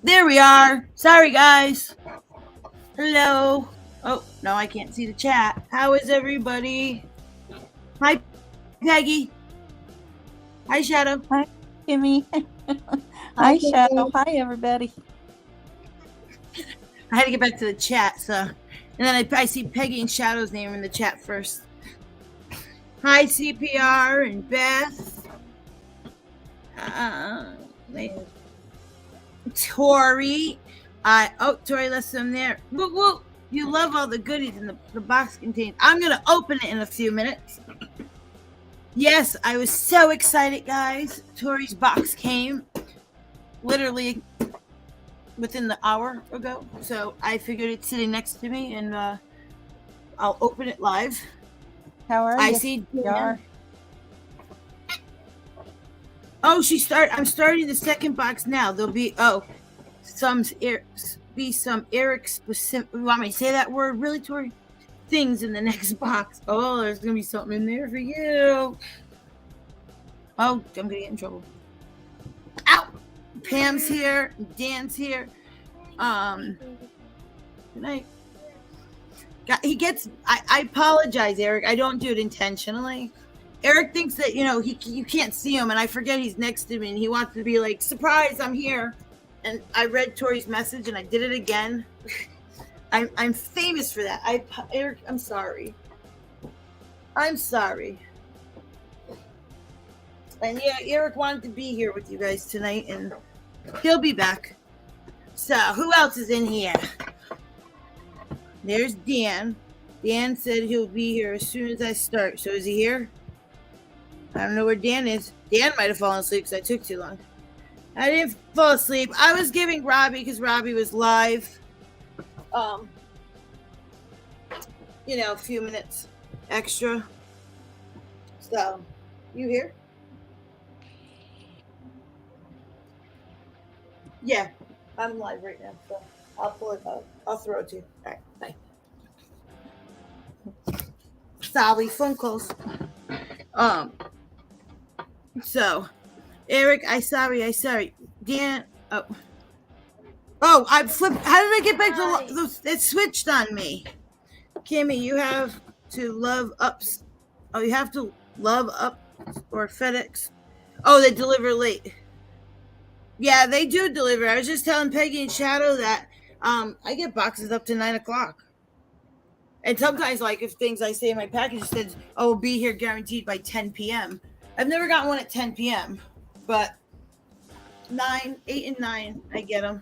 There we are. Sorry, guys. Hello. Oh, no, I can't see the chat. How is everybody? Hi, Peggy. Hi, Shadow. Hi, Kimmy. Hi, Shadow. Hi, everybody. I had to get back to the chat, so. And then I see Peggy and Shadow's name in the chat first. Hi, CPR and Beth. Tori. Tori left some there. Woo, woo. You love all the goodies in the box contains. I'm going to open it in a few minutes. Yes, I was so excited, guys. Tori's box came literally within the hour ago. So I figured it's sitting next to me, and I'll open it live. How are you? I see. Oh, I'm starting the second box now. There'll be some Eric specific. You want me to say that word, really, Tori? Things in the next box. Oh, there's gonna be something in there for you. Oh, I'm gonna get in trouble. Ow! Pam's here. Dan's here. Good night. He gets. I apologize, Eric. I don't do it intentionally. Eric thinks that you can't see him, and I forget he's next to me, and he wants to be like, surprise, I'm here. And I read Tori's message, and I did it again. I'm famous for that. Eric, I'm sorry. I'm sorry. And yeah, Eric wanted to be here with you guys tonight, and he'll be back. So, who else is in here? There's Dan. Dan said he'll be here as soon as I start. So, is he here? I don't know where Dan is. Dan might have fallen asleep because I took too long. I didn't fall asleep. I was giving Robbie, because Robbie was live, a few minutes extra. So, you here? Yeah, I'm live right now, so I'll pull it out. I'll throw it to you. All right, bye. Sorry, phone calls. So, Eric, I sorry. Dan, I flipped. How did I get back to it? Switched on me. Kimmy, you have to love ups. Oh, you have to love up or FedEx. Oh, they deliver late. Yeah, they do deliver. I was just telling Peggy and Shadow that I get boxes up to 9 o'clock. And sometimes, like, if things I say in my package says, "Oh, be here guaranteed by 10 p.m." I've never gotten one at 10 p.m., but 8 and 9, I get them.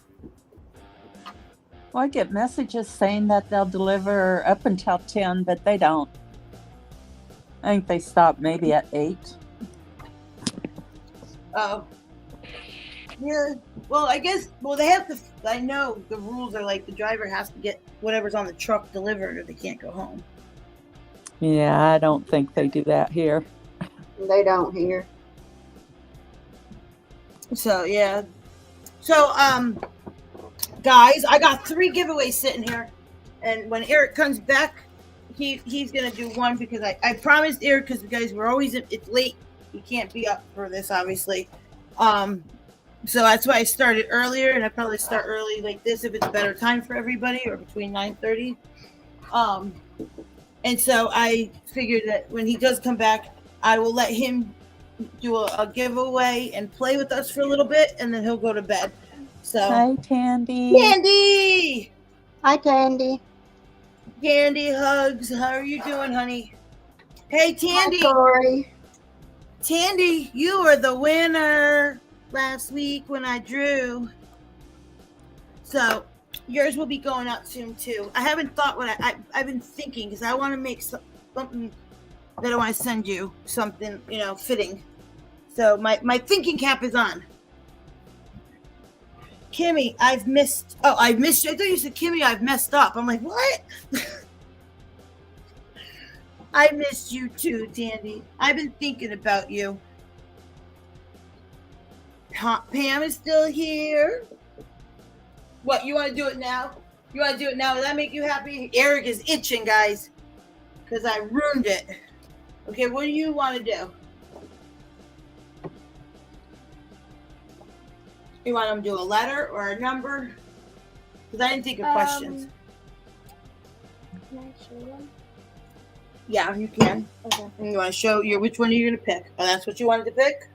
Well, I get messages saying that they'll deliver up until 10, but they don't. I think they stop maybe at 8. Oh. Yeah. Well, I guess, they have to, I know the rules are like the driver has to get whatever's on the truck delivered or they can't go home. Yeah, I don't think they do that here. They don't here. So, yeah. So, guys, I got 3 giveaways sitting here. And when Eric comes back, he's going to do one because I promised Eric, because you guys were always, it's late. You can't be up for this, obviously. So that's why I started earlier, and I probably start early like this if it's a better time for everybody, or between 9:30. And so I figured that when he does come back, I will let him do a giveaway and play with us for a little bit, and then he'll go to bed. So hi, Tandy. Tandy. Hi, Tandy. Tandy hugs. How are you doing, honey? Hey, Tandy. Hi, Tori. Tandy, you were the winner last week when I drew. So yours will be going out soon too. I haven't thought what I've been thinking, because I want to make something that I want to send you, something fitting. So my thinking cap is on. Kimmy, I've missed you. I thought you said, Kimmy, I've messed up. I'm like, what? I missed you too, Tandy. I've been thinking about you. Pam is still here. What, you want to do it now? You want to do it now? Will that make you happy? Eric is itching, guys, because I ruined it. Okay, what do you want to do? You want them to do a letter or a number? Because I didn't think of questions. Can I show them? Yeah, you can. Okay. And you want to show your which one are you going to pick? Oh, that's what you wanted to pick?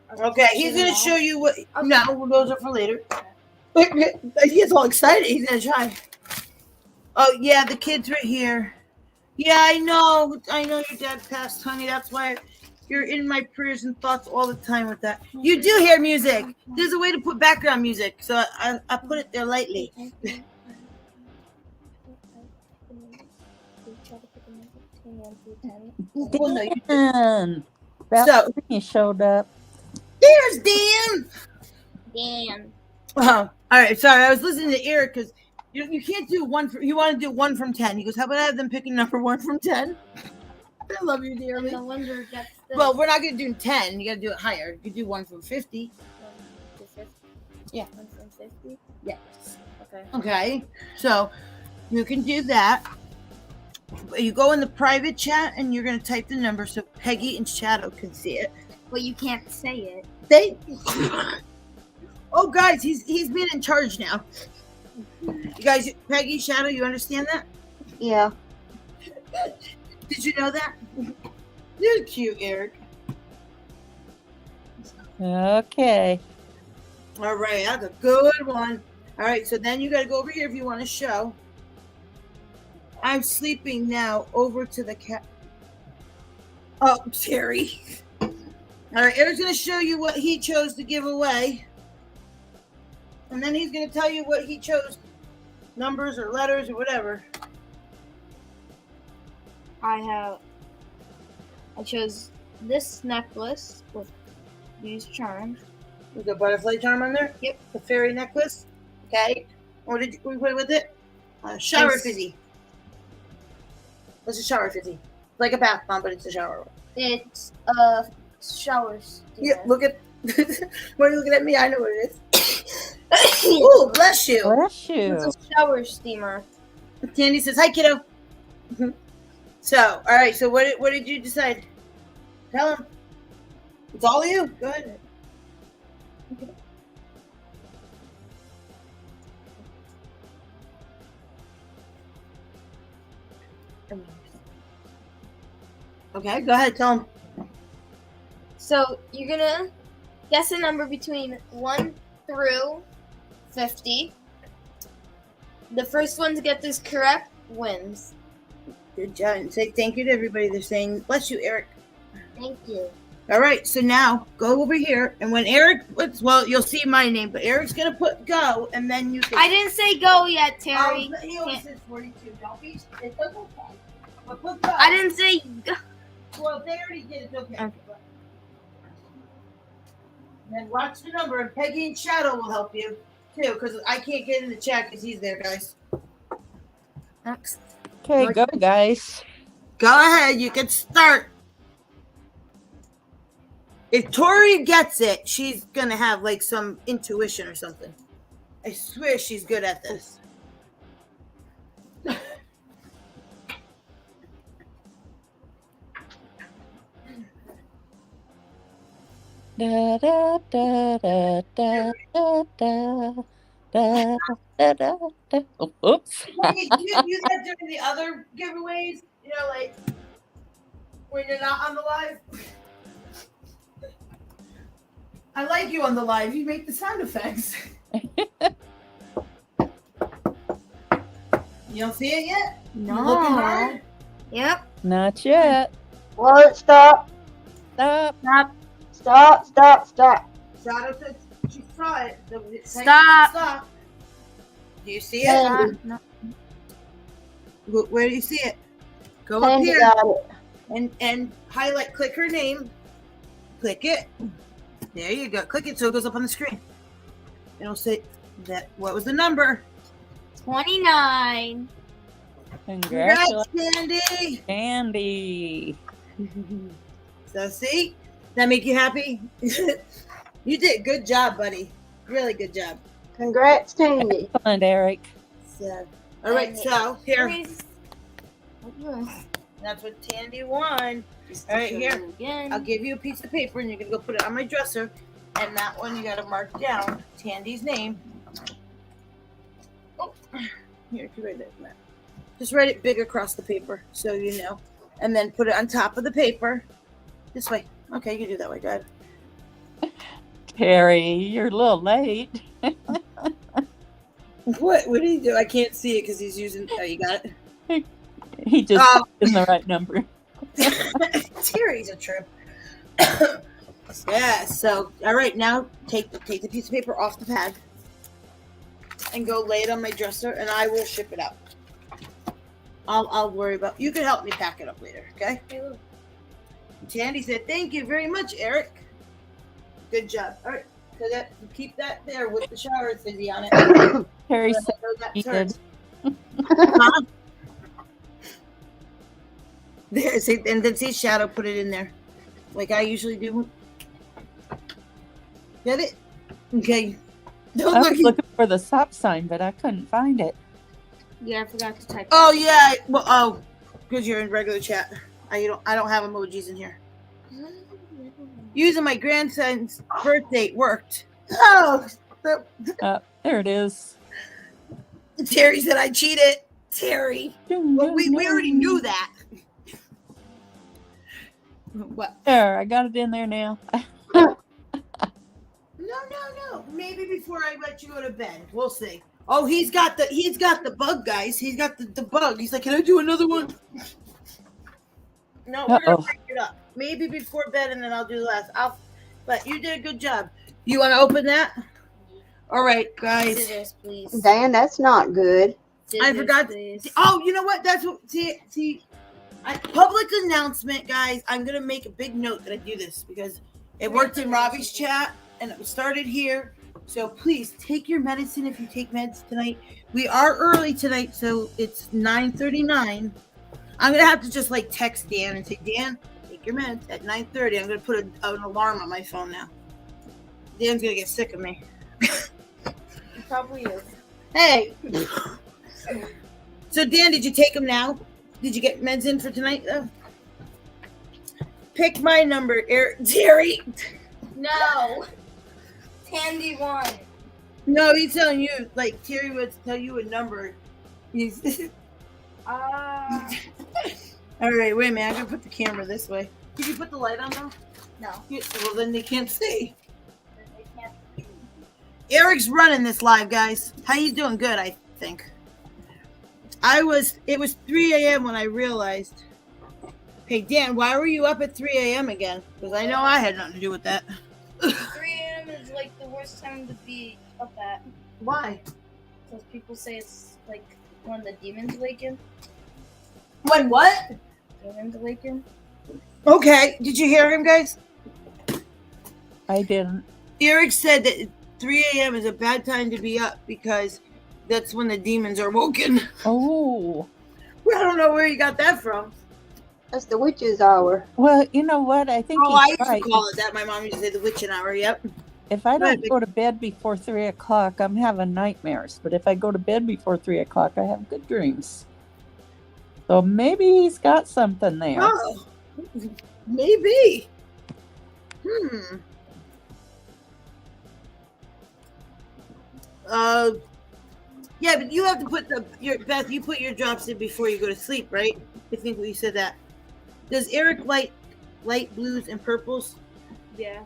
I'll Okay, show he's them going to all. show you what. No, those are for later. He gets all excited. He's going to try. Oh, yeah, the kid's right here. Yeah, I know. I know your dad passed, honey. That's why you're in my prayers and thoughts all the time with that. You do hear music. There's a way to put background music, so I put it there lightly. Well, no, you didn't. Dan, about So- time you showed up. There's Dan. Dan. Oh, all right. Sorry, I was listening to Eric because you can't do one. You want to do 1 from 10. He goes, "How about I have them picking number 1 from 10?" I love you dearly. The winner gets this. Well, we're not gonna do 10. You gotta do it higher. You could do 1 from 50. 1 to 50. Yeah. 1 from 50. Yes. Okay. Okay. So you can do that. You go in the private chat and you're gonna type the number so Peggy and Shadow can see it. But you can't say it. They. Oh, guys, he's been in charge now. You guys, Peggy, Shadow, you understand that? Yeah. Did you know that? You're cute, Eric. Okay. All right, that's a good one. All right, so then you got to go over here if you want to show. I'm sleeping now. Over to the cat. Oh, Terry. All right, Eric's going to show you what he chose to give away. And then he's going to tell you what he chose. Numbers or letters or whatever. I chose this necklace with these charms. With the butterfly charm on there? Yep. The fairy necklace. Okay. What did we put with it? Shower It's- fizzy. What's a shower fizzy? Like a bath bomb, but it's a shower one. It's a shower steamer. Yeah, look at. Why are you looking at me? I know what it is. Ooh, bless you. Bless you. It's a shower steamer. Candy says, "Hi, kiddo." So, all right. So, what did you decide? Tell him. It's all you. Go ahead. Okay, go ahead. Tell him. So you're gonna guess a number between 1 through 50. The first one to get this correct wins. Good job. And say thank you to everybody. They're saying, "Bless you, Eric." Thank you. All right, so now go over here, and when Eric puts, well, you'll see my name, but Eric's gonna put go, and then you can. I didn't say go yet, Terry. He always says 42. Don't be. It's okay. But put go. I didn't say go. Well, they already did. It's okay. Okay. And then watch the number, and Peggy and Shadow will help you too, because I can't get in the chat because he's there, guys. Next. Okay, go guys. Go ahead. You can start. If Tori gets it, she's gonna have like some intuition or something. I swear she's good at this. Da da da da da da da da da da da. Oh, oops. Well, you do that during the other giveaways, you know, like when you're not on the live. I like you on the live. You make the sound effects. You don't see it yet? No. You're looking hard? Yep. Not yet. What? Stop. Stop. Stop. Stop. Stop. Stop. Shadow said she saw it. So it's like, Stop. Stop. Do you see it? Candy. No. Where do you see it? Go up Candy here got it. and highlight. Click her name. Click it. There you go. Click it so it goes up on the screen. It'll say that. What was the number? 29. Congratulations, Candy. Candy. So see, that make you happy? You did good job, buddy. Really good job. Congrats, Candy. Excellent, Eric. So, all right. So here, Please. that's what Tandy won. Just All right, show here. you again. I'll give you a piece of paper, and you're gonna go put it on my dresser. And that one you got to mark down Tandy's name. Oh, here, you write it. Just write it big across the paper so you know. And then put it on top of the paper. This way. Okay, you can do that way. Go ahead. Terry, you're a little late. What do you do? I can't see it because he's using. Oh, you got it? He just put in the right number. Terry's a trip. Yeah, so, all right, now take the piece of paper off the pad and go lay it on my dresser, and I will ship it out. I'll worry about. You can help me pack it up later, okay? Tandy said, "Thank you very much, Eric. Good job." All right, so that keep that there with the shower fizzy on it. Terry So said I know that he turns. did. Huh? There, see, and then see Shadow put it in there, like I usually do. Get it? Okay. Don't I look. was looking for the stop sign, but I couldn't find it. Yeah, I forgot to type. Oh yeah. Well, because you're in regular chat. I don't have emojis in here. Using my grandson's birthday worked. Oh, There it is. Terry said I cheated. Terry. Well, we already knew that. What? There, I got it in there now. No. Maybe before I let you go to bed. We'll see. Oh, he's got the bug, guys. He's got the bug. He's like, can I do another one? No, we're gonna break it up. Maybe before bed, and then I'll do the last. But you did a good job. You want to open that? All right, guys. Scissors, please. Dan, that's not good. I forgot. Oh, you know what? That's what. See. Public announcement, guys. I'm gonna make a big note that I do this because it worked in Robbie's chat and it started here. So please take your medicine if you take meds tonight. We are early tonight, so it's 9:39. I'm gonna have to just like text Dan and say, Dan, take your meds at 9:30. I'm gonna put an alarm on my phone now. Dan's gonna get sick of me. Probably is. Hey. So Dan, did you take them now? Did you get meds in for tonight though? Pick my number, Terry. No. Tandy won. No, he's telling you, like Terry would tell you a number. He's all right, wait a minute, I'm gonna put the camera this way. Did you put the light on though? No. Well then they can't see. They can't. Eric's running this live, guys. How you doing? Good, I think. It was 3 a.m. when I realized. Hey Dan, why were you up at 3 a.m. again? Because I know I had nothing to do with that. 3 a.m. is like the worst time to be up at. Why? Because people say it's like when the demons awaken. When what? Demons awaken. Okay, did you hear him, guys? I didn't. Eric said that 3 a.m. is a bad time to be up because that's when the demons are woken. Oh. Well, I don't know where you got that from. That's the witch's hour. Well, you know what? I think I he's used right. to call it that. My mom used to say the witching hour. Yep. If I don't Right. go to bed before 3 o'clock, I'm having nightmares. But if I go to bed before 3 o'clock, I have good dreams. So maybe he's got something there. Oh, maybe. Yeah, but you have to put Beth. You put your drops in before you go to sleep, right? I think we said that. Does Eric like light blues and purples? Yeah.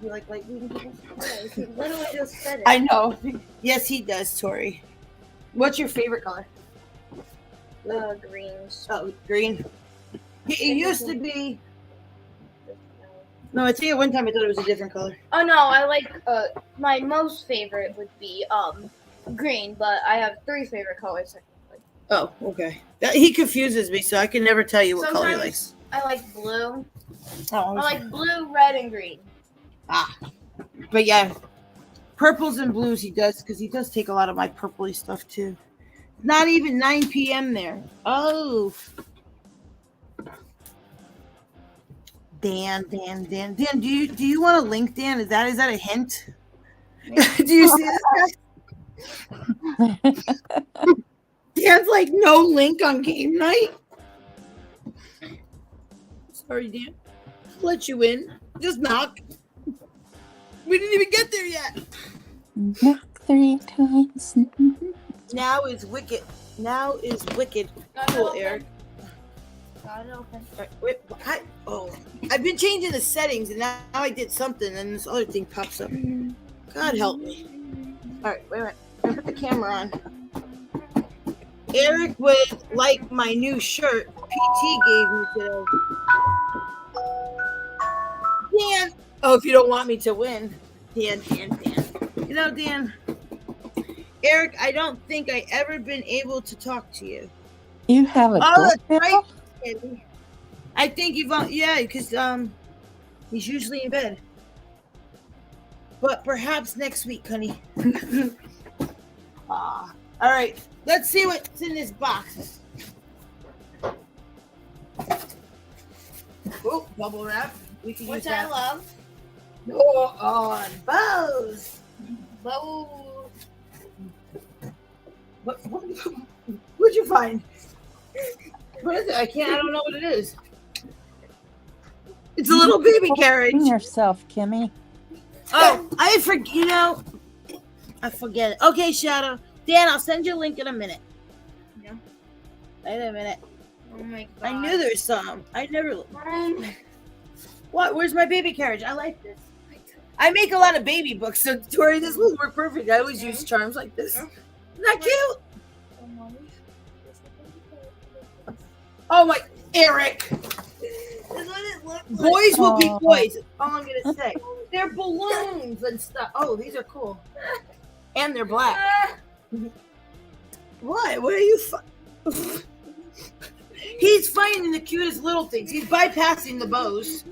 You like light blues and purples? He literally just said it. I know. Yes, he does, Tori. What's your favorite color? Greens. Oh, green. It used to be. No, I think at one time I thought it was a different color. Oh no, I like my most favorite would be green, but I have 3 favorite colors technically. Oh, okay. He confuses me, so I can never tell you what color he likes. I like blue. Oh, I like blue, red, and green. But yeah, purples and blues he does because he does take a lot of my purpley stuff too. Not even 9 p.m. there. Oh. Dan, do you want a link, Dan? Is that a hint? Do you see this guy? Dan's like no link on game night. Sorry, Dan. I'll let you in. Just knock. We didn't even get there yet. Knock 3 times. Now is wicked. Now is wicked. Got it Cool, open. Eric. Got it open. All right, wait, I've been changing the settings, and now I did something, and this other thing pops up. God help me. All right, wait a minute. I'm gonna put the camera on. Eric would like my new shirt PT gave me today. Dan. Oh, if you don't want me to win. Dan. You know, Dan. Eric, I don't think I ever been able to talk to you. You have a Oh, that's doorbell? right. I think you've because he's usually in bed. But perhaps next week, honey. All right, let's see what's in this box. Oh, bubble wrap. We can Which use I that. love. Oh, on bows. Bow. What'd you find? What is it? I don't know what it is. It's a little baby carriage. Bring yourself, Kimmy. Oh, I forget. I forget it. Okay, Shadow. Dan, I'll send you a link in a minute. Yeah. Wait a minute. Oh my god. I knew there's some. I never. Um, What? Where's my baby carriage? I like this. I make a lot of baby books, so Tori, this will work perfect. I always use charms like this. Isn't that cute? Oh my, Eric. That's what it looked like. Boys will be Aw. boys. That's all I'm gonna say. They're balloons and stuff. Oh, these are cool. And they're black. What? What are you? He's finding the cutest little things. He's bypassing the bows.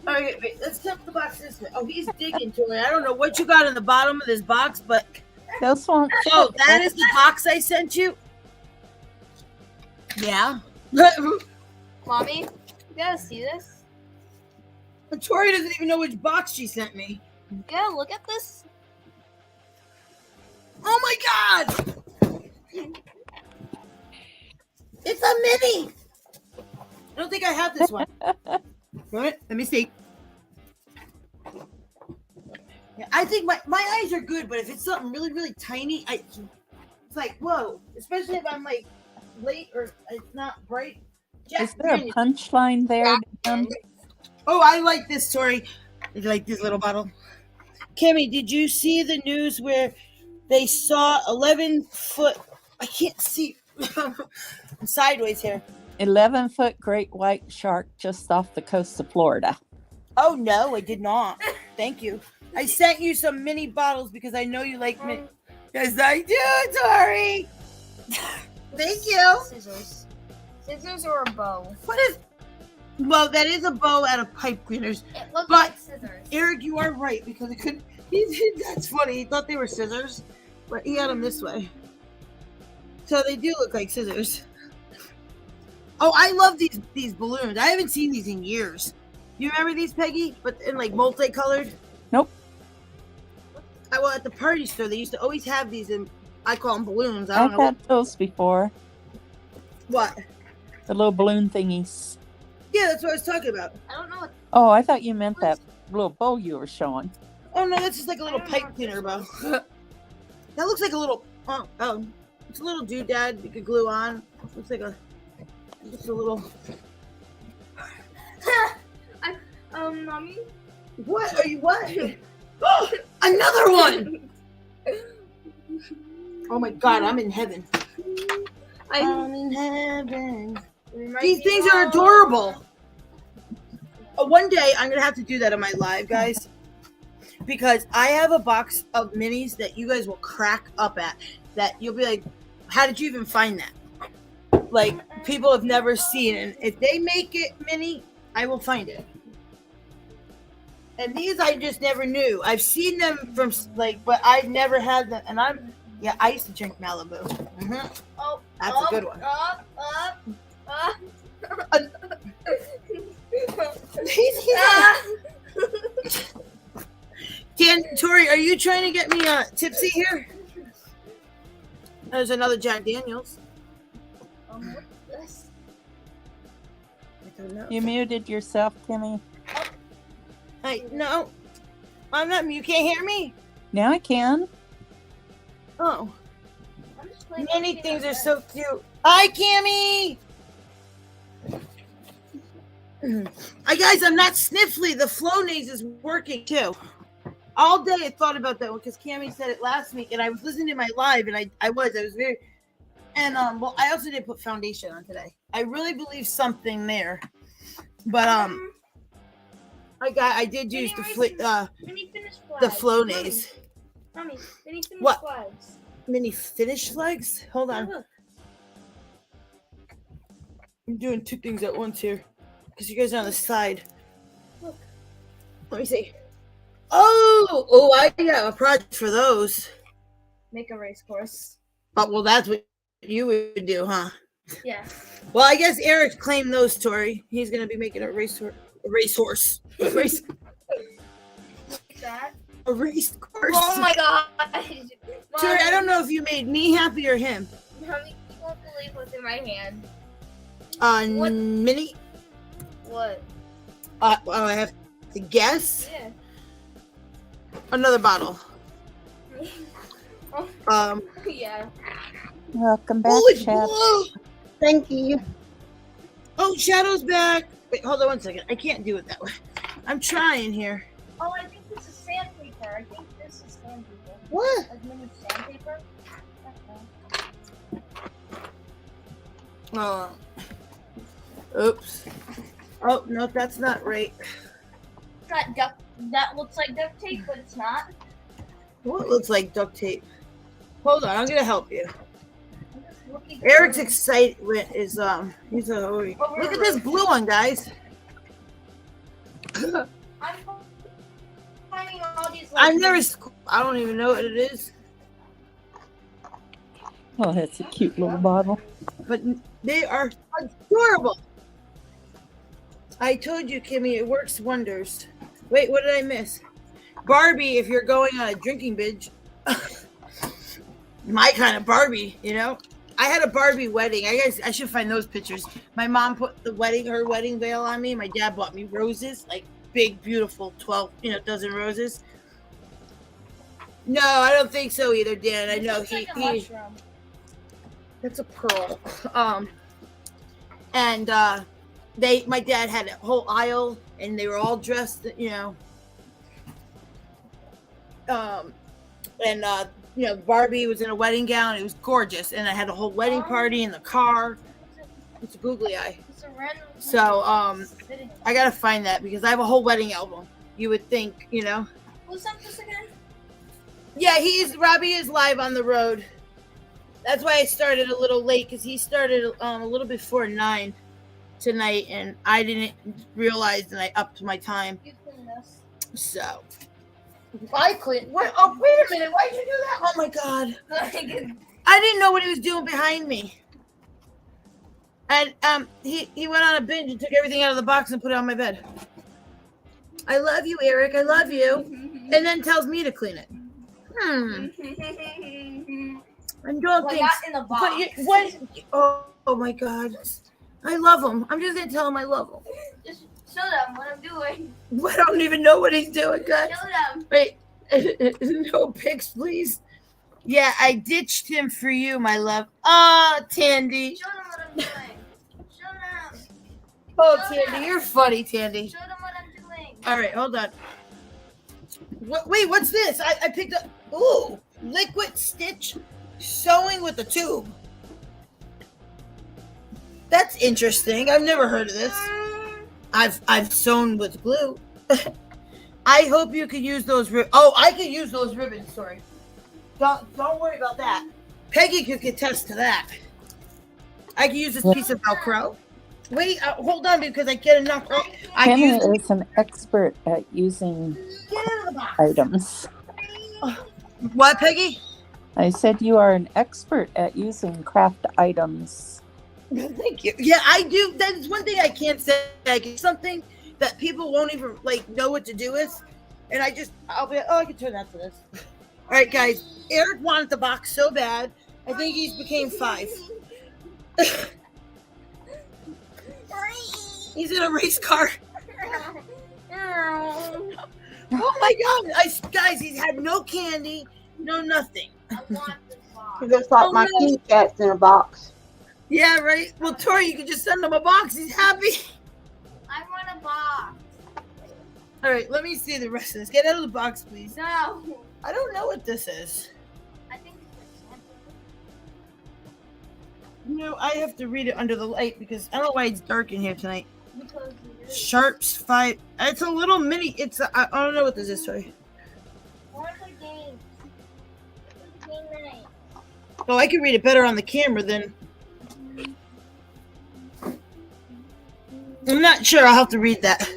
All right, wait. Let's dump the box this way. Oh, he's digging to it. I don't know what you got in the bottom of this box, but Those won't. oh, that is the box I sent you. Yeah. Mommy, you gotta see this. Tori doesn't even know which box she sent me. You gotta look at this. Oh my god! It's a mini! I don't think I have this one. What? Let me see. Yeah, I think my eyes are good, but if it's something really, really tiny, it's like, whoa. Especially if I'm like late or it's not bright. Is there a punchline there? Dan? Oh, I like this story. I like this little bottle. Kimmy, did you see the news where they saw 11-foot? I can't see. I'm sideways here. 11-foot great white shark just off the coast of Florida. Oh no, I did not. Thank you. I sent you some mini bottles because I know you like mini. Yes, I do, Tori. Thank you. Scissors. Scissors or a bow? What is? Well, that is a bow out of pipe cleaners. It looks But- like scissors. Eric, you are right because it could. That's funny. He thought they were scissors, but he had them this way. So they do look like scissors. Oh, I love these balloons. I haven't seen these in years. You remember these, Peggy? But in like multicolored. Nope. Well, at the party store, they used to always have these, and I call them balloons. I I've don't know had those before. what. The little balloon thingies. Yeah, that's what I was talking about. I don't know what Oh, I thought you meant that little bow you were showing. Oh no, that's just like a little pipe cleaner bow. That looks like a little. Oh, it's a little doodad you could glue on. Looks like just a little. Mommy? What are you? What? Oh, another one! Oh my God, I'm in heaven. I'm in heaven. These things are adorable. One day I'm gonna have to do that on my live, guys, because I have a box of minis that you guys will crack up at. That you'll be like, "How did you even find that?" Like people have never seen, and if they make it mini, I will find it. And these I just never knew. I've seen them from like, but I've never had them. And I used to drink Malibu. Mm-hmm. Oh, That's a good one. Dan, Tori, are you trying to get me tipsy here? There's another Jack Daniels. What's this? I don't know. You muted yourself, Kimmy. No. I'm not. You can't hear me. Now I can. Oh, I'm just playing many with things my are friends. so cute. Hi, Cammy. Guys, I'm not sniffly. The Flonase is working too. All day I thought about that one because Cammy said it last week, and I was listening to my live, and I was very, and well, I also did put foundation on today. I really believe something there, but I did use Can you finish the flags? Flonase. Mommy, can you finish What? flags? Mini finish legs. Hold on, Look. I'm doing two things at once here because you guys are on the side. Look. Let me see. Oh, I got a project for those. Make a race course. Oh, well, that's what you would do, huh? Yeah. Well, I guess Eric claimed those, Tori. He's going to be making a racehorse. A race course. Oh my god. Tori, I don't know if you made me happy or him. Mommy, you won't believe what's in my hand. What? Mini? What? I have to guess. Yeah. Another bottle. Yeah. Welcome back, Holy Chef. blow! Thank you. Oh, Shadow's back. Wait, hold on one second. I can't do it that way. I'm trying here. Oh, I think this is sandpaper. I think this is sandpaper. What? Like mini sandpaper? Oh. Oops. Oh, no, that's not right. It's not duct. That looks like duct tape, but it's not. What looks like duct tape? Hold on, I'm gonna help you. I'm just looking. Eric's excitement is he's a look at this blue one, guys. I'm finding all these. Like, I've never I don't even know what it is, Oh, that's a cute little bottle. but they are adorable. I told you, Kimmy, it works wonders. Wait, what did I miss? Barbie, if you're going on a drinking binge. My kind of Barbie, you know. I had a Barbie wedding. I should find those pictures. My mom put her wedding veil on me. My dad bought me roses, like big, beautiful 12, dozen roses. No, I don't think so either, Dan. I know Looks like a he mushroom. that's a pearl. And my dad had a whole aisle, and they were all dressed, Barbie was in a wedding gown. It was gorgeous, and I had a whole wedding party in the car. It's a googly eye. It's a random. So, Sitting. I gotta find that because I have a whole wedding album. You would think, Who sent this again? Yeah, Robbie is live on the road. That's why I started a little late because he started a little before 9 tonight, and I didn't realize that I upped my time. You clean this. So I quit. What? Oh, wait a minute! Why'd you do that? Oh my god! I didn't know what he was doing behind me. And he went on a binge and took everything out of the box and put it on my bed. I love you, Eric. I love you. And then tells me to clean it. I'm doing Well, things. not in the box. But what? Oh my god! I love him. I'm just gonna tell him I love him. Just show them what I'm doing. I don't even know what he's doing, guys. Show them. Wait, no pics, please. Yeah, I ditched him for you, my love. Tandy. Show them what I'm doing. Show them. Oh, Show Tandy, them. you're funny, Tandy. Show them what I'm doing. All right, hold on. Wait, what's this? I picked up. Ooh, liquid stitch sewing with a tube. That's interesting. I've never heard of this. I've sewn with glue. I hope you could use those. I could use those ribbons. Sorry. Don't worry about that. Peggy could attest to that. I could use this piece of Velcro. Wait, hold on because I get enough. I can use. Kenny is an expert at using Get out of the box. items. What, Peggy? I said you are an expert at using craft items. Thank you. Yeah, I do. That's one thing I can't say. Like, it's something that people won't even know what to do with, and I'll be. Oh, I can turn that to this. All right, guys. Eric wanted the box so bad. I think he's became 5. He's in a race car. Oh my God, guys, he's had no candy, no nothing. I want this box. He looks like Oh, my no. kitty cat's in a box. Yeah, right. Well, Tori, you can just send him a box. He's happy. I want a box. All right, let me see the rest of this. Get out of the box, please. No. I don't know what this is. I think it's a sample. No, I have to read it under the light because I don't know why it's dark in here tonight. Because it is. Sharps 5. It's a little mini. I don't know what this is. Sorry. What are the games? Game night. Oh, I can read it better on the camera than. I'm not sure. I'll have to read that.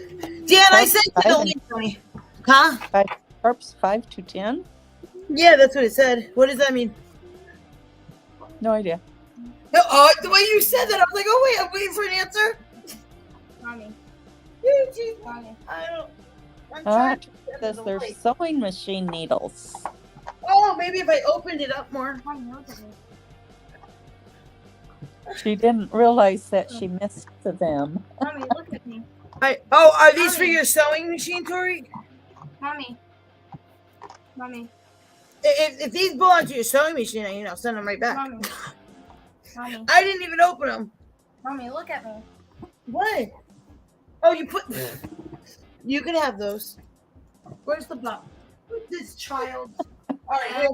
Dan, I said you don't need money. Huh? Sharps 5 to 10? Yeah, that's what it said. What does that mean? No idea. Oh, the way you said that, I was like, oh wait, I'm waiting for an answer. Mommy. Geez, Mommy. I don't. I'm Ah, trying to get Says the they're light. sewing machine needles. Oh, maybe if I opened it up more. Mommy, look at me. She didn't realize that she missed them. Mommy, look at me. Are these for your sewing machine, Tori? Mommy. Mommy. If these belong to your sewing machine, send them right back. Mommy. Mommy. I didn't even open them. Mommy, look at me. What? Oh, you put. You can have those. Where's the box? This child. All right,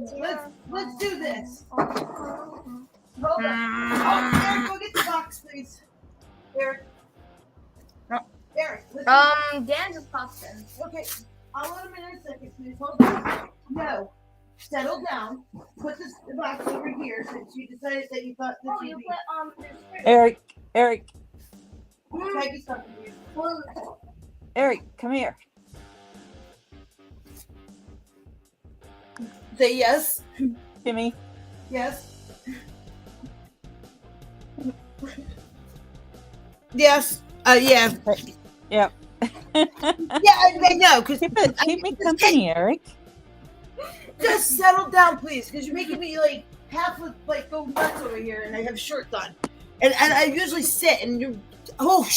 let's do this. Hold on. Oh, Eric, go get the box, please. Eric. No. Eric. Dan just popped in. Okay, I'll let him in a second, please. Hold on. No. Settle down. Put this box over here since you decided that you thought this Oh, would you be. put, Eric, Peggy, something here. Eric, come here. Say yes. Kimmy, Yes. Yes. Yeah. Yep. Yeah, I know. Because keep me company, Eric. just settle down, please, because you're making me like half of like go nuts over here, and I have shorts on, and I usually sit, and you. Oh,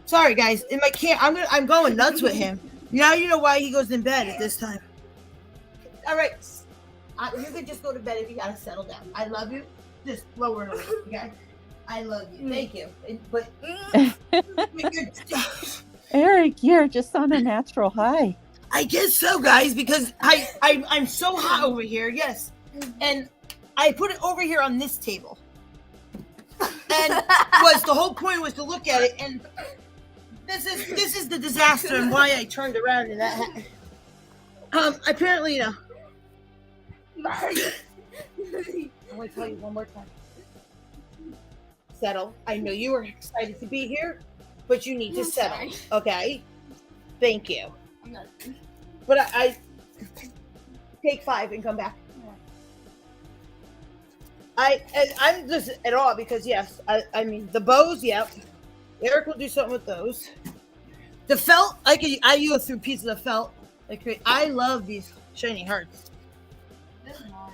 sorry guys. In my camp, I'm going nuts with him. Now you know why he goes in bed at this time. All right, you can just go to bed if you gotta settle down. I love you. Just lower it away, okay? I love you. Thank you. But Eric, you're just on a natural high. I guess so, guys, because I'm so hot over here. Yes, and I put it over here on this table, and the whole point was to look at it, and this is the disaster and why I turned around in that hat. Apparently, I'm going to tell you one more time. Settle. I know you were excited to be here, but you need to settle. Okay? Thank you. I'm not. But I take 5 and come back. I'm just at all because yes, I mean the bows. Yep, Eric will do something with those. The felt, I go through pieces of felt. I love these shiny hearts. This is mine.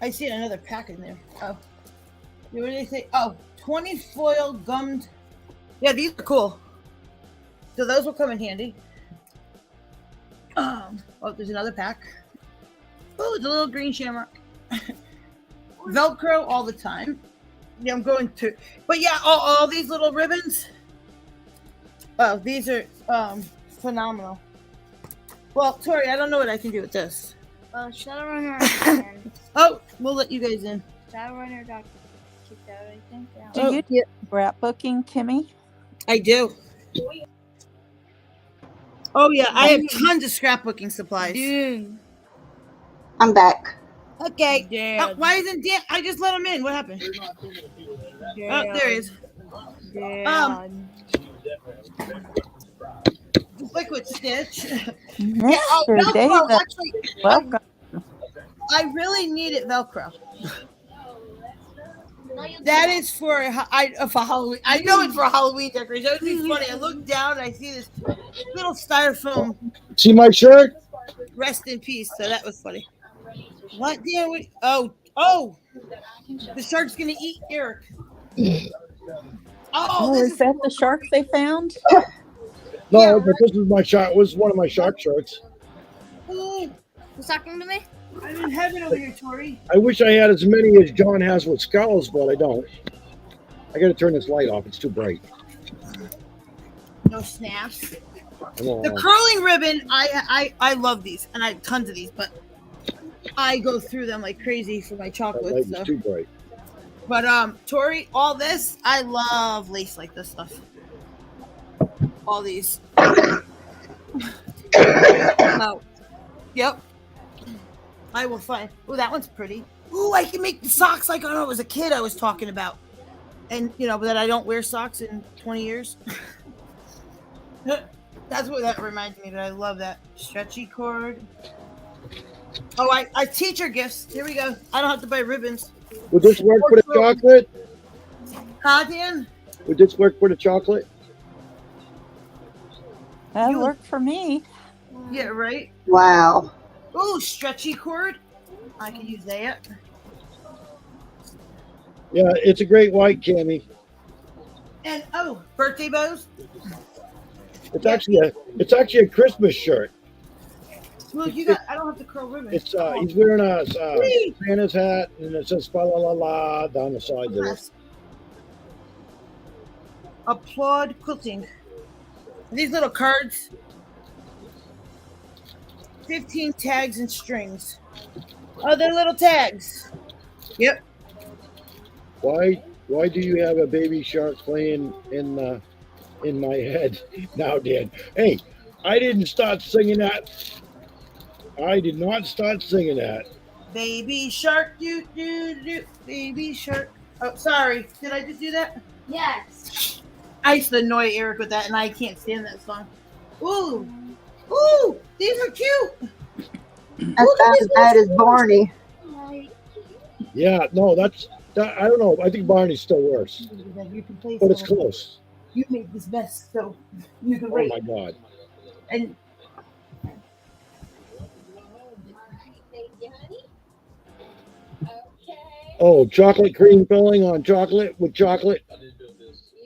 I see another pack in there. Oh, what do they say? Oh, 20 foil gummed. Yeah, these are cool. So those will come in handy. Oh, there's another pack. Oh, it's a little green shamrock. Velcro all the time. Yeah, I'm going to. But yeah, all these little ribbons. Oh, these are phenomenal. Well, Tori, I don't know what I can do with this. Shadowrunner. Oh, we'll let you guys in. Shadowrunner got kicked out, I think. Yeah. Do you do scrapbooking, Kimmy? I do. Oh yeah, I have tons of scrapbooking supplies. I'm back. Okay. Dad. Why isn't Dan? I just let him in. What happened? Oh, there he is. Liquid Stitch. Mr. Velcro. David, Actually, welcome. I really needed Velcro. No, you That don't. is for Halloween. I know it's for Halloween decoration. That would be funny. I look down and I see this little styrofoam. See my shirt? Rest in peace. So that was funny. What? Dan? Oh! The shark's gonna eat Eric. Oh, is that the shark they found? No, Yeah, but this is my shark. Was one of my shark shirts. Ooh, Who's talking to me? I'm in heaven over here, Tori. I wish I had as many as John has with skulls, but I don't. I got to turn this light off. It's too bright. No snaps. Come on. The curling ribbon, I love these, and I have tons of these, but I go through them like crazy for my That chocolate. light So. is too bright. But Tori, all this, I love lace like this stuff. All these. Oh, yep. I will find. Oh, that one's pretty. Ooh, I can make the socks like I was a kid I was talking about. And, that I don't wear socks in 20 years. That's what that reminds me, but I love that. Stretchy cord. Oh, I teacher gifts. Here we go. I don't have to buy ribbons. Would this work for the chocolate? Huh, Dan? Would this work for the chocolate? That You- worked for me. Yeah, right? Wow. Ooh, stretchy cord. I can use that. Yeah, it's a great white, Cammy. And birthday bows. It's actually a Christmas shirt. Look, I don't have to curl ribbon. It's he's wearing a Whee! Santa's hat, and it says "fa la la la" down the side there. Applaud quilting. These little cards. 15 tags and strings. Oh, they're little tags. Yep. Why do you have a baby shark playing in my head now, Dan? Hey, I didn't start singing that. I did not start singing that. Baby shark, do do do. Baby shark. Oh, sorry. Did I just do that? Yes. I used to annoy Eric with that, and I can't stand that song. Ooh, ooh, these are cute. That's Look at about these as bad as little Barney. Yeah, no, that. I don't know. I think Barney's still worse, You can play but it's some. close. You made this mess, so you can Oh wait. my God. And Oh, chocolate cream filling on chocolate with chocolate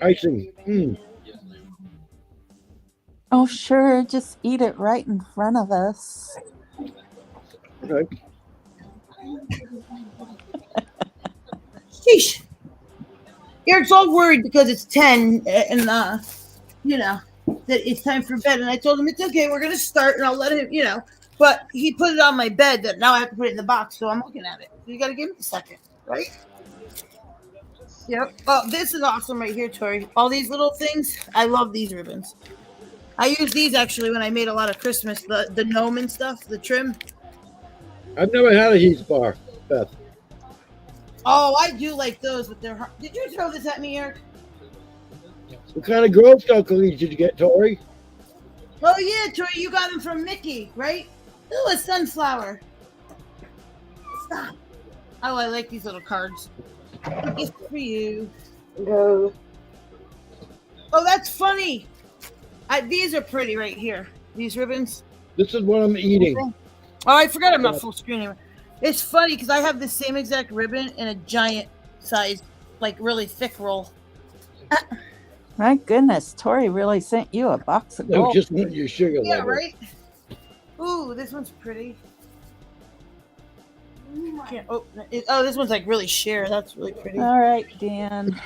icing. Oh, sure. Just eat it right in front of us. Okay. sheesh. Eric's all worried because it's 10 and that it's time for bed. And I told him it's okay, we're gonna start and I'll let him, But he put it on my bed that now I have to put it in the box, so I'm looking at it. You gotta give me a second, right? Yep. Oh, this is awesome right here, Tori. All these little things. I love these ribbons. I use these actually when I made a lot of Christmas, the gnome and stuff, the trim. I've never had a Heath bar, Beth. Oh, I do like those, but they're hard. Did you throw this at me, Eric? What kind of Girl Scout cookies did you get, Tori? Oh yeah, Tori, you got them from Mickey, right? Ooh, a sunflower. Stop. Oh, I like these little cards. A gift for you. Go. Oh, that's funny. These are pretty right here. These ribbons. This is what I'm eating. Oh, I forgot I'm not full screen anymore. It's funny because I have the same exact ribbon in a giant size, like really thick roll. My goodness, Tori really sent you a box of No, gold. just want your sugar Yeah, level. right? Ooh, this one's pretty. Can't open it. Oh, this one's like really sheer. That's really pretty. All right, Dan.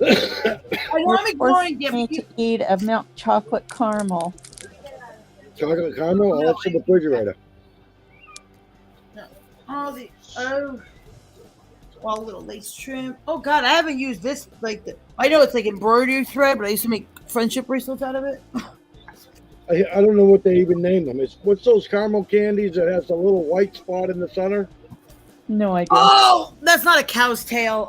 I know I'm ignoring you. Me but to you- eat a milk chocolate caramel. Chocolate caramel? Oh, that's in the refrigerator. All little lace trim. Oh God, I haven't used this I know it's like embroidery thread, but I used to make friendship bracelets out of it. I don't know what they even name them. What's those caramel candies that has a little white spot in the center? No idea. Oh, that's not a cow's tail.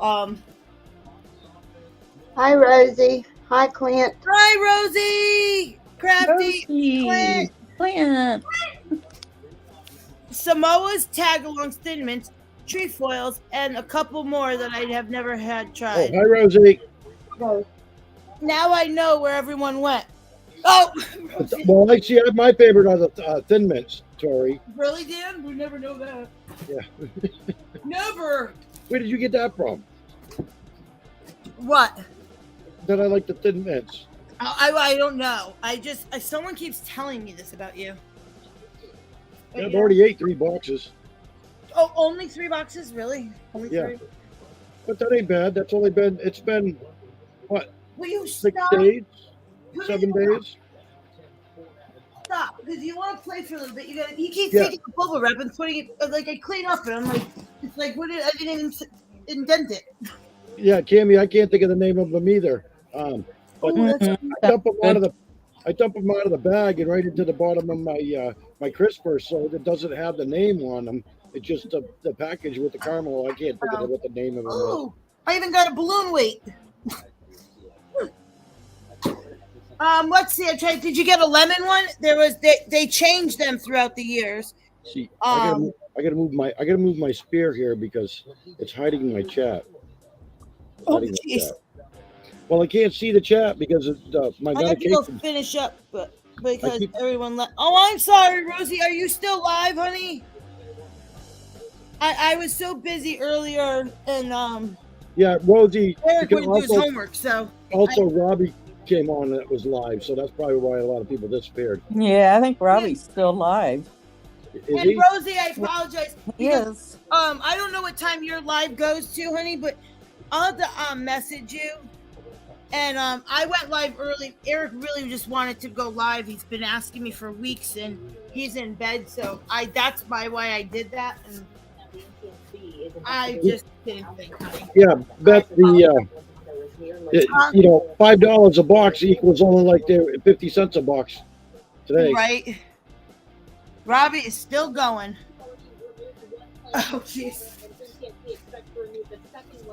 Hi, Rosie. Hi, Clint. Hi, Rosie. Crafty. Rosie, Clint. Clint. Samoa's tag along thin mints, trefoils, and a couple more that I have never had Oh, tried. hi, Rosie. Go. Now I know where everyone went. Oh, Well, actually, my favorite are the Thin Mints, Tori. really, Dan? We never know that. Yeah. Never. Where did you get that from? What? That I like the Thin Mints. I don't know. Someone keeps telling me this about you. Yeah, I've already ate 3 boxes. Oh, only 3 boxes? Really? Only Yeah. 3? But that ain't bad. That's only been, it's been, what, Will you 6 stop? days? Put 7 it- days? Stop, because you want to play for a little bit. You keep Yeah. taking the bubble wrap and putting it like I clean up it. I'm like, it's like I didn't even indent it. Yeah, Cammy, I can't think of the name of them either. But Ooh, that's Mhm. I dump them out of the bag and right into the bottom of my crisper, so it doesn't have the name on them. It's just the package with the caramel. I can't think of what the name of them is. Ooh, I even got a balloon weight. Let's see. Did you get a lemon one? They changed them throughout the years. See, I gotta move my spear here because it's hiding my chat. Oh, Hiding my jeez. chat. Well, I can't see the chat because my I have to go medication. finish up, but because keep- everyone left. Oh, I'm sorry, Rosie. Are you still live, honey? I was so busy earlier, and Yeah, Rosie. Eric because wouldn't do his also, homework, so also Robbie came on that was live, so that's probably why a lot of people disappeared. Yeah, I think Robbie's still live. Is and he? Rosie, I apologize. He because, is. I don't know what time your live goes to, honey, but I'll have to message you. And I went live early. Eric really just wanted to go live. He's been asking me for weeks, and he's in bed, so that's why I did that. And I just didn't think, honey. Yeah, Beth. $5 a box equals only like 50 cents a box today. Right. Robbie is still going. Oh, jeez.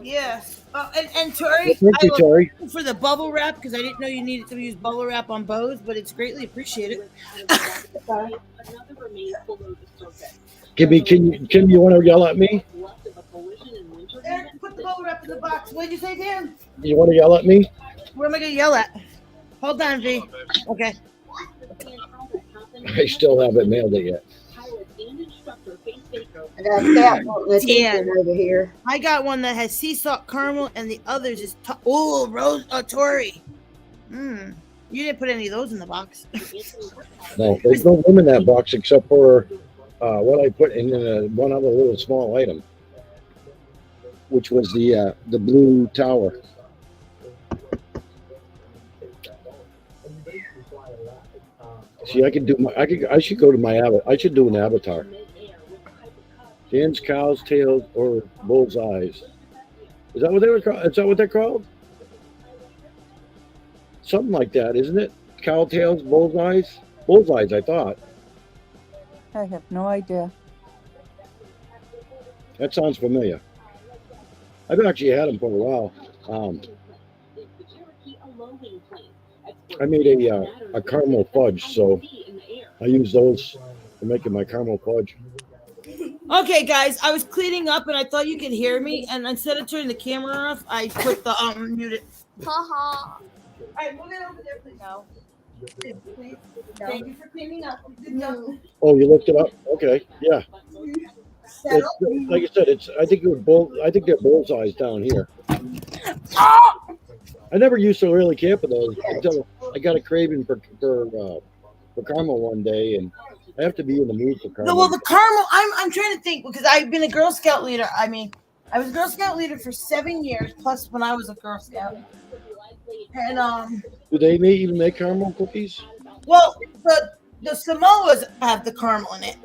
Yes. And Tori, Well, thank you, I Terry. will for the bubble wrap because I didn't know you needed to use bubble wrap on bows, but it's greatly appreciated. Kimmy, can you want to yell at me? Eric, put the bubble wrap in the box. What did you say, Dan? You want to yell at me? Where am I going to yell at? Hold on, V. Okay. I still haven't mailed it yet. I got a cat wanting attention Dan. over here. I got one that has sea salt caramel, and the others is Tori. You didn't put any of those in the box. No, there's no room in that box except for what I put in one other little small item, which was the blue tower. See, I should go to I should do an avatar. Dan's cows, tails, or bull's eyes. Is that what they were called? Is that what they're called? Something like that, isn't it? Cow tails, bull's eyes? Bull's eyes, I thought. I have no idea. That sounds familiar. I've actually had them for a while. I made a caramel fudge, so I use those for making my caramel fudge. Okay, guys, I was cleaning up and I thought you could hear me, and instead of turning the camera off, I put the muted. Haha. All right, move it over there, please. No. Please. Thank you for cleaning up. Good job. Oh, you looked it up? Okay, yeah. Settle. Like I said, I think they're bull's eyes down here. I never used to really care for those until I got a craving for caramel one day, and I have to be in the mood for caramel. No, well, the caramel. I'm trying to think because I've been a Girl Scout leader. I mean, I was a Girl Scout leader for 7 years, plus when I was a Girl Scout. And Do they even make caramel cookies? well, the Samoas have the caramel in it.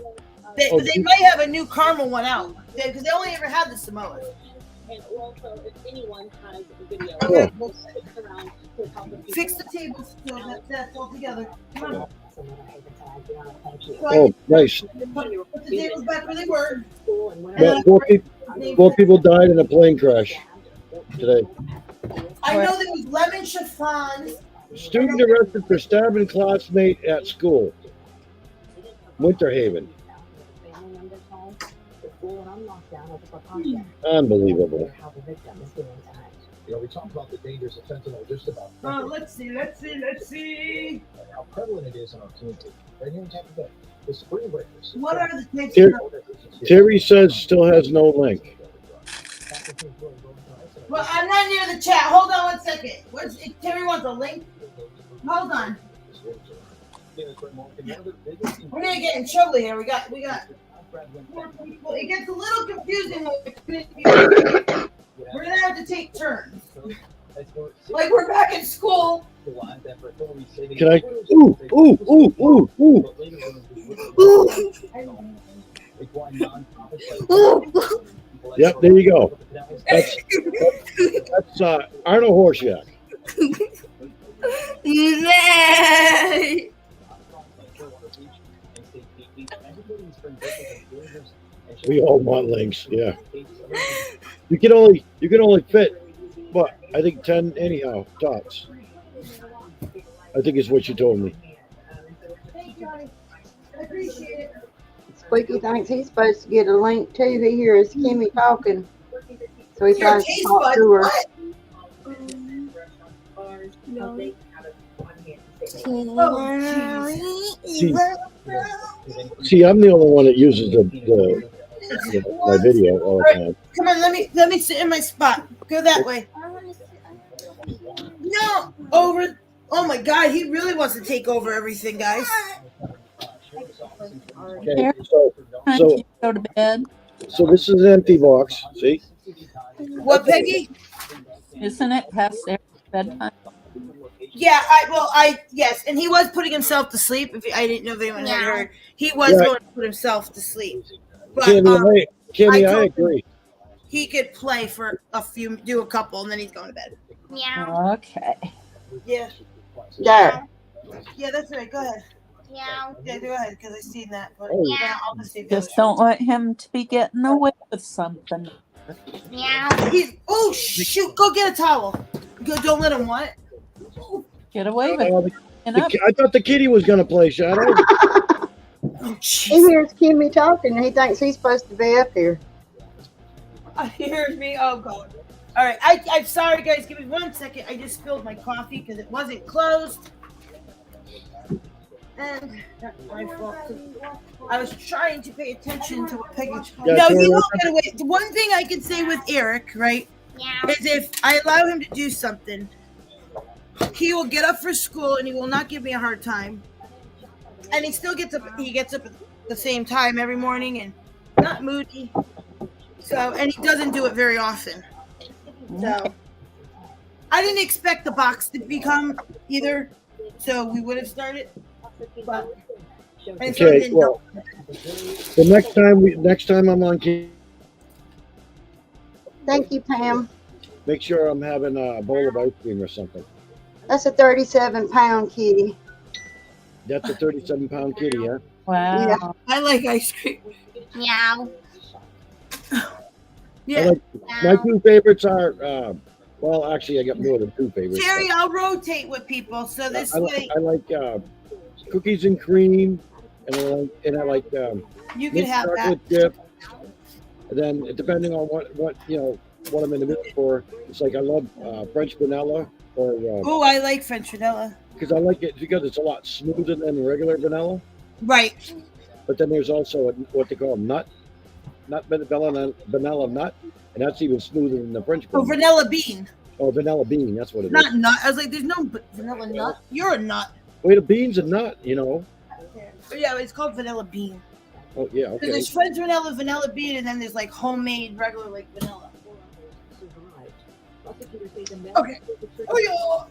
They might have a new caramel one out because they only ever had the Samoas. And also, if anyone has a video, Okay, we'll stick around to help the people. fix the tables so that's all together. Come on. Oh, nice. Put the tables back where they were. Well, four people died in a plane crash today. I know there was lemon chiffon. Student arrested for stabbing classmate at school. Winter Haven. Unbelievable. You know, we talked about the dangers of fentanyl just about. Let's see. How prevalent it is in our community. Right here in Tampa Bay. The spring breakers. What are the types Here- of... Terry says still has no link. Well, I'm not near the chat. Hold on one second. Terry wants a link? Hold on. We're gonna get in trouble here. We got more people. It gets a little confusing when we're gonna have to take turns. Like we're back in school. Can I? Ooh, ooh, ooh, ooh, ooh. Yep, there you go. That's Arnold Horseshack. Nay. We all want links. Yeah. You can only fit, what? I think 10 anyhow tops. I think is what you told me. Thank you, honey. I appreciate it. Squeaky thinks he's supposed to get a link too. He hears Kimmy talking. So he Your tries to taste talk buds. to her. What? See, I'm the only one that uses my video all the time. Come on, let me sit in my spot. Go that way. No, over. Oh my God, he really wants to take over everything, guys. Okay, so Time So- to go to bed. so this is an empty box. See? What, Peggy? Isn't it past their bedtime? Yeah, yes, and he was putting himself to sleep. If I didn't know if anyone had heard, he was Right. going to put himself to sleep. But Kimmy, I I told agree. he could play for do a couple, and then he's going to bed. Meow. Okay. Yeah, There. yeah, that's right. Go ahead. Meow. Yeah, go ahead, because I seen that. But Oh. yeah, I'll just take the Just other don't let him to be getting away with something. Meow. Oh shoot! Go get a towel. Go, don't let him what? Get away with Oh, it. Up. I thought the kitty was going to play Shadow. Oh He jeez! hears Kimmy talking and he thinks he's supposed to be up here. He hears me. Oh god! All right, I'm sorry, guys. Give me 1 second. I just spilled my coffee because it wasn't closed, and that's my fault. I was trying to pay attention to what Peggy. Yeah, No, turn you it won't get away. The one thing I can say with Eric, right, Meow. is if I allow him to do something, he will get up for school and he will not give me a hard time. And he still gets up. He gets up at the same time every morning and not moody. So, and he doesn't do it very often. So, I didn't expect the box to become either. So we would have started. But and so it Okay, didn't well, the next time I'm on, Thank you, Pam. make sure I'm having a bowl of ice cream or something. That's a 37-pound kitty. That's a 37-pound kitty, huh? Wow. Yeah. I like ice cream. Meow. Yeah, My two favorites are, well, actually, I got more than two favorites. Terry, I'll rotate with people so this way I like cookies and cream, and I like you can mint have that. chocolate dip. And then depending on what what I'm in the mood for, it's like I love French vanilla or Oh, I like French vanilla. because I like it because it's a lot smoother than regular vanilla. Right. But then there's also what they call vanilla nut, and that's even smoother than the French Oh, vanilla. vanilla bean. Oh, vanilla bean, that's what it is. Not nut. I was like, there's no vanilla nut. You're a nut. Wait, a bean's a nut, you know. But yeah, it's called vanilla bean. Oh yeah, So okay. there's French vanilla bean, and then there's like homemade regular like vanilla. Okay. Oh yeah.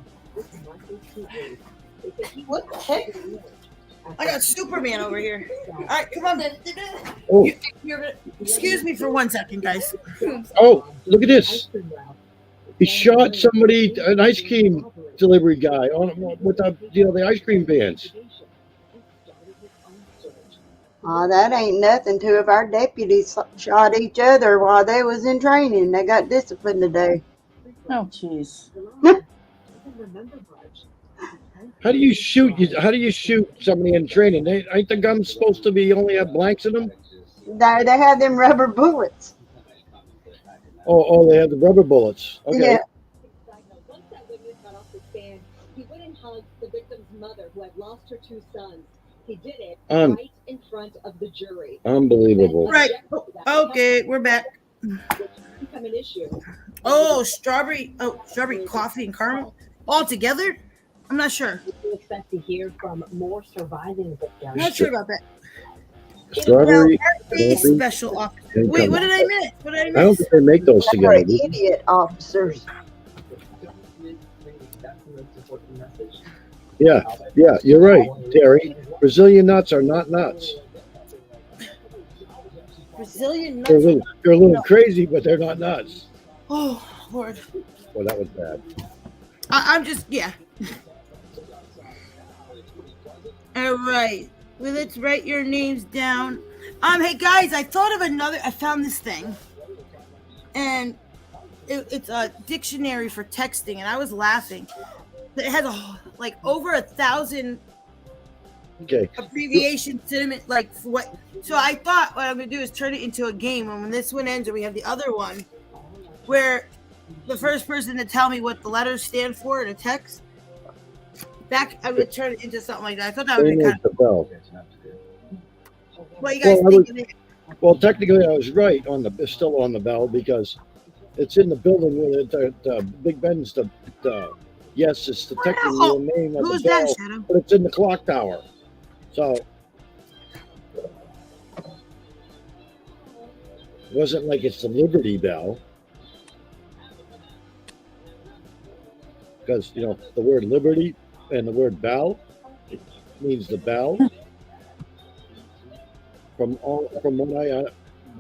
What the heck? I got Superman over here. All right, come on. Oh, You're gonna excuse me for 1 second, guys. oh, look at this. He shot somebody, an ice cream delivery guy, with the ice cream vans. Oh, that ain't nothing. Two of our deputies shot each other while they was in training. They got disciplined today. Oh, jeez. How do you shoot somebody in training? Ain't the guns supposed to be only have blanks in them? They had them rubber bullets. Oh, they have the rubber bullets. Okay. Yeah. Once that witness got off the stand, he went and hugged the victim's mother who had lost her two sons. He did it right in front of the jury. Unbelievable. Right. Okay, we're back. Become an issue. Oh, strawberry coffee and caramel all together? I'm not sure. expect to hear from more surviving victims. Not sure about that. Strawberry. A Smoking, special officer. and Wait, come what on. did I miss? What did I I don't miss? think they make those They were together. do they? idiot officers. Yeah, yeah, you're right, Terry. Brazilian nuts are not nuts. Brazilian They're a nuts. little crazy, but they're not nuts. Oh, Lord. Well, that was bad. I'm just, yeah. All right. Well, let's write your names down. Hey guys, I found this thing, and it's a dictionary for texting, and I was laughing. It has like over 1,000 Okay. abbreviation sentiment, like for what. So I thought what I'm gonna do is turn it into a game, and when this one ends, and we have the other one, where the first person to tell me what the letters stand for in a text, I would turn it into something like that. I thought that would Same be as kind the bell. of. What you guys Well, I think of it? Well, technically, I was right it's still on the bell because it's in the building where Big Ben's yes, it's the technical name of Who's the bell, that, Shadow? but it's in the clock tower. So it wasn't like it's the Liberty Bell. Because, you know, the word liberty and the word bell, it means the bell. From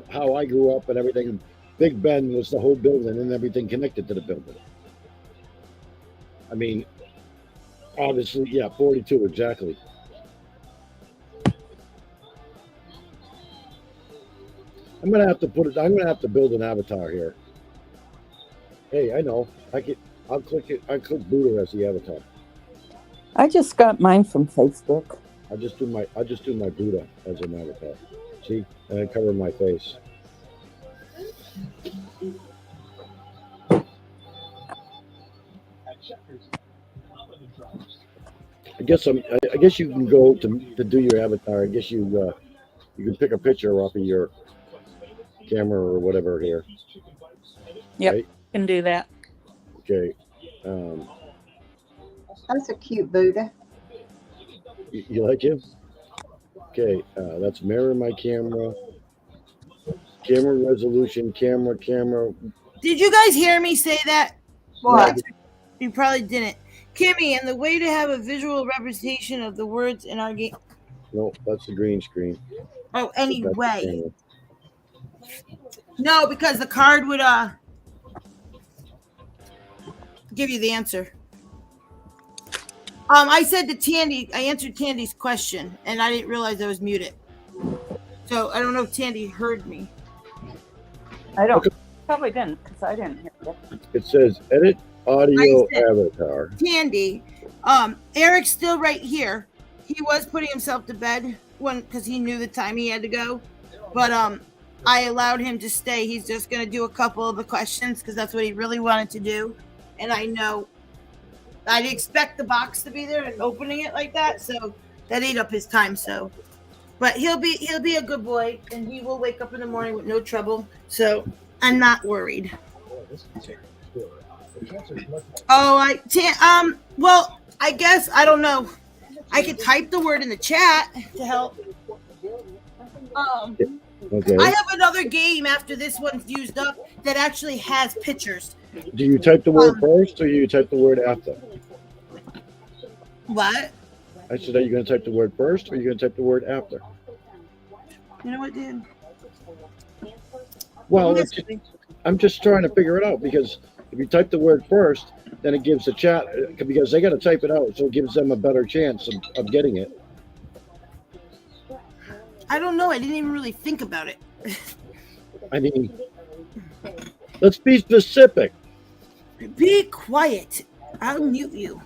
how I grew up and everything, Big Ben was the whole building and everything connected to the building. I mean, obviously, yeah, 42 exactly. I'm gonna have to build an avatar here. Hey, I know. I'll click Buddha as the avatar. I just got mine from Facebook. I'll just do my Buddha as an avatar. See? And I cover my face. I guess you can go to do your avatar. I guess you can pick a picture off of your camera or whatever here. Yep, Right? can do that. Okay. That's a cute Buddha. You like him? Okay, that's mirror my camera. Camera resolution, camera. Did you guys hear me say that? What? You probably didn't. Kimmy, and the way to have a visual representation of the words in our game. No, that's the green screen. Oh, That's the anyway. camera. No, because the card would give you the answer. I said to Tandy, I answered Tandy's question, and I didn't realize I was muted. So I don't know if Tandy heard me. I don't. Probably didn't, because I didn't hear it. It says edit audio I said- avatar. Tandy, Eric's still right here. He was putting himself to bed because he knew the time he had to go, but I allowed him to stay. He's just gonna do a couple of the questions because that's what he really wanted to do, and I know I'd expect the box to be there and opening it like that, so that ate up his time. So, but he'll be a good boy, and he will wake up in the morning with no trouble. So I'm not worried. Well, I guess I don't know. I could type the word in the chat to help. Okay. I have another game after this one's used up that actually has pictures. Do you type the word first or you type the word after? What? I said, are you going to type the word first or are you going to type the word after? You know what, Dan? Well, I'm just trying to figure it out because if you type the word first, then it gives the chat, because they got to type it out, so it gives them a better chance of getting it. I don't know. I didn't even really think about it. I mean, let's be specific. Be quiet. I'll mute you.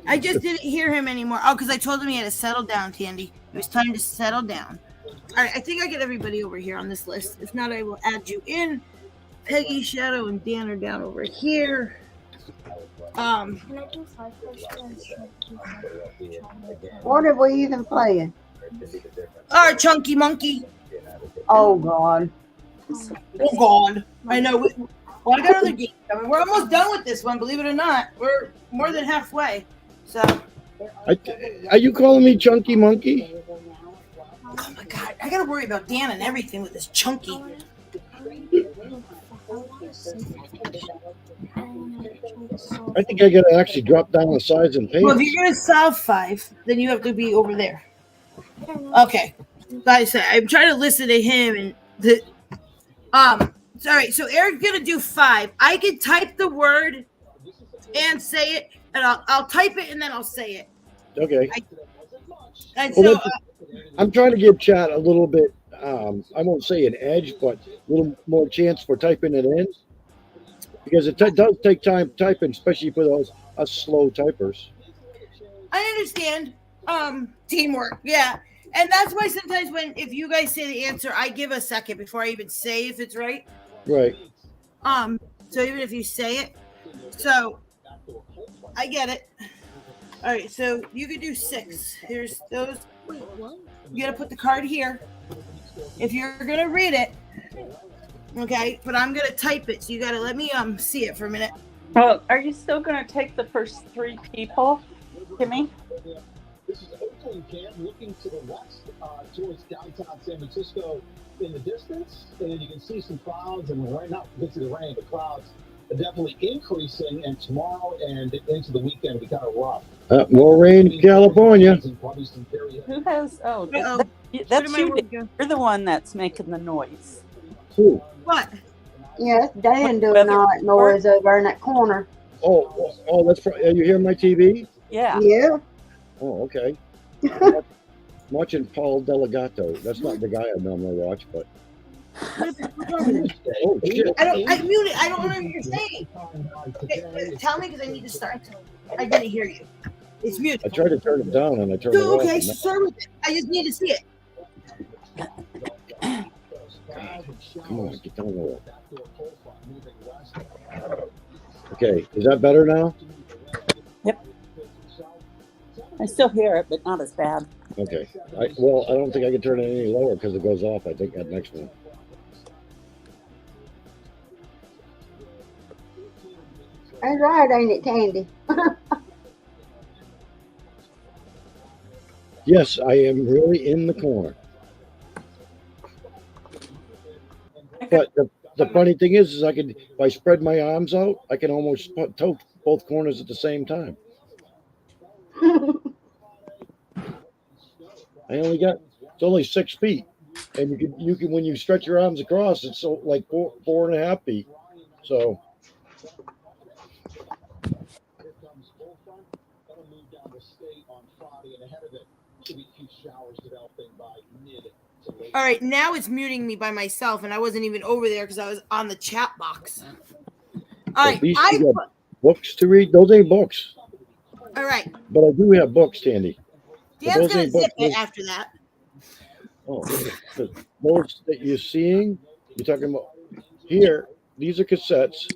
I just didn't hear him anymore. Oh, because I told him he had to settle down, Tandy. It was time to settle down. All right, I think I get everybody over here on this list. If not, I will add you in. Peggy, Shadow, and Dan are down over here. Can I do 5 questions? What are we even playing? All right, Chunky Monkey. Oh, God. Oh, God. I know. Well, I got another game coming. We're almost done with this one, believe it or not. We're more than halfway. So, Are you calling me Chunky Monkey? Oh my god, I gotta worry about Dan and everything with this chunky. I think I gotta actually drop down the size and pants. Well, if you're gonna solve 5, then you have to be over there. Okay. Guys, I'm trying to listen to him and the sorry, so Eric's gonna do 5. I can type the word and say it, and I'll type it and then I'll say it. Okay. And Well, so I'm trying to give chat a little bit, I won't say an edge, but a little more chance for typing it in. Because it does take time typing, especially for us slow typers. I understand. Teamwork, yeah. And that's why sometimes if you guys say the answer, I give a second before I even say if it's right. Right. So even if you say it. So I get it. All right, so you could do 6. Here's those. You gotta put the card here. If you're gonna read it, okay, but I'm gonna type it, so you gotta let me see it for a minute. Well, are you still going to take the first 3 people, Kimmy? This is Oakland, Cam, looking to the west towards downtown San Francisco in the distance. And you can see some clouds, and right now, you can see the rain. The clouds are definitely increasing, and tomorrow and into the weekend will be kind of rough. More rain in California. Who has? Oh, Uh-oh. that's Where did my you. word go? You're the one that's making the noise. Who? What? Yeah, it's Dan doing Weather all that noise over in that corner. Oh, that's you hear my TV? Yeah. Yeah. Oh, okay. Watching Paul Delegato. That's not the guy I normally watch, but oh shit! I muted. I don't know what you're saying. Okay, tell me because I need to start. I didn't hear you. It's muted. I tried to turn it down and I turned it So, off. okay, and so start with it. I just need to see it. Come on, get down low. Okay, is that better now? Yep. I still hear it, but not as bad. Okay. I don't think I can turn it any lower because it goes off. I think that next one. That's right, ain't it, Tandy? Yes, I am really in the corner. But the funny thing is I can, if I spread my arms out, I can almost touch both corners at the same time. It's only 6 feet, and you can when you stretch your arms across, it's so like 4.5 feet. So. All right, now it's muting me by myself, and I wasn't even over there because I was on the chat box. All right, At least you got books to read. Those ain't books. All right. But I do have books, Tandy. Dan's gonna zip it after that. Oh, those that you're seeing, you're talking about here. These are cassettes,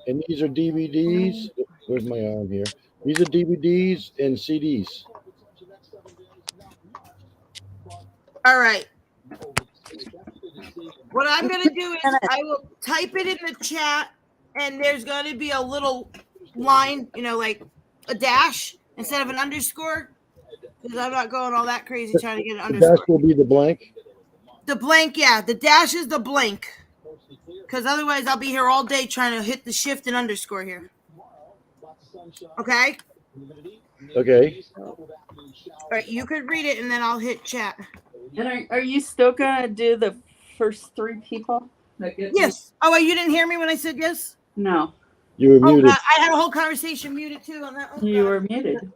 and these are DVDs. Where's my arm here? These are DVDs and CDs. All right. What I'm going to do is I will type it in the chat, and there's going to be a little line, like a dash instead of an underscore, because I'm not going all that crazy trying to get an underscore. The dash will be the blank? The blank, yeah. The dash is the blank, because otherwise I'll be here all day trying to hit the shift and underscore here. Okay? Okay. All right, you could read it, and then I'll hit chat. And are you still going to do the first 3 people? Yes. Oh, wait, you didn't hear me when I said yes? No. You were muted. I had a whole conversation muted too on that one. You were muted.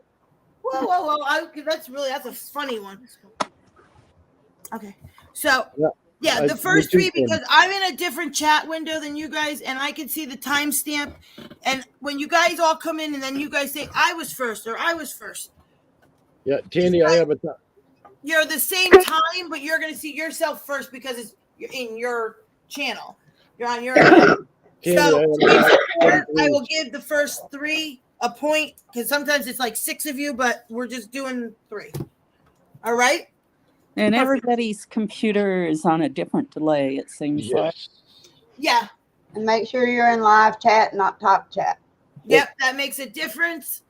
Whoa. That's a funny one. Okay. So, yeah, the first 3, because I'm in a different chat window than you guys, and I can see the timestamp. And when you guys all come in, and then you guys say, I was first, or I was first. Yeah, Tandy, I have a time. You're the same time, but you're going to see yourself first because you're in your channel. You're on your channel. So, I will give the first 3 a point, because sometimes it's like 6 of you, but we're just doing 3. All right? And everybody's computer is on a different delay, it seems like. Yeah. And make sure you're in live chat, not top chat. Yep, that makes a difference.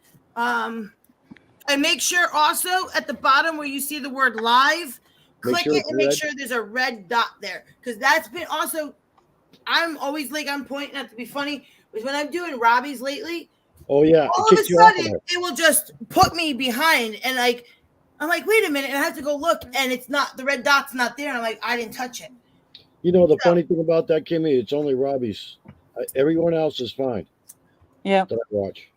And make sure also at the bottom where you see the word live, Make click sure it it's and make red. sure there's a red dot there. Because that's been also, I'm always like on point, not to be funny, is when I'm doing Robbie's lately, Oh yeah, all it of a kicks you off of sudden there. it will just put me behind. And like, I'm like, wait a minute. And I have to go look and it's not, the red dot's not there. And I'm like, I didn't touch it. You know the funny thing about that, Kimmy, it's only Robbie's. Everyone else is fine Yeah. that I watch.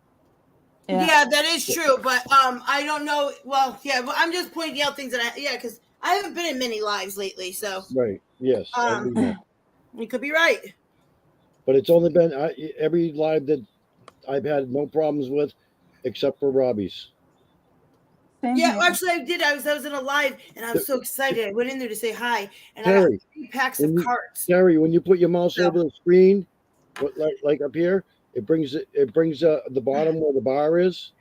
Yeah, that is true. But I don't know. Well, yeah, but I'm just pointing out things that because I haven't been in many lives lately. So Right. Yes. I do know. you could be right. But it's only been every live that I've had no problems with, except for Robbie's. Same Yeah, here. actually, I did. I was in a live, and I was so excited. I went in there to say hi, and I Terry, got 3 packs of cards. Terry, when you put your mouse Yeah. over the screen, like up here, it brings the bottom where the bar is,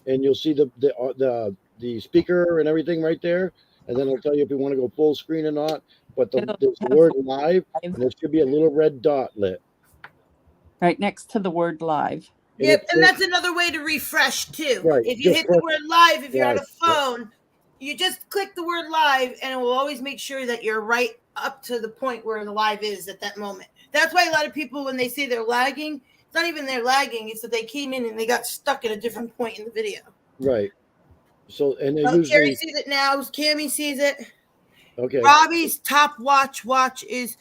and you'll see the speaker and everything right there, and then it'll tell you if you want to go full screen or not. But there's the have word live, live. and there should be a little red dot lit. Right next to the word live. Yep, and that's another way to refresh too. Right, If you just hit the word live, if you're on a live, yep. phone, you just click the word live, and it will always make sure that you're right up to the point where the live is at that moment. That's why a lot of people, when they say they're lagging, it's not even they're lagging; it's that they came in and they got stuck at a different point in the video. Right. So and they Terry usually sees it now. Cammy sees it. okay. Robbie's top watch is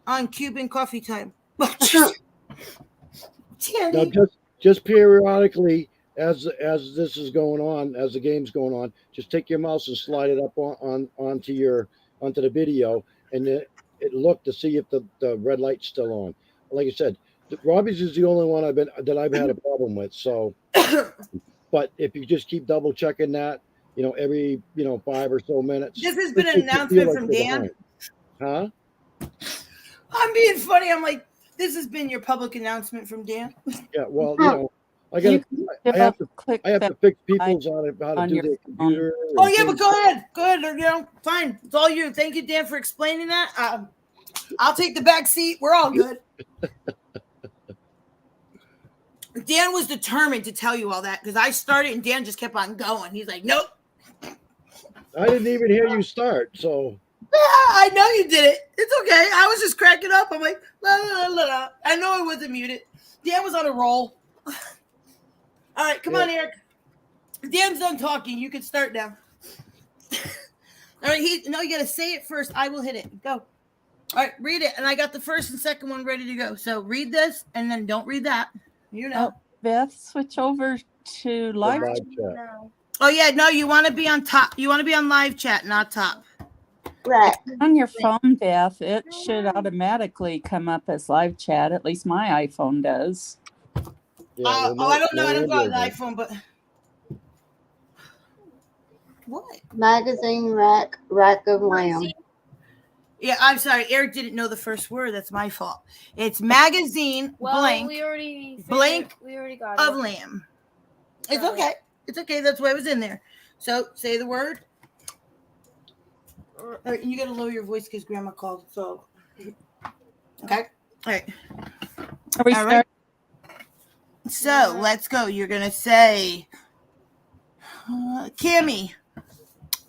on Cuban coffee time. Now just periodically as this is going on, as the game's going on, just take your mouse and slide it up onto the video, and it look to see if the red light's still on. Like I said, Robbie's is the only one I've had a problem with. So, but if you just keep double checking that, every 5 or so minutes. This has been just an makes you announcement feel from you're Dan. behind. Huh? I'm being funny. I'm like, this has been your public announcement from Dan. Yeah. Well, I have to click fix people's how to do their computer. Oh and yeah, but things. go ahead. Fine. It's all you. Thank you, Dan, for explaining that. I'll take the back seat. We're all good. Dan was determined to tell you all that because I started and Dan just kept on going. He's like, nope. I didn't even hear you start, so. Yeah, I know you did it. It's okay. I was just cracking up. I'm like, la, la, la, la. I know I wasn't muted. Dan was on a roll. All right, come on, Eric. Dan's done talking. You can start now. All right, you got to say it first. I will hit it. Go. All right, read it. And I got the first and second one ready to go. So read this and then don't read that. Beth, switch over to live. Live chat. Oh, yeah. No, you want to be on top. You want to be on live chat, not top. Right. On your phone, Beth, it should automatically come up as live chat. At least my iPhone does. Yeah, I don't know. I don't got an iPhone, but what? Magazine rack of lamb. Yeah, I'm sorry. Eric didn't know the first word. That's my fault. It's magazine blank we already got of it. lamb. It's okay. It's okay. That's why it was in there. So say the word. All right, you got to lower your voice because Grandma called. So okay. All right. Are we All right. So let's go. You're gonna say Cammy,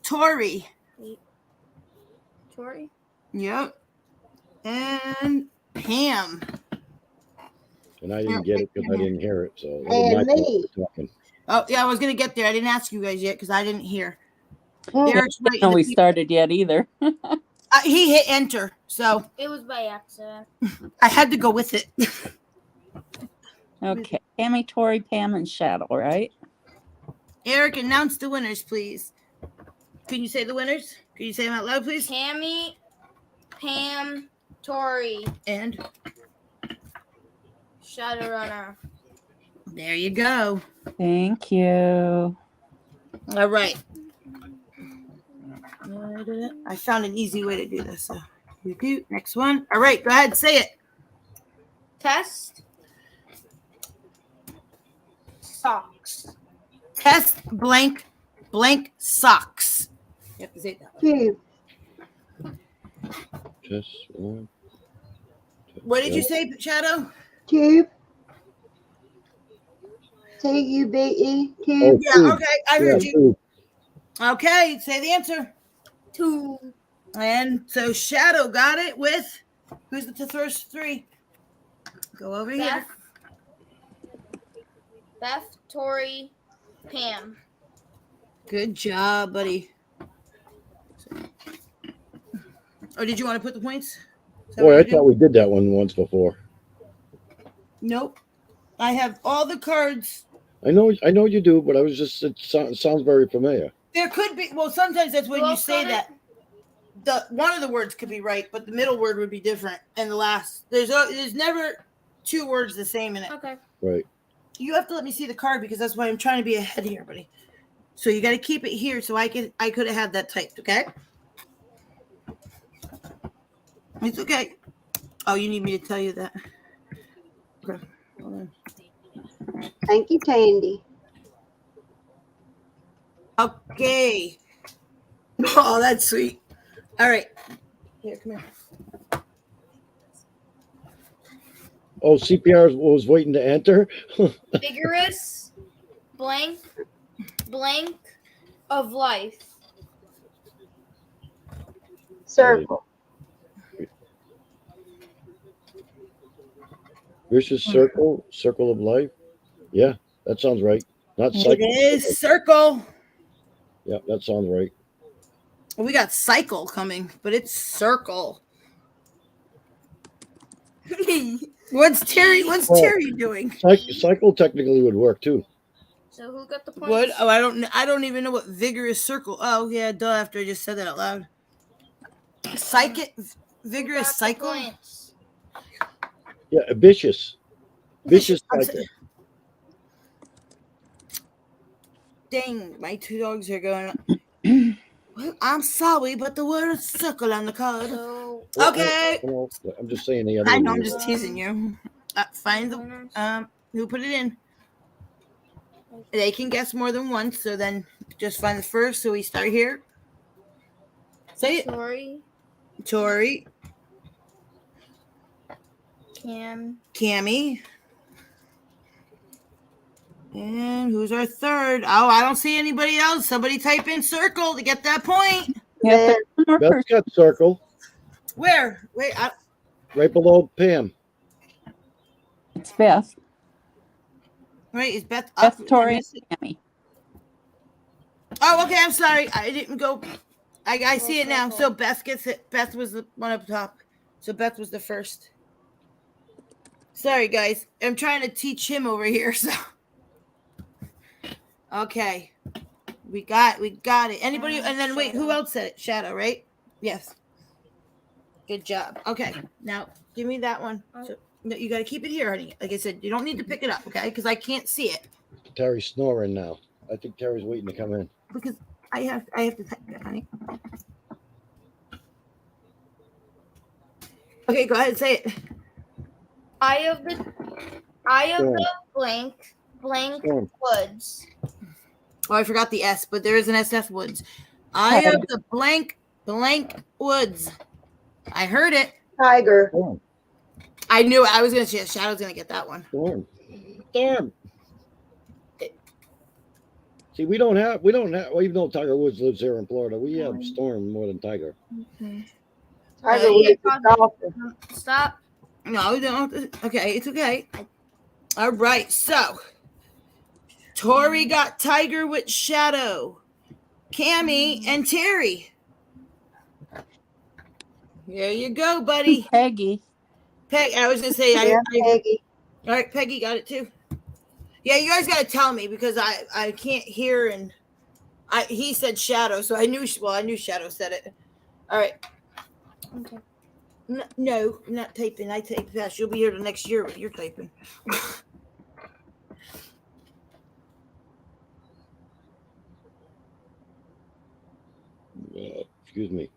Tori. Yep. And Pam. And I didn't get it because I didn't hear it. So And me. Oh yeah, I was gonna get there. I didn't ask you guys yet because I didn't hear. Eric's no, we started yet either. He hit enter, so it was by accident. I had to go with it. Okay, Tammy, Tori, Pam, and Shadow, right? Eric, announce the winners, please. Can you say the winners? Can you say them out loud, please? Tammy, Pam, Tori, and Shadowrunner. There you go. Thank you. All right. I found an easy way to do this. So, next one. All right, go ahead, say it. Test. Socks. Test blank socks. You have to say it that way. Cube. Just one. What did you say, Shadow? Cube. Tube. Oh, Tube. Yeah, tube. okay, I Yeah, heard you. tube. Okay, say the answer. 2. And so Shadow got it with who's the first three? Go over here. Beth, Tori, Pam. Good job, buddy. Or did you want to put the points? Is that Boy, what I you're doing? thought we did that one once before. Nope. I have all the cards. I know you do, but I was just it sounds very familiar. There could be. Well, sometimes that's when Who you else say got that. The one of the words could be right, but the middle word would be different, and the last there's never two words the same in it. Okay. Right. You have to let me see the card because that's why I'm trying to be ahead here, buddy. So you got to keep it here so I could have had that typed. Okay. It's okay. Oh, you need me to tell you that. Okay. Hold on. Thank you, Tandy. Okay. Oh, that's sweet. All right. Here, come here. Oh, CPR was waiting to enter. Vigorous blank of life. Circle. Vicious circle of life. Yeah, that sounds right. Not It cycle. is circle. Yeah, that sounds right. We got cycle coming, but it's circle. What's Terry doing? Cycle technically would work too. So who got the points? What? Oh, I don't even know what vigorous circle. Oh yeah, duh. After I just said that out loud. Vigorous Got the cycle. points? Yeah, vicious cycle. Dang, my two dogs are going. Well, I'm sorry, but the word is circle on the card. So Okay. Well, I'm just saying the other. I know, I'm one. just teasing you. Find the who put it in. They can guess more than once, so then just find the first. So we start here. Say it. Tori, Cammy, and who's our third? Oh, I don't see anybody else. Somebody type in circle to get that point. Yeah, There. one more Beth's person. got circle Where? Wait, right below Pam. It's Beth. wait, is Beth up? Beth, Tori, and Tammy. Oh, okay. I'm sorry. I didn't go. I see it now. So Beth gets it. Beth was the one up top. So Beth was the first. Sorry, guys. I'm trying to teach him over here. So, okay, we got it. Anybody? And then wait, who else said it? Shadow, right? Yes. Good job. Okay, now give me that one. So, no, you got to keep it here, honey. Like I said, you don't need to pick it up, okay? Because I can't see it. Terry's snoring now. I think Terry's waiting to come in. Because I have to type it, honey. Okay, go ahead and say it. Eye of the blank Storm. woods. Oh, I forgot the S, but there is an SF Woods. Eye of the blank woods. I heard it. Tiger. Storm. I knew it. I was gonna say Shadow's gonna get that one. Storm. See, we don't have, well, even though Tiger Woods lives here in Florida, we have Storm more than Tiger. Tiger Yeah, Woods is yeah. golfer. Stop. No, don't. Okay, it's okay. All right, so Tori got Tiger with Shadow, Cammy, and Terry. There you go, buddy. Peggy. Peg. I was gonna say. Yeah, Peggy. All right, Peggy got it too. Yeah, you guys got to tell me because I can't hear and he said Shadow, so I knew Shadow said it. All right. Okay. No, I'm not typing. I type fast. You'll be here the next year with your typing. Excuse me.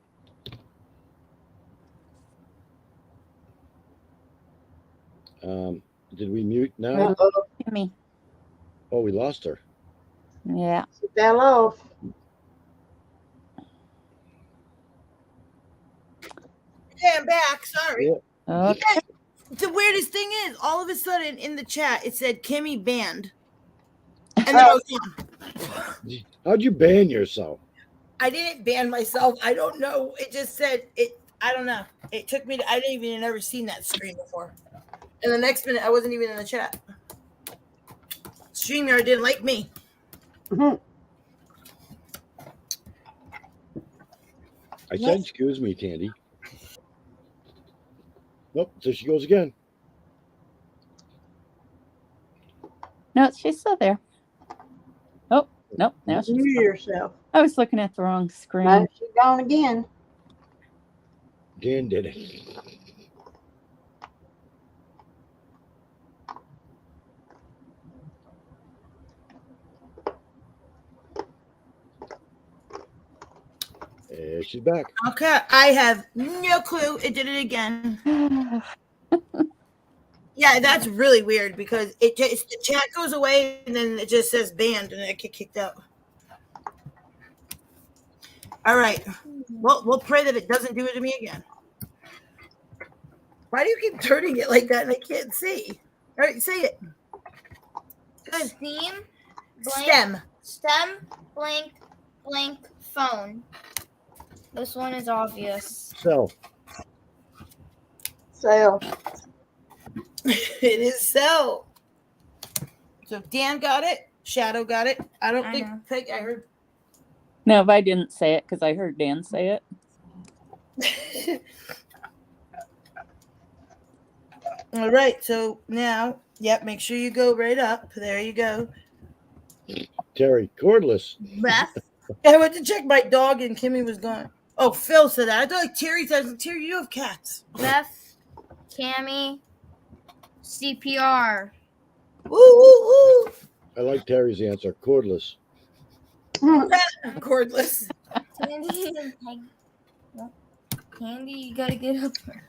Did we mute now? Uh-oh. Tammy. Oh, we lost her. Yeah. She fell off. Yeah, I'm back. Sorry. Yeah. Okay. The weirdest thing is, all of a sudden in the chat, it said Kimmy banned. And then I was done. How'd you ban yourself? I didn't ban myself. I don't know. It just said it. I don't know. It took me to. I didn't even never seen that screen before. And the next minute, I wasn't even in the chat. StreamYard didn't like me. Mhm. I said, excuse me, Tandy. Nope, there she goes again. No, she's still there. Oh, nope. Now she's. Mute yourself. I was looking at the wrong screen. No, she's gone again. Dan did it. She's back. Okay, I have no clue. It did it again. Yeah, that's really weird because it just the chat goes away and then it just says banned and I get kicked out. All right. Well, we'll pray that it doesn't do it to me again. Why do you keep turning it like that and I can't see? All right, say it. Good. Steam, blank, STEM. STEM, blank, blank, phone. This one is obvious. So, So, It is so. So Dan got it. Shadow got it. I don't I think know. Peg. I heard. No, if I didn't say it because I heard Dan say it. All right. So now, yep. Make sure you go right up. There you go. Terry, cordless. Ref, I went to check my dog and Kimmy was gone. Oh, Phil said that. I thought like Terry said. Terry, you have cats. ref, Cammy, CPR. Woo woo woo. I like Terry's answer. Cordless. Cordless. Candy and Peg. What? Candy, you gotta get up there.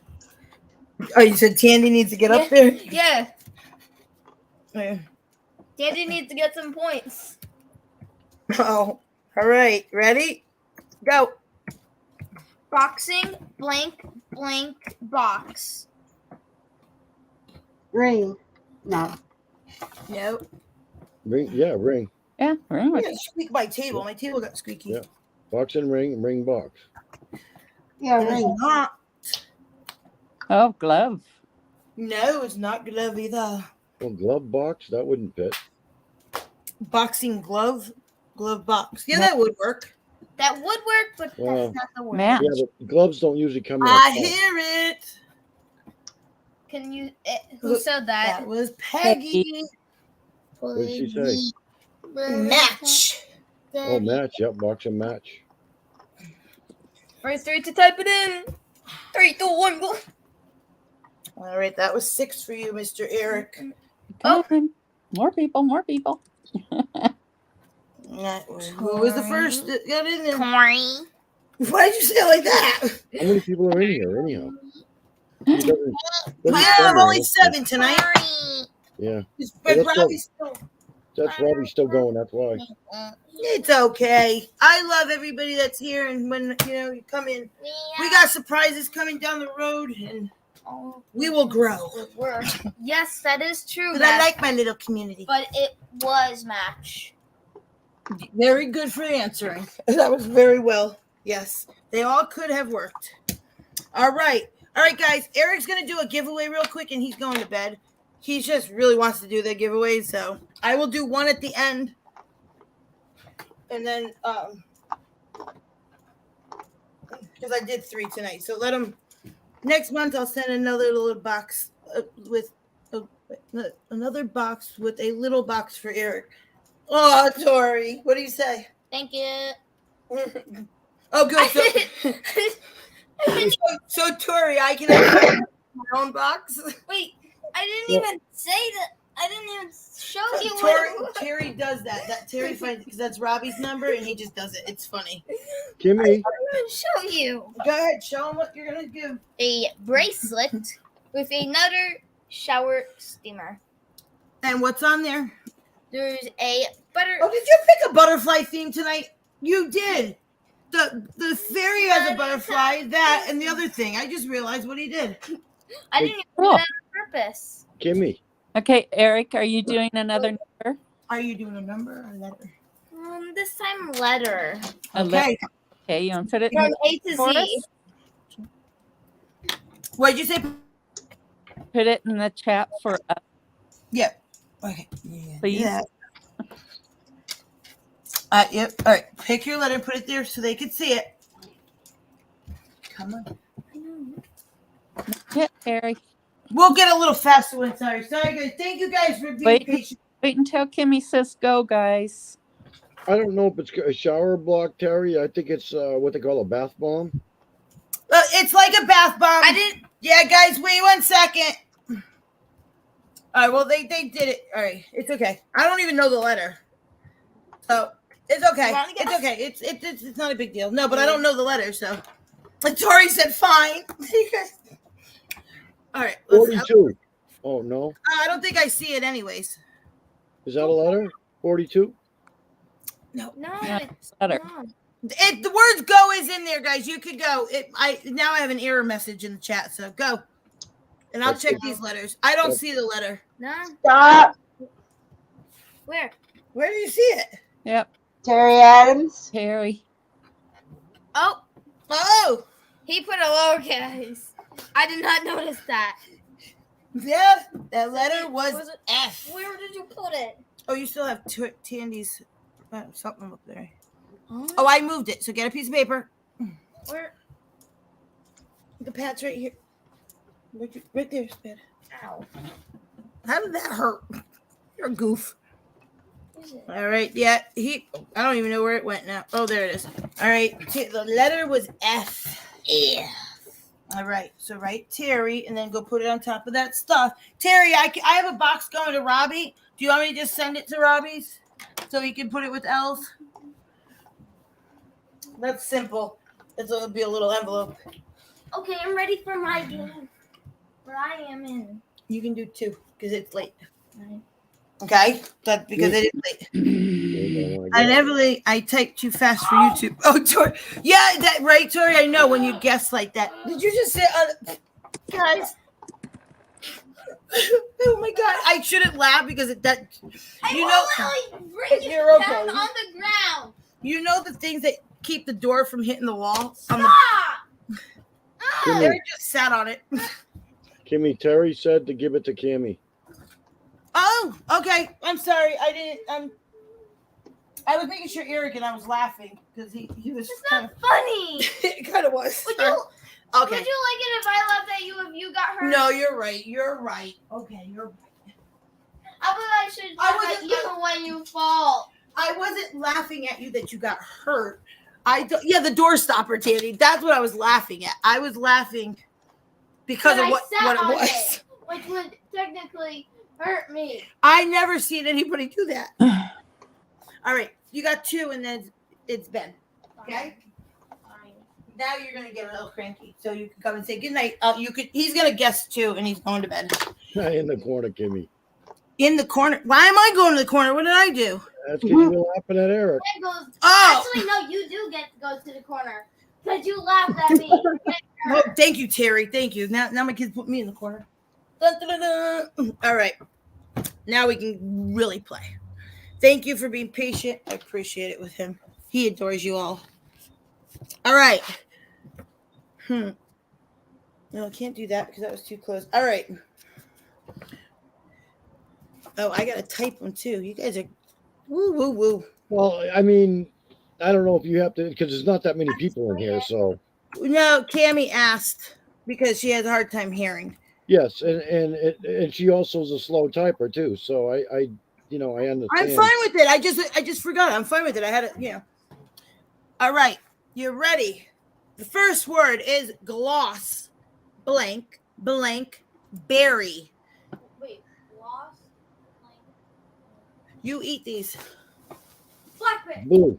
Oh, you said Tandy needs to get up there. Yeah, Yeah. Candy needs to get some points. Oh, all right. Ready? Go. Boxing, blank, blank, box. ring. No. No. Ring, yeah, ring. Yeah, very I'm much. gonna squeak my table. My table got squeaky. Yeah. Box and ring box. Yeah, It is ring. not. Oh, glove. No, it's not glove either. Well, glove box, that wouldn't fit. Boxing glove box. Yeah, that would work. That would work, but Wow. that's not the word. Matt. Yeah, but gloves don't usually come in. I a box. hear it. Can you? Who Look, said That that? was Peggy. What did she say? Match. Oh, match. Yep, box and match. First three to type it in. 3, 2, 1, go. All right, that was 6 for you, Mr. Eric. Oh. Come on. More people, more people. Who was the first that got in there? Corey. Why did you say it like that? How many people are in here, anyhow? It doesn't Well, say I'm only here. 7 tonight. Corey. Yeah, It's Well, let's probably still. that's Robbie still going. That's why. It's okay. I love everybody that's here, and when you come in, we got surprises coming down the road, and we will grow. Yes, that is true. Because I Matt, like my little community. but it was match. Very good for answering. That was very well. Yes, they all could have worked. All right, guys. Eric's gonna do a giveaway real quick, and he's going to bed. He just really wants to do the giveaway, so I will do one at the end, and then because I did 3 tonight, so let him. Next month, I'll send another little box with another box with a little box for Eric. Oh, Tori, what do you say? Thank you. Oh, good. So Tori, I can have my own box. Wait, I didn't even say that. I didn't even show you Tori, what it was. Terry does that. That Terry finds because that's Robbie's number, and he just does it. It's funny. Kimmy, I didn't even show you. Go ahead, show him what you're gonna give. A bracelet with another shower steamer. And what's on there? There's a butter. Oh, did you pick a butterfly theme tonight? You did. The fairy has a butterfly. That and the other thing. I just realized what he did. I didn't even do Cool. that on purpose. Kimmy, Okay, Eric, are you doing another number? Are you doing a number or a letter? This time letter. A letter. Okay. Okay, you want to put it in From the A to for Z. us? What'd you say? Put it in the chat for us, Yeah. Okay. Yeah. please. Yeah. Yep. All right. Pick your letter and put it there so they can see it. Come on. Yeah, Terry. We'll get a little faster one. Sorry, guys. Thank you guys for being Wait. patient. Wait until Kimmy says go, guys. I don't know if it's a shower block, Terry. I think it's what they call a bath bomb. It's like a bath bomb. I didn't. Yeah, guys. Wait 1 second. All right. Well, they did it. All right. It's okay. I don't even know the letter, so it's okay. You wanna guess? It's okay. It's not a big deal. No, but I don't know the letter, so. And Tori said fine. All right. 42. Oh no, I don't think I see it anyways. is that a letter? 42. No, Yeah, it's letter. not. The words "go" is in there, guys. You could go. I have an error message in the chat, so go. And I'll check these letters. I don't see the letter. No. Stop. Where? Where do you see it? Yep, Terry Adams. Terry. Oh, Oh, he put a lowercase. I did not notice that. yeah. That letter was Was it- F. Where did you put it? Oh, you still have Tandy's something up there. Oh, I moved it. So get a piece of paper. Where? The pad's right here. Right there, Spad. Ow. How did that hurt? You're a goof. Is it? All right. Yeah. I don't even know where it went now. Oh, there it is. All right. The letter was F. Yeah. All right. So write Terry and then go put it on top of that stuff. Terry, I have a box going to Robbie. Do you want me to just send it to Robbie's so he can put it with L's? That's simple. It'll be a little envelope. Okay, I'm ready for my game. Where I am in. You can do 2 because it's late. Right. Okay? That's because it is late. I type too fast for YouTube. Oh, Tori. Yeah, that right, Tori. I know when you guess like that. Did you just say, guys? Oh my God! I shouldn't laugh because I will literally bring it You're okay. down on the ground. you know the things that keep the door from hitting the wall. Stop! They just sat on it. Kimmy, Terry said to give it to Kimmy. Oh, okay. I'm sorry. I was making sure Eric and I was laughing because he was. It's not funny. It kind of was. Would you? Okay. Would you like it if I laughed at you if you got hurt? No, you're right. You're right. Okay, you're right. How about I should laugh at wasn't- you when you fall? I wasn't laughing at you that you got hurt. The door stopper, Tanny. That's what I was laughing at. I was laughing because But of what sat it on was. it, which would technically hurt me. I never seen anybody do that. All right, you got 2, and then it's Ben. Okay. Fine. Now you're gonna get a little cranky, so you can come and say good night. He's gonna guess 2, and he's going to bed. In the corner, Kimmy. In the corner. Why am I going to the corner? What did I do? That's because you were laughing at Eric. That goes. Oh, Actually, no, you do get to go to the corner because you laughed at me. oh, thank you, Terry. Thank you. Now my kids put me in the corner. Dun, dun, dun, dun. All right. Now we can really play. Thank you for being patient. I appreciate it with him. He adores you all. All right. No, I can't do that because that was too close. All right. Oh, I gotta type them too. You guys are woo woo woo. Well, I mean, I don't know if you have to because there's not that many people in here. So No, Cammie asked because she has a hard time hearing. yes, and she also is a slow typer too. So I understand. I'm fine with it. I just forgot. I'm fine with it. I had it, All right. You're ready. The first word is gloss. Blank, berry. Wait, lost? You eat these. Blackberry. Blue.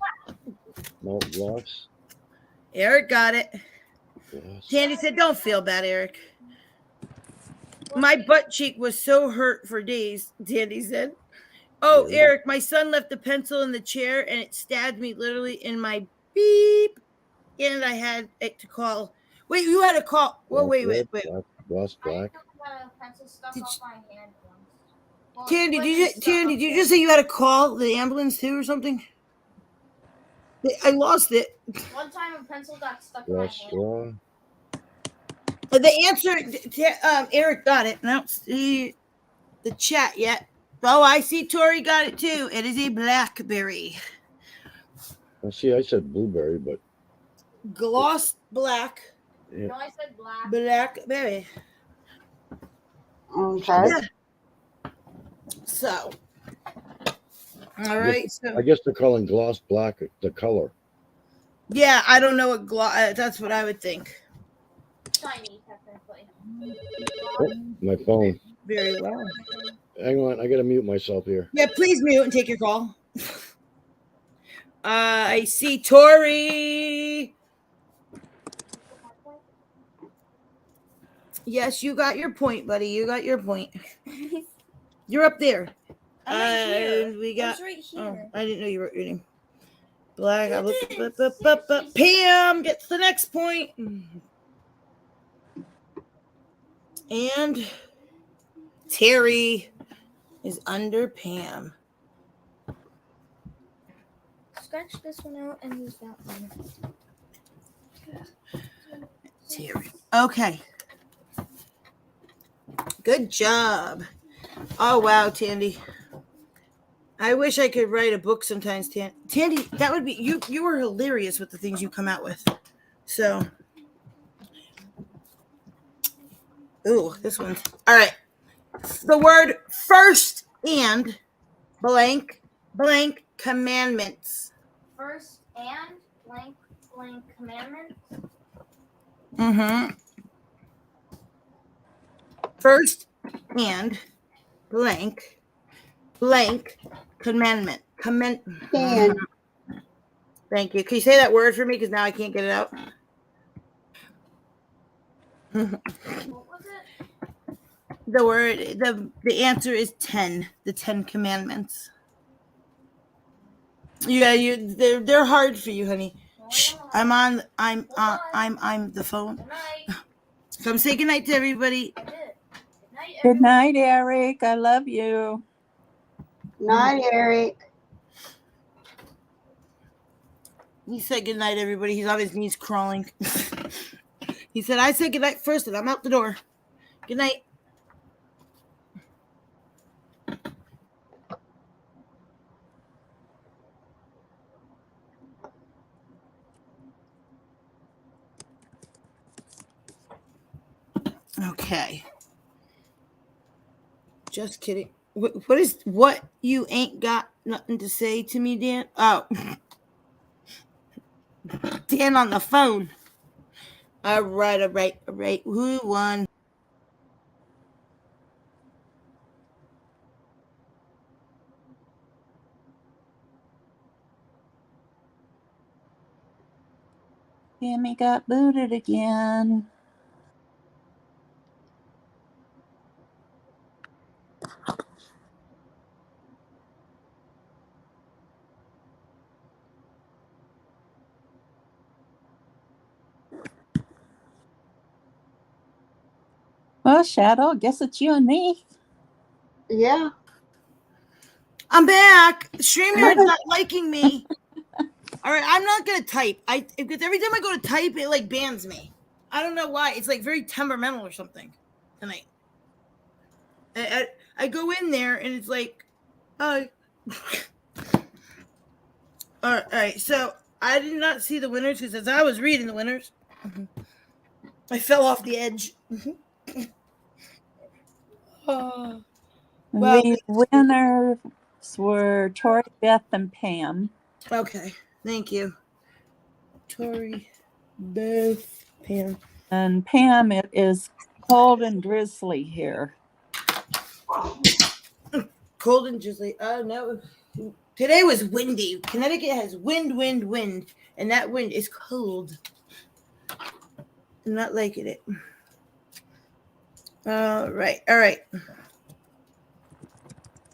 No gloss. Eric got it. Gloss. Tandy said, don't feel bad, Eric. My butt cheek was so hurt for days, Tandy said. Oh, Yeah. Eric, my son left a pencil in the chair and it stabbed me literally in my beep. And I had it to call. Wait, you had to call. Well, wait. Black, gloss black. I got a pencil stuck Did off you- my hand once. Well, Tandy, women's stuff Tandy, up did you there. just say you had to call the ambulance too or something? I lost it. One time a pencil got stuck in my Yes, hand. well, The answer, Eric got it. I don't see the chat yet. Oh, I see Tori got it too. It is a blackberry. see, I said blueberry, but Gloss black. yeah. No, I said black. Blackberry. Okay. Yeah. So. All right. So. I guess they're calling gloss black the color. Yeah, I don't know what gloss. That's what I would think. Shiny, technically. Oh, my phone. Very well. Hang on, I gotta mute myself here. Yeah, please mute and take your call. I see Tori. Yes, you got your point, buddy. You got your point. You're up there. I'm right here. And we got. I was right Oh, here. I didn't know you were reading. Black. Pam gets the next point. And Terry is under Pam. Scratch this one out and use that one. Terry. Okay. Good job. Oh, wow, Tandy. I wish I could write a book sometimes, Tandy. That would be you were hilarious with the things you come out with. So, ooh, this one's all right. The word first and blank commandments. First and blank commandment. Mm-hmm. First and blank commandment. Dan. Thank you. Can you say that word for me? Because now I can't get it out. What was it? The word, the answer is 10. The 10 commandments. Yeah, they're hard for you, honey. Shh, I'm the phone. Good night. Come say goodnight to everybody. I did. Good night, Good everyone. night, Eric. I love you. Night, Eric. He said goodnight, everybody. He's on his knees crawling. He said, I said goodnight first, and I'm out the door. Good night. Okay. Just kidding. What you ain't got nothing to say to me, Dan? Oh. Dan on the phone. All right. Who won? Tammy got booted again. Well, Shadow, I guess it's you and me. Yeah. I'm back. StreamYard's not liking me. All right, I'm not gonna type. Because every time I go to type, it like bans me. I don't know why. It's like very temperamental or something tonight. I go in there and it's like, oh. All right. So I did not see the winners because as I was reading the winners, I fell off the edge. Oh. Well, The winners were Tori, Beth, and Pam. Okay, thank you. Tori, Beth, Pam. And Pam, it is cold and drizzly here. Cold and drizzly. Oh, no. Today was windy. Connecticut has wind. And that wind is cold. I'm not liking it. All right.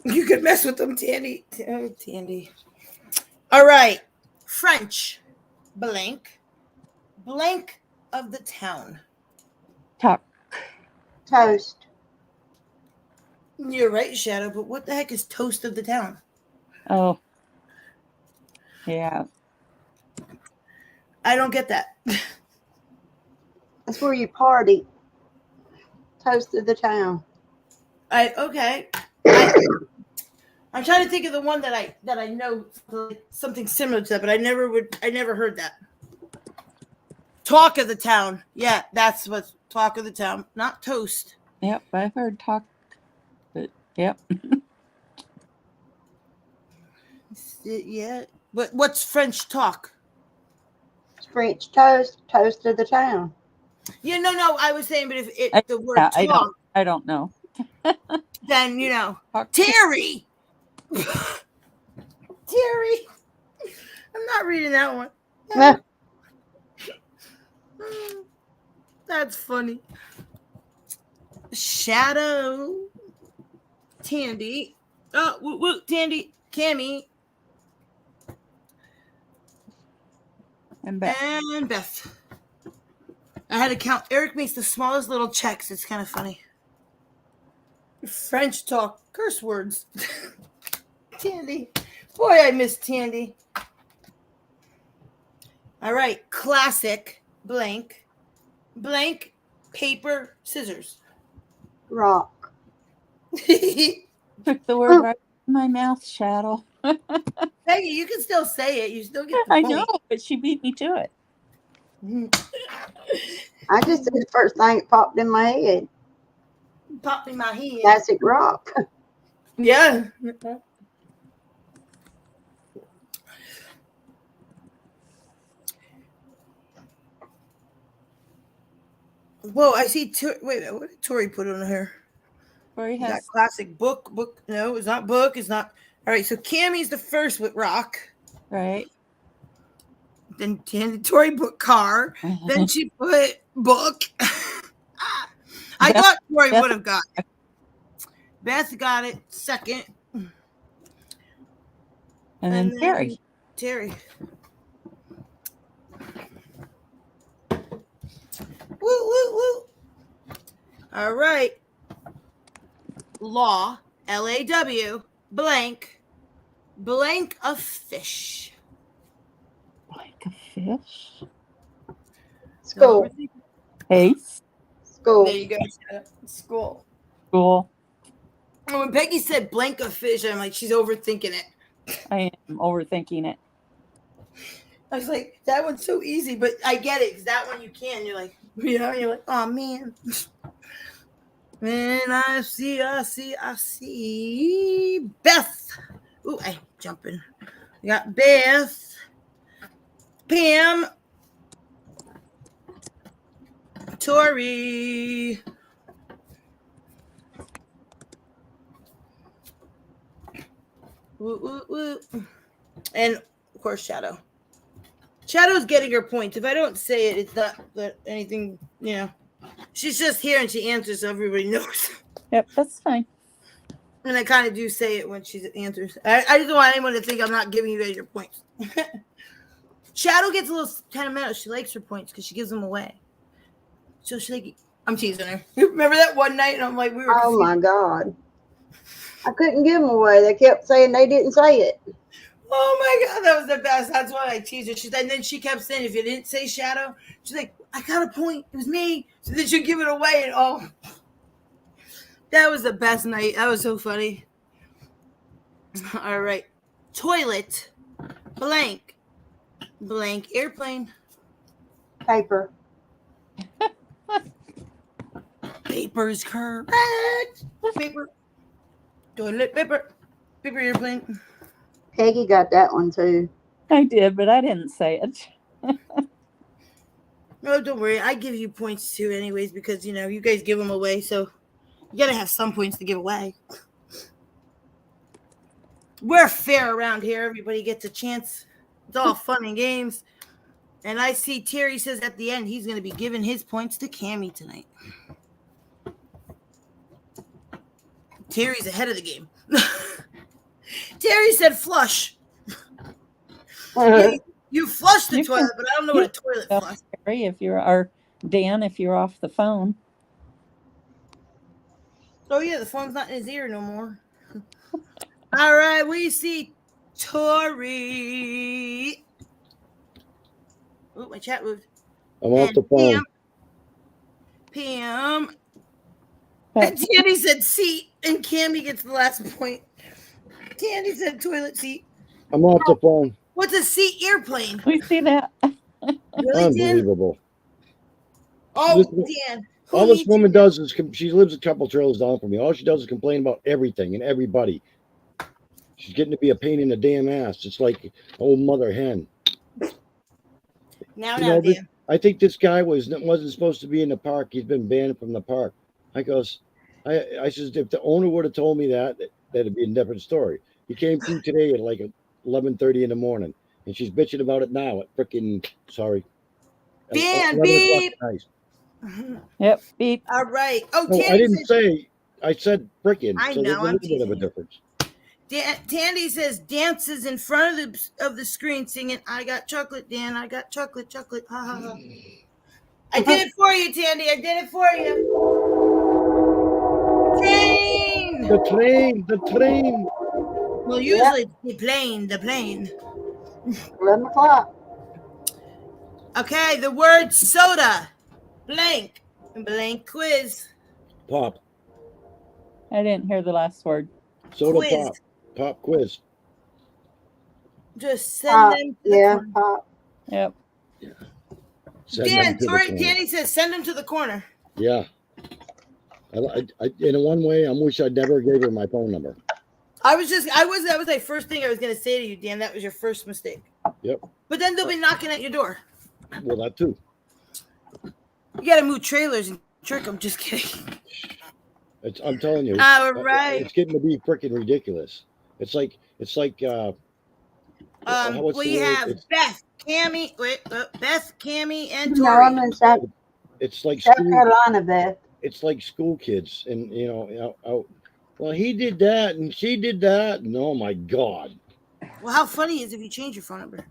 You could mess with them, Tandy. Oh, Tandy. All right. French. Blank of the town. Talk. Toast. You're right, Shadow, but what the heck is toast of the town? Oh, yeah. I don't get that. That's where you party. Toast of the town. Okay. I'm trying to think of the one that I know, something similar to that, but I never heard that. Talk of the town. Yeah, that's what talk of the town, not toast. Yep, I've heard talk, but yep. Yeah, but what's French talk? French toast. Toast of the town. Yeah, no, I was saying, but if the word Yeah, talk, I don't know. then Talk- Terry. Terry. I'm not reading that one. Nah. That's funny. Shadow. Tandy. Oh, Tandy. Cammy. And back. And Beth. I had to count. Eric makes the smallest little checks. It's kind of funny. French talk. Curse words. Tandy. Boy, I miss Tandy. All right. Classic. Blank. Blank. Paper. Scissors. Rock. Took the word right in my mouth, Shadow. Peggy, you can still say it. You still get the I point. know, but she beat me to it. I just said the first thing that popped in my head. Popped in my head. Classic rock. Yeah. Whoa, I see. Wait, what did Tori put on her? Tori That has classic book. No, it's not book. It's not. All right, so Cammy's the first with rock. right. Then Tori put car. Then she put book. I thought Tori Beth- would have got it. Beth got it second. and then Terry. Terry. Woo, woo, woo. All right. Law, LAW, blank of fish. Like a fish. School. Ace. School. There you go. School. School. And when Peggy said blank of fish, I'm like, she's overthinking it. I am overthinking it. I was like, that one's so easy, but I get it because that one you can. You're like, you're like, oh man. Man, I see. Beth. Ooh, I'm jumping. We got Beth, Pam, Tori. Woo, woo, woo. And of course, Shadow. Shadow's getting her points. If I don't say it, it's not anything, She's just here and she answers so everybody knows. Yep, that's fine. And I kind of do say it when she answers. I just don't want anyone to think I'm not giving you guys your points. Shadow gets a little sentimental. She likes her points because she gives them away. So she's like, I'm teasing her. Remember that one night? And I'm like, we were. Oh my God. I couldn't give them away. They kept saying they didn't say it. Oh my God, that was the best. That's why I teased her. And then she kept saying, if you didn't say Shadow, she's like, I got a point. It was me. So then she'd give it away. And that was the best night. That was so funny. All right. Toilet, blank airplane. Paper. Paper is correct. Paper. Toilet, paper airplane. Peggy got that one too. I did, but I didn't say it. No, don't worry. I give you points too, anyways, because you guys give them away, so you gotta have some points to give away. We're fair around here. Everybody gets a chance. It's all fun and games. And I see Terry says at the end he's gonna be giving his points to Cammy tonight. Terry's ahead of the game. Terry said flush. You flush the toilet, but I don't know what a toilet flush. Terry, if you're Dan, if you're off the phone. Oh yeah, the phone's not in his ear no more. All right, we see Tori. Oh, my chat moved. I'm off the phone. Pam. But And Tandy said seat, and Cammy gets the last point. Tandy said toilet seat. I'm off the phone. What's a seat airplane? we see that. Really, Dan? Unbelievable. Oh, Listen, Dan. All this woman does is she lives a couple trails down from me. All she does is complain about everything and everybody. She's getting to be a pain in the damn ass. It's like old mother hen. Now, You know, Dan. I think this guy wasn't supposed to be in the park. He's been banned from the park. I says, if the owner would have told me that'd be a different story. He came through today at like 11:30 in the morning, and she's bitching about it now at freaking Dan, 11 beep. o'clock night. Yep. Beep. All right. Oh, No, Tandy I didn't said, say. I said frickin'. I So know, there's a I'm little bit of a teasing you. difference. Tandy says dances in front of the screen singing, I got chocolate, Dan. I got chocolate, chocolate. Ha, ha, ha. I did it for you, Tandy. I did it for you. Train. The train. Well, usually it's the plane. 11 o'clock. Okay, the word soda. Blank quiz. Pop. I didn't hear the last word. Soda Quiz. pop quiz. Just send them to the Yeah, corner. pop. Yep. Send them Dan, to the sorry, corner. Danny says send them to the corner. Yeah. I in one way, I wish I never gave her my phone number. That was the first thing I was gonna say to you, Dan. That was your first mistake. Yep. But then they'll be knocking at your door. Well, that too. You gotta move trailers and trick them. Just kidding. I'm telling you. All right. It's getting to be freaking ridiculous. It's like what's We the word? have Beth, Cammy, and No, I'm Tori. in South It's like school. Carolina, Beth. It's like school kids, and well, he did that and she did that, and oh my god. Well, how funny is if you change your phone number?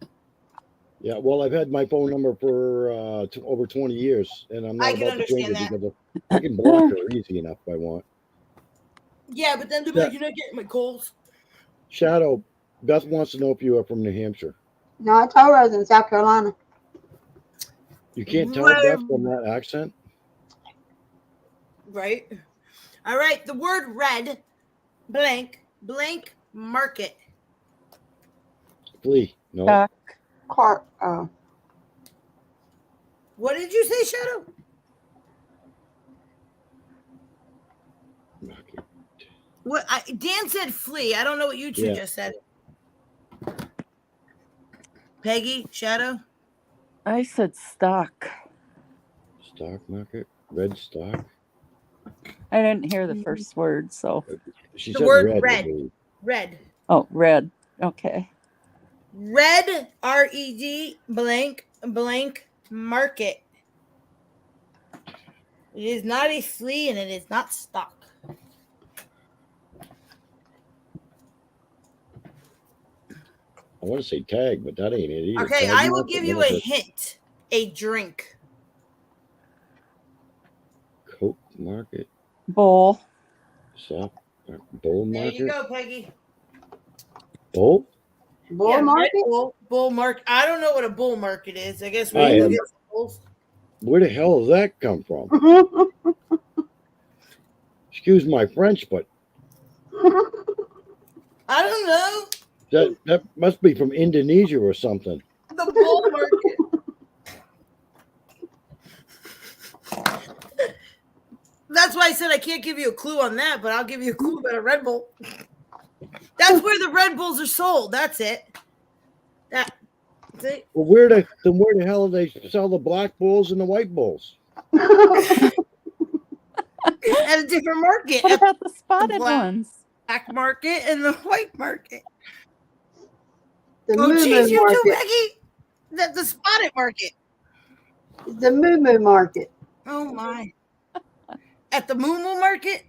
Yeah, well, I've had my phone number for over 20 years, and I'm I not can about to change it understand because I can block her easy enough if I want. Yeah, but then they'll be like, you're not getting my calls. Shadow, Beth wants to know if you are from New Hampshire. No, I told her I was in South Carolina. You can't tell Well- Beth from that accent? Right. All right. The word red, blank market. Flea. No. Duck. Clark. What did you say, Shadow? What Dan said flea. I don't know what you two Yeah. just said. Peggy, Shadow. I said stock. Stock market? Red stock? I didn't hear the first word, so. She The said word red. I red. believe. Red. Oh, red. Okay. Red, RED, blank market. It is not a flea and it is not stock. I want to say tag, but that ain't it either. Okay, Tag I will market, give you what a is it? hint. A drink. Coke market. Bowl. Soft bull There market. you go, Peggy. Bull? Bull Yeah, market? Bull market. I don't know what a bull market is. I guess I we go am. get some bulls. Where the hell does that come from? Excuse my French, but I don't know. that must be from Indonesia or something. The bull market. That's why I said I can't give you a clue on that, but I'll give you a clue about a Red Bull. That's where the Red Bulls are sold. That's it. That's it. Well, where the hell do they sell the black bulls and the white bulls? At a different market. What At about the spotted black- ones? the black market and the white market. The Oh, Moo geez, Moo you too, market. Becky. The spotted market. The Moo Moo market. Oh, my. At the Moo Moo market?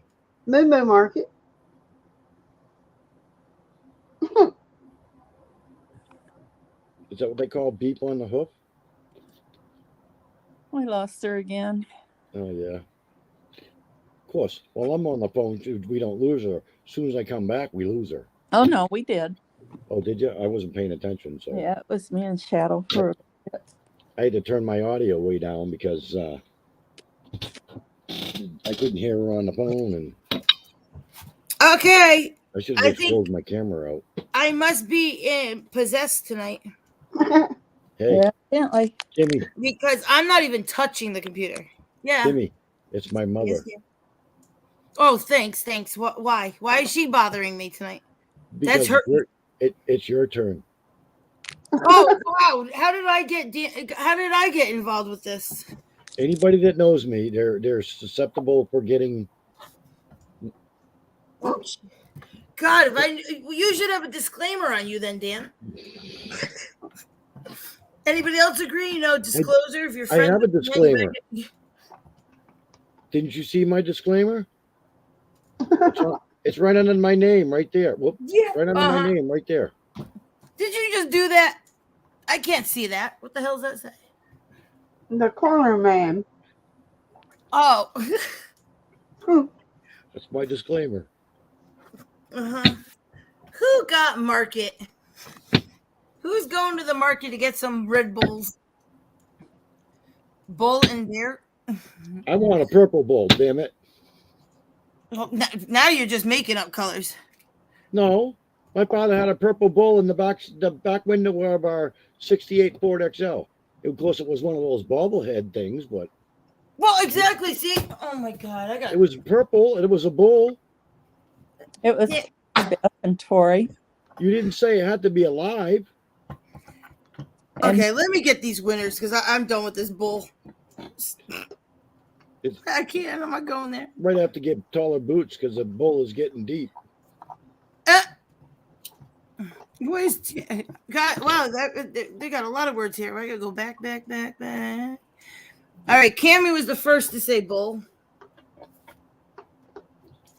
Moo Moo market. Is that what they call beep on the hoof? We lost her again. Oh yeah. course. While I'm on the phone, we don't lose her. As soon as I come back, we lose her. Oh no, we did. Oh, did you? I wasn't paying attention, so Yeah, it was me and Shadow for a bit. I had to turn my audio way down because I couldn't hear her on the phone, and Okay, I should I have just think- closed my camera out. I must be possessed tonight Hey, Yeah, evidently. Kimmy, because I'm not even touching the computer. Yeah. Kimmy, it's my mother. Yes, dear. Oh, thanks. Why? Why is she bothering me tonight? Because her- it's your turn. Oh, wow! How did I get involved with this? Anybody that knows me, they're susceptible for getting. God, you should have a disclaimer on you then, Dan. Anybody else agree? Disclosure if you're I friends. have a with disclaimer. anybody- Didn't you see my disclaimer? It's right under my name, right there. Whoop! Yeah. Right under my name, right there. Did you just do that? I can't see that. What the hell does that say? The corner man. Oh. That's my disclaimer. Uh-huh. Who got market? Who's going to the market to get some Red Bulls? Bull and bear? I want a purple bowl, damn it. Well, now you're just making up colors. No, my father had a purple bull in the back window of our '68 Ford XL. Of course, it was one of those bobblehead things, but Well, exactly. See? Oh my God, I got it was purple and it was a bull. It was Yeah. Beth and Tori. You didn't say it had to be alive. And Okay, let me get these winners because I'm done with this bull. I can't. I'm not going there. Might have to get taller boots because the bull is getting deep. Where's God? Wow, they got a lot of words here. I gotta go back. All right, Cammy was the first to say bull.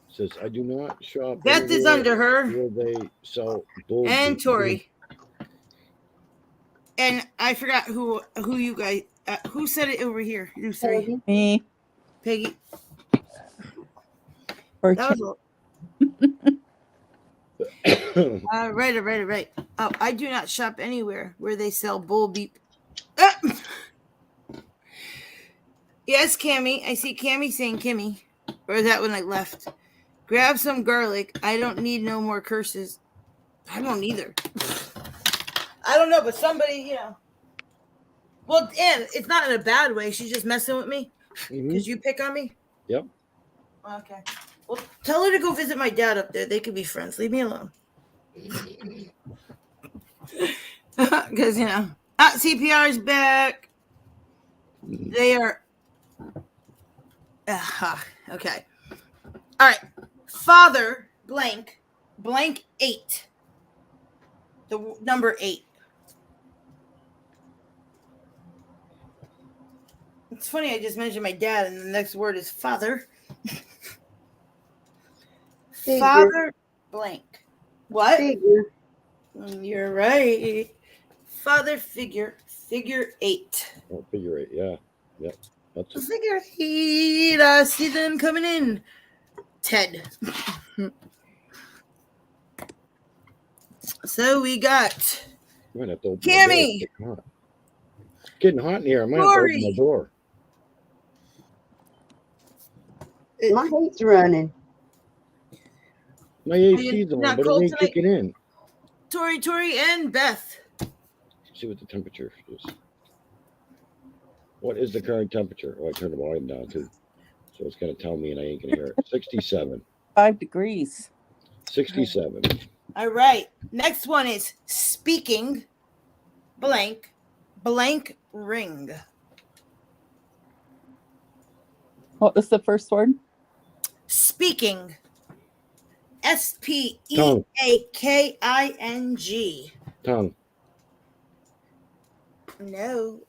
Says I do not shop. Beth is anywhere under her, where they sell bull. and boots. Tori. And I forgot who you guys who said it over here. You three, me Peggy. or That was right. Oh, I do not shop anywhere where they sell bull beep. Ah! Yes, Cammy. I see Cammy saying Kimmy. Or is that when I left? Grab some garlic. I don't need no more curses. I don't either. I don't know, but somebody, Well, and it's not in a bad way. She's just messing with me Mhm. because you pick on me. Yep. Okay. Well, tell her to go visit my dad up there. They could be friends. Leave me alone. Because, CPR is back. They are. Okay. All right. Father blank 8. The number 8. It's funny. I just mentioned my dad, and the next word is father. Figure. Father blank. What? Figure. You're right. Father figure 8. Oh, figure 8. Yeah. Yep. That's it. Figure 8. I see them coming in. Ted. So we got I might have to open Cammy. my door. It's getting hot. It's getting hot in here. I might have to open my Tori. door. My heat's running. My AC's you on, not but it cold ain't tonight? kicking in. Tori, and Beth. See what the temperature is. What is the current temperature? Oh, I turned the volume down too. So it's going to tell me and I ain't going to hear it. 67. 5 degrees. 67. All right. Next one is speaking blank ring. What was the first word? Speaking. SPEAKING. Tongue. No.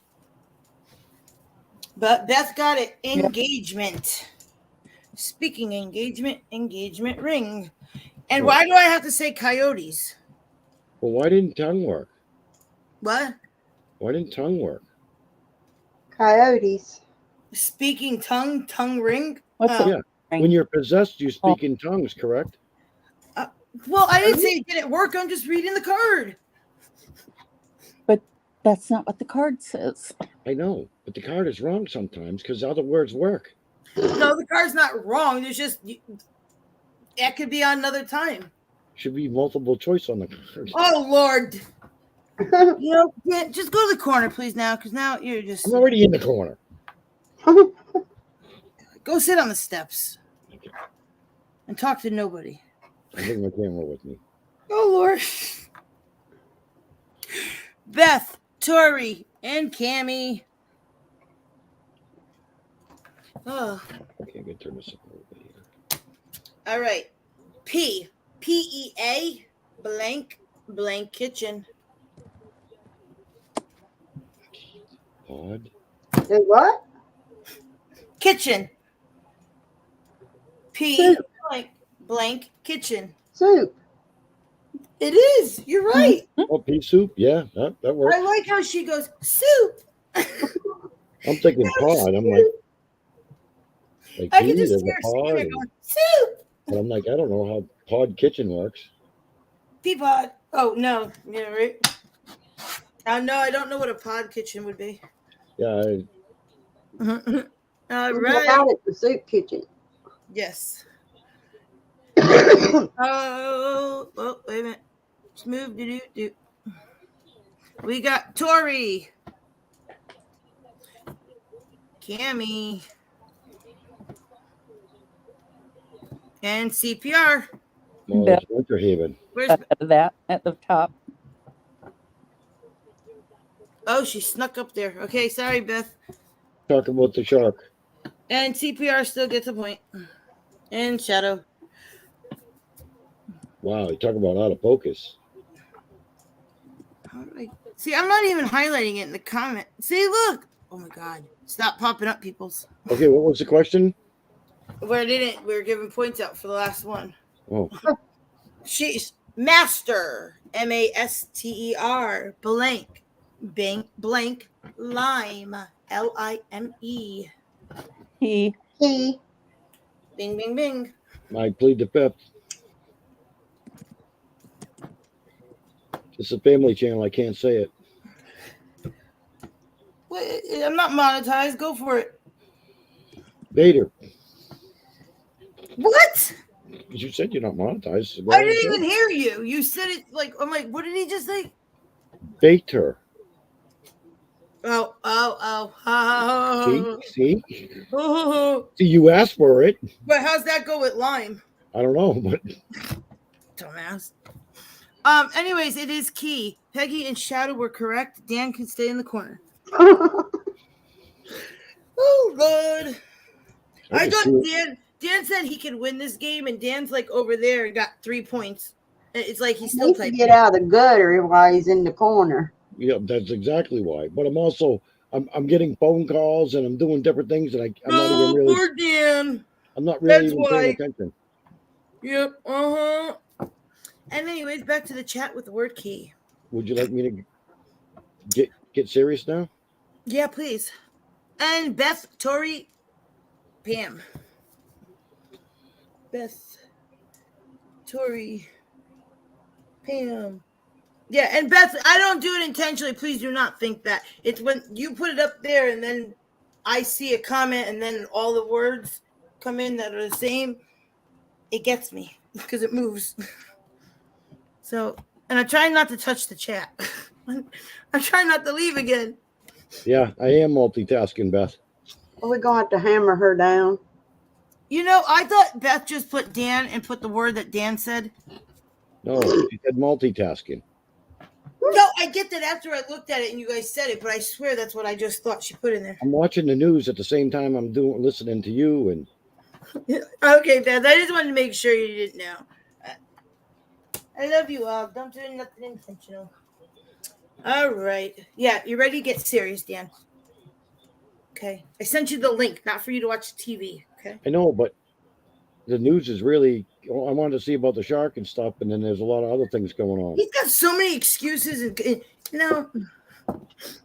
But Beth got it. Engagement. Speaking engagement ring. And why do I have to say coyotes? Well, why didn't tongue work? What? Why didn't tongue work? Coyotes. Speaking tongue ring? What's Yeah. a When you're possessed, you speak in tongues, correct? Well, I didn't say it didn't work. I'm just reading the card. But that's not what the card says. I know, but the card is wrong sometimes because other words work. No, the card's not wrong. There's just that could be on another time. Should be multiple choice on the card. Oh Lord. Yeah, just go to the corner, please, now, because now you're just. I'm already in the corner. Go sit on the steps and talk to nobody. I bring my camera with me. Oh Lord. Beth, Tori, and Cammy. Oh. Okay, I'm gonna turn this up a little bit here. All right. PEA blank kitchen. Pod. Say what? Kitchen. Soup. Blank kitchen. Soup. It is. You're right. Oh, pea soup. Yeah, that works. I like how she goes, soup. I'm thinking pod. I'm like I pea, can just there's hear her a pod. going, soup. But I'm like, I don't know how pod kitchen works. Peapod. Oh, no. Yeah, right. No, I don't know what a pod kitchen would be. Yeah, All I right. got it, the soup kitchen. Yes. Oh, wait a minute. Let's move. Do. We got Tori, Cammy, and CPR. well, Yeah. it's Winter Haven. Where's? That at the top. Oh, she snuck up there. Okay, sorry, Beth. Talk about the shark. And CPR still gets a point. And Shadow. Wow, you talk about out of focus. All right. See, I'm not even highlighting it in the comment. See, look. Oh my God! Stop popping up, peoples. Okay, what was the question? Where didn't we were giving points out for the last one? Oh, She's Master MASTER blank lime LIME. He. He. Bing bing bing. I plead the fifth. It's a family channel. I can't say it. Wait, I'm not monetized. Go for it. Vader. What? You said you're not monetized. I didn't even hear you. You said it like I'm like, what did he just say? Vader. Oh. See? Oh. See, you asked for it. But how's that go with lime? I don't know, but Dumbass. Anyways, it is key. Peggy and Shadow were correct. Dan can stay in the corner. Oh, Lord. I just thought see Dan said he could win this game, and Dan's like over there and got 3 points. It's like he's He still needs to typing. get out of the gutter while he's in the corner. yeah, that's exactly why. But I'm also I'm getting phone calls and I'm doing different things and I'm not even really Poor Dan. I'm not really That's even why. paying attention. Yep. Uh-huh. And anyways, back to the chat with the word key. Would you like me to get serious now? Yeah, please. And Beth, Tori, Pam. Beth, Tori, Pam. Yeah, and Beth, I don't do it intentionally. Please do not think that. It's when you put it up there and then I see a comment and then all the words come in that are the same. It gets me because it moves. So, and I try not to touch the chat. I try not to leave again. Yeah, I am multitasking, Beth. Are we going to have to hammer her down? You know, I thought Beth just put Dan and put the word that Dan said. No, she said multitasking. No, I get that after I looked at it and you guys said it, but I swear that's what I just thought she put in there. I'm watching the news at the same time I'm listening to you and Okay, Beth, I just wanted to make sure you didn't know. I love you all. Don't do nothing intentional. All right. Yeah, you ready to get serious, Dan? Okay. I sent you the link, not for you to watch TV. Okay. I know, but the news is really I wanted to see about the shark and stuff, and then there's a lot of other things going on. He's got so many excuses, and you know.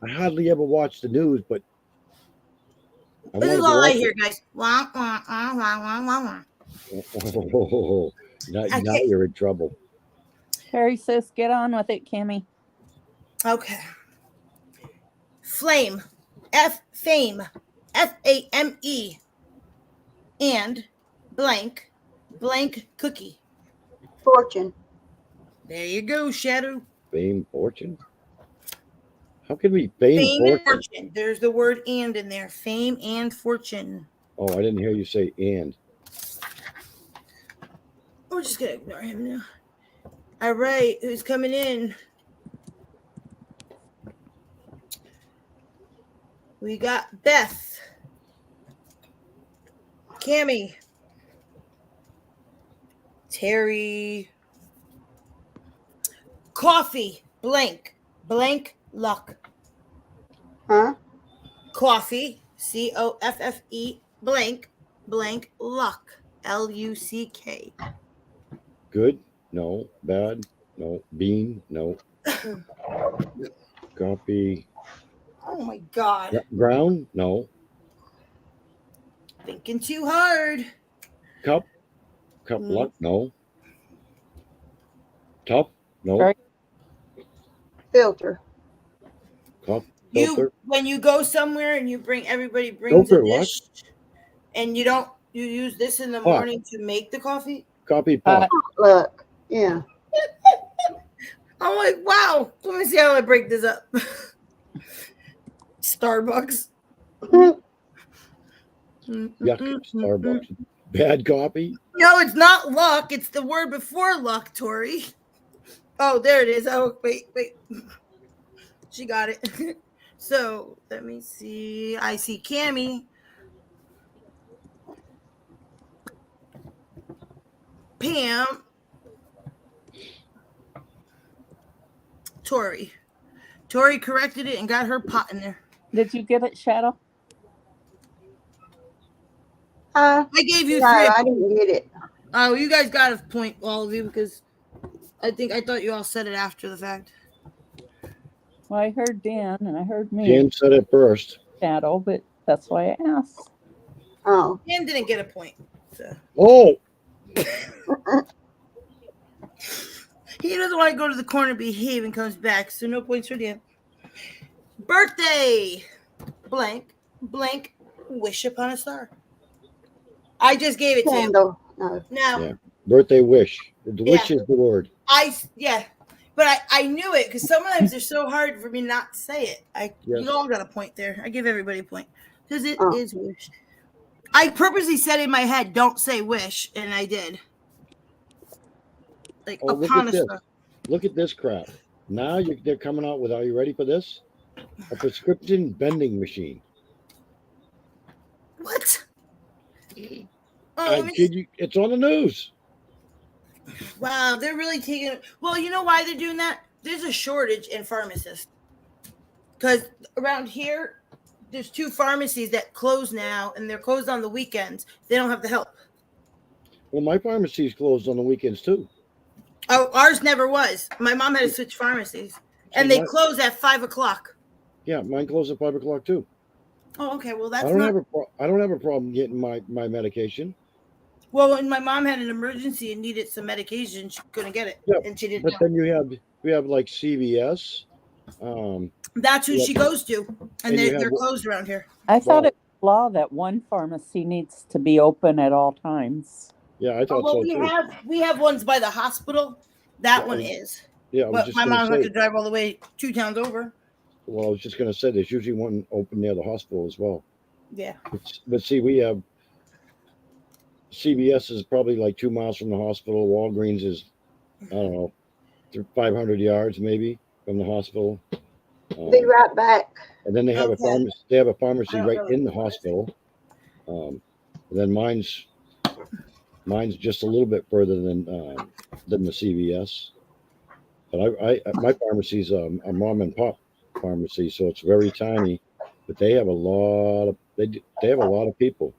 I hardly ever watch the news, but I This want is to all go I up hear, guys. Wah, wah, wah, wah, wah, wah, wah. now Okay. you're in trouble. Terry says, get on with it, Kimmy. Okay. Flame. Fame. FAME. And blank cookie. Fortune. There you go, Shadow. Fame, fortune. How can we fame, Fame and fortune? fortune. There's the word and in there. Fame and fortune. Oh, I didn't hear you say and. We're just gonna ignore him now. All right, who's coming in? We got Beth, Cammy, Terry, coffee, blank luck. Huh? Coffee, COFFE, blank luck, LUCK. Good? No. Bad? No. Bean? No. Coffee? Oh my God. Ground? No. Thinking too hard. Cup? Luck? No. Tough? No. Right. Filter. Cup? Filter? When you go somewhere and everybody brings Filter a luck? dish, and you use this in the Pot. morning to make the coffee. Coffee pot. Look. Yeah. I'm like, wow. Let me see how I break this up. Starbucks. Yuck. Starbucks. Bad coffee? No, it's not luck. It's the word before luck, Tori. Oh, there it is. Oh, wait. She got it. So let me see. I see Cammy. Pam. Tori. Tori corrected it and got her pot in there. Did you get it, Shadow? I gave you No, 3. I didn't get it. Oh, you guys got a point, all of you, because I thought you all said it after the fact. Well, I heard Dan and I heard me, Jan said it first. Shadow, but that's why I asked. Oh. Dan didn't get a point. So. Oh! He doesn't want to go to the corner, behave, and comes back, so no points for Dan. Birthday! Blank, wish upon a star. I just gave it to you. Candle. No. Now, Yeah. Birthday wish. The wish is the word. but I knew it because sometimes they're so hard for me not to say it. Yes. You all got a point there. I give everybody a point because it is wish. I purposely said in my head, "Don't say wish," and I did. Like Oh, look upon at a this. star. Look at this crap. Now they're coming out with, are you ready for this? A prescription vending machine. What? I kid you, it's on the news. Wow, they're really taking it. Well, you know why they're doing that? There's a shortage in pharmacists. Because around here, there's 2 pharmacies that close now, and they're closed on the weekends. They don't have the help. Well, my pharmacy's closed on the weekends too. Oh, ours never was. My mom had to switch pharmacies, and they close at 5:00. Yeah, mine closed at 5:00 too. Oh, okay. Well, that's I don't have a problem getting my medication. Well, when my mom had an emergency and needed some medication, she couldn't get it, and she didn't. But then we have like CVS. That's who she goes to, and And you they're have- closed around here. I thought it was law that one pharmacy needs to be open at all times. Yeah, I thought Well, so we too. have ones by the hospital. That one is. Yeah, I was But just my gonna mom had say. to drive all the way 2 towns over. Well, I was just gonna say there's usually one open near the hospital as well. Yeah. But see, we have CVS is probably like 2 miles from the hospital. Walgreens is, I don't know, 500 yards maybe from the hospital. Be right back. And then they have Okay. a pharmacy. They have a pharmacy I don't right know. in the hospital. Then mine's just a little bit further than the CVS. But my pharmacy's a mom and pop pharmacy, so it's very tiny. But they have a lot of they have a lot of people.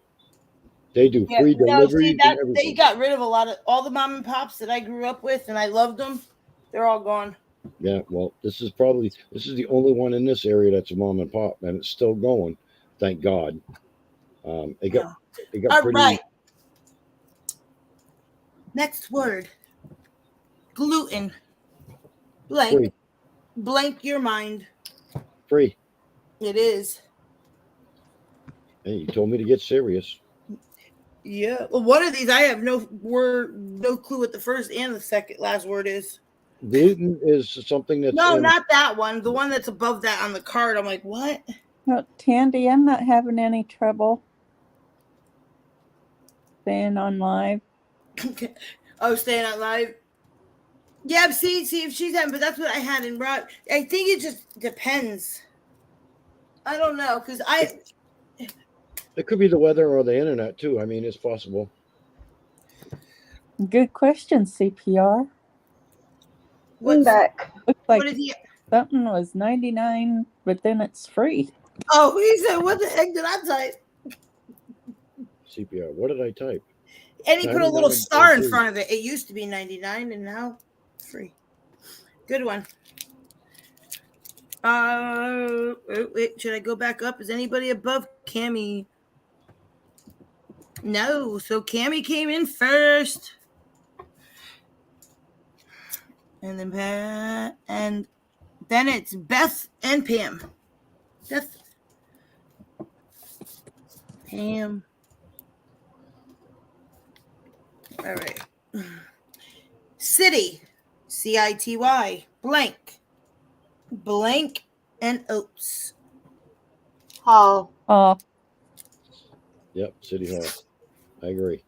They do free deliveries and they everything. got rid of all the mom and pops that I grew up with, and I loved them. They're all gone. Yeah, well, this is the only one in this area that's a mom and pop, and it's still going. Thank God. It got All pretty. right. Next word. Gluten. Blank. Free. Blank your mind. Free. It is. Hey, you told me to get serious. Yeah. Well, one of these I have no clue what the first and the last word is. Gluten is something that's No, in, not that one. The one that's above that on the card. I'm like, what? Well, Tandy, I'm not having any trouble staying on live. Oh, staying out live. Yeah, see if she's having, but that's what I had in Rod. I think it just depends. I don't know because it could be the weather or the internet too. I mean, it's possible. Good question, CPR. I'm back. Looks what like did he? something was 99, but then it's free. Oh, he said, "What the heck did I type?" CPR. What did I type? And he put a little 99 star in free. front of it. It used to be 99 and now free. Good one. Wait, should I go back up? Is anybody above Cammy? No, so Cammy came in first. And then it's Beth and Pam. Beth, Pam. All right. City, CITY, blank and oats. Hall. Oh, Yep, City Hall. I agree.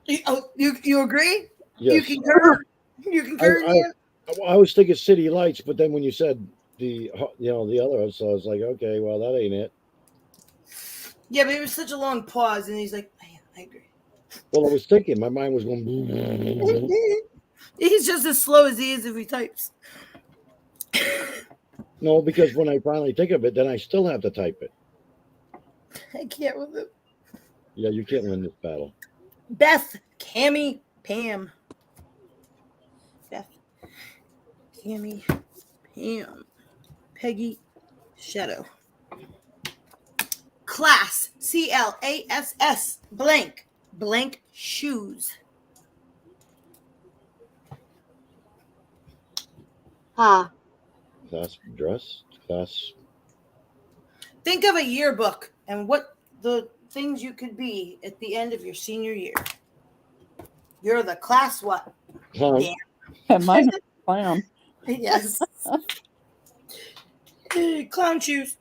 You agree? Yes. You concur? You concur, Dan? I was thinking City Lights, but then when you said the other, so I was like, okay, well, that ain't it. Yeah, but it was such a long pause, and he's like, I agree. Well, I was thinking, my mind was going. He's just as slow as he is if he types. No, because when I finally think of it, then I still have to type it. I can't with it. Yeah, you can't win this battle. Beth, Cammy, Pam. Beth, Cammy, Pam. Peggy, Shadow. Class, CLASS, blank shoes. Huh. Class dress, class. Think of a yearbook and what the things you could be at the end of your senior year. You're the class what? Clown. Dan. and mine is clown. Yes. Clown shoes.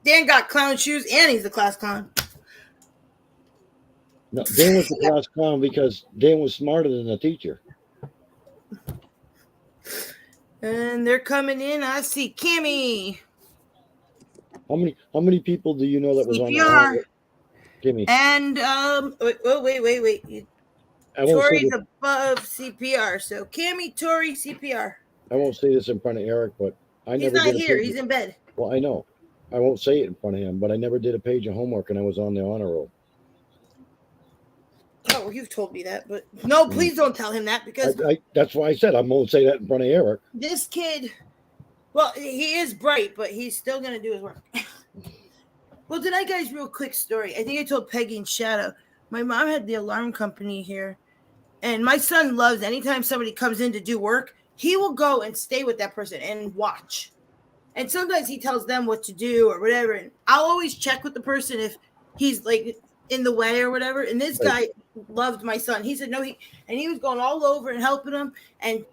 Dan got clown shoes and he's the class clown. No, Dan was the class clown because Dan was smarter than the teacher. And they're coming in. I see Kimmy. How many people do you know that was on CPR. the Kimmy? And wait. I won't say Tori's this, above CPR. So Kimmy, Tori, CPR. I won't say this in front of Eric, but I He's never not did a here. page. He's in bed. Well, I know. I won't say it in front of him, but I never did a page of homework, and I was on the honor roll. Oh, you've told me that, but no, please don't tell him that because That's why I said I won't say that in front of Eric. this kid, well, he is bright, but he's still going to do his work. Well, tonight, guys, real quick story. I think I told Peggy and Shadow. My mom had the alarm company here, and my son loves anytime somebody comes in to do work, he will go and stay with that person and watch. And sometimes he tells them what to do or whatever. And I'll always check with the person if he's like in the way or whatever. And this guy loved my son. He said no, he was going all over and helping him. And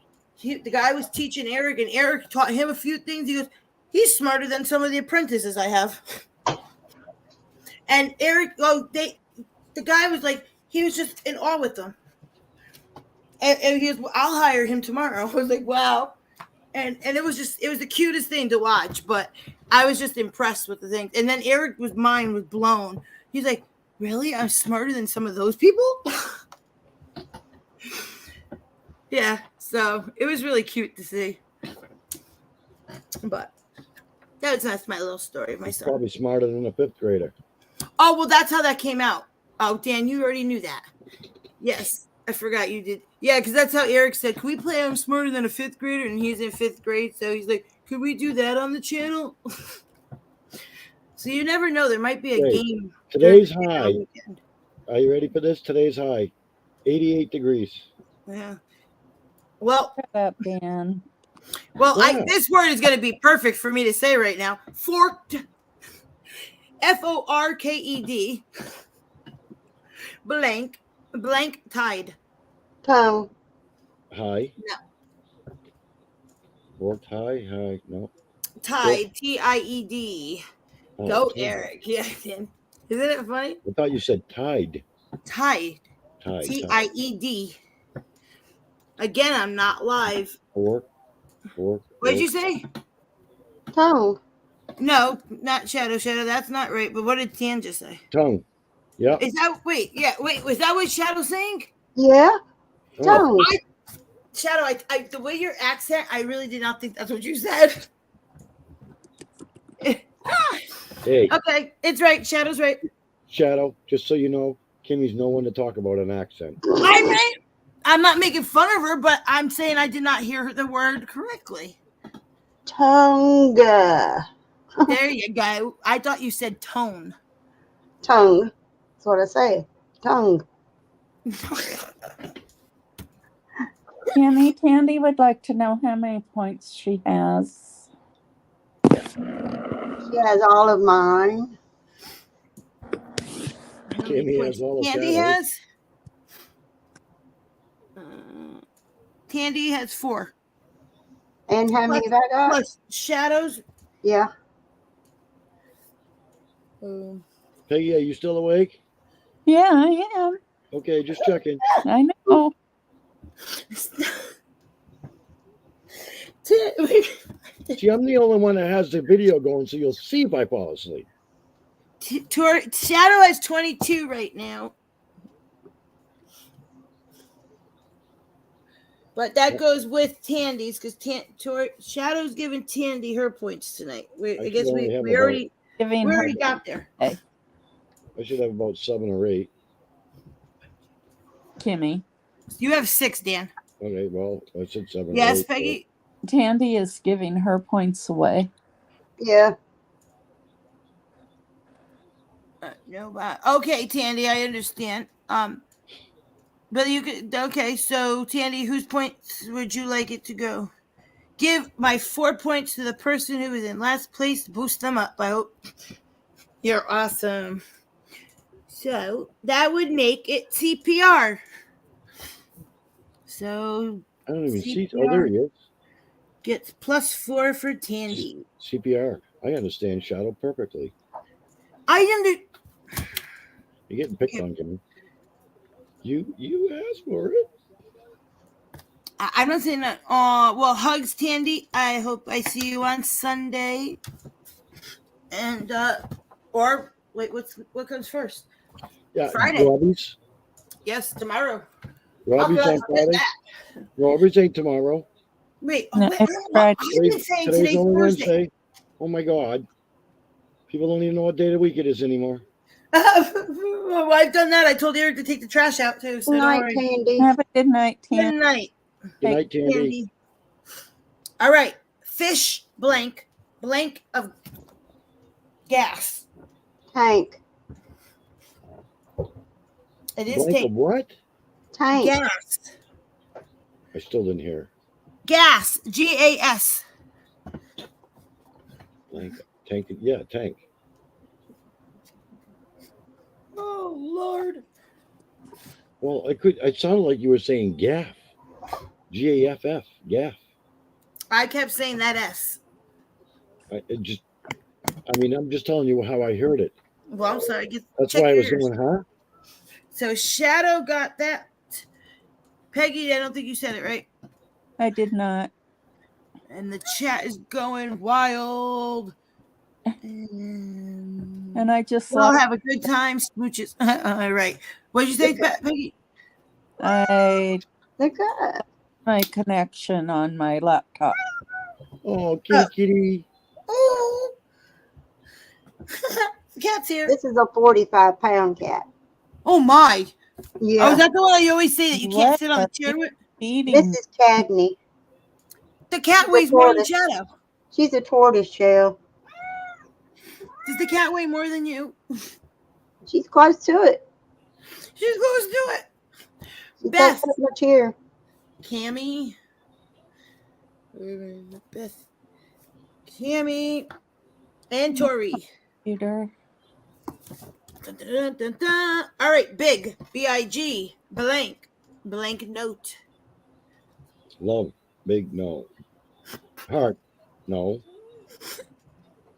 the guy was teaching Eric, and Eric taught him a few things. He goes, he's smarter than some of the apprentices I have. And Eric, the guy was like, he was just in awe with them. And he goes, well, I'll hire him tomorrow. I was like, wow. And it was the cutest thing to watch, but I was just impressed with the thing. And then Eric's mind was blown. He's like, really? I'm smarter than some of those people? Yeah, so it was really cute to see. But that's my little story of my son. Probably smarter than a fifth grader. Oh, well, that's how that came out. Oh, Dan, you already knew that. Yes, I forgot you did. Yeah, because that's how Eric said, can we play I'm smarter than a fifth grader? And he's in fifth grade, so he's like, could we do that on the channel? So you never know. There might be a Wait, game. Today's during the high. weekend. Are you ready for this? Today's high, 88 degrees. Yeah. Well, Shut up, Dan. Yeah. this word is going to be perfect for me to say right now. Forked. Forked. Blank tide. Tongue. High. No. Forked high. No. Tide. Tied. Oh, Go, tide. Eric. Yeah. Isn't it funny? I thought you said tide. Tide. Tide. Tied. Again, I'm not live. Fork. What did you say? Tongue. No, not Shadow. That's not right. But what did Tan just say? Tongue. Yeah. Is that wait? Was that what Shadow's saying? Yeah. Tongue. Shadow, I the way your accent, I really did not think that's what you said. Hey, Okay, it's right. Shadow's right. Shadow, just so you know, Kimmy's no one to talk about an accent. I'm not making fun of her, but I'm saying I did not hear the word correctly. Tongue. There you go. I thought you said tone. Tongue. That's what I say. Tongue. Tandy would like to know how many points she has. She has all of mine. Kimmy has all of Tandy Shadow's. has. Tandy has 4. And how many have I got? Plus Shadows. Yeah. Peggy, are you still awake? Yeah, I am. Okay, just checking. I know. See, I'm the only one that has the video going, so you'll see if I fall asleep. Shadow has 22 right now. But that goes with Tandy's because Shadow's giving Tandy her points tonight. I guess we already got there. I should have about 7 or 8. Kimmy. You have 6, Dan. Okay, well, I said 7 Yes, or 8. Peggy. Tandy is giving her points away. Yeah. Okay, Tandy, I understand. But you could. Okay, so Tandy, whose points would you like it to go? Give my 4 points to the person who is in last place. Boost them up. I hope you're awesome. So that would make it CPR. So I don't even see. CPR Oh, there he is. gets +4 for Tandy. CPR. I understand Shadow perfectly. You're You're getting picked on, Kimmy. You asked for it. I'm not saying that. Well, hugs, Tandy. I hope I see you on Sunday. And or wait, what comes first? Yeah, Friday. Robbie's. Yes, tomorrow. Robbie's on Friday. Robbie's ain't tomorrow. Wait, No, wait, it's Friday. I've been saying Today's today's only Thursday. Wednesday. Oh my God. People don't even know what day of the week it is anymore. Well, I've done that. I told Eric to take the trash out too. So Good don't night, worry. Tandy. Have a good night, Good Tandy. night, Good night, Tandy. Tandy. All right, fish blank of gas. Tank. It is Blank of tank. what? Tank. Gas. I still didn't hear. Gas. GAS. Blank. Tank. Yeah, tank. Oh Lord. Well, it sounded like you were saying gaff. GAFF. Gaff. I kept saying that S. I'm just telling you how I heard it. Well, I'm sorry. That's check why I was yours. going, huh? So Shadow got that. Peggy, I don't think you said it right. I did not. And the chat is going wild. And I just We'll lost have a good time. Smooches. All right. What did you say, Peggy? I They're good. my connection on my laptop. Oh, kitty. Oh. The cat's here. This is a 45-pound cat. Oh, my. Yeah. Oh, is that the one you always say that you can't What sit on the a chair with? Feeding. This is Cagney. The cat weighs more than Shadow. She's a tortoise shell. Does the cat weigh more than you? She's close to it. She's close to it. She Beth. takes up much here. Cammy. Beth. Cammy. And Tori. Computer. Dun, dun, dun, dun, dun. All right, big. B-I-G. Blank. Blank note. Love, big no. Heart, no.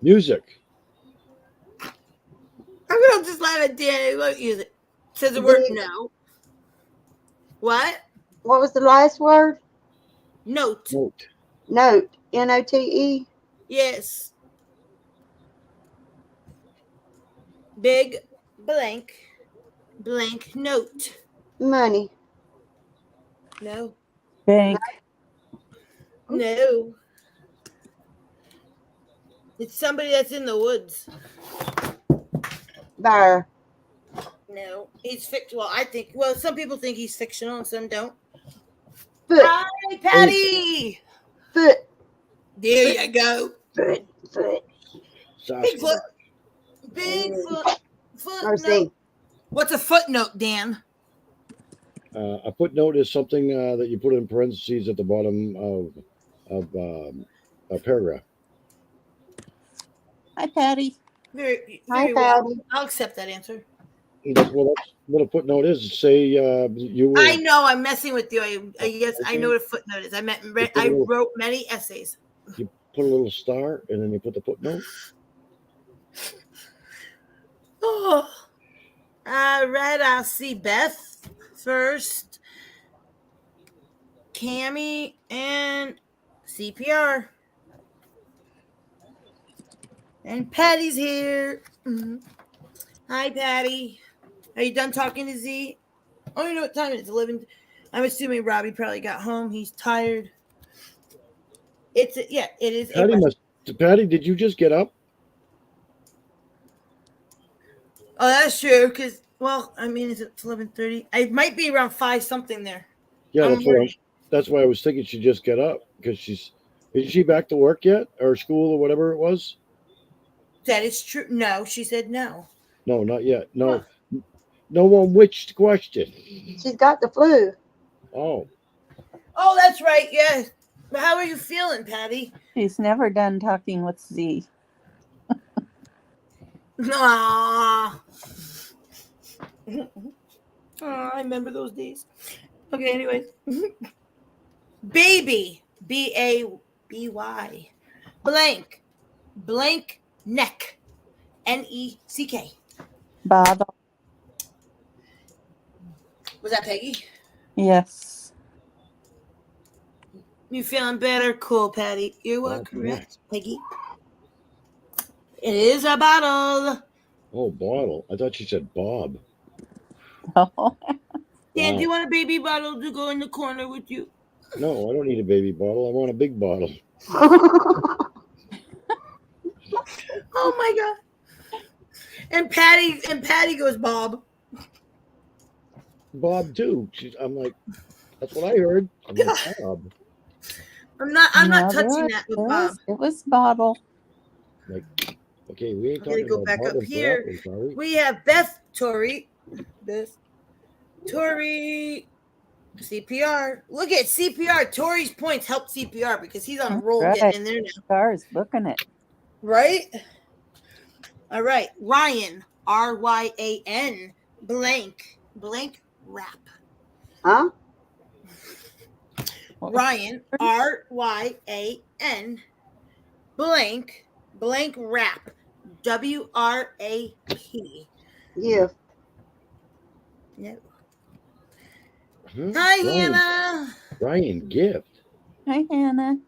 Music, I'm going to just let it Danny. Won't use it. Says the word no. What? What was the last word? Note. note, Note. N-O-T-E. Yes. Big blank. Blank note. Money. No. Bank. No. It's somebody that's in the woods. Bear. No. He's fictional. Well, I think, well, some people think he's fictional and some don't. Foot. Hi, Patty. Foot. There you go. Foot. Sasquatch. Bigfoot. Bigfoot. Or Footnote. see. What's a footnote, Dan? A footnote is something that you put in parentheses at the bottom of a paragraph. Hi, Patty. Very, Hi, very well. Patty. I'll accept that answer. That's what a footnote is. Say you were. I know I'm messing with you. I guess I know what a footnote is. I wrote many essays. You put a little star and then you put the footnote. Oh. All right, I'll see Beth first. Cammy and CPR. And Patty's here. Mhm. Hi, Patty. Are you done talking to Z? Oh, you know what time it is? 11. I'm assuming Robbie probably got home. He's tired. It is. Patty, did you just get up? Oh, that's true. Because, well, I mean, it's 11:30. It might be around 5 something there. Yeah, that's why I was thinking she'd just get up because is she back to work yet or school or whatever it was? That is true. No, she said no. No, not yet. No, no one which question. She's got the flu. Oh, Oh, that's right. Yes. But how are you feeling, Patty? She's never done talking with Z. Aww. I remember those days. Okay, anyways. Baby. B-A-B-Y. Blank. Blank neck. N-E-C-K. Bottle. Was that Peggy? Yes. You feeling better? Cool, Patty. You are correct, Peggy. It is a bottle. Oh, bottle. I thought you said Bob. Oh, Dan, Wow. do you want a baby bottle to go in the corner with you? No, I don't need a baby bottle. I want a big bottle. Oh my god. And Patty goes, Bob. Bob too. I'm like, that's what I heard. I'm like, Bob. I'm not no, touching that with Bob. It was bottle. Like, okay, we ain't I'm gonna talking go about back up bottles for here. apples, are we? We have Beth, Tori, CPR. Look at CPR. Tori's points help CPR because he's on a roll Right. getting in there now. Stars booking it. Right? All right. Ryan, R-Y-A-N, blank rap. Huh? Ryan, R-Y-A-N, blank rap, W-R-A-P. Yeah. No. Huh? Hi, Ryan, Hannah. Ryan Gift. Hi, Hannah.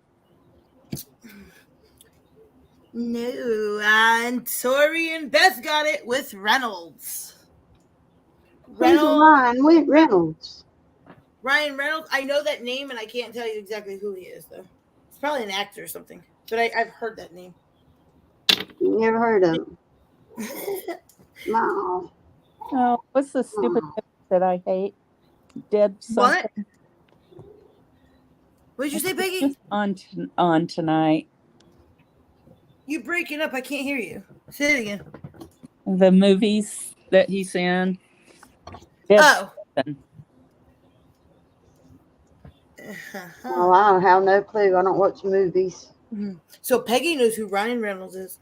No, and Tori and Beth got it with Reynolds. Who's Ryan Reynolds? Ryan Reynolds. I know that name, and I can't tell you exactly who he is, though. He's probably an actor or something, but I've heard that name. Never heard of him. No. Oh, what's the stupid that I hate? Dead something. What? What did you say, Peggy? On tonight. You breaking up? I can't hear you. Say it again. The movies that he's in. It's Oh. something. Oh, I don't have no clue. I don't watch movies. So Peggy knows who Ryan Reynolds is.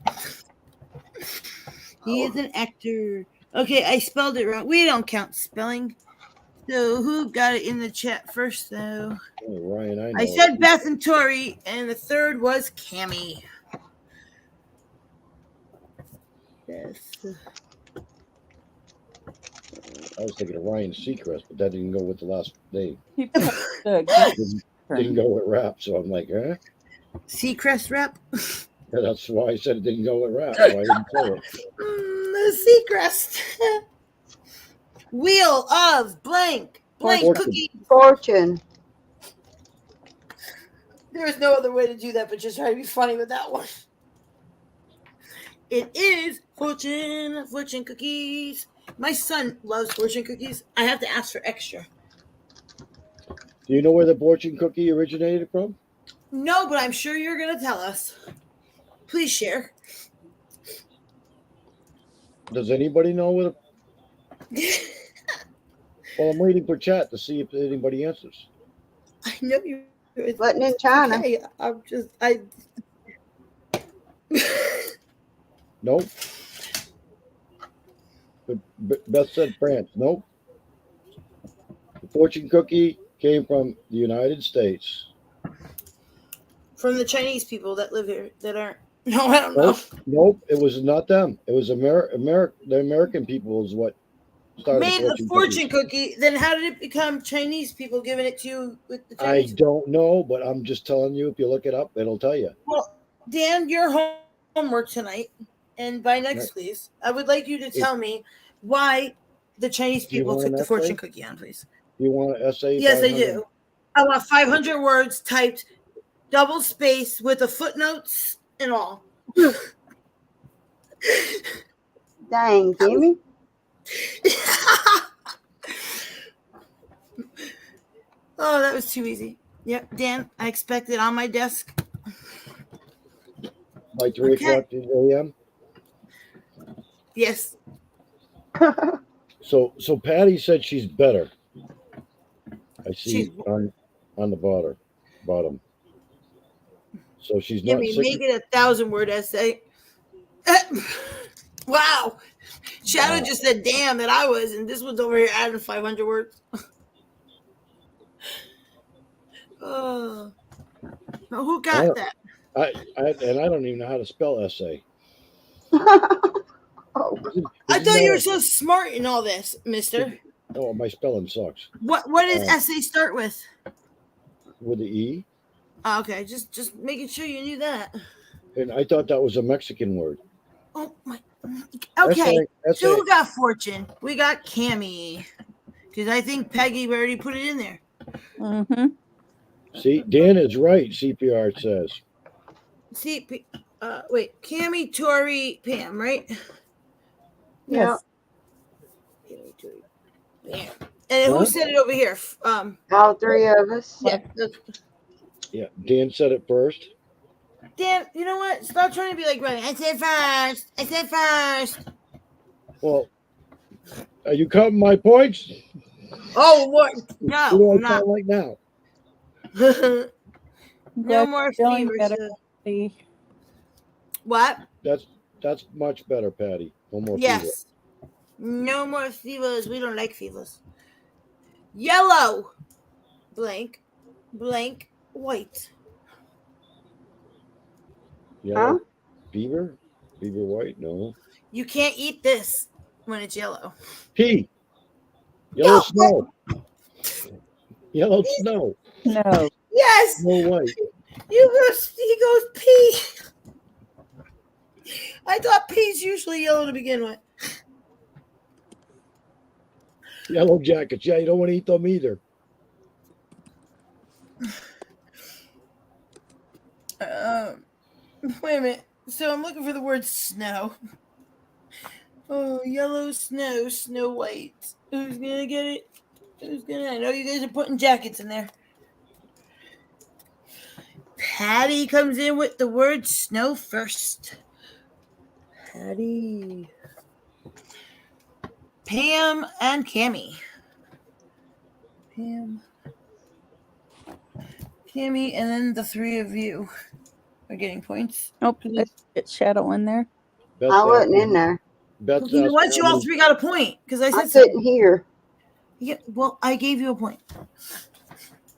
He is an actor. Okay, I spelled it wrong. We don't count spelling. So who got it in the chat first, though? Oh, Ryan, I know. I said Beth and Tori, and the third was Cammie. Yes. I was thinking of Ryan Seacrest, but that didn't go with the last name. He plays the Didn't go with rap, so I'm like, huh? Seacrest rep. Yeah, that's why I said it didn't go with rap. So I didn't say it. The Seacrest. Wheel of blank Fortune. cookie. Fortune. There is no other way to do that but just try to be funny with that one. It is fortune cookies. My son loves fortune cookies. I have to ask for extra. Do you know where the fortune cookie originated from? No, but I'm sure you're going to tell us. Please share. Does anybody know where Well, I'm waiting for chat to see if anybody answers. I know you. Wasn't in China. Okay, Nope. Beth said France. Nope. The fortune cookie came from the United States. From the Chinese people that live here that aren't. No, I don't know. Nope. It was not them. It was the American people is what started Made the fortune cookie. Then how did it become Chinese people giving it to you with the Chinese? I don't know, but I'm just telling you. If you look it up, it'll tell you. Well, Dan, your homework tonight, and by next, please, I would like you to tell me why the Chinese people took the fortune cookie on, please. You want an essay? Yes, I do. I want 500 words typed, double space with the footnotes and all. Dang, Jimmy. Oh, that was too easy. Yep, Dan, I expect it on my desk. By 3 o'clock a.m.? Yes. So Patty said she's better. I see on the bottom. So she's not Jimmy, sick. make it a 1,000-word essay. Wow. Shadow just said, damn, that I was, and this one's over here adding 500 words. Oh. Now who got that? I don't even know how to spell essay. I thought you were so smart in all this, mister. Oh, my spelling sucks. What does essay start with? With the E. Oh, okay, just making sure you knew that. And I thought that was a Mexican word. Oh my. Okay, Essay. so who got fortune? We got Cammie, because I think Peggy already put it in there. Mm-hmm. See, Dan is right. CPR says. Wait, Cammie, Tori, Pam, right? Yes. Cammie, Tori, Pam. And who said it over here? All three of us. Yeah. Yeah, Dan said it first. Dan, you know what? Stop trying to be like Ryan. I said first. Well, are you counting my points? Oh, what? No, Who do I I'm not. sound like now? No more feeling fevers. better. What? That's much better, Patty. No more Yes. fever. No more fevers. We don't like fevers. Yellow. Blank. White. Yellow. Beaver? Beaver white? No. You can't eat this when it's yellow. P. Yellow snow. Yellow snow. No. Yes. Snow white. He goes pea. I thought pea's usually yellow to begin with. Yellow jackets. Yeah, you don't want to eat them either. Wait a minute. So I'm looking for the word snow. Oh, yellow snow, Snow White. Who's gonna get it? I know you guys are putting jackets in there. Patty comes in with the word snow first. Patty. Pam and Cammy. Pam. Cammy, and then the three of you are getting points. Nope, it's Shadow in there. Beth's I wasn't asking- in there. Beth's You know what? asking You how all many- three got a point because I I said so. couldn't hear. Yeah, well, I gave you a point.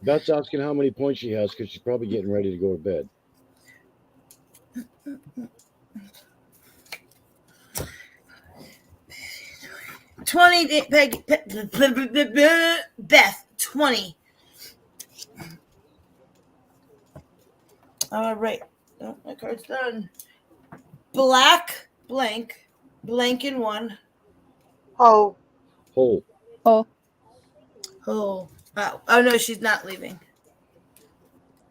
Beth's asking how many points she has because she's probably getting ready to go to bed. Beth, 20. All right. Oh, my card's done. Black, blank in one. Oh, Hole. Oh, Oh, oh no, she's not leaving.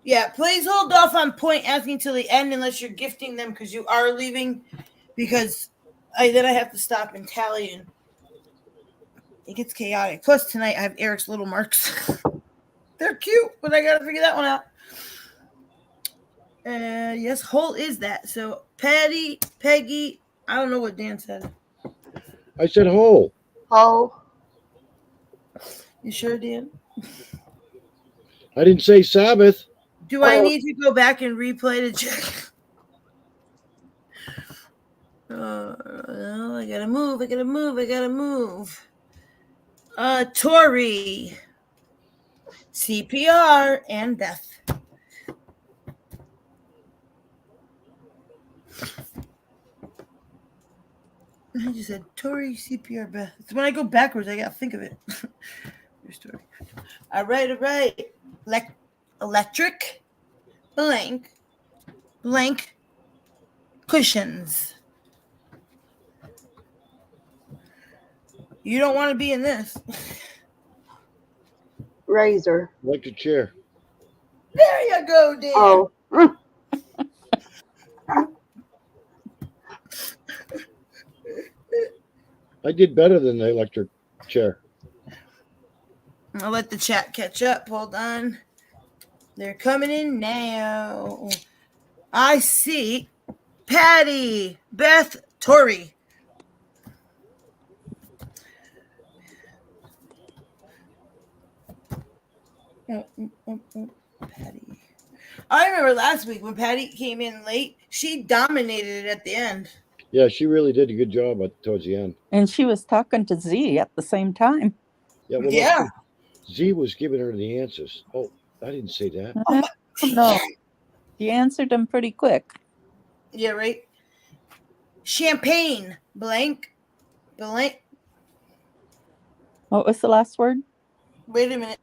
Yeah, please hold off on point asking till the end unless you're gifting them because you are leaving. Because then I have to stop and tally and it gets chaotic. Plus tonight I have Eric's little marks. They're cute, but I gotta figure that one out. Yes, Holt is that. So Patty, Peggy. I don't know what Dan said. I said hole. oh, You sure, Dan? I didn't say Sabbath. Do I Oh. need to go back and replay to check? No, I gotta move. Tori, CPR, and Beth. I just said Tori, CPR, Beth. It's when I go backwards, I gotta think of it. Your story. All right. Electric, blank, cushions. You don't want to be in this. razor. Electric chair. There you go, Dan. Oh, I did better than the electric chair. I'll let the chat catch up. Hold on. They're coming in now. I see Patty, Beth, Tori. Patty. I remember last week when Patty came in late, she dominated it at the end. Yeah, she really did a good job towards the end. and she was talking to Z at the same time. Yeah, well, Yeah. Z was giving her the answers. Oh, I didn't say that. No, she answered them pretty quick. Yeah, right. Champagne, blank. What was the last word? Wait a minute.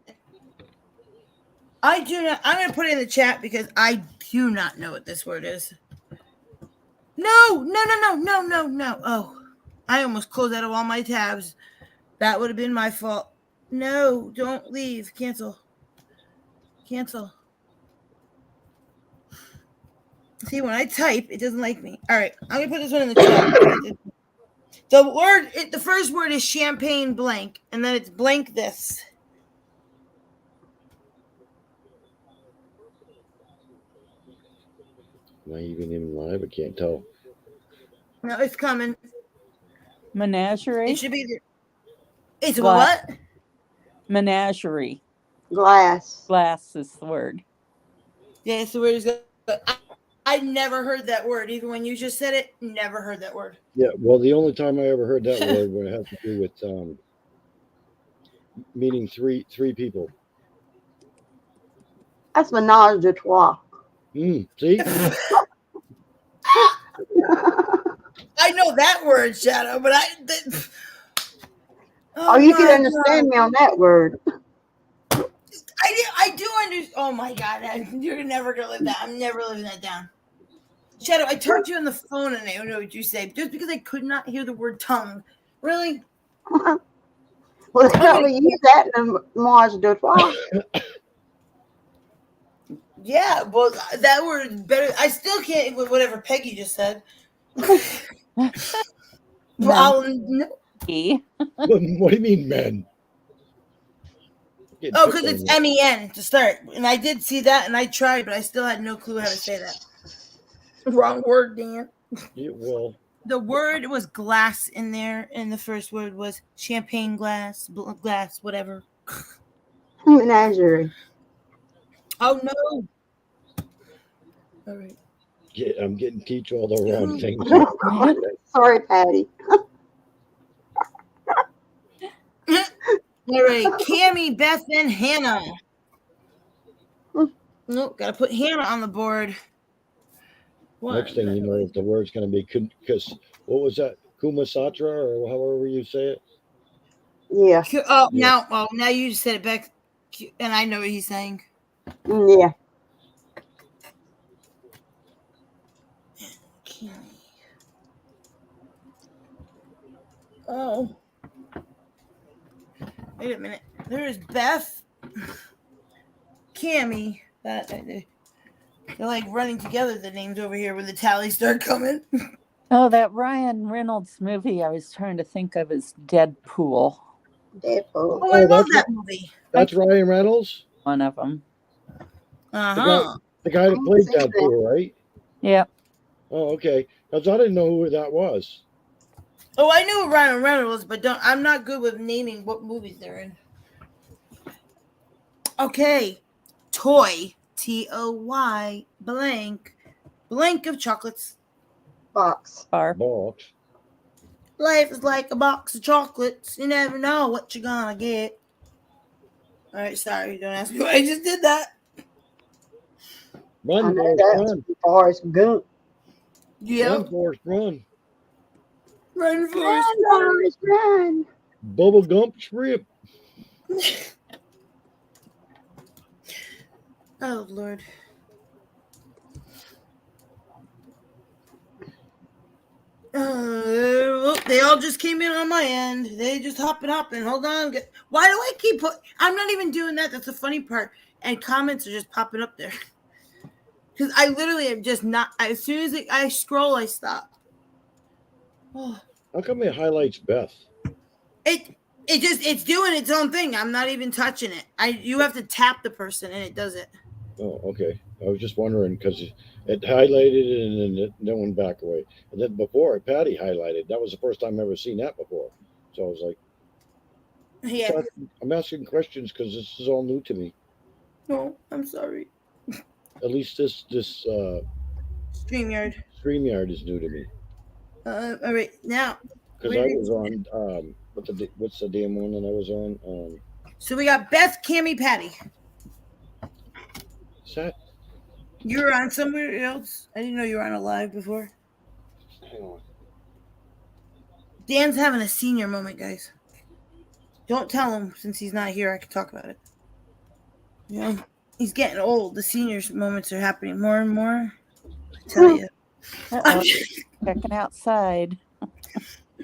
I do not. I'm going to put it in the chat because I do not know what this word is. No. Oh, I almost closed out of all my tabs. That would have been my fault. No, don't leave. Cancel. See, when I type, it doesn't like me. All right, I'm going to put this one in the chat. The first word is champagne blank, and then it's blank this. Am I even live? I can't tell. No, it's coming. Menagerie. It should be there. It's Glass. what? Menagerie. glass. Glass is the word. Yeah, it's the word is good. I never heard that word. Even when you just said it, never heard that word. Yeah, well, the only time I ever heard that word would have to do with meeting three people. That's menage a trois. See? I know that word, Shadow, but Oh, you can my understand me on that word. God. I do understand. Oh my God, you're never gonna live that. I'm never living that down. Shadow, I talked to you on the phone and I don't know what you say just because I could not hear the word tongue. Really? Well, they probably use that in a menage a trois. Yeah, well, that word is better. I still can't with whatever Peggy just said. Well, no. E. What do you mean, men? Getting Oh, picked because on it's here. MEN to start. And I did see that, and I tried, but I still had no clue how to say that. Wrong word, Dan. Yeah, well, The word was glass in there, and the first word was champagne glass, glass, whatever. Menagerie. Oh, no. All right. I'm getting teach all the wrong things. Sorry, Patty. All right. Cammy, Beth, and Hannah. Nope, gotta put Hannah on the board. Next thing you know, the word's going to be because what was that? Kumasatra or however you say it. Yeah. Oh, Yeah. now you just said it back, and I know what he's saying. Yeah. Cammy. Oh. Wait a minute. There's Beth, Cammy. They're like running together, the names over here when the tallies start coming. Oh, that Ryan Reynolds movie I was trying to think of is Deadpool. Deadpool. Oh, I love that movie. That's Ryan Reynolds, One of them. Uh-huh. the guy that played Deadpool, right? Yep. Oh, okay. Because I didn't know who that was. Oh, I knew Ryan Reynolds, but I'm not good with naming what movies they're in. Okay. Toy. Toy. Blank of chocolates. Box. Box. Life is like a box of chocolates. You never know what you're gonna get. All right, sorry. Don't ask me why I just did that. I Run, know Forrest, that's run. Forrest Gump. Yep. Run, Forrest, run. Run, Forrest. Run, Forrest, run. Bubble Gump strip. Oh, Lord. They all just came in on my end. They just hopping. Hold on. Why do I keep I'm not even doing that. That's the funny part. And comments are just popping up there. Because I literally am just not. As soon as I scroll, I stop. Oh. How come it highlights Beth? It's doing its own thing. I'm not even touching it. You have to tap the person and it does it. Oh, okay. I was just wondering because it highlighted it and then it went back away. And then before Patty highlighted. That was the first time I've ever seen that before. So I was like, Yeah. I'm asking questions because this is all new to me. No, I'm sorry. At least this StreamYard. StreamYard is new to me. All right, now. Because I was on what's the damn one that I was on? So we got Beth, Cammy, Patty. Is that? You were on somewhere else? I didn't know you were on a live before. Hang on. Dan's having a senior moment, guys. Don't tell him since he's not here. I can talk about it. You know, he's getting old. The seniors moments are happening more and more. I tell you. Checking outside.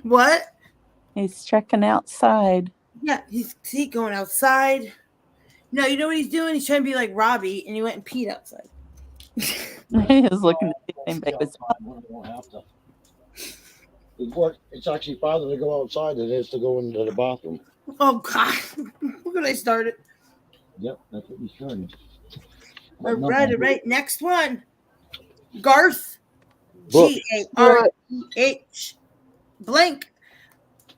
What? He's checking outside. Yeah, he's going outside. No, you know what he's doing? He's trying to be like Robbie, and he went and peed outside. He was looking to see if anybody was. It's actually farther to go outside than it is to go into the bathroom. Oh, God. Look at I started. Yep, that's what you should. All right. Next one. Garth. Brooks. Garth. Blank.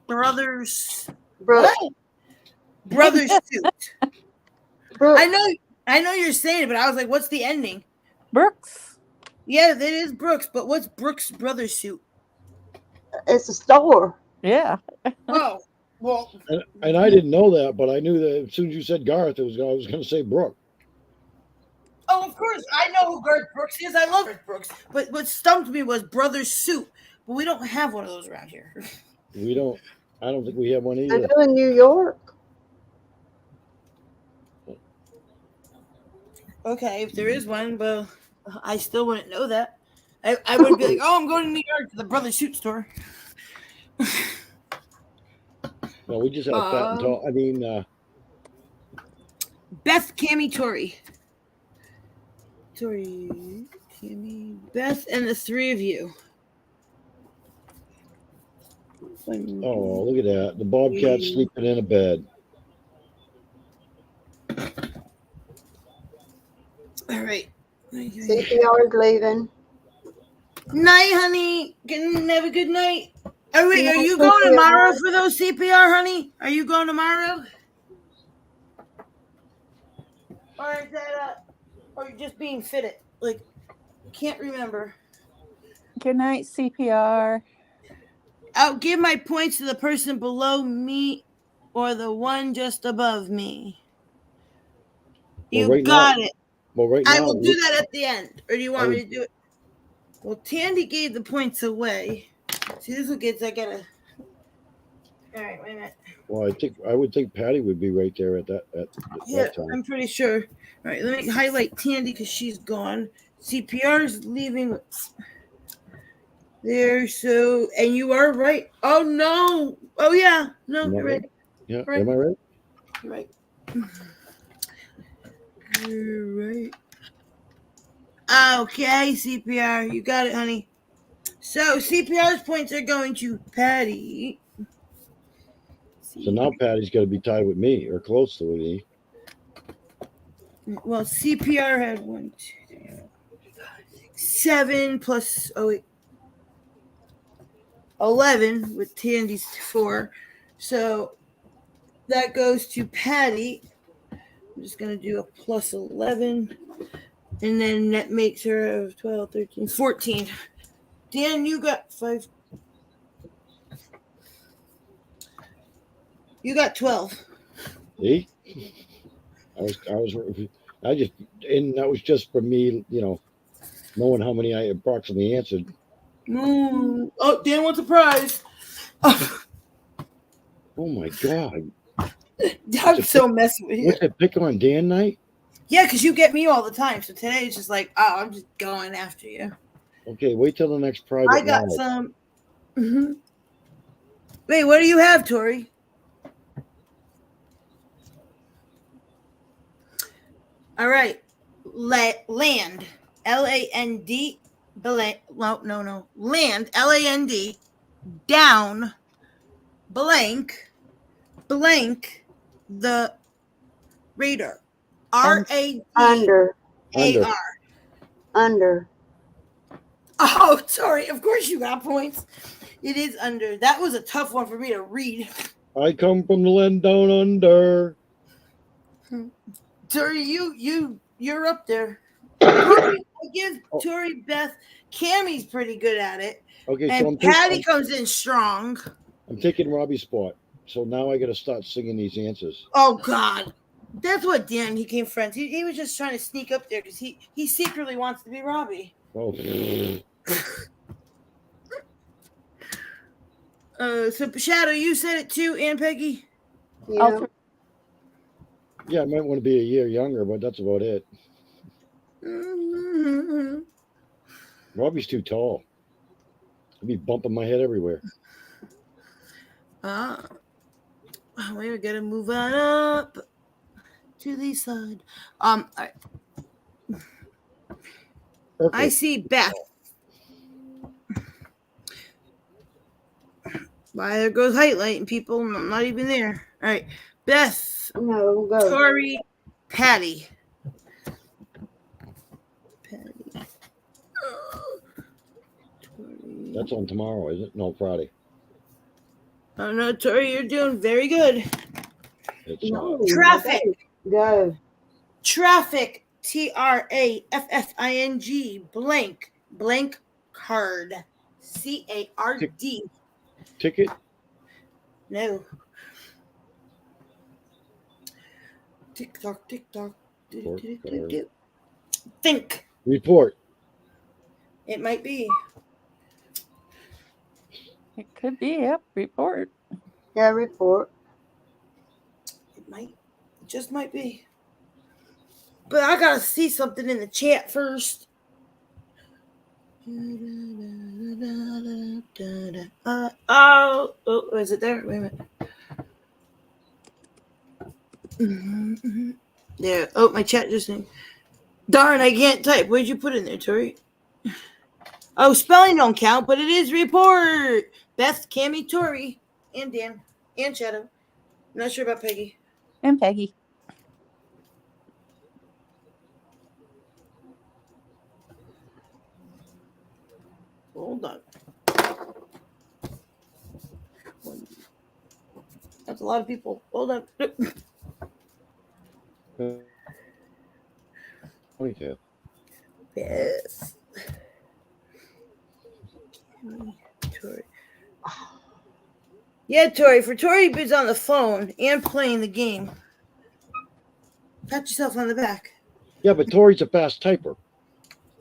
Brothers. Brooks. What? Brothers suit. Brooks. I know you're saying it, but I was like, what's the ending? Brooks. Yeah, that is Brooks, but what's Brooks' brothers suit? It's a store. Yeah. Oh, well. And I didn't know that, but I knew that as soon as you said Garth, I was going to say Brooke. Oh, of course. I know who Garth Brooks is. I love Garth Brooks. But what stumped me was brothers suit. But we don't have one of those around here. We don't. I don't think we have one I either. know in New York. Okay, if there is one, well, I still wouldn't know that. I would be like, oh, I'm going to New York to the brothers suit store. No, we just have fat and tall. I mean, Beth, Cammy, Tori, Cammy, Beth, and the three of you. oh, look at that. The bobcat sleeping in a bed. All right. CPR's leaving. Night, honey. Have a good night. Oh, wait, Yeah, are you thank going you. tomorrow for those CPR, honey? Are you going tomorrow? Or is that or you're just being fitted? Like, can't remember. Good night, CPR. I'll give my points to the person below me or the one just above me. You right got now, it. right I now, will do that at the end. Or do you want I me to do it? Well, Tandy gave the points away. See, this is what gets I gotta. All right, wait a minute. well, I would think Patty would be right there at Yeah, that time. I'm pretty sure. All right, let me highlight Tandy because she's gone. CPR is leaving there. So, and you are right. Oh no. Oh yeah. No, Am I you're right. Yeah, Right. am I right? You're right. You're right. Okay, CPR, you got it, honey. So CPR's points are going to Patty. So now Patty's got to be tied with me or close to me. Well, CPR had 1, 2, 3, 4, 5, 6, 7 plus 11 with Tandy's 4. So that goes to Patty. I'm just going to do a plus 11. And then that makes her 12, 13, 14. Dan, you got 5. You got 12. See? I just, and that was just for me, knowing how many I approximately answered. Oh, Dan wants a prize. Oh my God. I'm so messing with you. What's that pick on Dan night? Yeah, because you get me all the time. So today it's just like, oh, I'm just going after you. Okay, wait till the next private. I got some. Wait, what do you have, Tori? All right. Land. Land. No. Land. Land. Down. Blank. The radar. Under. RADAR. Under. Oh, sorry. Of course you got points. It is under. That was a tough one for me to read. I come from the land down under. Tori, you're up there. I give Tori Beth. Cammy's pretty good at it. Okay, and so Patty comes in strong. I'm taking Robbie's spot. So now I got to start singing these answers. Oh God, that's what Dan became friends. He was just trying to sneak up there because he secretly wants to be Robbie. Oh. So Shadow, you said it too, and Peggy. Yeah. Yeah, I might want to be a year younger, but that's about it. Mm-hmm. Robbie's too tall. I'll be bumping my head everywhere. We gotta move on up to the side. I see Beth. Why there goes highlighting people? I'm not even there. All right, Beth. No, go. Tori, Patty. That's on tomorrow, is it? No, Friday. Oh no, Tori, you're doing very good. It's Traffic. Go. Traffic. TRAFFING. Blank card. CARD. Ticket. No. Tick tock. Think. Report. It might be. It could be. Yep. Report. Yeah, report. It just might be. But I gotta see something in the chat first. Is it there? Wait a minute. There. Oh, my chat just. Darn, I can't type. What did you put in there, Tori? Oh, spelling don't count, but it is report. Beth, Cammy, Tori, and Dan, and Shadow. I'm not sure about Peggy. And Peggy. Hold on. That's a lot of people. Hold on. 22. Yes. Tori. Yeah, Tori. For Tori is on the phone and playing the game. Pat yourself on the back. Yeah, but Tori's a fast typer.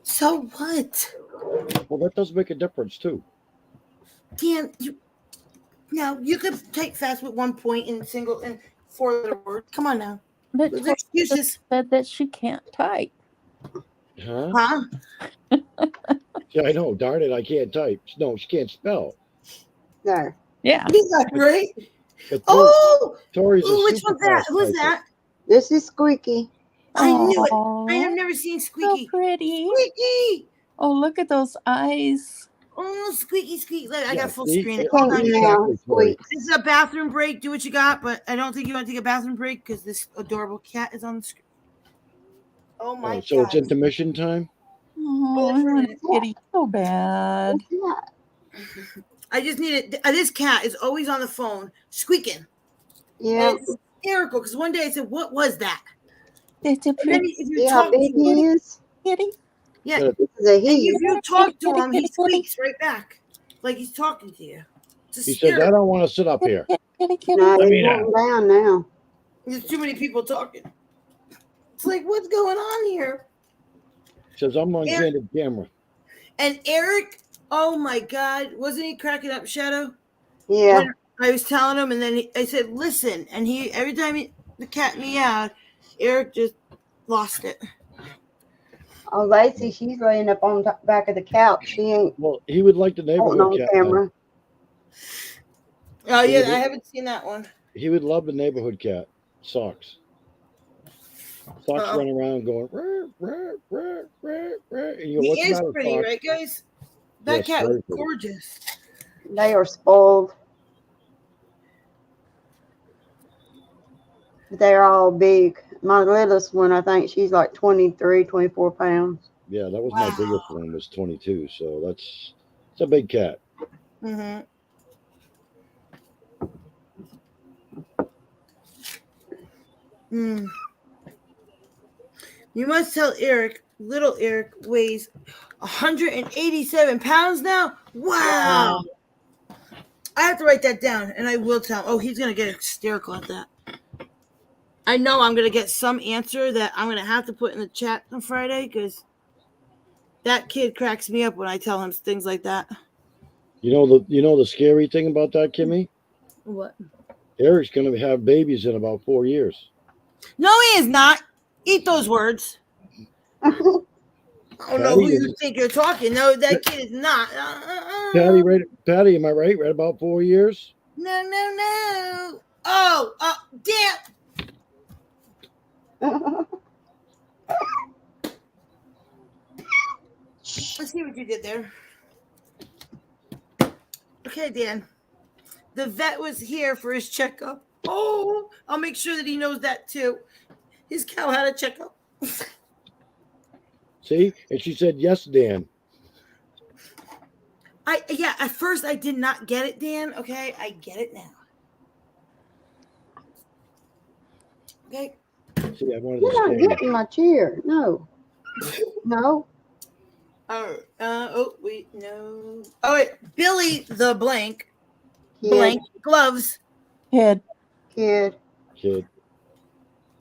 So what? Well, that does make a difference too. Dan, you could type fast with 1 point in single and 4-letter words. Come on now. But Those Tori excuses. said that she can't type. Huh? Huh? Yeah, I know. Darn it, I can't type. No, she can't spell. There. Yeah. Is that right? But Oh! Tori's a Ooh, which super one's that? fast Who's typer. that? This is Squeaky. I knew it. Aw, I have never seen so Squeaky. pretty. Squeaky! Oh, look at those eyes. Oh, Squeaky, Squeaky. Look, I Yeah, got full see? screen. It- Hold on. Can't Exactly, now, Tori. Squeak. This is a bathroom break. Do what you got, but I don't think you want to take a bathroom break because this adorable cat is on the screen. Oh my Oh, so god. it's intermission time? Oh, I for a want minute. Kitty so bad. Yeah. I just needed this cat is always on the phone squeaking. Yeah. And it's hysterical because one day I said, "What was that?" It's a And then pretty if you See how talk to big him, he is? kitty. yeah, Yeah. This is a and he. if you talk to him, he Kitty, kitty. squeaks right back, like he's talking to you. It's He says, I hysterical. don't want to sit up here. Kitty, kitty. No, Let he's me going down now. There's too many people talking. It's like, what's going on here? He says, I'm on Yeah. candid camera. And Eric, oh my God, wasn't he cracking up, Shadow? Yeah. When I was telling him, and then I said, listen. And he, every time the cat meowed, Eric just lost it. Oh, Lacey, she's laying up on the back of the couch. She ain't Well, he would like the holding neighborhood on cat. camera. Oh, yeah, I haven't seen that one. He would love the neighborhood cat. Socks. Socks Uh-oh. run around going, rah, rah, rah, rah, rah. And you go, He what's the is matter, pretty, Fox? right, guys? That Yes, cat very was pretty. gorgeous. They are spoiled. They're all big. My littlest one, I think she's like 23, 24 pounds. Yeah, that was my Wow. biggest one, was 22. So it's a big cat. Mm-hmm. Mm. You must tell Eric, little Eric weighs 187 pounds now. Wow. I have to write that down, and I will tell him. Oh, he's going to get hysterical at that. I know I'm going to get some answer that I'm going to have to put in the chat on Friday because that kid cracks me up when I tell him things like that. You know the scary thing about that, Kimmy? What? Eric's going to have babies in about 4 years. No, he is not. Eat those words. I don't know who you think you're talking. No, that kid is not. Patty, am I right? Right about 4 years? No. Oh, damn. Let's see what you did there. Okay, Dan. The vet was here for his checkup. Oh, I'll make sure that he knows that too. His cow had a checkup. See? And she said, yes, Dan. At first I did not get it, Dan. Okay, I get it now. Okay. See, I wanted You're to not stay. getting my chair. No. No. Oh, wait, no. Oh, wait. Billy the blank. Kid. Blank gloves. Kid. Kid. Kid.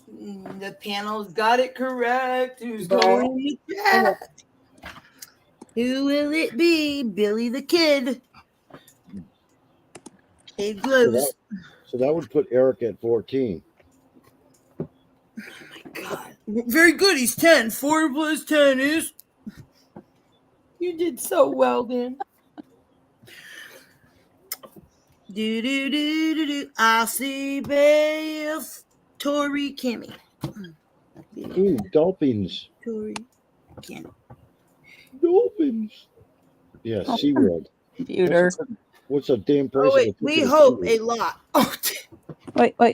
The panel's got it correct. Who's Blank. going to chat? Who will it be? Billy the kid. Kid gloves. So that would put Eric at 14. Oh my God. Very good. He's 10. 4 plus 10 is. You did so well, Dan. Do. I see Beth. Tori Kimmy. Ooh, dolphins. Tori Kimmy. Dolphins. Yeah, SeaWorld. Computer. What's a damn person? Oh, wait. that We thinks hope it's a lot. Oh,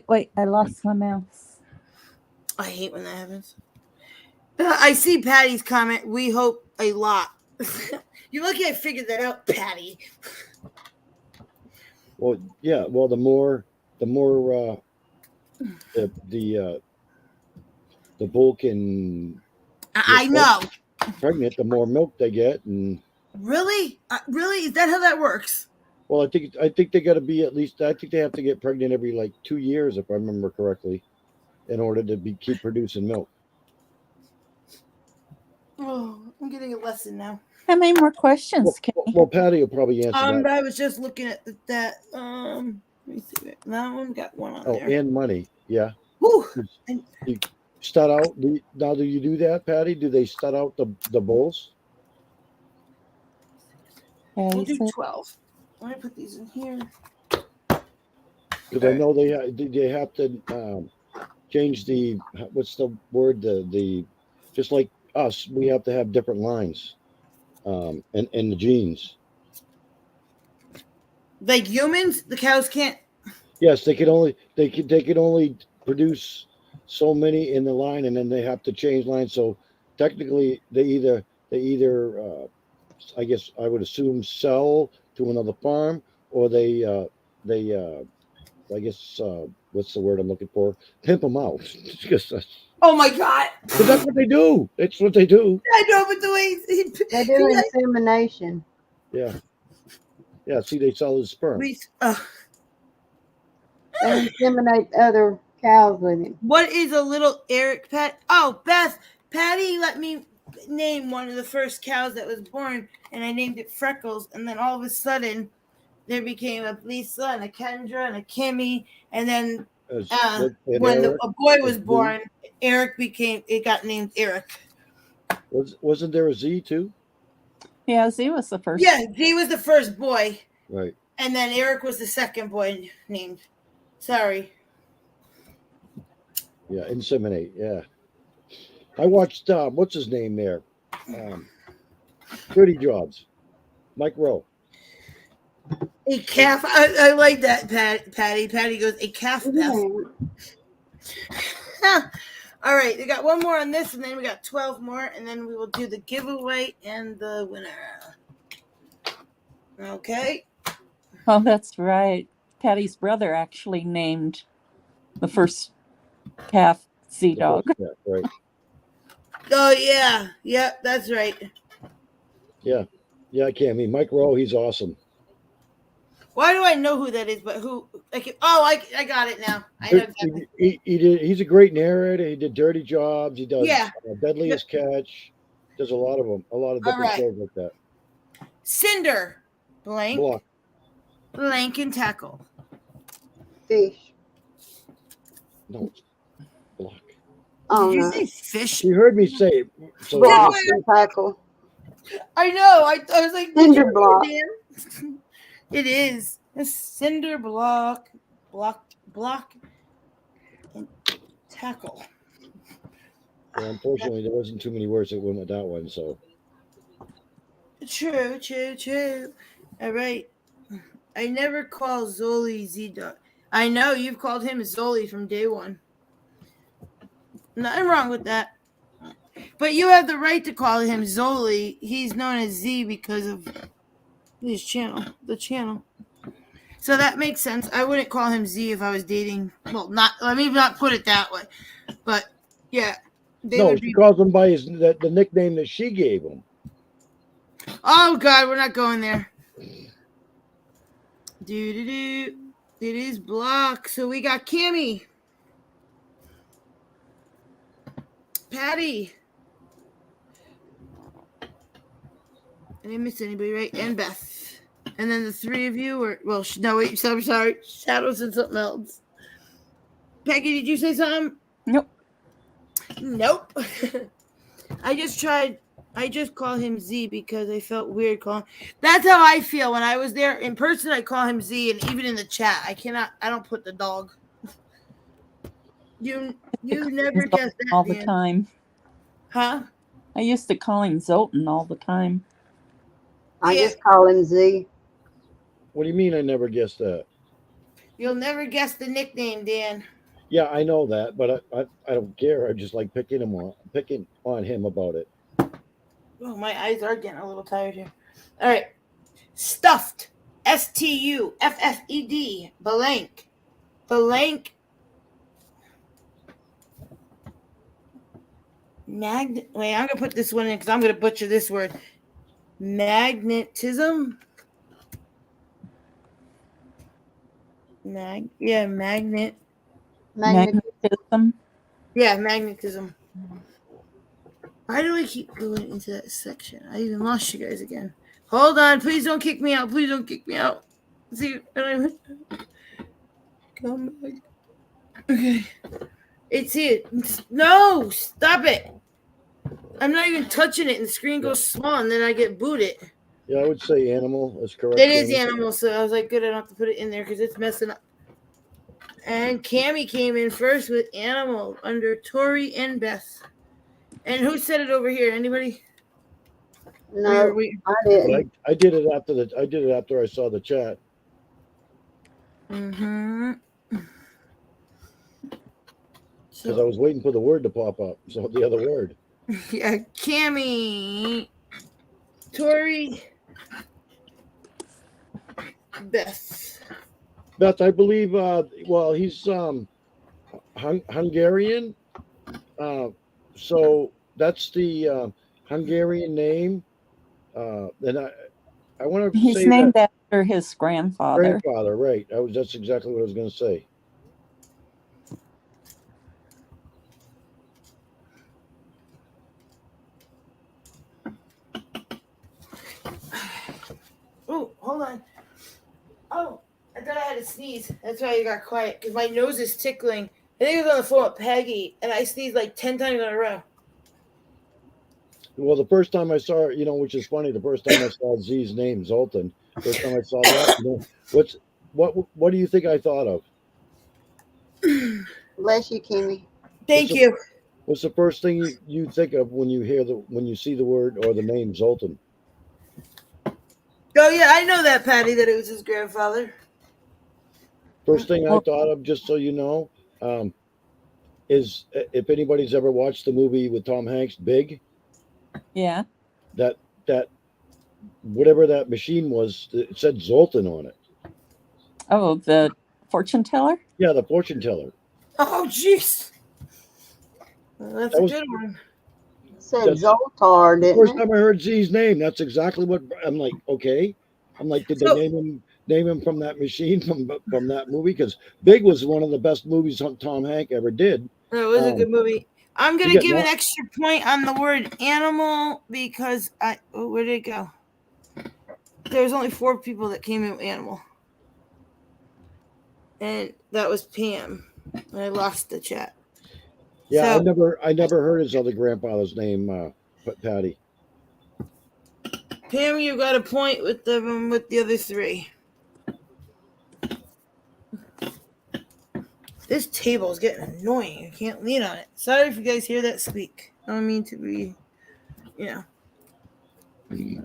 Wait. I lost my mouse. I hate when that happens. I see Patty's comment. We hope a lot. You're lucky I figured that out, Patty. Well, yeah. Well, the more the bull can I get know. pregnant, the more milk they get, and Really? Really? Is that how that works? well, I think they got to be at least. I think they have to get pregnant every like 2 years, if I remember correctly, in order to keep producing milk. Oh, I'm getting a lesson now. How many more questions, Kenny? Well, Patty will probably answer that. I was just looking at that. Let me see. That one got one on Oh, there. and money. Yeah. Whew. You stud out. Now, do you do that, Patty? Do they stud out the bulls? Yeah, We'll he do said- 12. Let me put these in here. Because I know they have to change the what's the word the just like us, we have to have different lines, and the genes. Like humans, the cows can't. Yes, they can only produce so many in the line, and then they have to change lines. So technically, they either I guess I would assume sell to another farm, or they I guess what's the word I'm looking for? Pimp them out. Because Oh my god! that's what they do. It's what they do. I know, but the way They do insemination. Yeah. Yeah. See, they sell his sperm. we, They inseminate other cows with it. what is a little Eric Pat? Oh, Beth, Patty let me name one of the first cows that was born, and I named it Freckles. And then all of a sudden, there became a Lisa and a Kendra and a Kimmy, and then And when Eric, a boy was Z. born, it got named Eric. wasn't there a Z too? Yeah, Z was the first. Yeah, Z was the first boy, Right. and then Eric was the second boy named. Sorry. Yeah. Inseminate. Yeah. I watched what's his name there? Dirty Jobs. Mike Rowe. A calf. I like that, Patty. Patty goes, a calf, Beth. Yeah. All right, we got one more on this, and then we got 12 more, and then we will do the giveaway and the winner. Okay. Oh, that's right. Patty's brother actually named the first calf Z dog. Yeah. Right. Oh, yeah. Yep, that's right. Yeah. Yeah. I can't. I mean, Mike Rowe. He's awesome. Why do I know who that is? But who? I got it now. I know exactly. He did. He's a great narrator. He did Dirty Jobs. He does Deadliest Catch. Does a lot of them. A lot of different All right. shows like that. Cinder, blank, Block. blank, and tackle. Fish. No. Block. Oh, Did you no. say fish? You heard me say it. So Block and tackle. I know. I was like, Cinder "Did you block." hear, Dan?" It is a cinder block, and tackle. well, unfortunately, there wasn't too many words that went with that one. So True. All right. I never call Zoli Z-Dog. I know you've called him Zoli from day one. Nothing wrong with that. But you have the right to call him Zoli. He's known as Z because of his channel, the channel. So that makes sense. I wouldn't call him Z if I was dating. Well, let me not put it that way. But yeah, no, she calls him by the nickname that she gave him. Oh God, we're not going there. It is block. So we got Kimmy, Patty. I didn't miss anybody, right? And Beth. And then the three of you were, well, no, wait, so I'm sorry. Shadows and something else. Peggy, did you say something? Nope. I just call him Z because I felt weird calling. That's how I feel when I was there in person. I call him Z, and even in the chat, I don't put the dog. You never guessed that, all the man. time. Huh? I used to call him Zoltan all the time. I just call him Z. What do you mean? I never guessed that. You'll never guess the nickname, Dan. Yeah, I know that, but I don't care. I just like picking on him about it. Oh, my eyes are getting a little tired here. All right. Stuffed. STUFFED. Blank. Blank. Wait, I'm gonna put this one in because I'm gonna butcher this word. Magnetism. Magnet. Magnet. Magnetism. Yeah, magnetism. Why do I keep going into that section? I even lost you guys again. Hold on, please don't kick me out. Please don't kick me out. See, come back. Okay. It's it. No, stop it. I'm not even touching it, and the screen goes small, and then I get booted. Yeah, I would say animal. That's correct. It is animal, so I was like, good, I don't have to put it in there because it's messing up. And Cammy came in first with animal under Tori and Beth. And who said it over here? Anybody? No, I didn't. I did it after I saw the chat. Mm-hmm. Because I was waiting for the word to pop up. So the other word. Yeah, Cammy, Tori, Beth. Beth, I believe. Well, he's Hungarian. So that's the Hungarian name. And I want to He's say named that after his grandfather. grandfather, right? That's exactly what I was going to say. Oh, hold on. Oh, I thought I had to sneeze. That's why I got quiet because my nose is tickling. I think I was on the phone with Peggy, and I sneezed like 10 times in a row. Well, the first time I saw it, which is funny, the first time I saw Z's name, Zoltan, first time I saw that, what do you think I thought of? Bless you, Kimmy. Thank you. What's the first thing you think of when you see the word or the name Zoltan? Oh, yeah, I know that, Patty, that it was his grandfather. First thing I thought of, just so you know, is if anybody's ever watched the movie with Tom Hanks, Big. Yeah. That whatever that machine was, it said Zoltan on it. Oh, the fortune teller? Yeah, the fortune teller. Oh, jeez. Well, that's a good one. Said Zoltar, didn't First it? time I heard Z's name, that's exactly what I'm like. Okay, I'm like, did they name him from that machine from that movie? Because Big was one of the best movies Tom Hanks ever did. It was a good movie. I'm going to give an extra point on the word animal because where did it go? There was only 4 people that came in with animal. And that was Pam. And I lost the chat. Yeah, So, I never heard his other grandfather's name, Patty. Pam, you got a point with the other 3. This table is getting annoying. I can't lean on it. Sorry if you guys hear that squeak. I don't mean to be,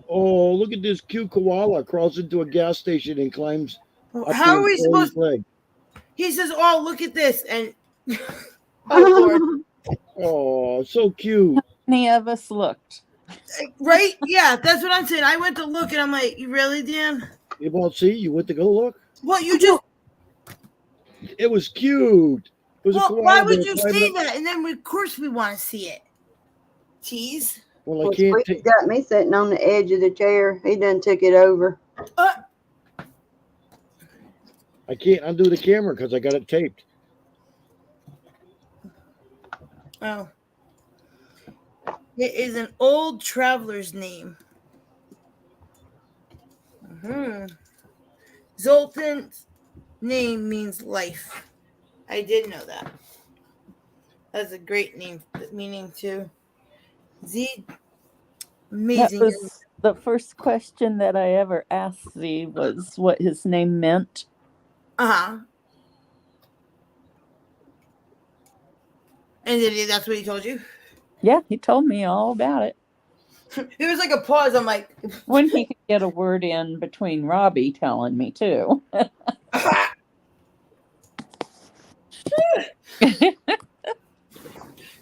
Oh, look at this cute koala crawls into a gas station and climbs. How are we supposed to? He says, "Oh, look at this," and oh Lord, oh, so cute. Many of us looked. Right? Yeah, that's what I'm saying. I went to look, and I'm like, "You really, Dan?" You won't see. You went to go look. Well, you just. It was cute. It was why would you say that? And then, of course, we want to see it. Tease. Well, I can't. He got me sitting on the edge of the chair. He done took it over. I can't undo the camera because I got it taped. Oh. It is an old traveler's name. Zoltan's name means life. I did know that. That's a great name, meaning too. Z. Amazing. That was the first question that I ever asked Z was what his name meant. Uh-huh. And that's what he told you? Yeah, he told me all about it. It was like a pause. I'm like... when he could get a word in between Robbie telling me too.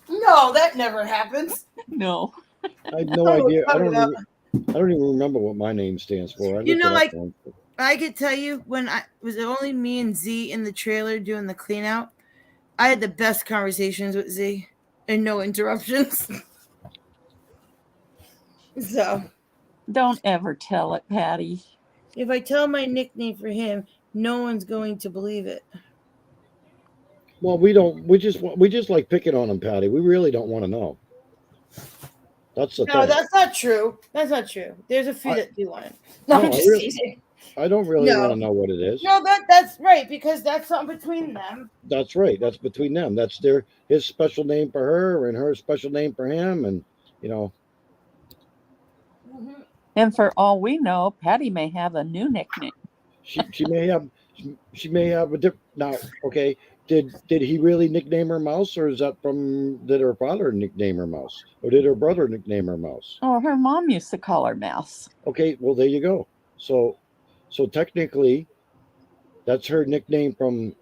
No, that never happens. No. I have no idea. I don't even remember what my name stands for. I You looked know, it up like once. I could tell you when I was it only me and Z in the trailer doing the clean out. I had the best conversations with Z and no interruptions. So Don't ever tell it, Patty. if I tell my nickname for him, no one's going to believe it. Well, we don't. We just like picking on him, Patty. We really don't want to know. That's the No, thing. that's not true. That's not true. There's a few I- that do want it. No, No, I'm I just really- teasing. I don't really No. want to know what it is. No, that's right because that's something between them. That's right. That's between them. That's his special name for her and her special name for him, and you know. Mhm. And for all we know, Patty may have a new nickname. She may have a different now. Okay, did he really nickname her Mouse, or is that did her father nickname her Mouse, or did her brother nickname her Mouse? Oh, her mom used to call her Mouse. Okay, well there you go. So technically, that's her nickname from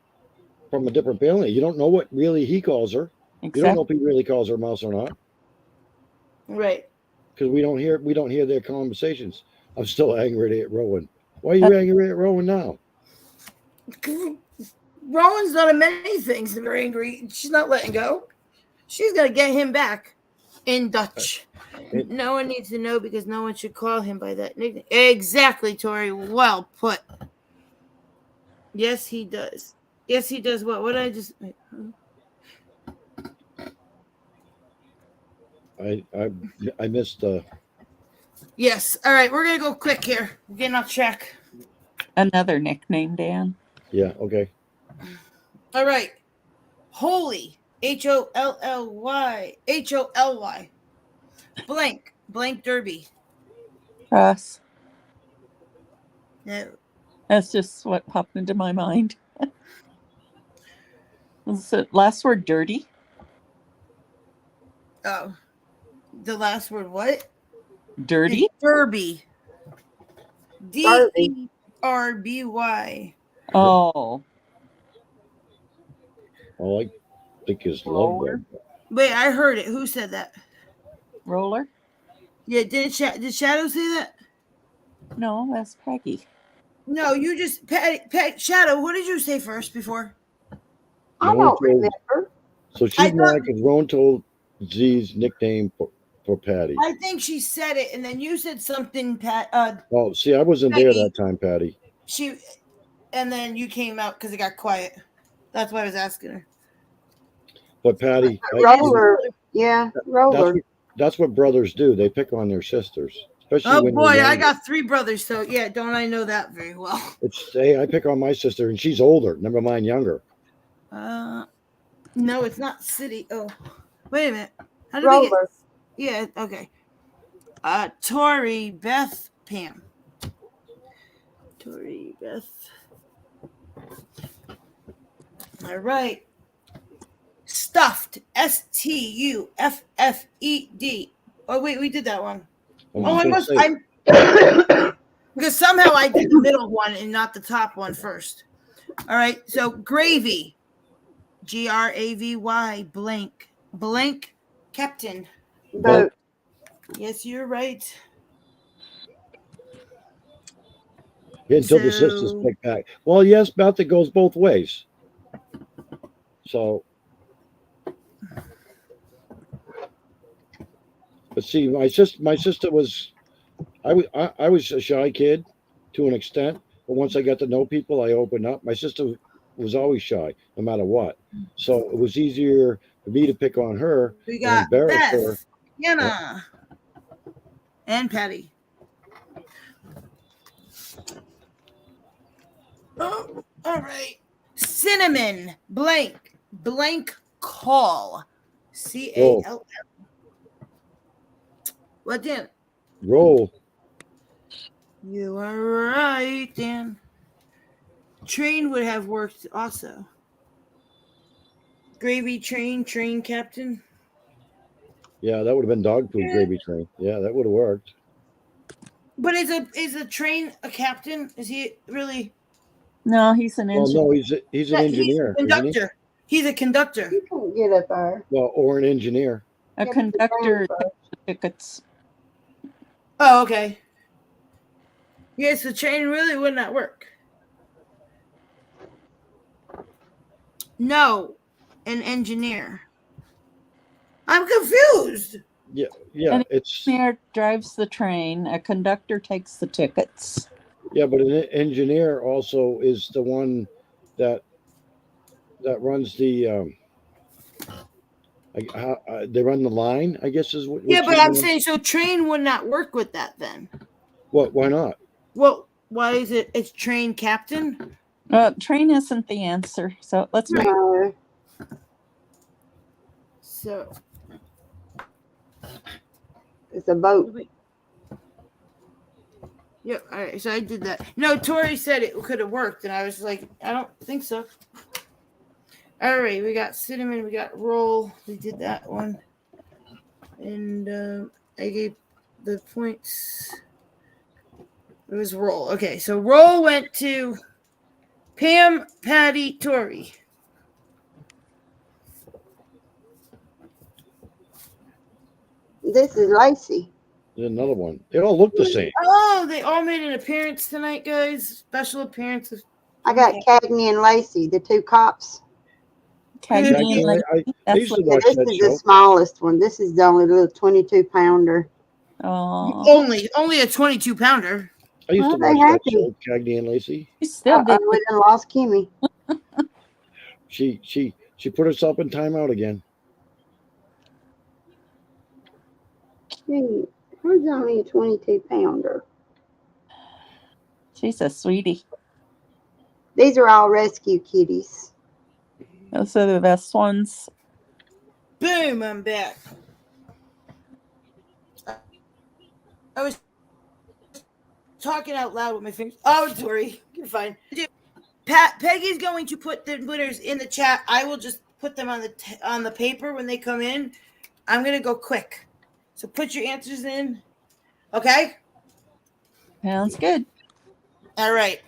a different family. You don't know what really he calls her. You don't know Exactly. if he really calls her Mouse or not, Right. because we don't hear their conversations. I'm still angry at Rowan. Why are you angry at Rowan now? Rowan's done many things that are angry. She's not letting go. She's gonna get him back in Dutch. No one needs to know because no one should call him by that nickname. Exactly, Tori. Well put. Yes, he does. Yes, he does. What? What did I just? Wait, huh? I missed the. Yes. All right, we're gonna go quick here. We're getting off track. Another nickname, Dan. Yeah. Okay. All right. Holy. Holly. Holly. Blank Derby. Us. No. That's just what popped into my mind. Was the last word dirty? Oh. The last word what? Dirty? Derby. Derby. DERBY. Oh. Well, I think his love Roller. word. Wait, I heard it. Who said that? Roller? Yeah, did Shadow say that? No, that's Peggy. No, you just Shadow. What did you say first before? I Rowan don't told- remember. So I she's thought- mad because Rowan told Z's nickname for Patty. I think she said it, and then you said something. Oh, see, I wasn't there Peggy. that time, Patty. And then you came out because it got quiet. That's why I was asking her. But Patty, Roller. Yeah, roller. that's what brothers do. They pick on their sisters, especially Oh when boy, they're I younger. got 3 brothers, so yeah, don't I know that very well? Hey, I pick on my sister, and she's older. Never mind, younger. No, it's not City. Oh, wait a minute. How did we get? Roller. Yeah, okay. Tori, Beth, Pam. Tori, Beth. All right. Stuffed. STUFFED. Oh wait, we did that one. I'm Oh, I gonna must. say- I'm because somehow I did the middle one and not the top one first. All right. So gravy. GRAVY. Blank. Captain. Boat. Yes, you're right. Yeah, until the sisters So- pick back. Well, yes, Beth, it goes both ways. So, but see, my sister was, I was a shy kid to an extent, but once I got to know people, I opened up. My sister was always shy, no matter what. So it was easier for me to pick on her We and got embarrass her. Beth, Hannah, and Patty. Oh, all right. Cinnamon. Blank call. CALL. What Dan? Roll. You are right, Dan. Train would have worked also. Gravy train captain. Yeah, that would have been dog food gravy train. Yeah, that would have worked. But is a train a captain? Is he really? No, he's an Well, engineer. no, he's an engineer. He's a isn't he? conductor. He's a conductor. You can't get up there. Well, or an engineer. A Get the conductor train first. tickets. Oh, okay. Yes, the train really would not work. No, an engineer. I'm confused. Yeah, yeah. An It's engineer drives the train. A conductor takes the tickets. yeah, but an engineer also is the one that runs the they run the line. I guess is what. Yeah, what but you I'm mean. saying so train would not work with that then. What? Why not? Well, why is it? It's train captain. Train isn't the answer. So let's move. No. So It's a boat. Yep. All right. So I did that. No, Tori said it could have worked, and I was like, I don't think so. All right. We got cinnamon. We got roll. We did that one, and I gave the points. It was roll. Okay. So roll went to Pam, Patty, Tori. This is Lacey. There's another one. They all look the same. Oh, they all made an appearance tonight, guys. Special appearance. I got Cagney and Lacey, the two cops. Cagney Cagney, and Lacey. I That's used to what. watch This that is the show. smallest one. This is the only little 22-pounder. Oh, Only a 22-pounder. I used to Well, they watch that happy. show, Cagney and Lacey. you still did. We done lost Kimmy. She put herself in timeout again. Gee, who's only a 22-pounder? She's a sweetie. These are all rescue kitties. Those are the best ones. Boom, I'm back. I was talking out loud with my fingers. Oh, Tori, you're fine. Peggy's going to put the winners in the chat. I will just put them on the paper when they come in. I'm gonna go quick, so put your answers in. Okay. Sounds good. All right.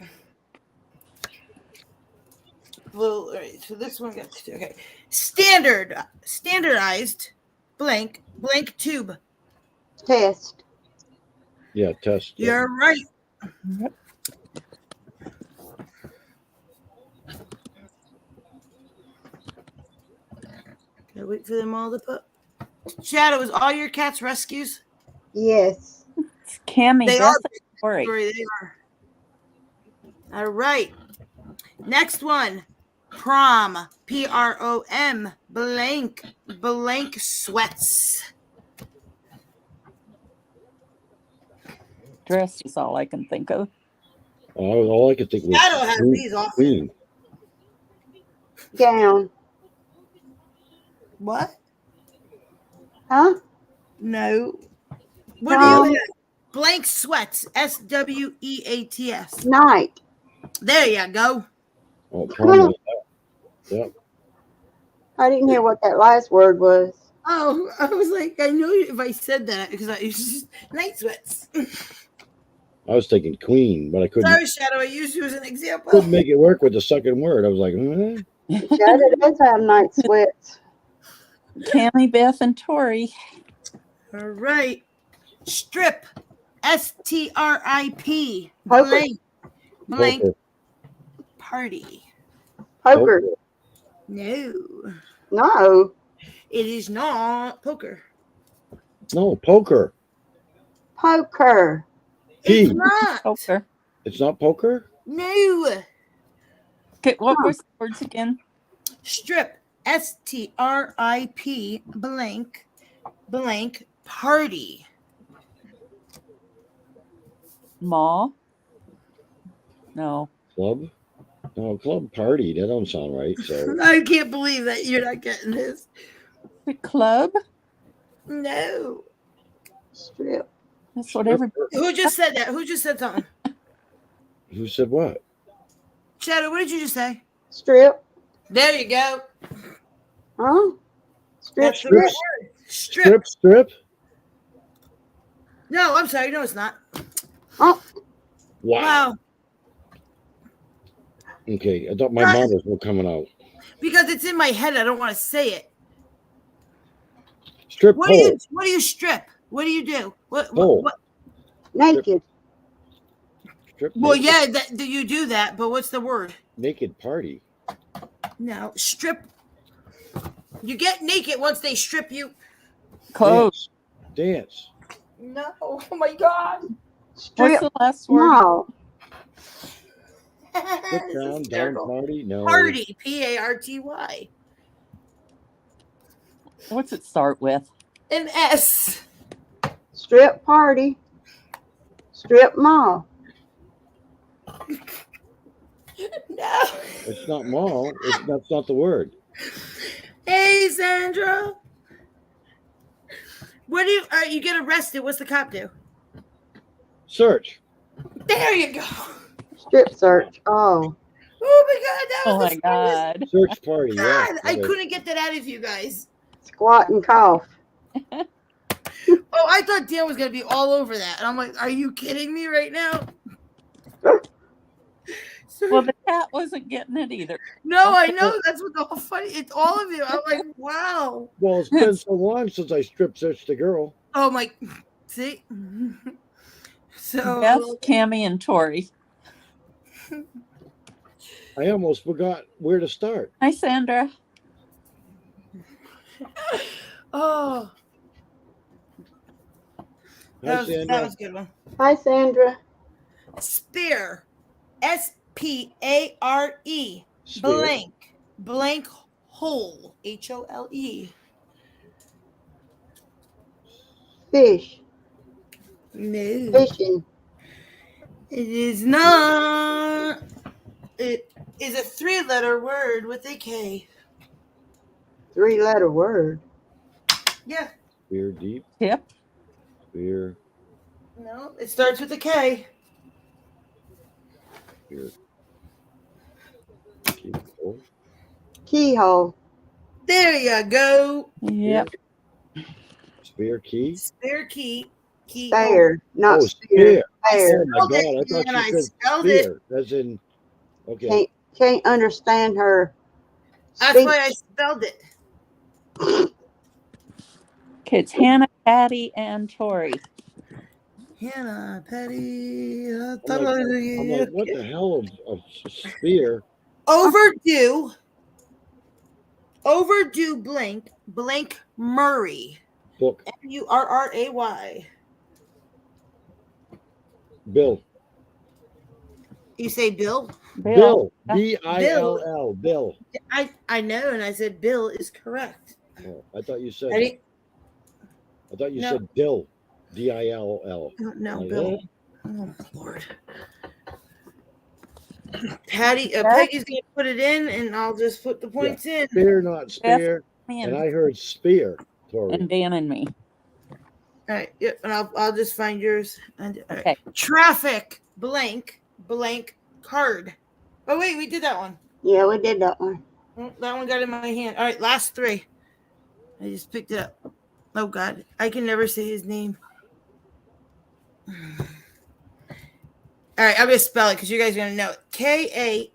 Well, all right. So this one got okay. Standardized blank tube. Test. Yeah, test. You're right. Yep. Can I wait for them all to put? Shadow, is all your cats rescues? Yes. It's Cammy. They Beth, are. and Tori. Sorry, they are. All right. Next one. Prom. PROM. Blank sweats. Dress is all I can think of. All I could think was Shadow has these off. Queen. Gown. What? Huh? No. What Prom. do you have? Blank sweats. SWEATS. Night. There you go. Oh, prom. Yep. I didn't hear what that last word was. Oh, I was like, I knew if I said that because I was just night sweats. I was thinking Queen, but I couldn't. Sorry, Shadow. I used you as an example. Couldn't make it work with the second word. I was like, Shadow does have night sweats. Cammy, Beth, and Tori. All right. Strip. STRIP. Poker. Blank Poker. party. Poker. No, No. it is not poker. No, poker. Poker. P. It's not. Poker. It's not poker? No. Okay, what was the words again? Strip. STRIP. Blank party. Mall? No. Club? No, club party. That don't sound right. So I can't believe that you're not getting this. The club? No. Strip. That's what every. Who just said that? Who just said something? Who said what? Shadow, what did you just say? Strip. There you go. Huh? Strip. That's the right word. Strip. Strip? No, I'm sorry. No, it's not. Oh, Wow. Wow. Okay, I thought my marbles were coming out. Because it's in my head, I don't want to say it. Strip What pole. do you strip? What do you do? Pole. What? Naked. Strip Well, naked, yeah, do you do that? But what's the word? naked party. No, strip. You get naked once they strip you. Close. Dance. No. Oh my God. What's Strip the last word? mall. Strip This is down, down hysterical. party. No. Party. Party. What's it start with? An S. Strip party. Strip mall. No. It's not mall. That's not the word. Hey, Sandra. What do you get arrested? What's the cop do? Search. There you go. Strip search. Oh. Oh my God, that Oh was my the funniest- God. Search party. Yeah. God, I Okay. couldn't get that out of you guys. Squat and cough. Oh, I thought Dan was gonna be all over that, and I'm like, are you kidding me right now? Well, the cat wasn't getting it either. No, I know that's what the whole funny. It's all of you. I'm like, wow. Well, it's been so long since I strip searched the girl. Oh my, see. So Beth, Cammy, and Tori. I almost forgot where to start. Hi, Sandra. oh, Hi, that was Sandra. a good one. Hi, Sandra. Spear, SPARE, Spear. blank hole, HOLE. Fish. No, Fishing. it is not. It is a 3-letter word with a K. 3-letter word. Yeah. Spear deep. Tip. Spear. No, it starts with a K. Spear. Keep full. Keyhole. There you go. Yep. Spear key. Spare key. Key. Spare. Not Oh, spear. Oh Spare. my God! I And thought I you said spelled it. spear. As in. Okay. Can't understand her. That's speech. why I spelled it. Okay, it's Hannah, Patty, and Tori. Hannah, Patty. I'm like, what the hell of spear? Overdue blank Murray. Book. Murray. Bill. You say Bill? Bill. Bill. Bill. I know, and I said Bill is correct. Oh, I thought you said. Ready? I thought you No. said Dill. DILL. No, Like Bill. that? Oh Lord. Peggy's gonna put it in, and I'll just put the points in. Spear, not spear. Me And I heard spear, Tori. and Dan and me. All right, yep, and I'll just find yours. And all right. Okay. Traffic blank card. Oh wait, we did that one. Yeah, we did that one. Oh, that one got in my hand. All right, last 3. I just picked it up. Oh God, I can never say his name. All right, I'm gonna spell it because you guys are gonna know it. Kanye.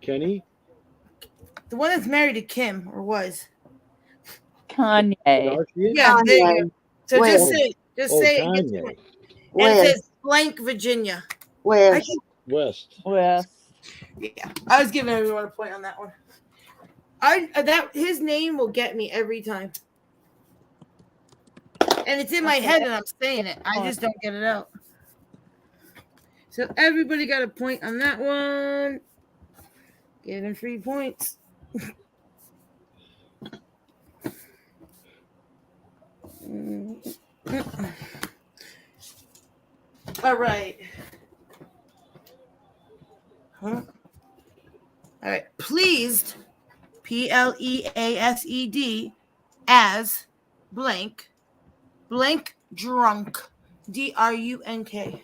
Kenny? The one that's married to Kim or was. Kanye. Kardashian? Yeah, there you Kanye. go. So Where? just say it. Gets Kanye. point. And it West. says blank Virginia. I West. can, West. With yeah, I was giving everyone a point on that one. His name will get me every time, and it's in my head, and I'm saying it. I just don't get it out. So everybody got a point on that one. Getting 3 points. All right. Huh? All right. Pleased, PLEASED, as blank drunk, DRUNK.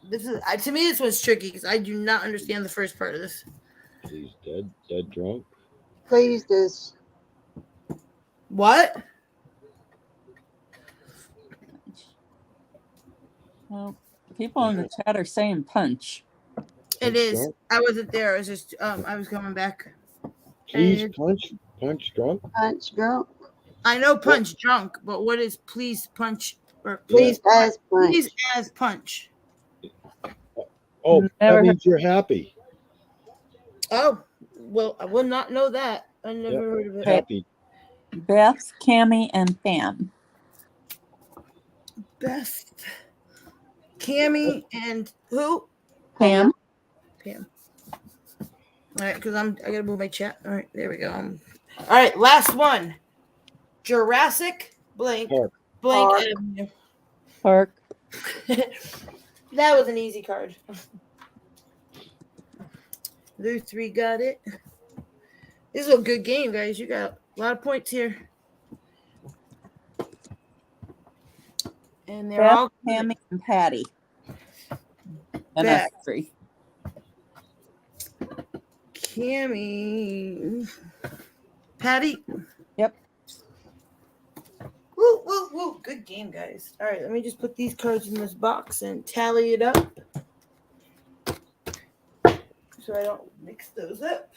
This is to me. This one's tricky because I do not understand the first part of this. He's dead drunk. Pleased as What? well, people in the chat are saying punch. It Punch is. drunk? I wasn't there. I was just I was coming back. He's And- punch drunk. punch drunk. I know punch drunk, but what is please punch or Please as punch. please as punch? Oh, Never that means you're happy. Oh, well, I would not know that. I never Yep. heard of it. Happy. Beth, Cammy, and Pam. Best Cammy and who? Pam. Pam. All right, because I gotta move my chat. All right, there we go. All right, last one. Jurassic blank Park. blank Park. Avenue. Park. That was an easy card. Those three got it. This is a good game, guys. You got a lot of points here. And they're Beth, all good. Cammy, and Patty. And Beth. us three. Cammy. Patty. Yep. Woo, woo, woo. Good game, guys. All right, let me just put these cards in this box and tally it up. So I don't mix those up.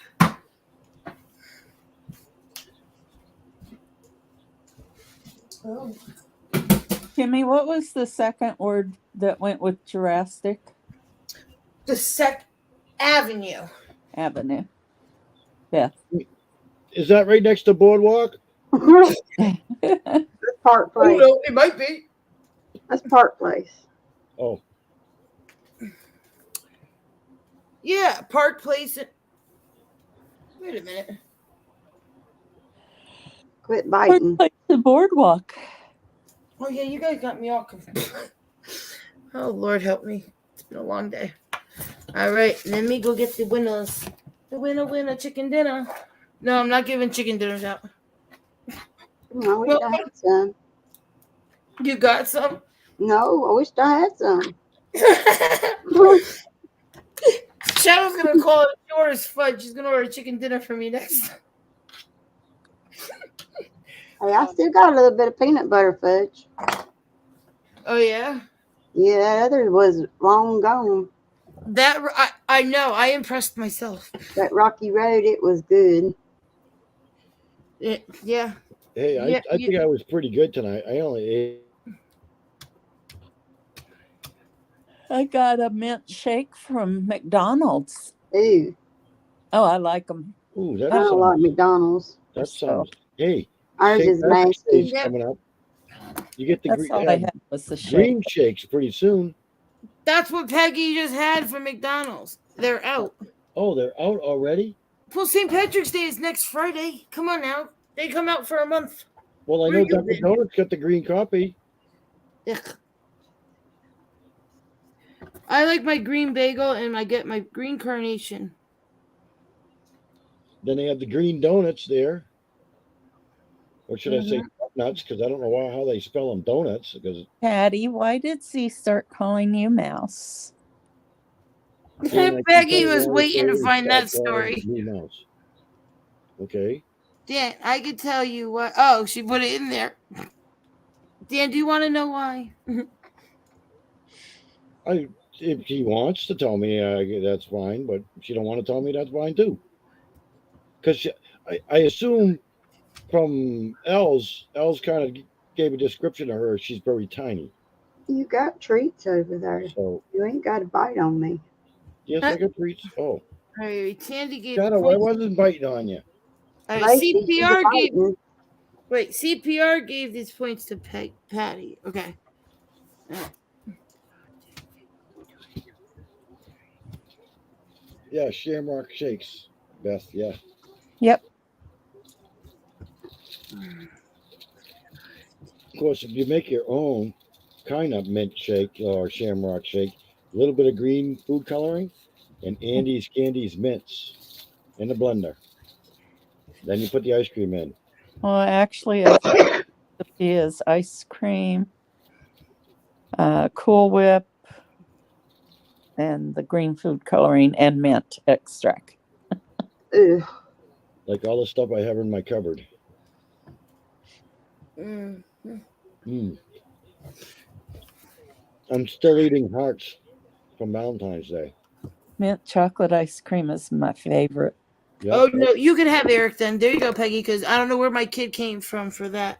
Oh. Kimmy, what was the second word that went with Jurassic? The Avenue. Avenue. Beth. Is that right next to Boardwalk? That's Park Oh, Place. no, it might be. That's Park Place. Oh, Yeah, Park Place. Wait a minute. Quit biting. Like the boardwalk. Oh, yeah, you guys got me all confused. Oh, Lord, help me. It's been a long day. All right, let me go get the winners. The winner, chicken dinner. No, I'm not giving chicken dinners out. I wish I had some. You got some? No, I wish I had some. Shadow's going to call it yours fudge. She's going to order chicken dinner for me next time. Hey, I still got a little bit of peanut butter fudge. Oh, yeah? Yeah, that other was long gone. I know. I impressed myself. That Rocky Road, it was good. Yeah. hey, Yeah, I think I was pretty good tonight. I only ate. I got a mint shake from McDonald's. Ooh, Oh, I like them. Ooh, I that don't like sounds. McDonald's. That sounds. Hey, Ours St. is Patrick's Day's nasty. coming up. You get the That's all I had was the shake. green shakes pretty soon. That's what Peggy just had from McDonald's. They're out. Oh, they're out already? Well, St. Patrick's Day is next Friday. Come on now. They come out for a month. Well, I Where know you Dunkin' been? Donuts got the green copy. Ugh. I like my green bagel and I get my green carnation. Then they have the green donuts there. Or should I say nuts? Because I don't know how they spell them donuts. Because Patty, why did Z start calling you Mouse? Peggy was waiting to find that story. Mouse. Okay. Dan, I could tell you why. Oh, she put it in there. Dan, do you want to know why? If she wants to tell me, that's fine. But if she don't want to tell me, that's fine too. Because I assume from Els kind of gave a description of her. She's very tiny. You got treats over there. So You ain't got to bite on me. yes, I got treats. Oh, All right, Sandy gave. Shadow, I wasn't biting on you. All right, Lacey, she's a CPR gave. biting. Wait, CPR gave these points to Patty. Okay. Yeah, Shamrock Shakes, Beth. Yeah. Yep. Of course, if you make your own kind of mint shake or Shamrock shake, a little bit of green food coloring, and Andy's Candy's mints in the blender. Then you put the ice cream in. Well, actually, I think it is ice cream, Cool Whip, and the green food coloring and mint extract. Ugh. Like all the stuff I have in my cupboard. Mm. I'm still eating hearts from Valentine's Day. Mint chocolate ice cream is my favorite. Yep. Oh no, you can have Eric then. There you go, Peggy. Because I don't know where my kid came from for that.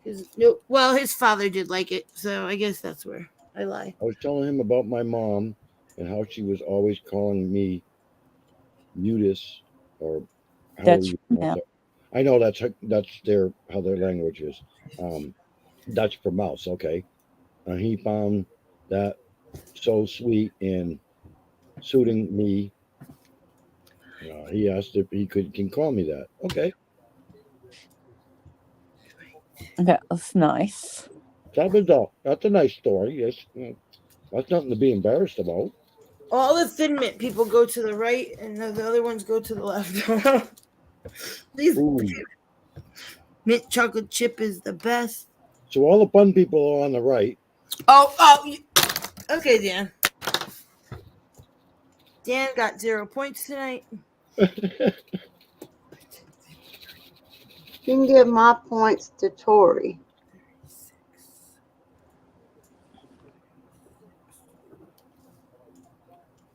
'Cause well, his father did like it, so I guess that's where I lie. I was telling him about my mom and how she was always calling me mutus, or however Dutch you from pronounce hell. it. I know that's how their language is. Dutch for mouse. Okay, he found that so sweet and suiting me. He asked if he can call me that. Okay, That was nice. that's a nice story. That's nothing to be embarrassed about. All the Thin Mint people go to the right, and the other ones go to the left. These Ooh. mint chocolate chip is the best. So all the fun people are on the right. Oh, okay, Dan. Dan got 0 points tonight. You can give my points to Tori.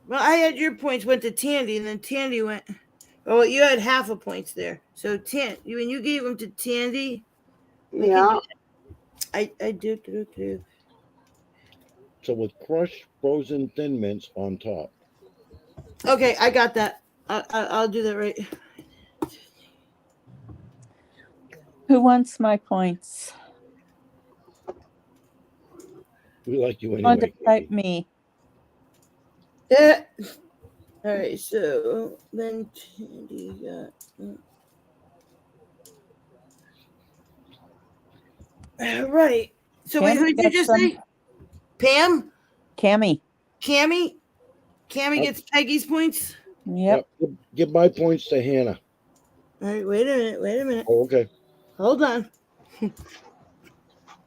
Well, I had your points went to Tandy, and then Tandy went. Oh, you had half a points there. So when you gave them to Tandy, Yeah. I do. So with crushed frozen Thin Mints on top. Okay, I got that. I'll do that right. Who wants my points? We like you Want to anyway. type me? Yeah. All right. So then Tandy got. All right. So wait, who did you just say? Pam? Cammy. Cammy gets Peggy's points. Yep. Give my points to Hannah. All right. Wait a minute. Oh, okay. Hold on. All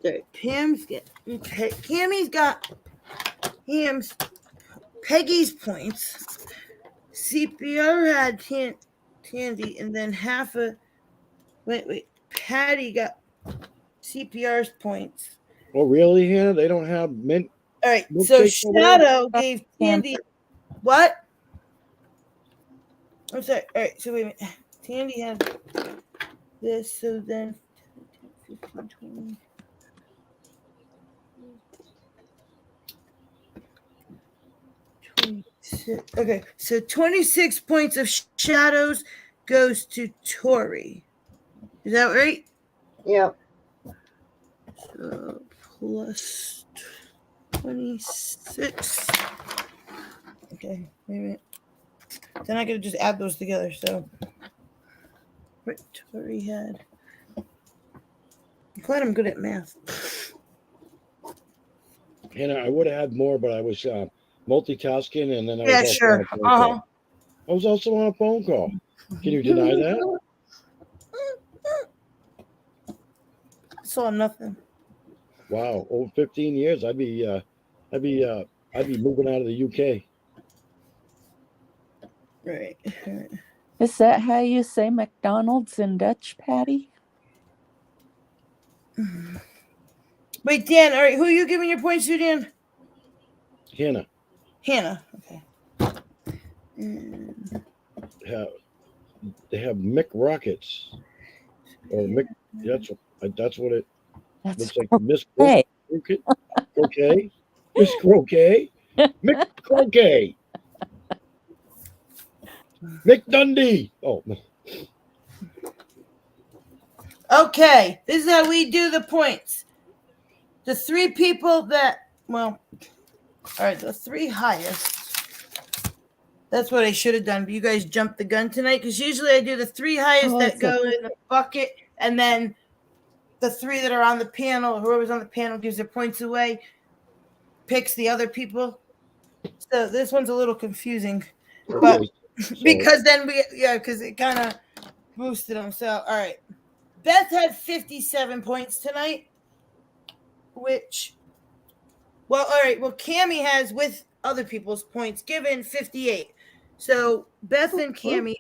right. Cammy's got Peggy's points. CPR had Tandy, and then half a. Wait. Patty got CPR's points. Oh, really, Hannah? They don't have mint. All right. Milkshake So over there? Shadow gave Tandy. What? I'm sorry. All right. So wait a minute. Tandy had this. So then 15, 20. Okay, so 26 points of Shadows goes to Tori. Is that right? Yep. So plus 26. Okay, wait a minute. Then I gotta just add those together. So, right, Tori had. I'm glad I'm good at math. Hannah, I would have had more, but I was multitasking, and then I was Yeah, also sure. on a phone call. I was also on a phone call. Can you deny that? I saw nothing. Wow, over 15 years, I'd be moving out of the UK. Right. Is that how you say McDonald's in Dutch, Patty? Wait, Dan. All right, who are you giving your points to, Dan? Hannah. Okay. They have Mick Rockets, or Mick. That's what it looks like. Miss Hey. Croquet, Miss Croquet, Mick Croquet, Mick Dundee. Oh, Okay, this is how we do the points. The three people that, all right, the three highest. That's what I should have done, but you guys jumped the gun tonight, because usually I do the three highest that go in the bucket, and then the three that are on the panel, whoever's on the panel gives their points away, picks the other people. So this one's a little confusing, but because then because it kind of boosted them. So, all right. Beth had 57 points tonight, which, all right. Well, Cammy has, with other people's points given, 58. So Beth and Cammy,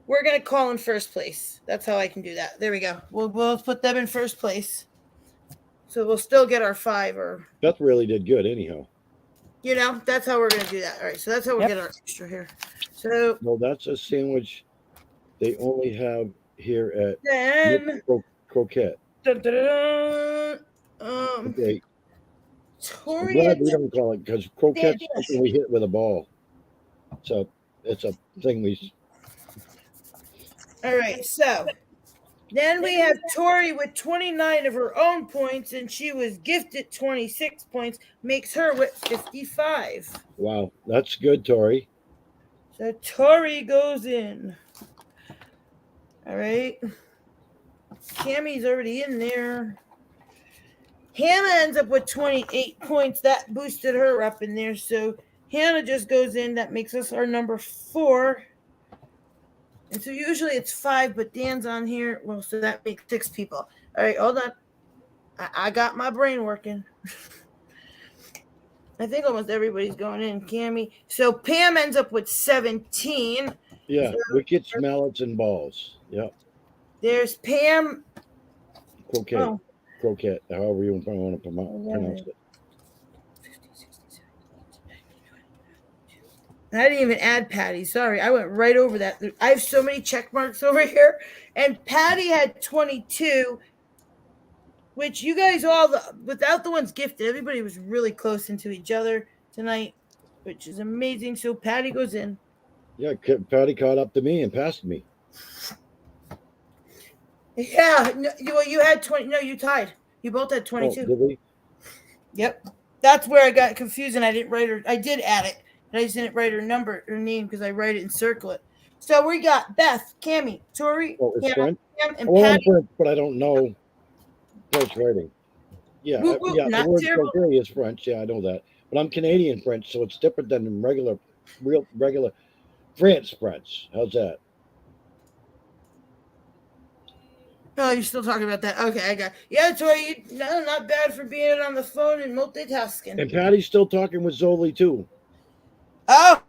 we're gonna call in first place. That's how I can do that. There we go. We'll put them in first place. So we'll still get our 5 or. Beth really did good, anyhow. That's how we're gonna do that. All right. So that's how we'll get our extra here. So No, that's a sandwich they only have here at then, Croquette. dun, dun, dun, Okay, I'm Tori glad had we don't call it because croquette's Yes. something we hit with a ball. So it's a thing we. all right. So then we have Tori with 29 of her own points, and she was gifted 26 points, makes her with 55. Wow, that's good, Tori. So Tori goes in. All right. Cammy's already in there. Hannah ends up with 28 points. That boosted her up in there. So Hannah just goes in. That makes us our number 4. And so usually it's 5, but Dan's on here. Well, so that makes 6 people. All right, hold on. I got my brain working. I think almost everybody's going in. Cammy. So Pam ends up with 17. Yeah, wickets, mallets, and balls. Yep, There's Pam. croquette, Oh, croquette. However you want to pronounce it. I didn't even add Patty. Sorry, I went right over that. I have so many check marks over here. And Patty had 22, which you guys all, without the ones gifted, everybody was really close into each other tonight, which is amazing. So Patty goes in. Yeah, Patty caught up to me and passed me. Yeah, no, you had 20. No, you tied. You both had Oh, 22. did we? Yep. That's where I got confused and I didn't write her. I did add it, but I just didn't write her number, her name, because I write it and circle it. So we got Beth, Cammy, Tori, Oh, it's Hannah, French. Pam, and Well, I'm Patty. French, but I don't know French writing. Yeah, Whoop, whoop, yeah. not The word terrible. croquet is French. Yeah, I know that. But I'm Canadian French, so it's different than regular France French. How's that? Oh, you're still talking about that? Okay, I got. Yeah, Tori, no, not bad for being on the phone and multitasking. And Patty's still talking with Zoli too. Oh,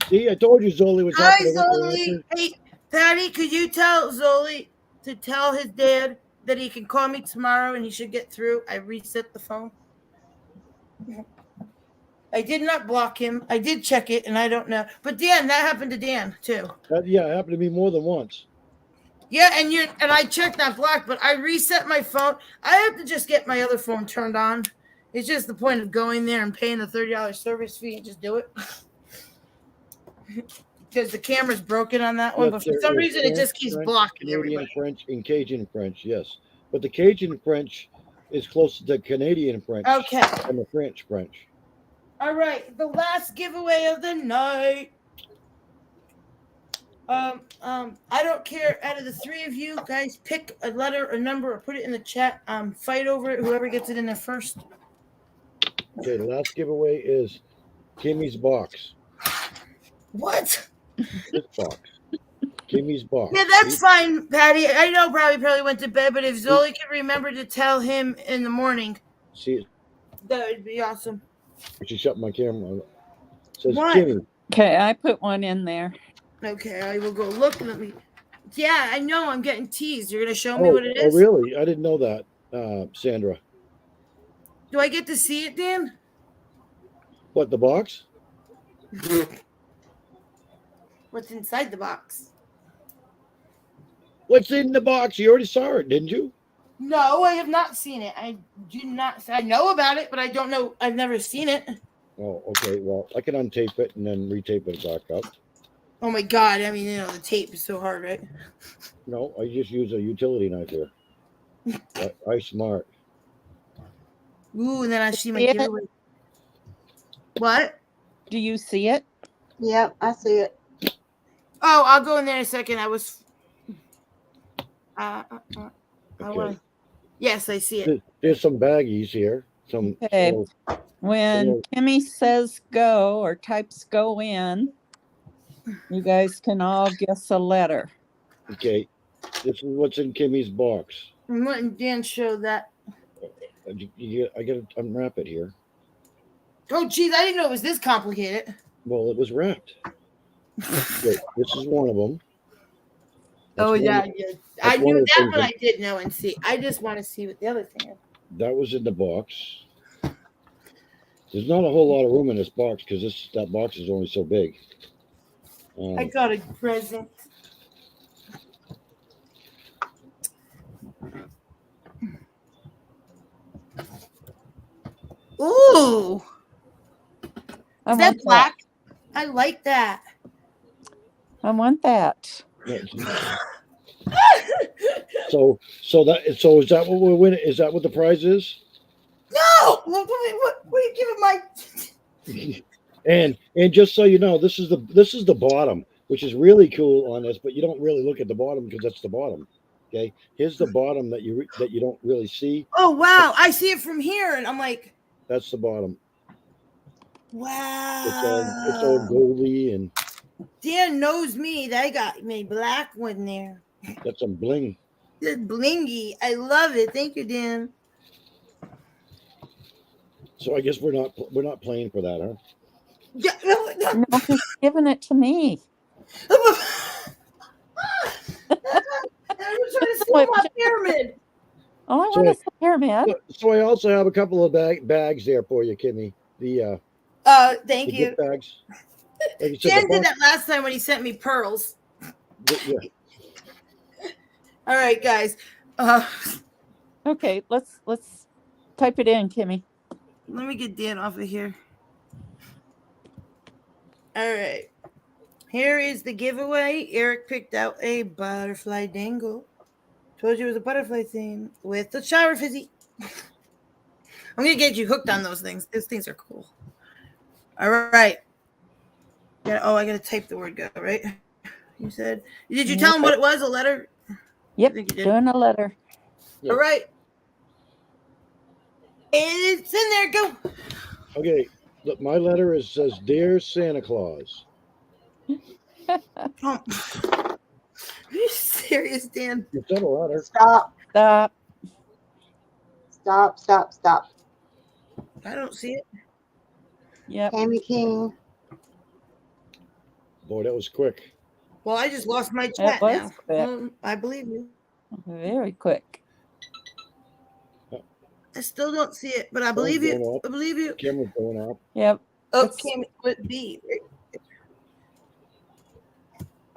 See, I told you Zoli was hi, helping her with the Zoli. record. Hey, Patty, could you tell Zoli to tell his dad that he can call me tomorrow and he should get through? I reset the phone. I did not block him. I did check it, and I don't know. But Dan, that happened to Dan too. Yeah, it happened to me more than once. Yeah, and I checked that block, but I reset my phone. I have to just get my other phone turned on. It's just the point of going there and paying the $30 service fee and just do it. Because the camera's broken on that one, Yes, but for there some is reason it just French, keeps French, blocking Canadian everybody. French and Cajun French, yes. But the Cajun French is closer to Canadian French Okay. than the French French. All right, the last giveaway of the night. I don't care. Out of the 3 of you guys, pick a letter, a number, or put it in the chat. Fight over it. Whoever gets it in there first. Okay, the last giveaway is Kimmy's box. What? This box. Kimmy's box. Yeah, that's fine, Patty. I know probably went to bed, but if Zoli could remember to tell him in the morning, See, that would be awesome. she shut my camera. It says What? Kimmy. Okay, I put one in there. Okay, I will go look. Let me. Yeah, I know. I'm getting teased. You're gonna show me what it Oh, is. really? I didn't know that, Sandra. Do I get to see it, Dan? What, the box? What's inside the box? What's in the box? You already saw it, didn't you? No, I have not seen it. I do not. I know about it, but I don't know. I've never seen it. Oh, okay. Well, I can untape it and then retape it back up. Oh my god! I mean, the tape is so hard, right? No, I just use a utility knife here. I smart. Ooh, and then I see my See it? giveaway. What? Do you see it? Yep, I see it. Oh, I'll go in there in a second. I was. I Okay. want. Yes, I see it. There's some baggies here. Some. Okay. little- When Hello. Kimmy says go or types go in, you guys can all guess a letter. Okay. This is what's in Kimmy's box. I'm letting Dan show that. I got to unwrap it here. Oh, geez, I didn't know it was this complicated. Well, it was wrapped. Okay, this is one of them. Oh, yeah. I one knew of the that things one. that- I did know and see. I just want to see what the other thing is. That was in the box. There's not a whole lot of room in this box because that box is only so big. I got a present. Ooh, I is that want black? I like that. I want that. So is that what we're winning? Is that what the prize is? No, what are you giving my? And just so you know, this is the bottom, which is really cool on this, but you don't really look at the bottom because that's the bottom. Okay, here's the bottom that you don't really see. Oh wow, I see it from here, and I'm like, That's the bottom. wow. It's all goldy and Dan knows me. They got me black one there. got some bling. It's blingy. I love it. Thank you, Dan. So I guess we're not playing for that, huh? Yeah, No, he's giving it to me. I'm trying to see my pyramid. Oh, I want a pyramid. So I also have a couple of bags there for you, Kimmy. The Thank the you. gift bags. Like you said, Dan did that last time when he sent me pearls. yeah. All right, guys. Okay, let's type it in, Kimmy. Let me get Dan off of here. All right. Here is the giveaway. Eric picked out a butterfly dangle. Told you it was a butterfly theme with the shower fizzy. I'm going to get you hooked on those things. Those things are cool. All right. I got to type the word go, right? You said. Did you tell him what it was? A letter? Yep, I think you did. doing a letter. Yeah. All right. It's in there. Go. Okay. Look, my letter says, "Dear Santa Claus." Are you serious, Dan? It's not a letter. Stop. Stop. Stop. Stop. Stop. I don't see it. Yep. Tammy King. Boy, that was quick. Well, I just lost my That chat was now. quick. I believe you. Very quick. I still don't see it, but I believe you. going up. I believe you. Camera's going up. Yep. Oh, It's- Cam, it would B.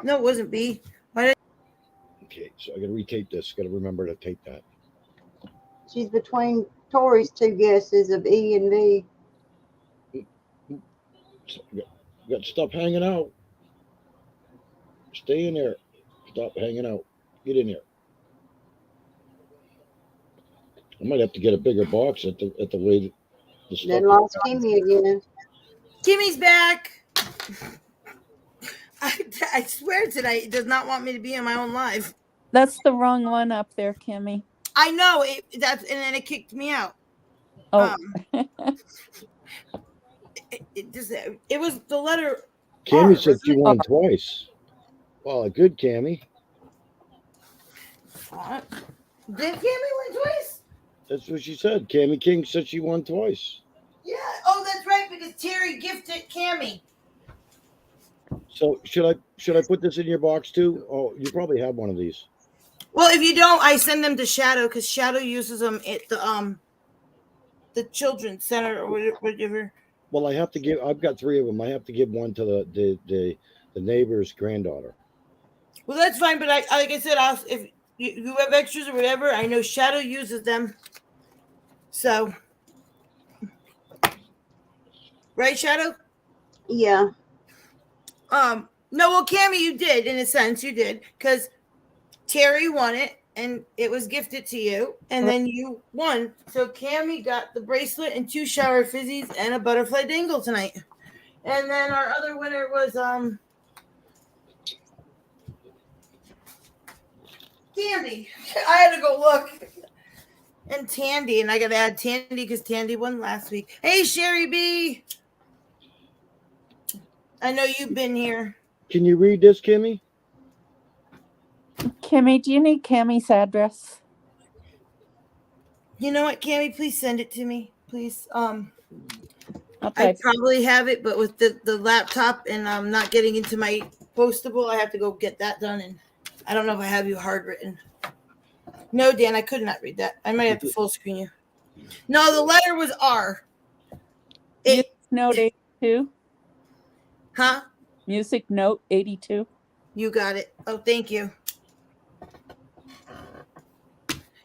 No, it wasn't B. Okay, so I got to retape this. Got to remember to tape that. She's between Tori's two guesses of E and V. So you got stuff hanging out. Stay in there. Stop hanging out. Get in there. I might have to get a bigger box at the way the stuff. Then lost Kimmy again. Kimmy's back. I swear tonight it does not want me to be in my own live. That's the wrong one up there, Kimmy. I know it. And then it kicked me out. Oh, It was the letter. Cammy R, said she wasn't it? won twice. Well, good, Cammy. What? Did Cammy win twice? That's what she said. Cammy King said she won twice. Yeah. Oh, that's right. Because Terry gifted Cammy. So should I put this in your box too? Oh, you probably have one of these. Well, if you don't, I send them to Shadow because Shadow uses them at the children's center or whatever. Well, I've got 3 of them. I have to give one to the neighbor's granddaughter. Well, that's fine. But like I said, if you have extras or whatever, I know Shadow uses them. So, right, Shadow? Yeah. No, well, Cammy, you did in a sense. You did because Terry won it and it was gifted to you, and then you won. So Cammy got the bracelet and 2 shower fizzies and a butterfly dangle tonight. And then our other winner was Tandy. I had to go look. And Tandy, and I got to add Tandy because Tandy won last week. Hey, Sherry B. I know you've been here. Can you read this, Kimmy? Kimmy, do you need Cammy's address? You know what, Cammy? Please send it to me, please. I'll I type. probably have it, but with the laptop and I'm not getting into my postable, I have to go get that done. And I don't know if I have you hard written. No, Dan, I could not read that. I might have to full screen you. No, the letter was R. You know day too? Huh? Music note 82. You got it. Oh, thank you.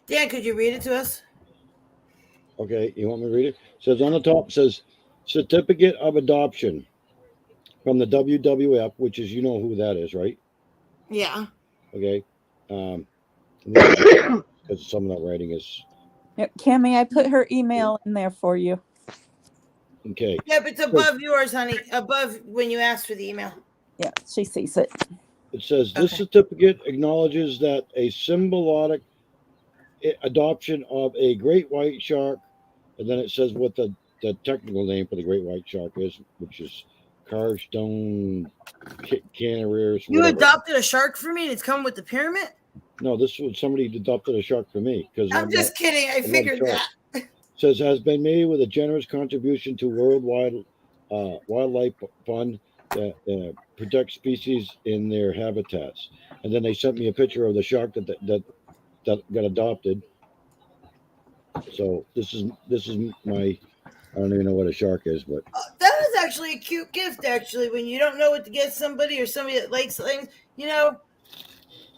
Dan, could you read it to us? Okay, you want me to read it? Says on the top, says certificate of adoption from the WWF, which is, you know who that is, right? Yeah. Okay. Because some of that writing is Yep, Cammy, I put her email in there for you. okay. Yep, it's above yours, honey. Above when you asked for the email. Yeah, she sees it. It says this Okay. certificate acknowledges that a symbiotic adoption of a great white shark, and then it says what the technical name for the great white shark is, which is Carstone Canaries. You Whatever. adopted a shark for me and it's coming with the pyramid? No, this was somebody adopted a shark for me because I'm just kidding. I figured sharks. that. Says has been made with a generous contribution to worldwide wildlife fund that protects species in their habitats. And then they sent me a picture of the shark that got adopted. So this is my, I don't even know what a shark is, but That is actually a cute gift, actually, when you don't know what to get somebody or somebody that likes things, you know.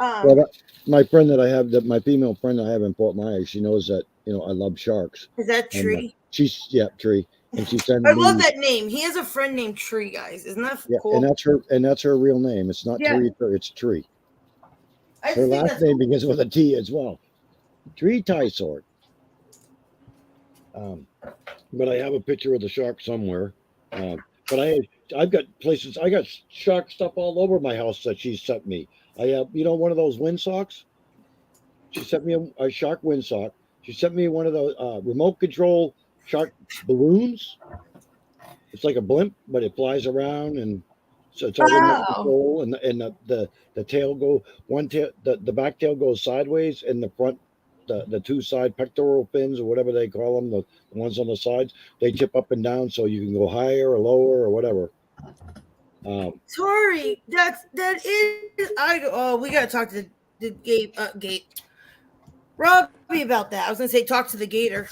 well, my friend that I have, that my female friend I have in Fort Myers, she knows that, you know, I love sharks. Is that And, Tree? she's Tree, and she sent I me. love that name. He has a friend named Tree, guys. Isn't that Yeah, cool? and that's her real name. It's not Yeah. Tree, it's Tree. I Her just think last that's name cool. begins with a T as well. Tree tie sword. But I have a picture of the shark somewhere. But I've got places. I got shark stuff all over my house that she sent me. I have, you know, one of those windsocks. She sent me a shark windsock. She sent me one of those remote control shark balloons. It's like a blimp, but it flies around, and so it's all remote control. And the tail go one tail, the back tail goes sideways, and the front, the two side pectoral fins or whatever they call them, the ones on the sides, they tip up and down so you can go higher or lower or whatever. Tori, that is. We gotta talk to the gate. Robbie about that. I was gonna say talk to the gator.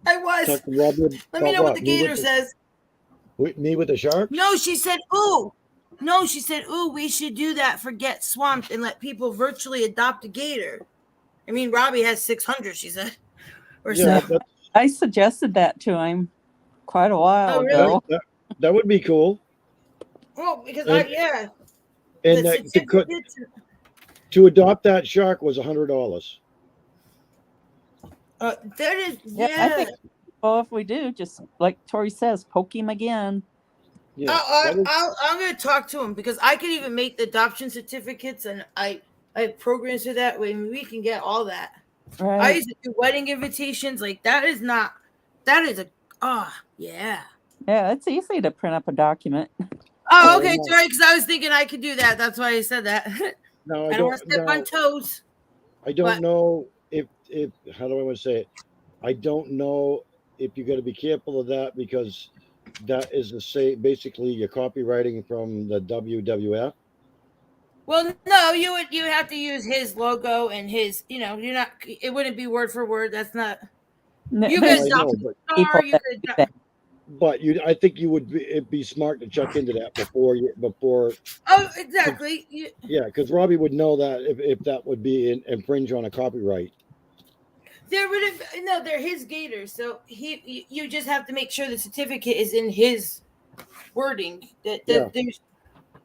I was. Talk to Robbie Let me about know what what? the Me gator with the- says. Me with the shark? No, she said, ooh. No, she said, ooh, we should do that for Get Swamped and let people virtually adopt a gator. I mean, Robbie has 600, she said. Or Yeah, so. I suggested that to him quite a while Oh, really? ago. that would be cool. Oh, because And The that to adopt that shark was $100. that is, Yeah, I think, well, if we do, just like Tori says, poke him again. Yeah, that was- I'm going to talk to him because I could even make the adoption certificates, and I have programs for that way. We can get all that. I Right. used to do wedding invitations. Like that is yeah. Yeah, it's easy to print up a document. Oh, Oh, okay, no. sorry, because I was thinking I could do that. That's why I said that. no, I don't want to step on toes. I don't but- know if how do I want to say it? I don't know if you got to be careful of that because that is the same. Basically, you're copywriting from the WWF. Well, no, you would have to use his logo and his. You know, you're not. It wouldn't be word for word. That's not. You There's could I know, adopt but a people star. You that could do adopt, but I think you would it'd be smart to check into that before. oh, exactly. Yeah, because Robbie would know that if that would be infringe on a copyright. They're his gators. So you just have to make sure the certificate is in his wording. Yeah. There's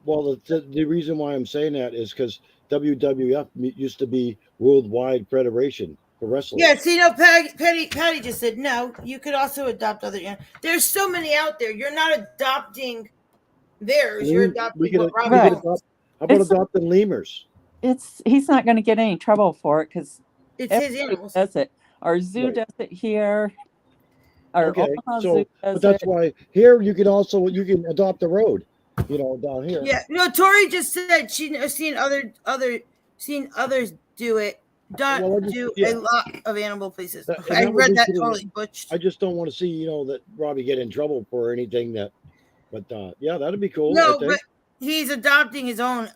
Well, the reason why I'm saying that is because WWF used to be Worldwide Federation for Wrestling. Yeah, see, no, Patty just said no. You could also adopt other. There's so many out there. You're not adopting theirs. You're adopting what Robbie Right. wants. How about It's- adopting lemurs? he's not going to get any trouble for it because It's his everybody animals. does it. Our zoo Right. does it here. Our Okay, Omaha so Zoo does but that's it. why here you can adopt the road. You know, down here. Yeah, no. Tori just said she's seen others do it. Well, A lot of animal places. And I that would read be that pretty- totally butched. I just don't want to see that Robbie get in trouble for anything that. But yeah, that'd be cool. No, I think. but he's adopting his own.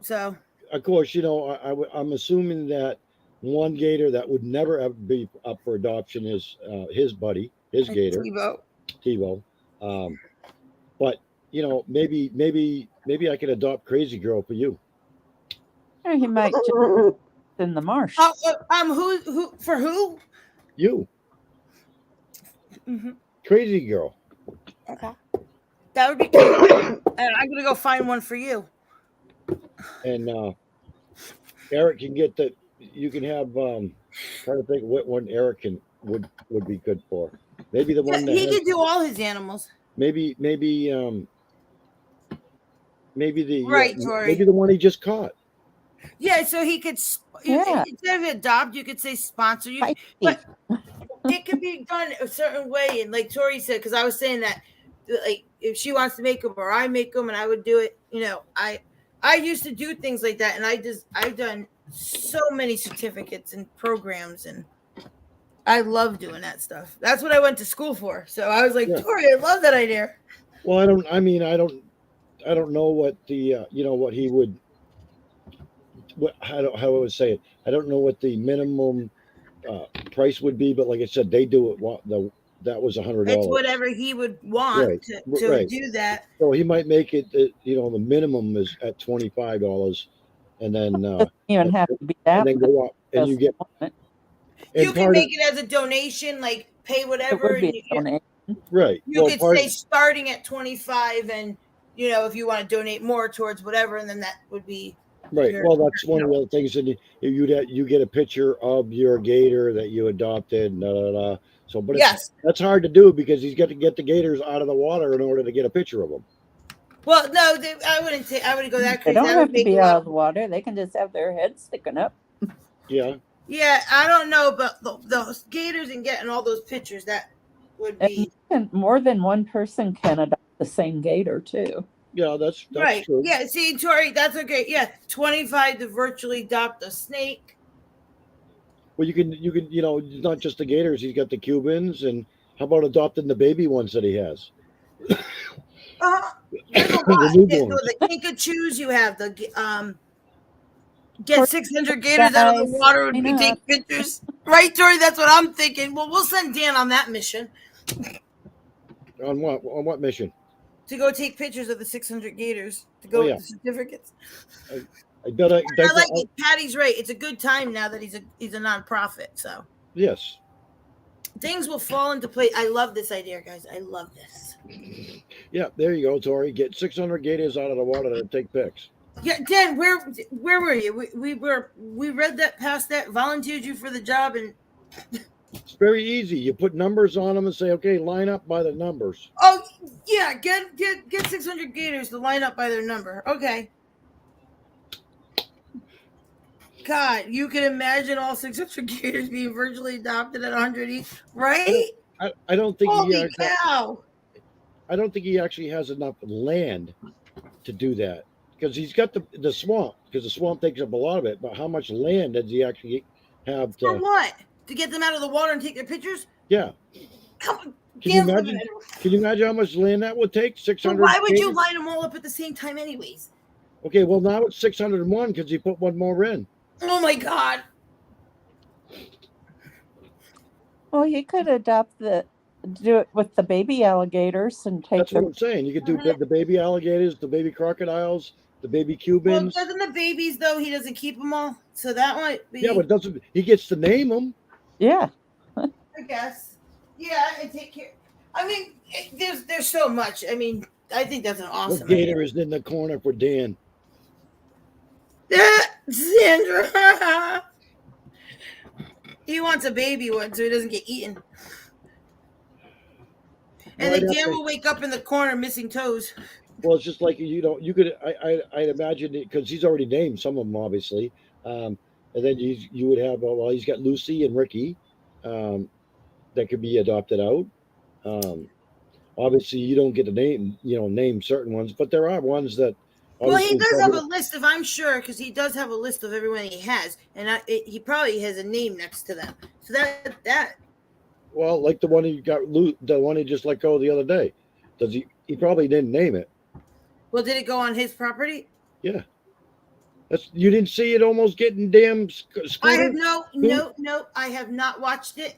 So Of course, I'm assuming that one gator that would never ever be up for adoption is his buddy, his gator, TiVo. TiVo. But maybe I could adopt Crazy Girl for you. Or he might just in the marsh. Who for who? You, Mm-hmm. Crazy Girl. Okay. That would be cool. And I'm gonna go find one for you. And Eric can get the. You can have. Trying to think what one Eric would be good for. Maybe the one that He has, can do all his animals. maybe the Right, Tori. maybe the one he just caught. Yeah, so he could Yeah. instead of adopt, you could say sponsor. Feisty. But it could be done a certain way, and like Tori said, because I was saying that, like if she wants to make them or I make them, and I would do it. I used to do things like that, and I've done so many certificates and programs, and I love doing that stuff. That's what I went to school for. So I was like, Yeah. Tori, I love that idea. Well, I don't know what the what he would. How I would say it. I don't know what the minimum price would be, but like I said, they do it. That was $100. It's whatever he would want Right, to right. do that. So he might make it. The minimum is at $25, and then Doesn't even have to be that. and then go up, and you get. It You And can part make it as a donation, like pay whatever. would be and a donation. right. you Well, could part- say starting at 25, and if you want to donate more towards whatever, and then that would be Right. Sure. Well, that's one of the other things. And you get a picture of your gator that you adopted. So, but yes. that's hard to do because he's got to get the gators out of the water in order to get a picture of them. Well, no, I wouldn't say I wouldn't go that They crazy. don't I have would to make be a out lot- of the water. They can just have their heads sticking up. Yeah. Yeah, I don't know, but those gators and getting all those pictures, that would be And more than one person can adopt the same gator too. Yeah. That's right. true. Yeah, see, Tori, that's okay. Yeah, 25 to virtually adopt a snake. Well, you can not just the gators. He's got the Cubans, and how about adopting the baby ones that he has? There's a The lot. newborns. The Kinkajous, you have the get 600 gators out of the Guys, water and I know. take pictures. Right, Tori? That's what I'm thinking. Well, we'll send Dan on that mission On what? On what mission? to go take pictures of the 600 gators to go Oh, yeah. with the certificates. I bet. I like it. Patty's right. It's a good time now that he's a nonprofit. So Yes. things will fall into place. I love this idea, guys. I love this. Yeah. There you go, Tori. Get 600 gators out of the water to take pics. Yeah, Dan, where were you? We read that past that, volunteered you for the job, and It's very easy. You put numbers on them and say, okay, line up by the numbers. oh yeah, get 600 gators to line up by their number. Okay. God, you can imagine all 600 gators being virtually adopted at 100 each, right? I don't think Holy cow! I don't think he actually has enough land to do that because he's got the swamp because the swamp takes up a lot of it. But how much land does he actually have For to? what? To get them out of the water and take their pictures? Yeah. Come on, Can you Dan, imagine? Can you imagine how much land that would take? 600. why would you gators? line them all up at the same time, anyways? Okay, well now it's 601 because he put one more in. Oh my God! Well, he could do it with the baby alligators and take That's what them. I'm saying. You could do the baby alligators, the baby crocodiles, the baby Well, Cubans. doesn't the babies though? He doesn't keep them all, so that might be. Yeah, but doesn't he gets to name them? Yeah. I guess. Yeah, and take care. I mean, there's so much. I mean, I think that's an awesome. What gator is in the corner for Dan? idea. Sandra. He wants a baby one so he doesn't get eaten. And Right then up Dan there. will wake up in the corner missing toes. Well, it's just like you could. I'd imagine because he's already named some of them, obviously. And then you would have he's got Lucy and Ricky, that could be adopted out. Obviously, you don't get to name certain ones, but there are ones that. Well, he obviously does have a probably- list of, I'm sure, because he does have a list of everyone he has, and he probably has a name next to them. So that. Well, like the one he got, the one he just let go the other day. Does he? He probably didn't name it. Well, did it go on his property? Yeah. You didn't see it almost getting damn I have screwed? no. I have not watched it.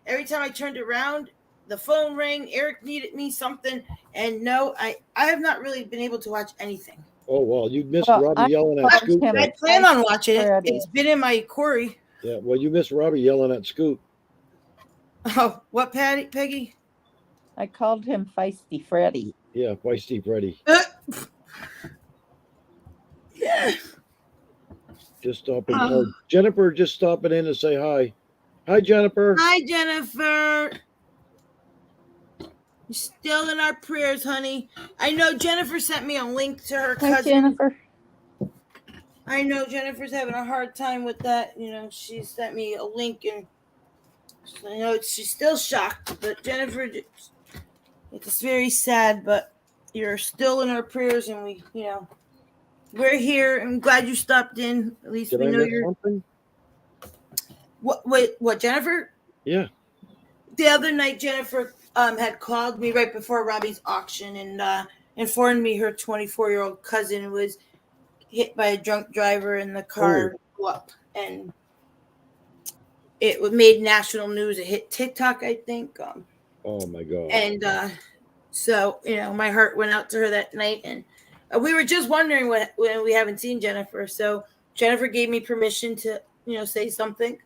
Every time I turned around, the phone rang. Eric needed me something, and no, I have not really been able to watch anything. Oh well, you missed Well, Robbie I yelling at called Scoot. him I Then. plan on watching it. Freddy. It's been in my Corey. Yeah, well, you missed Robbie yelling at Scoot. Oh, what, Patty? Peggy? I called him Feisty Freddy. Yeah, Feisty Freddy. Yeah. Just stopping. Oh, Jennifer just stopping in to say hi. Hi, Jennifer. Hi, Jennifer. You're still in our prayers, honey. I know Jennifer sent me a link to her Hi, cousin. Jennifer. I know Jennifer's having a hard time with that. You know, she sent me a link, and I know she's still shocked. But Jennifer, it's very sad. But you're still in our prayers, and we're here. I'm glad you stopped in. At least Did we I know miss you're. something? What? Wait, what? Jennifer? Yeah. The other night, Jennifer had called me right before Robbie's auction and informed me her 24-year-old cousin was hit by a drunk driver in the car blew up, and it made national news. It hit TikTok, I think. Oh my God. And so my heart went out to her that night, and we were just wondering when we haven't seen Jennifer. So Jennifer gave me permission to say something,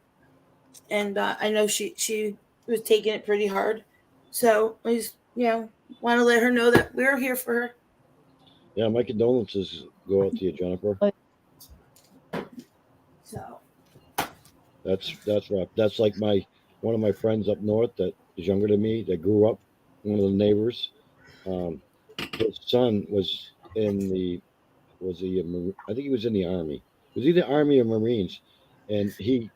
and I know she was taking it pretty hard. So I just want to let her know that we're here for her. Yeah, my condolences go out to you, Jennifer. So That's rough. That's like one of my friends up north that is younger than me that grew up. One of the neighbors. His son was I think he was in the Army. It was either Army or Marines, and he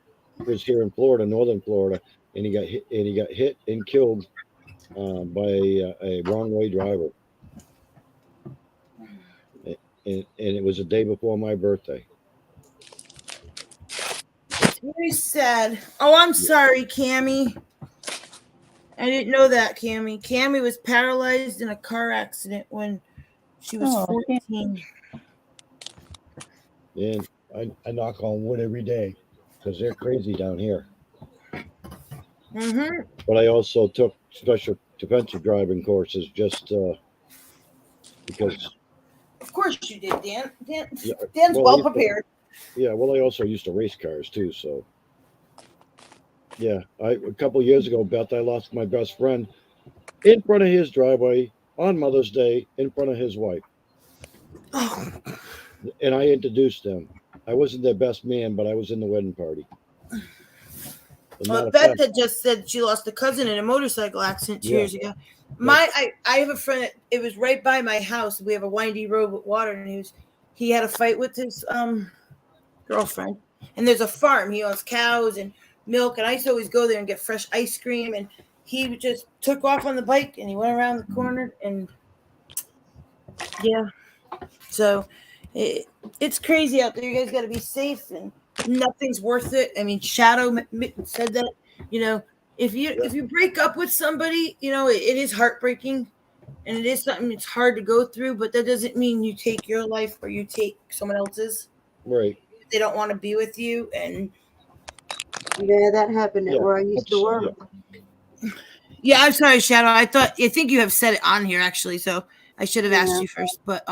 was here in Florida, northern Florida, and he got hit and killed by a wrong way driver. And it was the day before my birthday. it's very sad. Oh, I'm sorry, Cammie. I didn't know that, Cammie. Cammie was paralyzed in a car accident when she was 14. And I knock on wood every day because they're crazy down here. Mm-hmm. But I also took special defensive driving courses just because. Of course you did, Dan. Yeah, Dan's well, well prepared. Yeah, well, I also used to race cars too, so. Yeah, a couple years ago, Beth, I lost my best friend in front of his driveway on Mother's Day in front of his wife. Oh, And I introduced them. I wasn't their best man, but I was in the wedding party. well, Beth had just said she lost a cousin in a motorcycle accident 2 years ago. I have a friend that it was right by my house. We have a windy road with water, and he had a fight with his girlfriend. And there's a farm. He owns cows and milk, and I used to always go there and get fresh ice cream. And he just took off on the bike, and he went around the corner, and so it's crazy out there. You guys got to be safe, and nothing's worth it. I mean, Shadow said that. If you break up with somebody, it is heartbreaking, and it is something that's hard to go through. But that doesn't mean you take your life or you take someone else's. Right. They don't want to be with you, and Yeah, that happened at where I used to work. yeah. I'm sorry, Shadow. I think you have said it on here actually, so I should have asked you first. But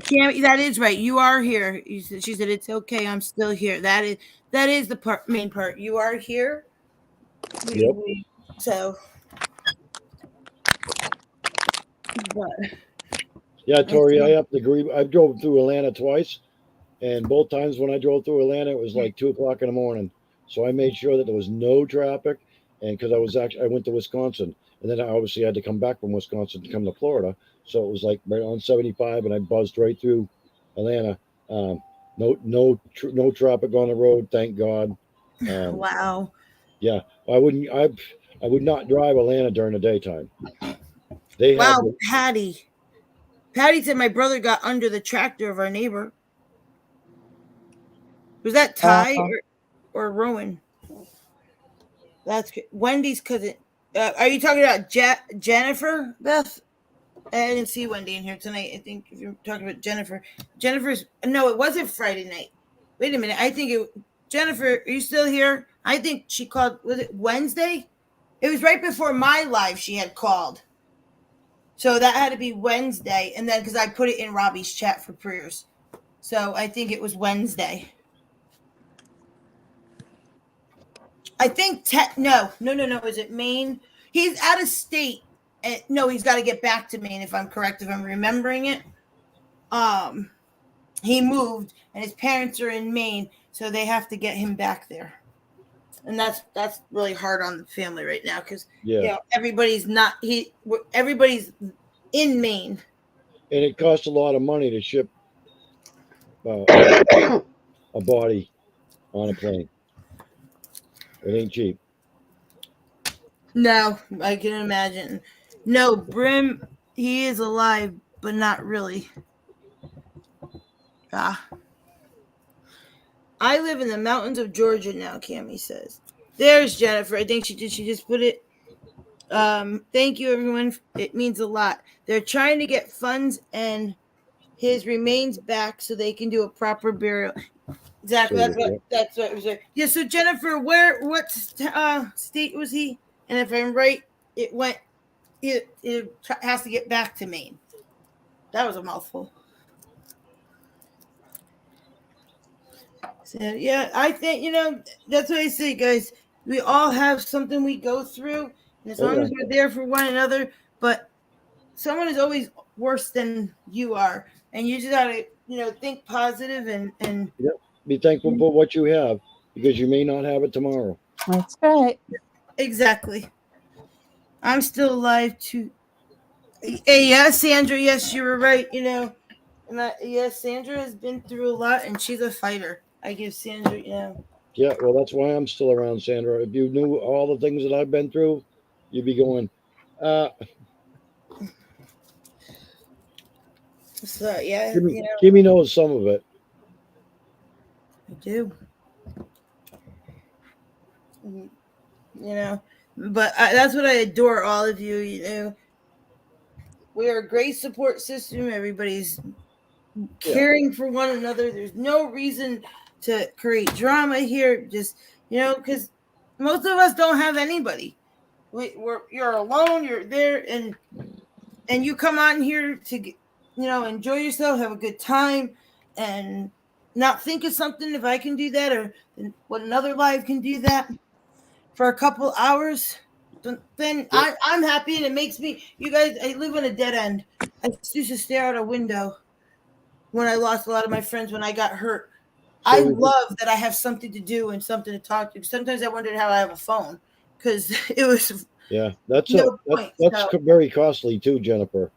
Cammie, that is right. You are here. She said it's okay. I'm still here. That is the main part. You are here. Yep. So, but Yeah, Tori, I have to agree. I drove through Atlanta twice, and both times when I drove through Atlanta, it was like 2:00 in the morning. So I made sure that there was no traffic, and because I went to Wisconsin, and then I obviously had to come back from Wisconsin to come to Florida. So it was like right on 75, and I buzzed right through Atlanta. No traffic on the road, thank God. wow. Yeah, I would not drive Atlanta during the daytime. Wow, Patty. Patty said my brother got under the tractor of our neighbor. Was that Ty or Rowan? That's Wendy's cousin. Are you talking about Jennifer, Beth? I didn't see Wendy in here tonight. I think if you're talking about Jennifer. No, it wasn't Friday night. Wait a minute. I think Jennifer, are you still here? I think she called, was it Wednesday? It was right before my live she had called. So that had to be Wednesday. And then because I put it in Robbie's chat for prayers. So I think it was Wednesday. I think no. Is it Maine? He's out of state. No, he's got to get back to Maine if I'm correct, if I'm remembering it. He moved and his parents are in Maine, so they have to get him back there. And that's really hard on the family right now because everybody's in Maine. And it costs a lot of money to ship a body on a plane. It ain't cheap. No, I can imagine. No, Brim, he is alive, but not really. I live in the mountains of Georgia now, Cammie says. There's Jennifer. I think she just put it. Thank you, everyone. It means a lot. They're trying to get funds and his remains back so they can do a proper burial. Exactly. That's what it was. Yeah. So Jennifer, what state was he? And if I'm right, it has to get back to Maine. That was a mouthful. So yeah, I think that's what I say, guys. We all have something we go through, and as long as we're there for one another, but someone is always worse than you are, and you just gotta think positive and be thankful for what you have because you may not have it tomorrow. That's right. Exactly. I'm still alive too. Hey, yes, Sandra. Yes, you were right. Yes, Sandra has been through a lot, and she's a fighter. I give Sandra, Yeah, well, that's why I'm still around, Sandra. If you knew all the things that I've been through, you'd be going, So, yeah. Kimmy knows some of it. I do. But that's what I adore, all of you, We are a great support system. Everybody's caring for one another. There's no reason to create drama here. Just, because most of us don't have anybody. You're alone. You're there, and you come on here to, enjoy yourself, have a good time, and not think of something if I can do that or what another live can do that for a couple hours. Then I'm happy, and it makes me. You guys, I live on a dead end. I used to stare out a window when I lost a lot of my friends when I got hurt. I love that I have something to do and something to talk to. Sometimes I wondered how I have a phone because it was. Yeah, that's point, very costly too, Jennifer.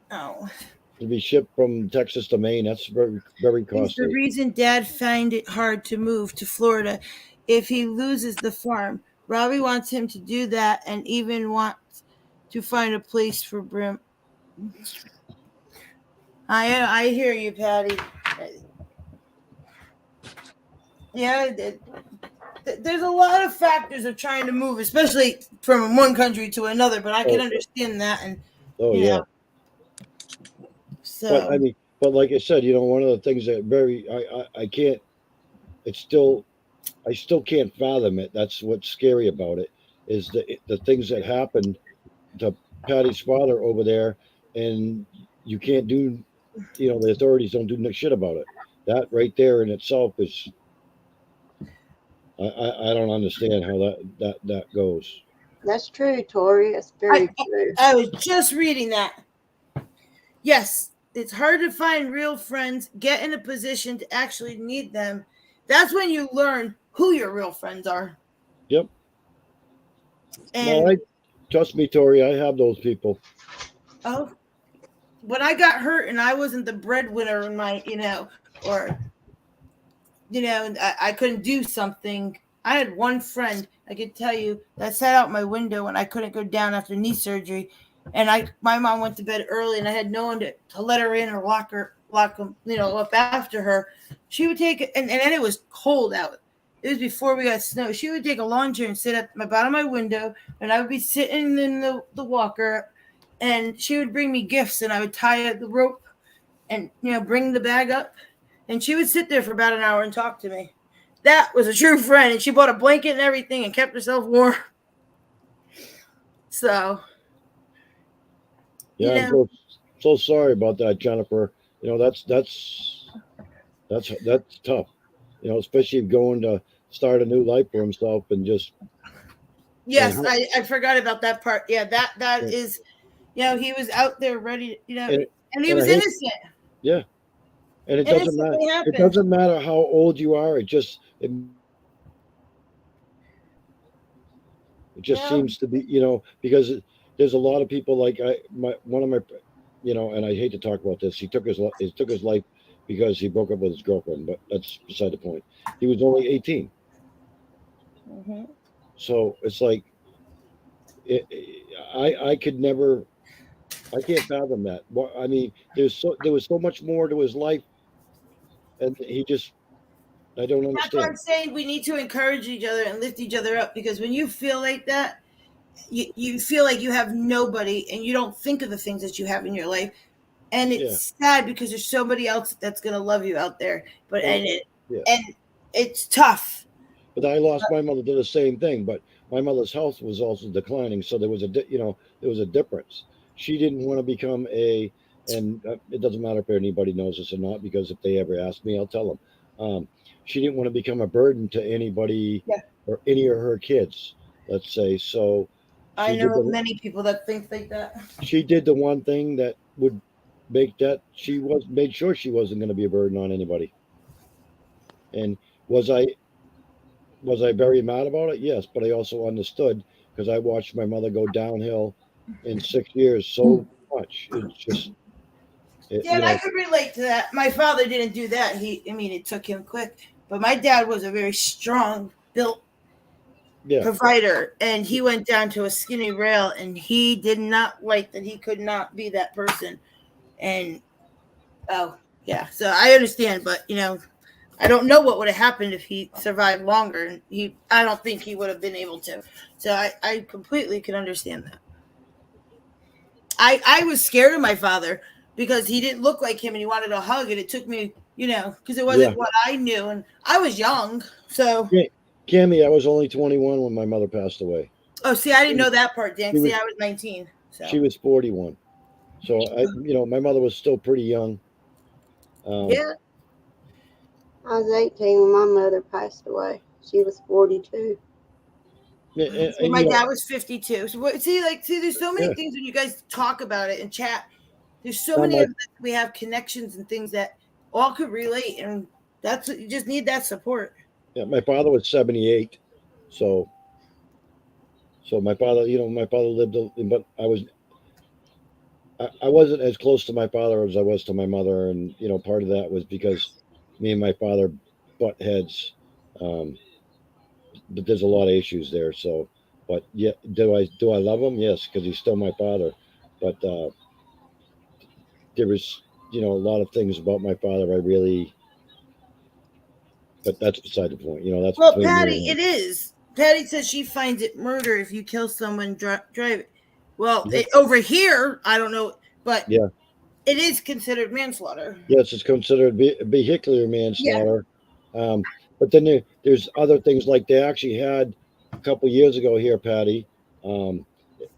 Oh. To be shipped from Texas to Maine, that's very, very costly. It's the reason Dad find it hard to move to Florida if he loses the farm. Robbie wants him to do that and even wants to find a place for Brim. I hear you, Patty. Yeah, there's a lot of factors of trying to move, especially from one country to another, but I can understand that. And yeah. So, but like I said, one of the things that I can't. I still can't fathom it. That's what's scary about it is the things that happened to Patty's father over there, and you can't do. The authorities don't do shit about it. That right there in itself is. I don't understand how that goes. That's true, Tori. It's very true. I was just reading that. Yes, it's hard to find real friends, get in a position to actually need them. That's when you learn who your real friends are. Yep. And trust me, Tori, I have those people. Oh, when I got hurt and I wasn't the breadwinner in my, I couldn't do something. I had one friend, I could tell you, that sat out my window when I couldn't go down after knee surgery. And my mom went to bed early and I had no one to let her in or lock them, up after her. She would take it, and then it was cold out. It was before we got snow. She would take a lawn chair and sit at the bottom of my window, and I would be sitting in the walker, and she would bring me gifts, and I would tie the rope and, bring the bag up. And she would sit there for about an hour and talk to me. that was a true friend, and she bought a blanket and everything and kept herself warm. So, Yeah, you I'm know, so sorry about that, Jennifer. You know, that's tough. You know, especially going to start a new life for himself and just and yes, I forgot about that part. Yeah, that is, you know, he was out there ready, you know, and, and he and I was hate, innocent. yeah, and it doesn't matter. Innocently It happened. doesn't matter how old you are. It just Yeah. seems to be, you know, because there's a lot of people like one of my, you know, and I hate to talk about this. He took his life because he broke up with his girlfriend, but that's beside the point. He was only 18, Mm-hmm. so it's like I could never, I can't fathom that. I mean, there was so much more to his life, and he just, I don't That's what I'm understand. saying. We need to encourage each other and lift each other up, because when you feel like that, you feel like you have nobody and you don't think of the things that you have in your life. And Yeah. it's sad because there's somebody else that's gonna love you out there. But Well, yeah. and it's tough. But I lost my mother to the same thing. But my mother's health was also declining, so there was you know, there was a difference. She didn't want to become and it doesn't matter if anybody knows this or not, because if they ever ask me, I'll tell them. She didn't want to become a burden to anybody Yeah. or any of her kids. Let's say so. I She did know the many people that think like that. she did the one thing that would make that she was made sure she wasn't going to be a burden on anybody. And was I was I very mad about it? Yes, but I also understood because I watched my mother go downhill in 6 years so much. It's just, Yeah, you and I know, could relate to that. My father didn't do that. I mean, it took him quick. But my dad was a very strong built yeah, provider, and he went down to a skinny rail, and he did not like that he could not be that person. And oh, yeah, so I understand, but you know, I don't know what would have happened if he survived longer. I don't think he would have been able to. So I completely can understand that. I was scared of my father because he didn't look like him and he wanted a hug, and it took me, you know, because it yeah. wasn't what I knew, and I was young. So, Cammy, I was only 21 when my mother passed away. oh, see, I didn't know that part, Dan. She See, was I was 19. she So, was 41. So you know, my mother was still pretty young. yeah. I was 18 when my mother passed away. She was 42. So And my you know, dad was 52. So see, there's so many yeah. things when you guys talk about it and chat. There's so Now many my of us, we have connections and things that all could relate, and that's what you just need, that support. yeah, my father was 78. So my father, you know, my father lived, but I wasn't as close to my father as I was to my mother, and you know, part of that was because me and my father butt heads. Um, but there's a lot of issues there. So, but yeah, do I love him? Yes, because he's still my father. But there was, you know, a lot of things about my father I really. But that's beside the point. You know, that's Well, between me Patty, and it him. is. Patty says she finds it murder if you kill someone drive it. Well, Yeah, over here, I don't know, but yeah. it is considered manslaughter. Yes, it's considered vehicular Yeah. manslaughter. Um, but then there's other things like they actually had a couple years ago here, Patty. Um,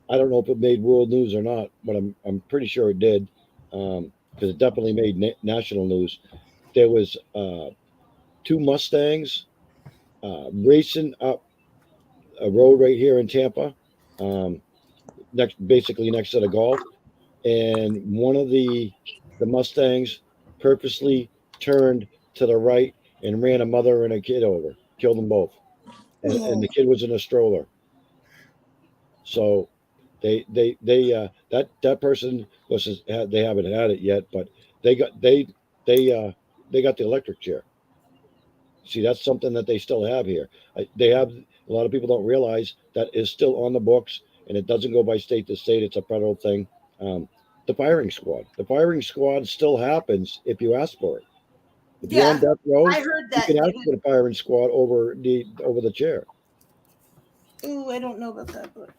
I don't know if it made world news or not, but I'm pretty sure it did, because it definitely made national news. There was two Mustangs racing up a road right here in Tampa, um, basically next to the golf, and one of the Mustangs purposely turned to the right and ran a mother and a kid over, killed them both, and Oh, the kid was in a stroller. So that person they haven't had it yet, but they got they uh they got the electric chair. See, that's something that they still have here. They have a lot of people don't realize that is still on the books, and it doesn't go by state to state. It's a federal thing. Um, the firing squad. The firing squad still happens if you ask for it. If you're on yeah. death row, I heard you that. can ask for the firing squad over the chair. Ooh, I don't know about that, but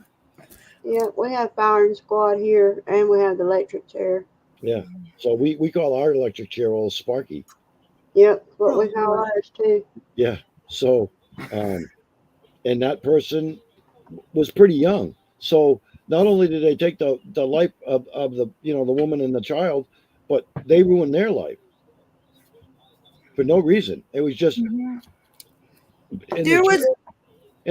Yeah, we have firing squad here, and we have the electric chair. Yeah. So we call our electric chair old Sparky. Yep, what we oh, call Lord. ours too. Yeah. So, and that person was pretty young. So not only did they take the life of the the woman and the child, but they ruined their life for no reason. It was just Mhm. and There was the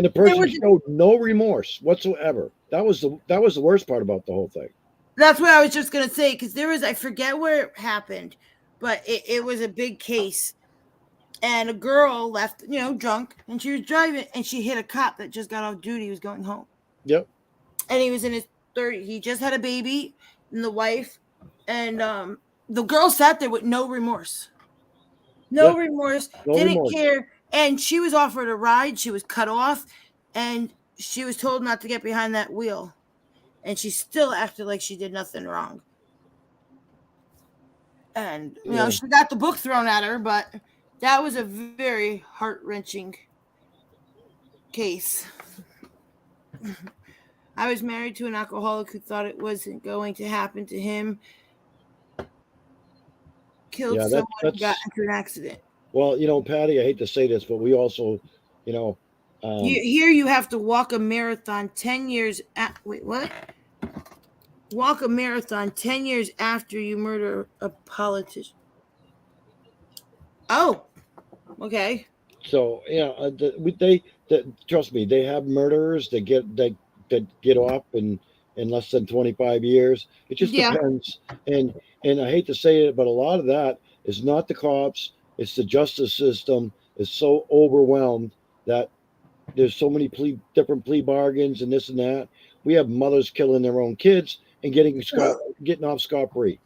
there person was showed no remorse whatsoever. That was the worst part about the whole thing. That's what I was just gonna say because there was I forget where it happened, but it was a big case, and a girl left drunk, and she was driving, and she hit a cop that just got off duty. He was going home, Yep. and he was in his 30s. He just had a baby and the wife, and the girl sat there with no remorse, Yeah. no remorse, No didn't remorse. care, and she was offered a ride. She was cut off, and she was told not to get behind that wheel, and she still acted like she did nothing wrong. And Yeah. she got the book thrown at her, but that was a very heart-wrenching case. I was married to an alcoholic who thought it wasn't going to happen to him, killed Yeah. someone, and got into an accident. Well, Patty, I hate to say this, but we also, you know, um, Here you have to walk a marathon 10 years wait, what? Walk a marathon 10 years after you murder a politician. Oh, okay. so trust me, they have murderers that get off in less than 25 years. It just Yeah. depends. And I hate to say it, but a lot of that is not the cops. It's the justice system is so overwhelmed that there's so many different plea bargains and this and that. We have mothers killing their own kids and getting off scot free.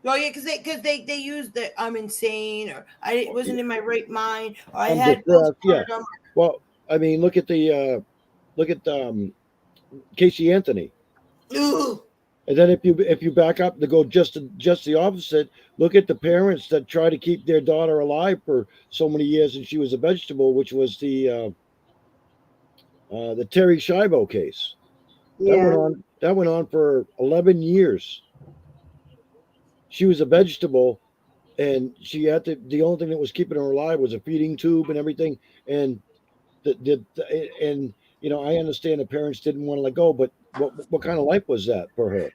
Oh yeah, because they used the I'm insane, or I wasn't in my right mind, or I I'm had distressed. Yeah. postpartum. Well, I mean, look at Casey Anthony. Ugh. And then if you back up to go just the opposite, look at the parents that try to keep their daughter alive for so many years, and she was a vegetable, which was the Terry Schiavo case. Yeah. That went on for 11 years. She was a vegetable, and she had the only thing that was keeping her alive was a feeding tube and everything. And I understand the parents didn't want to let go, but what kind of life was that for her?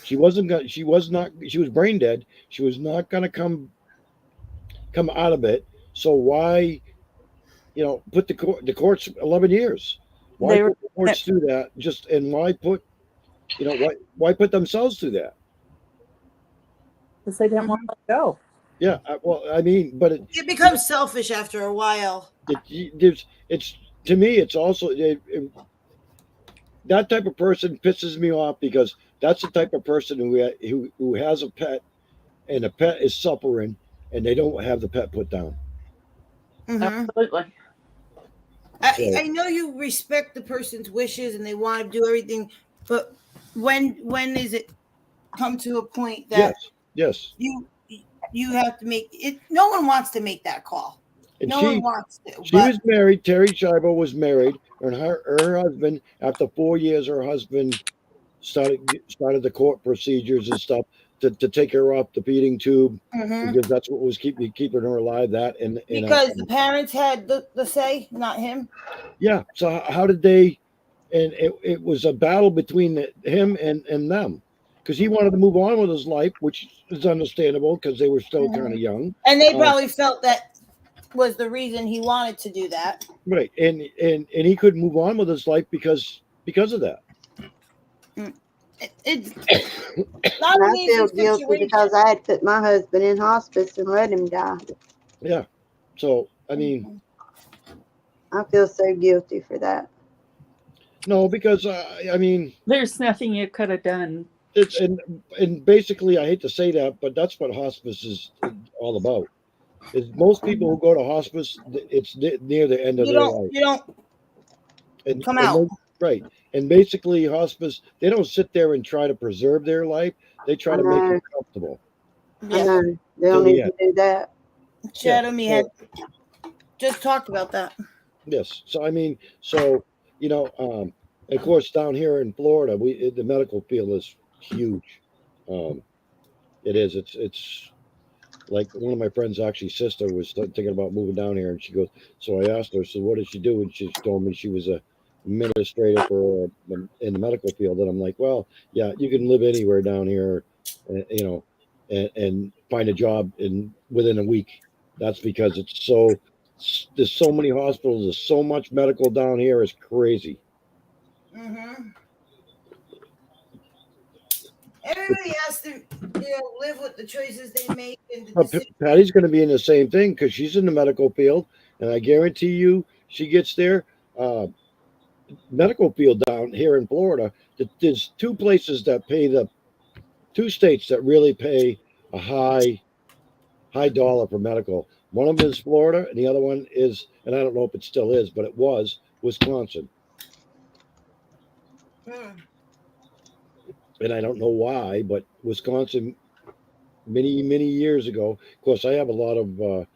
She wasn't gonna, she was not she was brain dead. She was not going to come out of it. So why put the courts 11 years? Why They were put the courts through that? And why put themselves through that? because they didn't want to let go. Yeah, well, I mean, but It becomes selfish after a while. it's to me, it's also that type of person pisses me off because that's the type of person who has a pet and the pet is suffering and they don't have the pet put down. Mhm. Absolutely. So- I know you respect the person's wishes and they want to do everything, but when is it come to a point that Yes. you have to make it? No one wants to make that call. And No she one wants to. she But was married. Terry Schiavo was married, and her husband, after 4 years, her husband started the court procedures and stuff to take her off the feeding tube Mhm. because that's what was keeping her alive. That and because the parents had the say, not him. yeah. So how did they? And it was a battle between him and them because he wanted to move on with his life, which is understandable because they were still kind of young. And they probably felt that was the reason he wanted to do that. Right, and he couldn't move on with his life because of that. It's not And an I feel easy guilty situation. because I had put my husband in hospice and let him die. Yeah. So I mean, I feel so guilty for that. no, because I mean, There's nothing you could have done. it's and basically, I hate to say that, but that's what hospice is all about. Is most people who go to hospice, it's near the end of their life. You don't And, come and out. right. And basically, hospice, they don't sit there and try to preserve their life. They try to make it comfortable. I Yeah. know. They don't Till the need end. to do that. Shadow me had just talked about that. Yes. So I mean, of course, down here in Florida, the medical field is huge. It is. It's like one of my friends' actually sister was thinking about moving down here, and she goes. So I asked her, so what did she do? And she told me she was a administrator for in the medical field. And I'm like, well, yeah, you can live anywhere down here, you know, and find a job in within a week. That's because it's so there's so many hospitals, there's so much medical down here. It's crazy. Mm-hmm. Everybody has to, live with the choices they make and the But decisions. Patty's going to be in the same thing because she's in the medical field, and I guarantee you, she gets there. Uh, Medical field down here in Florida, there's two places that pay the two states that really pay a high dollar for medical. One of them is Florida, and the other one is, and I don't know if it still is, but it was Wisconsin. Mm. And I don't know why, but Wisconsin, many years ago. Of course, I have a lot of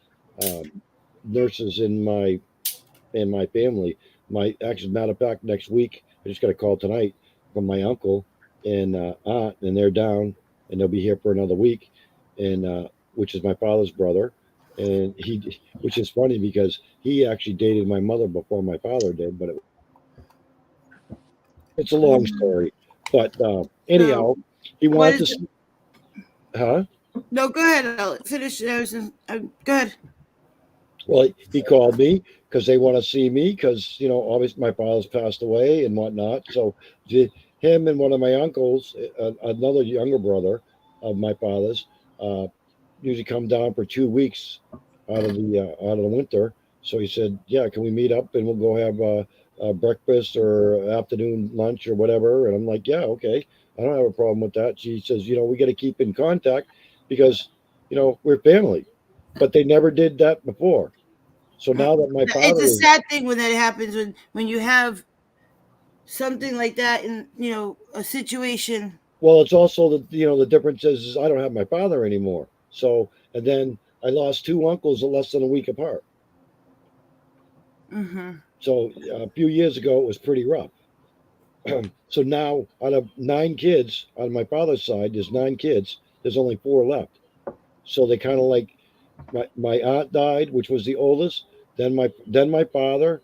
nurses in my family. My actually, matter of fact, next week I just got a call tonight from my uncle and aunt, and they're down, and they'll be here for another week, and which is my father's brother, and which is funny because he actually dated my mother before my father did, but it's a long story. But anyhow, he What wanted to, is huh? No, go ahead. I'll finish. Go ahead. Well, he called me because they want to see me because obviously my father's passed away and whatnot. So him and one of my uncles, another younger brother of my father's, uh, usually come down for 2 weeks out of the winter. So he said, "Yeah, can we meet up and we'll go have breakfast or afternoon lunch or whatever?" And I'm like, "Yeah, okay, I don't have a problem with that." She says, "We got to keep in contact because we're family," but they never did that before. So now that my It's father a is, sad thing when that happens when you have something like that in a situation. well, it's also the difference is I don't have my father anymore. So and then I lost two uncles less than a week apart. Mm-hmm. So a few years ago it was pretty rough. So now out of 9 kids on my father's side, there's 9 kids. There's only 4 left. So they kind of like my aunt died, which was the oldest. Then my father,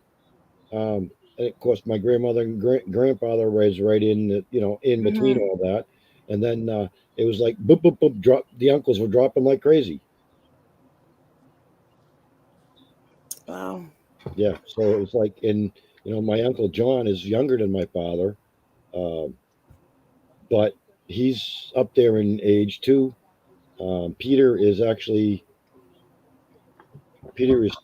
and of course my grandmother and grandfather was right in in between Mm-hmm. all that, and then it was like boop boop boop drop. The uncles were dropping like crazy. Wow. Yeah, so it was like, and my uncle John is younger than my father, um, but he's up there in age too. Peter is actually Peter is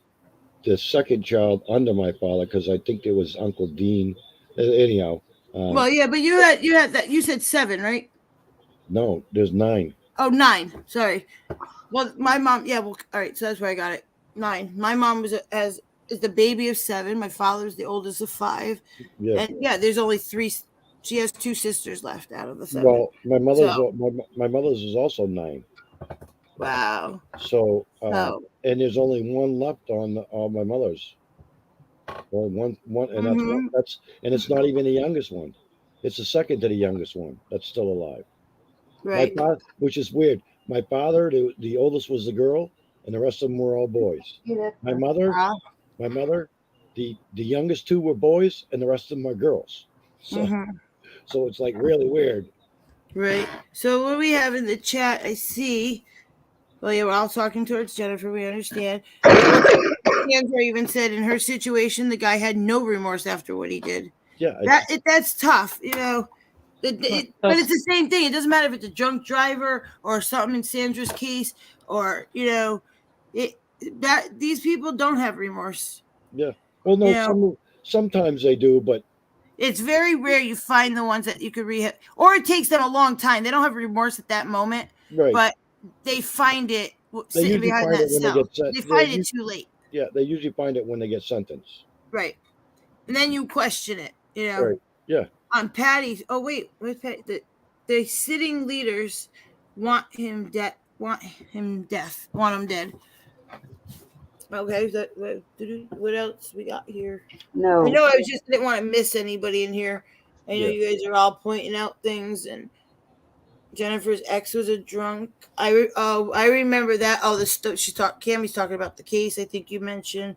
the second child under my father because I think it was Uncle Dean. Anyhow, uh, Well, yeah, but you had that. You said 7, right? no, there's 9. Oh, 9. Sorry. Well, my mom. Yeah. Well, all right. So that's where I got it. 9. My mom is the baby of 7. My father's the oldest of 5, Yeah. and yeah, there's only 3. She has 2 sisters left out of the 7. Well, my mother's So my mother's is also 9. wow. So So. and there's only one left on my mother's. Well, one, and Mm-hmm. and it's not even the youngest one. It's the second to the youngest one that's still alive. My Right. father, which is weird. My father, the oldest was the girl, and the rest of them were all boys. My mother, Wow. my mother, the youngest 2 were boys, and the rest of them are girls. So Mm-hmm. so it's like really weird. Right. So what we have in the chat, I see. Well, yeah, we're all talking towards Jennifer. We understand. Sandra even said in her situation, the guy had no remorse after what he did. Yeah, That's tough, but So it's the same thing. It doesn't matter if it's a drunk driver or something in Sandra's case, or it that these people don't have remorse. yeah. Well, You no, know, sometimes they do, but it's very rare you find the ones that you could rehab, or it takes them a long time. They don't have remorse at that moment, right. but they find it They sitting usually behind find that it when they cell. get set. They find it too late, Yeah, they usually find it when they get sentenced. right? And then you question it. Right. Yeah. On Patty's. Oh wait, where's Patty? The sitting leaders want him dead. Want him death. Want him dead. Okay, what else we got here? I No. know didn't want to miss anybody in here. I know Yeah. you guys are all pointing out things, and Jennifer's ex was a drunk. I remember that. Oh, Cammy's talking about the case. I think you mentioned.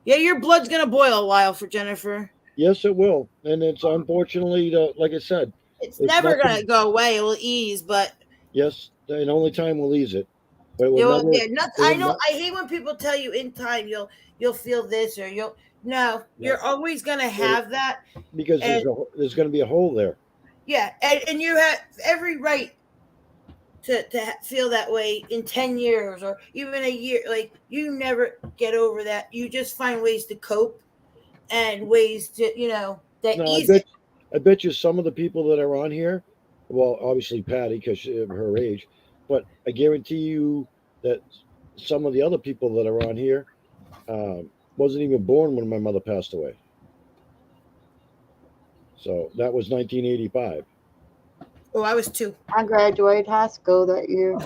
Yeah, your blood's gonna boil a while for Jennifer. Yes, it will, and it's unfortunately, like I said, It's it's never nothing. gonna go away. It will ease, but Yes, and only time will ease it, but it will it will. never. Yeah, not, It I will know. not I hate when people tell you in time you'll feel this or you'll. No, no, you're always gonna it, have that, because and there's going to be a hole there. yeah, and you have every right to feel that way in 10 years or even a year. Like, you never get over that. You just find ways to cope and ways to, that No, ease it. I bet you some of the people that are on here, well, obviously Patty because of her age, but I guarantee you that some of the other people that are on here wasn't even born when my mother passed away. So that was 1985. Oh, I was 2. I graduated high school that year.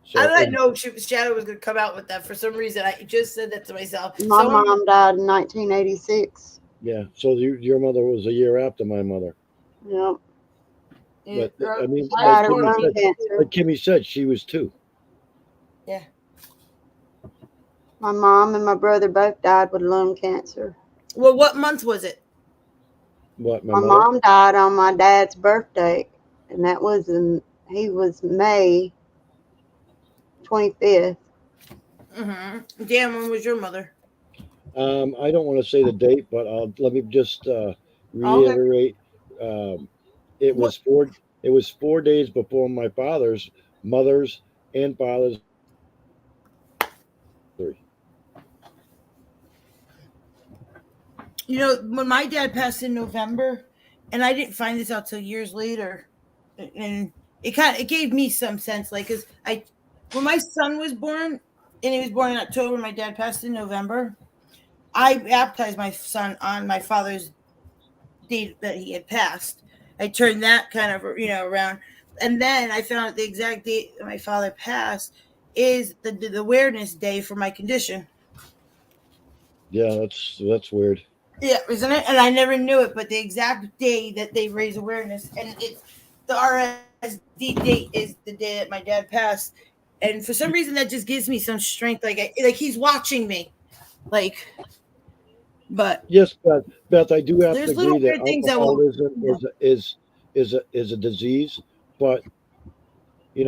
So I didn't know Shadow was going to come out with that for some reason. I just said that to myself. My mom died in 1986. yeah, so your mother was a year after my mother. Yep. Yeah, But I mean, Died of Kimmy lung said, cancer. like Kimmy said, she was 2. yeah. My mom and my brother both died with lung cancer. Well, what month was it? What, my My mother? mom died on my dad's birthday, and that was he was May 25th. Mm-hmm. Dan, when was your mother? I don't want to say the date, but let me just reiterate. It was 4 days before my mother's and father's. When my dad passed in November, and I didn't find this out till years later, and it gave me some sense, like, because when my son was born, and he was born in October, my dad passed in November. I baptized my son on my father's date that he had passed. I turned that kind of around, and then I found out the exact date that my father passed is the awareness day for my condition. Yeah, that's weird. Yeah, isn't it? And I never knew it, but the exact day that they raise awareness, and it's the RSD date is the day that my dad passed, and for some reason that just gives me some strength, like he's watching me, like. But yes, Beth, I do have to there's little agree that weird things that will. alcoholism is a disease, but Did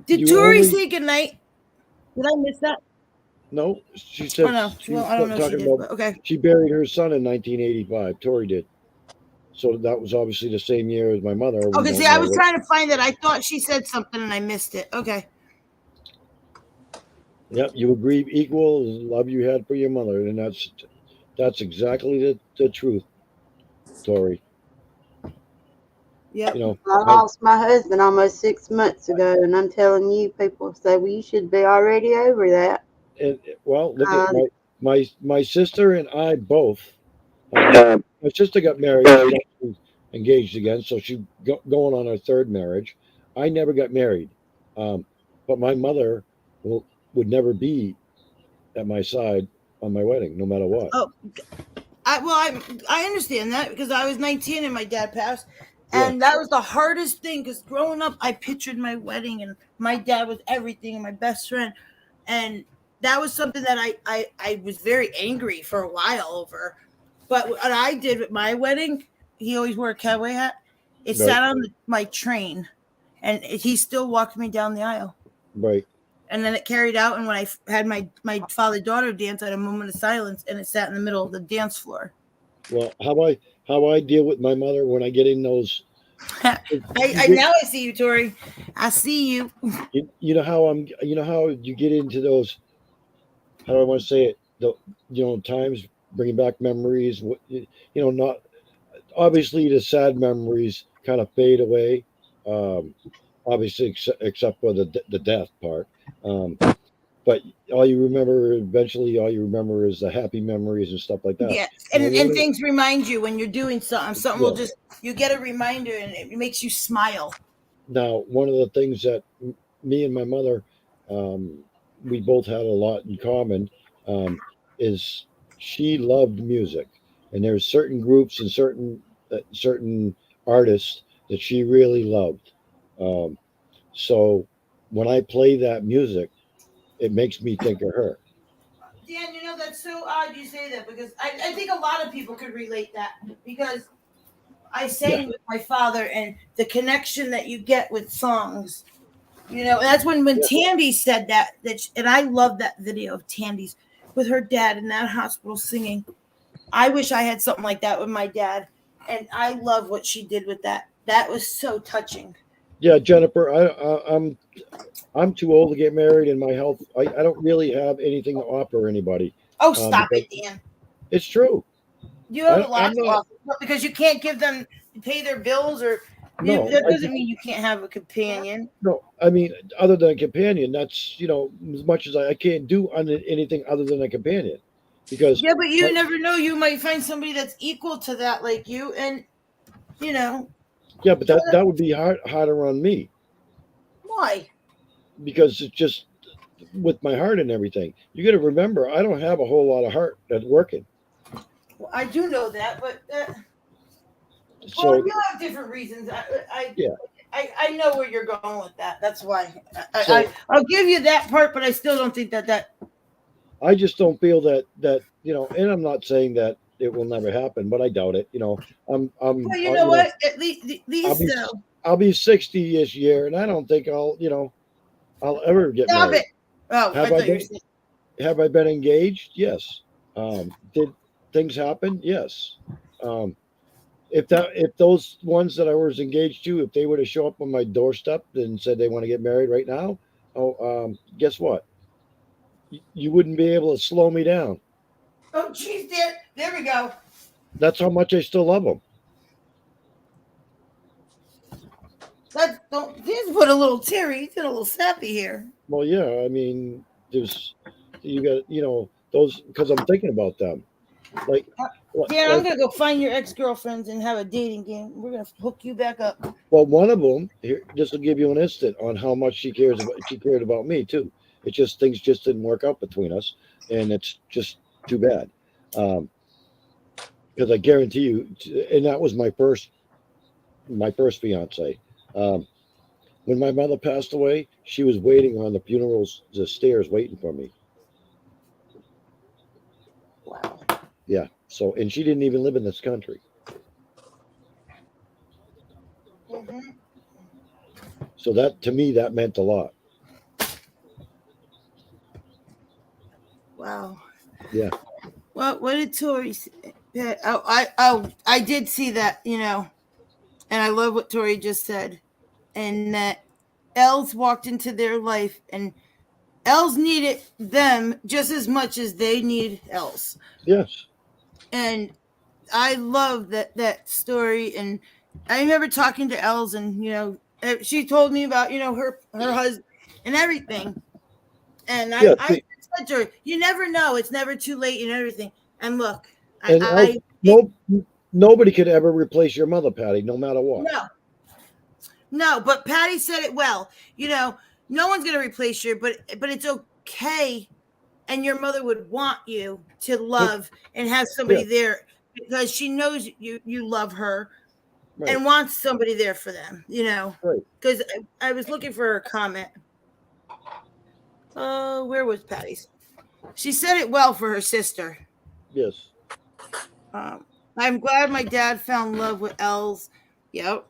you Tori only say goodnight? Did I miss that? no. She said Oh no. she Well, was I don't know if she talking did, about but okay. she buried her son in 1985. Tori did. So that was obviously the same year as my mother. We Okay, don't see, I know was what- trying to find it. I thought she said something and I missed it. Okay. Yep, you agree equal love you had for your mother, and that's exactly the truth, Tori. Yep. I lost my husband almost 6 months ago, and I'm telling you, people say, well, you should be already over that. And well, look at my sister and I both. My sister got married, she's engaged again, so she's going on her 3rd marriage. I never got married, but my mother would never be at my side on my wedding, no matter what. Oh, I understand that because I was 19 and my dad passed, and that was the hardest thing. Because growing up, I pictured my wedding and my dad was everything and my best friend, and that was something that I was very angry for a while over. But what I did with my wedding, he always wore a cowboy hat. It sat on my train, and he still walked me down the aisle. Right. And then it carried out, and when I had my father-daughter dance, I had a moment of silence, and it sat in the middle of the dance floor. Well, how I deal with my mother when I get in those. I now I see you, Tori. I see you. You know how you get into those. How do I want to say it? Times bringing back memories. Not obviously the sad memories kind of fade away. Obviously, except for the death part. But all you remember is the happy memories and stuff like that. Yes, and things remind you when you're doing something. Something will you get a reminder, and it makes you smile. Now, one of the things that me and my mother, we both had a lot in common, is she loved music, and there's certain groups and certain artists that she really loved. Um, so when I play that music, it makes me think of her. Dan, that's so odd you say that because I think a lot of people could relate that because I Yeah, sang with my father and the connection that you get with songs. And that's when yeah, Tandy said and I love that video of Tandy's with her dad in that hospital singing. I wish I had something like that with my dad, and I love what she did with that. That was so touching. yeah. Jennifer, I'm too old to get married, and my health. I don't really have anything to offer anybody. Oh, stop Because it, Dan. it's true. You have a I'm lot to not. offer because you can't give them pay their bills, or No, that I doesn't just mean you can't have a companion. no. I mean, other than a companion, that's as much as I can't do on anything other than a companion, because Yeah, but my, you never know. You might find somebody that's equal to that, like you, and you know yeah, but that would be harder on me why. because it's just with my heart and everything. You got to remember, I don't have a whole lot of heart that's working. Well, I do know that, but well, So you have different reasons. yeah, I know where you're going with that. That's why so I'll give you that part, but I still don't think that. I just don't feel that. And I'm not saying that it will never happen, but I doubt it. I'm Well, you know what? At I'll least be I'll be 60 this year, and I don't think I'll ever get stop married. it. Oh, I Have I thought you were been saying. Have I been engaged? Yes. Did things happen? Yes. Um, if those ones that I was engaged to, if they were to show up on my doorstep and said they want to get married right now, guess what? You wouldn't be able to slow me down. Oh, geez, there we go. That's how much I still love them. Let's don't just put a little Terry. He's getting a little sappy here. Well, yeah. I mean, there's you got those because I'm thinking about them. Like, Dan, I'm like gonna go find your ex-girlfriends and have a dating game. We're gonna hook you back up. well, one of them here. Just to give you an instant on how much she cared about me too. It just things just didn't work out between us, and it's just too bad. Um, because I guarantee you, and that was my first fiance. Um, when my mother passed away, she was waiting on the stairs, waiting for me. Wow. Yeah. So, and she didn't even live in this country. hmm So that to me, that meant a lot. Wow. Yeah. Well, what did Tori say? Yeah, I did see that, and I love what Tori just said, and that Els walked into their life, and Els needed them just as much as they need Els, Yes. and I love that story. And I remember talking to Els, and she told me about her husband and everything, and Yeah. I See, said to her, you never know, it's never too late and everything. And look, and else, no, nobody could ever replace your mother, Patty, no matter what. no, but Patty said it well. No one's gonna replace you, but it's okay. And your mother would want you to love and have somebody Yeah. there because she knows you love her Right. and wants somebody there for them. Right. Because I was looking for her comment. Where was Patty's? She said it well for her sister. Yes. I'm glad my dad found love with Els. Yep.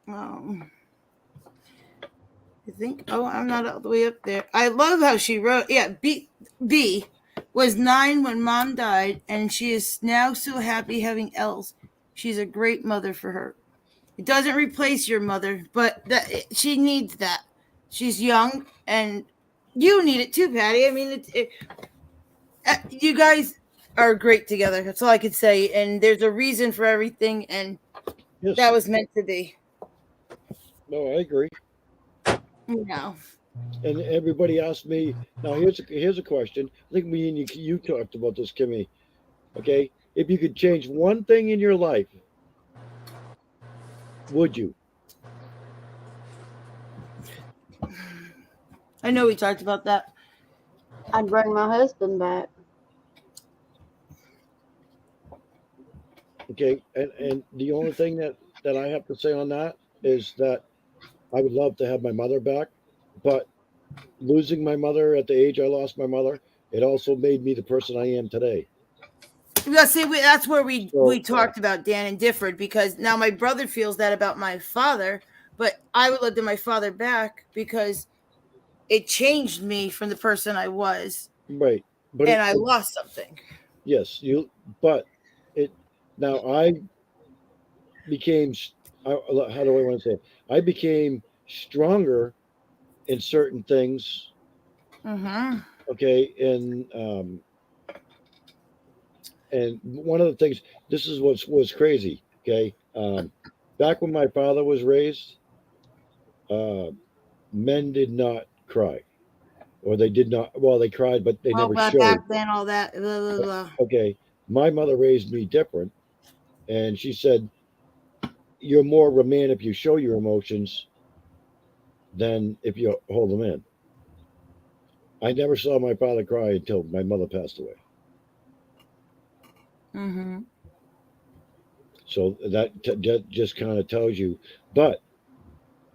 I think. Oh, I'm not all the way up there. I love how she wrote. Yeah, B was 9 when mom died, and she is now so happy having Els. She's a great mother for her. It doesn't replace your mother, but she needs that. She's young, and you need it too, Patty. I mean, you guys are great together. That's all I could say. And there's a reason for everything, and Yes. that was meant to be. No, I agree. No. And everybody asked me. Now here's a question. I think me and you talked about this, Kimmy. Okay, if you could change one thing in your life, would you? I know we talked about that. I'd bring my husband back. Okay, and the only thing that that I have to say on that is that I would love to have my mother back, but losing my mother at the age I lost my mother, it also made me the person I am today. Yeah, see, that's where we So, talked about Dan and differed, because now my brother feels that about my father, but I would love to my father back because it changed me from the person I was, right, but and I lost something. yes, but it now I became. How do I want to say it? I became stronger in certain things. Mm-hmm. Okay, and one of the things, this is what was crazy. Okay, back when my father was raised, uh, men did not cry, or they did not. Well, they cried, but they Well, never but back showed. then, all that, blah, blah, blah. Okay, my mother raised me different, and she said, "You're more of a man if you show your emotions than if you hold them in." I never saw my father cry until my mother passed away. Mm-hmm. So that just kind of tells you. But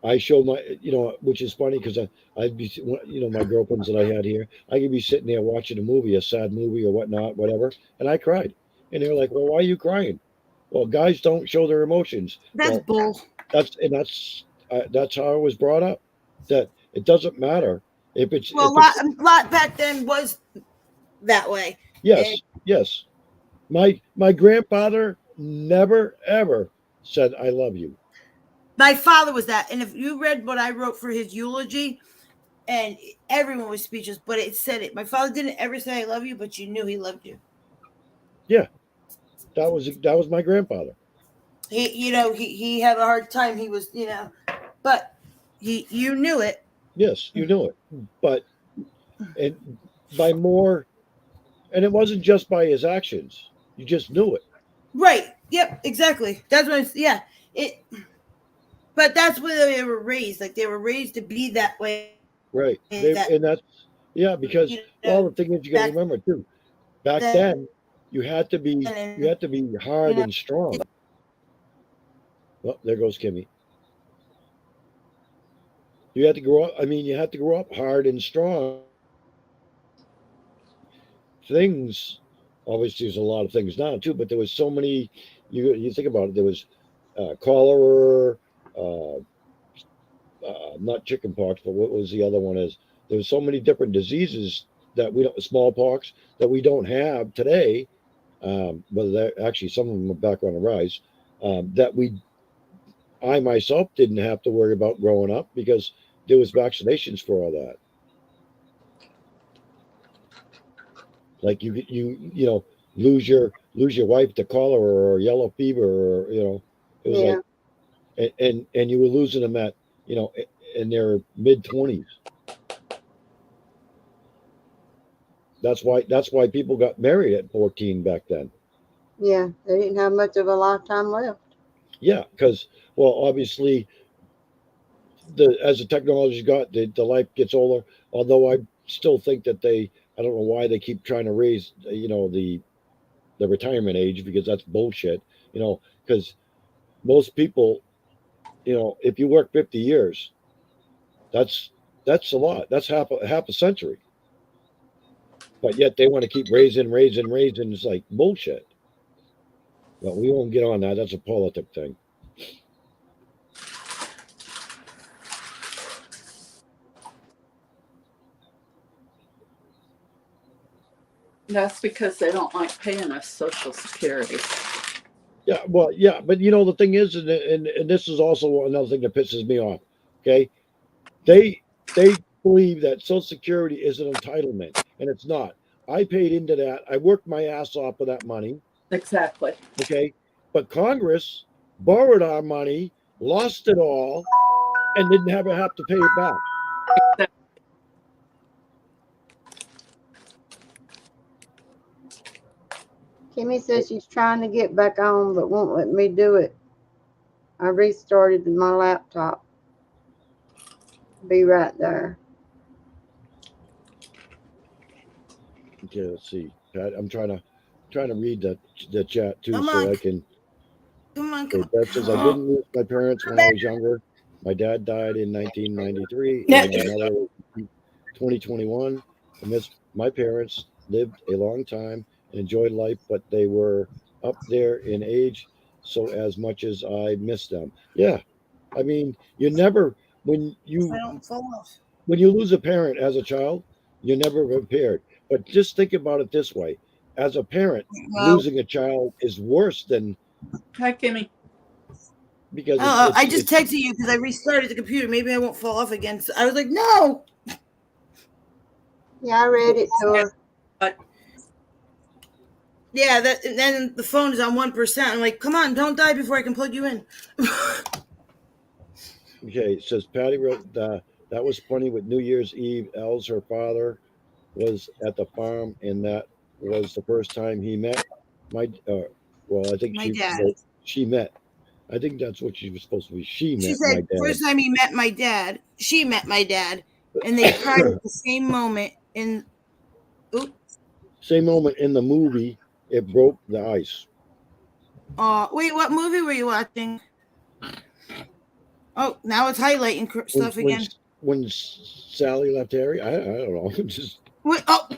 I show my, which is funny because I'd be, my girlfriends that I had here, I could be sitting there watching a movie, a sad movie or whatnot, whatever, and I cried. And they're like, "Well, why are you crying?" Well, guys don't show their emotions. That's Well, bull. that's how I was brought up. That it doesn't matter Well, if it's a lot back then was that way. And yes. My grandfather never ever said I love you. my father was that. And if you read what I wrote for his eulogy, and everyone was speechless, but it said it. My father didn't ever say I love you, but you knew he loved you. Yeah, that was my grandfather. He had a hard time. He was, but you knew it. Yes, you knew it. But and by more, and it wasn't just by his actions. You just knew it. Right. Yep, exactly. That's what yeah. It but that's where they were raised. Like they were raised to be that way. Right. That And that's yeah, because you well, know, the thing is you got to back remember too. Back then then, you and had to be hard and it, strong. Well, there goes Kimmy. You had to grow up. I mean, you had to grow up hard and strong. Things, obviously, there's a lot of things now too, but there was so many. You think about it. There was cholera, uh, not chicken pox, but what was the other one? Is there was so many different diseases that we don't smallpox that we don't have today. But actually some of them are back on the rise. That I myself didn't have to worry about growing up because there was vaccinations for all that. Like lose your wife to cholera or yellow fever, or it was Yeah. like, and you were losing them at in their mid 20s. That's why people got married at 14 back then. Yeah. They didn't have much of a lifetime left. Yeah, because well, obviously, as the technology got, the life gets older. Although I still think that I don't know why they keep trying to raise the retirement age, because that's bullshit. Because most people, if you work 50 years, that's that's a lot. That's half a century. But yet they want to keep raising. It's like bullshit. But we won't get on that. That's a politic thing. That's because they don't like paying us Social Security. Yeah, well, yeah, but the thing is, and this is also another thing that pisses me off. Okay, they believe that Social Security is an entitlement, and it's not. I paid into that. I worked my ass off for that money. Exactly. Okay, but Congress borrowed our money, lost it all, and didn't have to pay it back. Kimmy says she's trying to get back on but won't let me do it. I restarted my laptop. Be right there. Okay, let's see. Pat, I'm trying to read the chat too, Come so on, I can. Come on, Okay, come Beth says, I didn't lose my parents when I was younger. My dad died in 1993, Yeah. and my mother was in 2021. I miss my parents, lived a long time and enjoyed life, but they were up there in age, so as much as I miss them. Yeah, I mean, you never when on. I you don't fall off. when you lose a parent as a child, you're never prepared. But just think about it this way: as a parent, Well, losing a child is worse than Hi, Kimmy. because I just texted you because I restarted the computer. Maybe I won't fall off again. So I was like, no. Yeah, I read it to her. Yeah, that and then the phone is on 1%. I'm like, come on, don't die before I can plug you in. Okay, it says Patty wrote that was funny with New Year's Eve. Els, her father, was at the farm, and that was the first time he met my. Well, I think My dad. she met. I think that's what she was supposed to be. She She met my said dad. first time he met my dad, she met my dad, and they cried at the same moment. In Same moment in the movie, it broke the ice. wait, what movie were you watching? Oh, now it's highlighting stuff again. When Sally left Harry, I don't know. Just Wait, oh,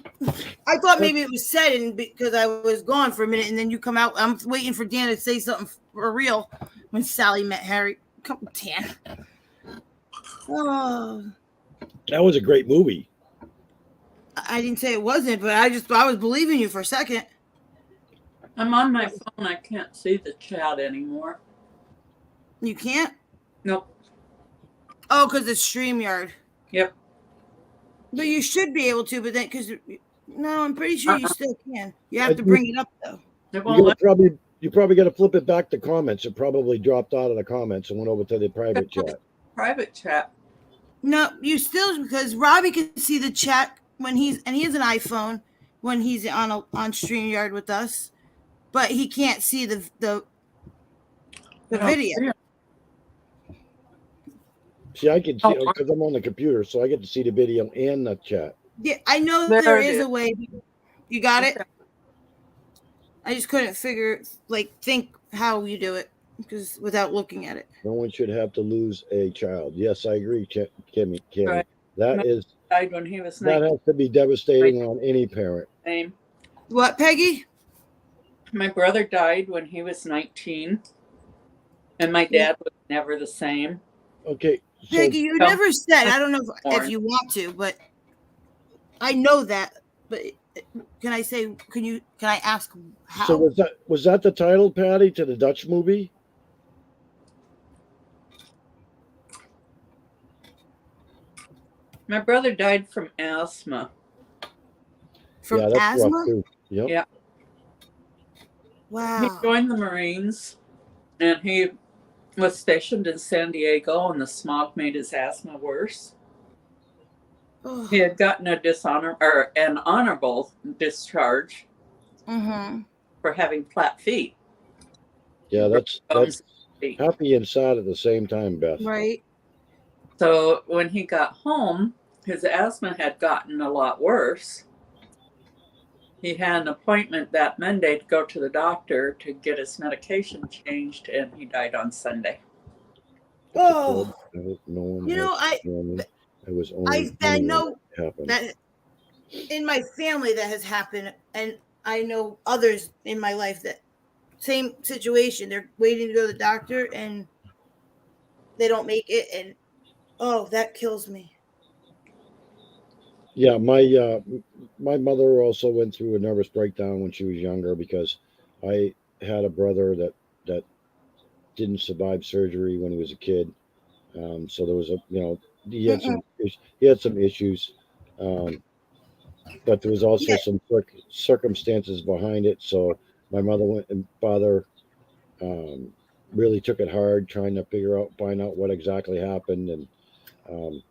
I thought maybe it was said and because I was gone for a minute, and then you come out. I'm waiting for Dan to say something for real. When Sally met Harry, come Dan. Oh, that was a great movie. I didn't say it wasn't, but I was believing you for a second. I'm on my phone. I can't see the chat anymore. You can't? Nope. Oh, because it's StreamYard. Yep. But you should be able to, but then because no, I'm pretty sure you still can. You have to I- bring it up though. It won't let You probably got to flip it back to comments. It probably dropped out of the comments and went over to the private chat. private chat. No, you still because Robbie can see the chat when he has an iPhone when he's on StreamYard with us, but he can't see the I don't video. see it. See, I can see because I'm on the computer, so I get to see the video and the chat. Yeah, I know There there it is is. a way. You got it? Okay. I just couldn't think how you do it because without looking at it. No one should have to lose a child. Yes, I agree, Kimmy. Right. That is Died when he was that 19. has to be devastating on any parent. Same. What, Peggy? My brother died when he was 19, and my dad was never the same. Okay, so Peggy, you No. never said. I don't know if Born. you want to, but I know that. But can I say? Can I ask how? so was that the title, Patty, to the Dutch movie? My brother died from asthma. From Yeah, that's rough asthma? too. Yep. Yeah. He Wow. joined the Marines, and he was stationed in San Diego, and the smog made his asthma worse. Oh. He had gotten an honorable discharge Mm-hmm. for having flat feet. Yeah, that's Feet. happy and sad at the same time, Beth. Right. So when he got home, his asthma had gotten a lot worse. He had an appointment that Monday to go to the doctor to get his medication changed, and he died on Sunday. Oh. I hope no one You know, has known. I was only I know happened. that in my family that has happened, and I know others in my life that same situation. They're waiting to go to the doctor and they don't make it, and oh, that kills me. Yeah, my mother also went through a nervous breakdown when she was younger because I had a brother that didn't survive surgery when he was a kid. So there was he had some issues, but there was also some circumstances behind it. So my mother and father really took it hard trying to find out what exactly happened, and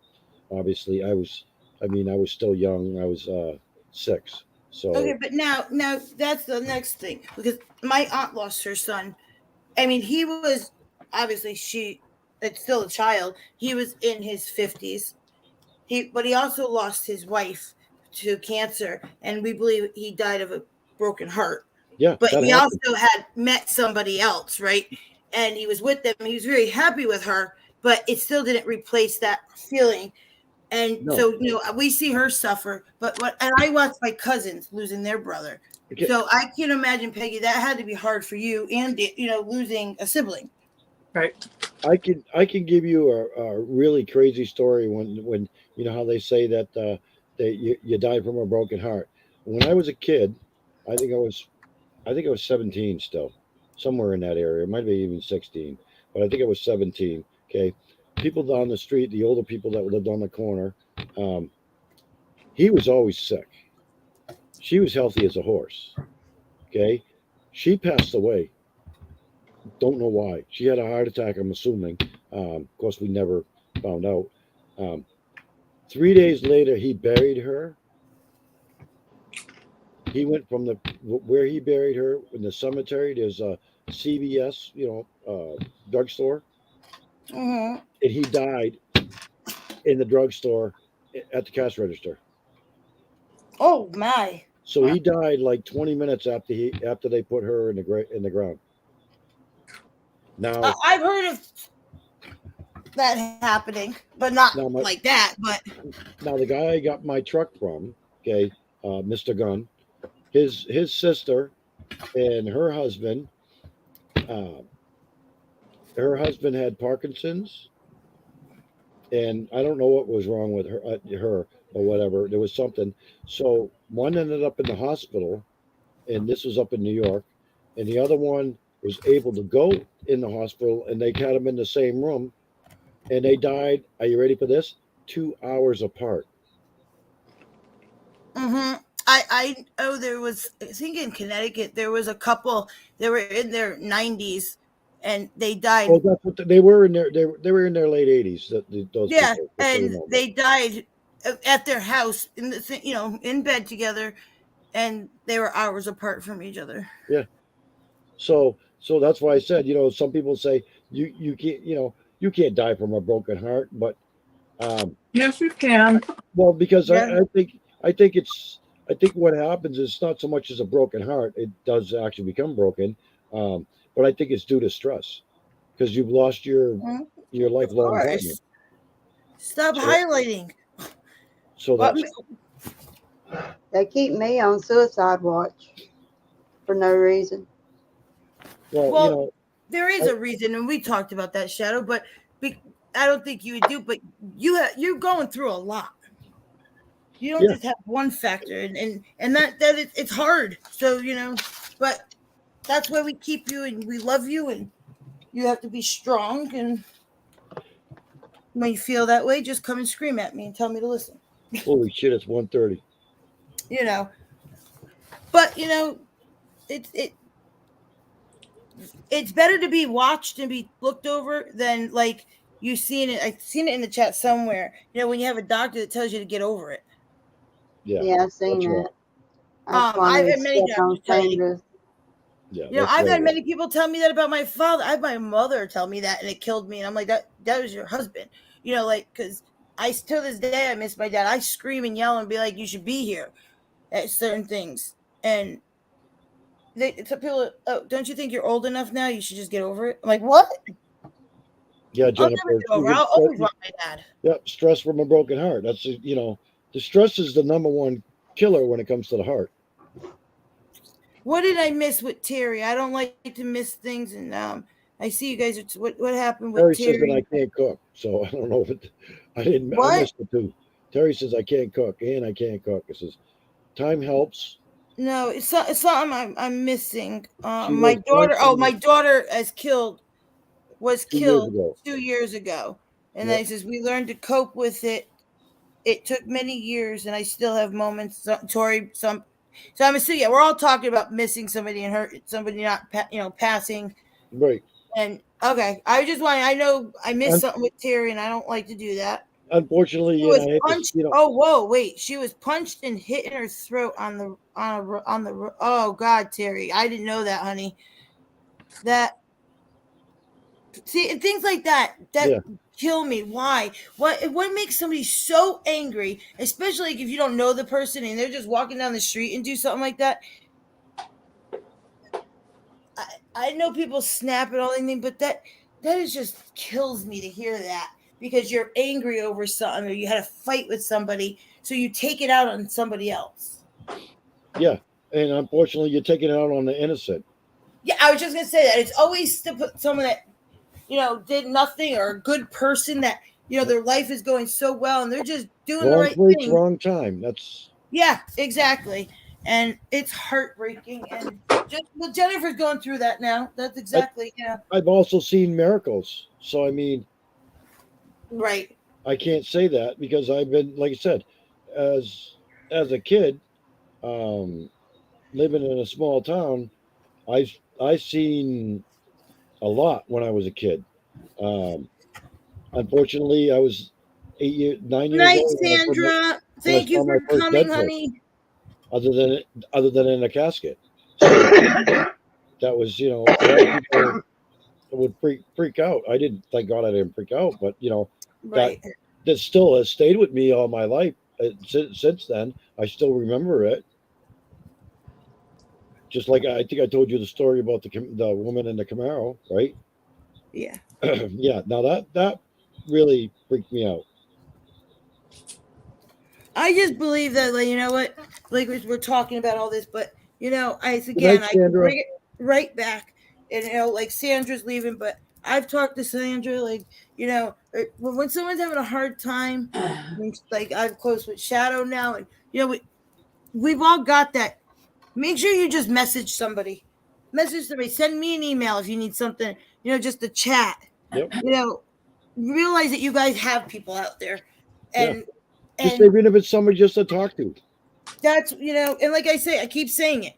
obviously I was still young. I was 6. So Okay, but now that's the next thing because my aunt lost her son. I mean, he was obviously it's still a child. He was in his 50s. But he also lost his wife to cancer, and we believe he died of a broken heart. yeah, But that he happened. also had met somebody else, right? and he was with them. He was very happy with her, but it still didn't replace that feeling. And No. so, we see her suffer, and I watched my cousins losing their brother. Okay. So I can imagine, Peggy, that had to be hard for you, and losing a sibling. Right. I can give you a really crazy story when you know how they say that you die from a broken heart. When I was a kid, I think I was 17 still, somewhere in that area. It might be even 16, but I think I was 17. Okay, people down the street, the older people that lived on the corner, he was always sick. She was healthy as a horse. Okay, she passed away. Don't know why. She had a heart attack, I'm assuming. Of course, we never found out. 3 days later, he buried her. He went from where he buried her in the cemetery. There's a CVS, drugstore, Mm-hmm. and he died in the drugstore at the cash register. Oh my! So he died like 20 minutes after they put her in the ground. Now I've heard of that happening, but not Now, like that. But now the guy I got my truck from, okay, Mr. Gunn, his sister and her husband had Parkinson's, and I don't know what was wrong with her or whatever. There was something. So one ended up in the hospital, and this was up in New York, and the other one was able to go in the hospital, and they had them in the same room, and they died. Are you ready for this? 2 hours apart. mm-hmm. I know there was, I think in Connecticut, there was a couple. They were in their 90s, and they died. Well, that's what they were in their they were in their late 80s. Those Yeah, people, and they died at their house in in bed together, and they were hours apart from each other. Yeah. So that's why I said, some people say you can't, you can't die from a broken heart, but Yes, you can. well, because Yeah. I think what happens is not so much as a broken heart; it does actually become broken, but I think it's due to stress because you've lost your Mhm. lifelong partner. Course. Stop So- highlighting. So that's They keep me on suicide watch for no reason. Well, there is a reason, and we talked about that, Shadow. But I don't think you would do. But you're going through a lot. You don't Yeah. just have one factor, and that it's hard. So but that's why we keep you and we love you, and you have to be strong. And when you feel that way, just come and scream at me and tell me to listen. holy shit! It's 1:30. But it's better to be watched and be looked over than like you've seen it. I've seen it in the chat somewhere. When you have a doctor that tells you to get over it. Yeah. Yeah, I've seen that's right. that. That's why I've we had many step on doctors tell me. fingers. Yeah. I've that's had right. many people tell me that about my father. I had my mother tell me that, and it killed me. And I'm like, that was your husband. Because I till this day I miss my dad. I scream and yell and be like, you should be here at certain things. And some people, oh, don't you think you're old enough now? You should just get over it. I'm like, what? Yeah, I'll Jennifer. never get over it. I'll always want my dad. Yep, stress from a broken heart. That's the stress is the number one killer when it comes to the heart. What did I miss with Terry? I don't like to miss things, and I see you guys. What happened with Terry says that Terry? I can't cook, so I don't know if I didn't. What? I missed it too. Terry says I can't cook, and I can't cook. It says time helps. No, it's something I'm missing. She My was daughter. Oh, constantly- my daughter was 2 years killed ago. 2 years ago, and Yep. then it says we learned to cope with it. It took many years, and I still have moments. Tori, so I'm assuming. Yeah, we're all talking about missing somebody and somebody not passing. Right. And okay, I just want. I know I missed Un- something with Terry, and I don't like to do that. Unfortunately, She was I hate punched. to, Oh, whoa, wait! She was punched and hit in her throat on the. Oh God, Terry, I didn't know that, honey. That. See, and things like that Yeah. kill me. Why? What makes somebody so angry, especially if you don't know the person and they're just walking down the street and do something like that? I know people snap and all anything, but that is just kills me to hear that because you're angry over something or you had a fight with somebody, so you take it out on somebody else. Yeah, and unfortunately, you're taking it out on the innocent. Yeah, I was just gonna say that it's always to put someone that did nothing or a good person that their life is going so well and they're just doing the Wrong right place, thing. wrong time. That's Yeah, exactly. And it's heartbreaking. And Jennifer's going through that now. That's exactly, I've also seen miracles. So I mean, right. I can't say that because I've been, like I said, as a kid, living in a small town, I seen a lot when I was a kid. Unfortunately, I was 9 years Night, old Sandra. Thank you saw my for first coming, dead honey. other than in a casket. So that was, a lot of people would freak out. I didn't, thank God I didn't freak out, but Right. that still has stayed with me all my life. Since then, I still remember it. Just like I think I told you the story about the woman in the Camaro, right? Yeah. Yeah. Now that really freaked me out. I just believe that, like, you know what? Like, we're talking about all this, but, Good night, I Sandra. can bring it right back. And, like, Sandra's leaving, but I've talked to Sandra, like, when someone's having a hard time, like, I'm close with Shadow now, and, we've all got that. Make sure you just message somebody. Send me an email if you need something, just to chat. Yep. Realize that you guys have people out there. And Just even if it's somebody just to talk to. that's, and like I say, I keep saying it.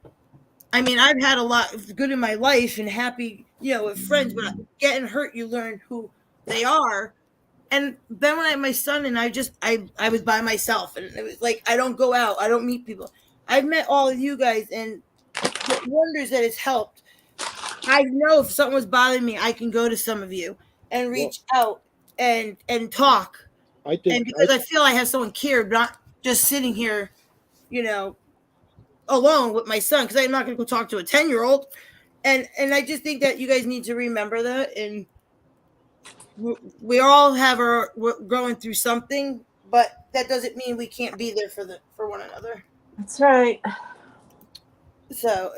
I mean, I've had a lot of good in my life and happy, with friends, but getting hurt, you learn who they are. And then when I had my son and I was by myself and it was like, I don't go out. I don't meet people. I've met all of you guys and it wonders that it's helped. I know if something was bothering me, I can go to some of you and reach out and talk. I think, and because I feel I have someone cared, not just sitting here, alone with my son, because I'm not going to go talk to a 10-year-old. And I just think that you guys need to remember that. And we all we're going through something, but that doesn't mean we can't be there for one another. That's right. So,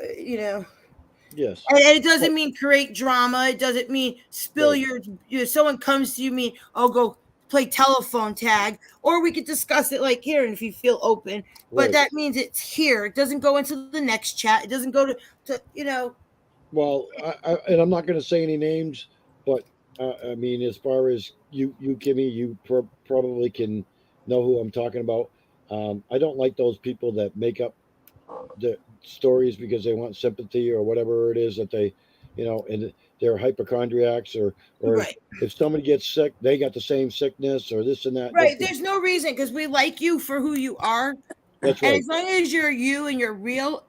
yes. And it doesn't mean create drama. It doesn't mean spill Right. someone comes to you, mean, oh, go play telephone tag, or we could discuss it like here, and if you feel open. But Right. that means it's here. It doesn't go into the next chat. It doesn't go to. Well, and I'm not going to say any names, but I mean, as far as you Kimmy, you probably can know who I'm talking about. I don't like those people that make up the stories because they want sympathy or whatever it is that they, and they're hypochondriacs or Right. if somebody gets sick, they got the same sickness or this and that. Right. There's no reason, because we like you for who you are. That's And right. as long as you're you and you're real,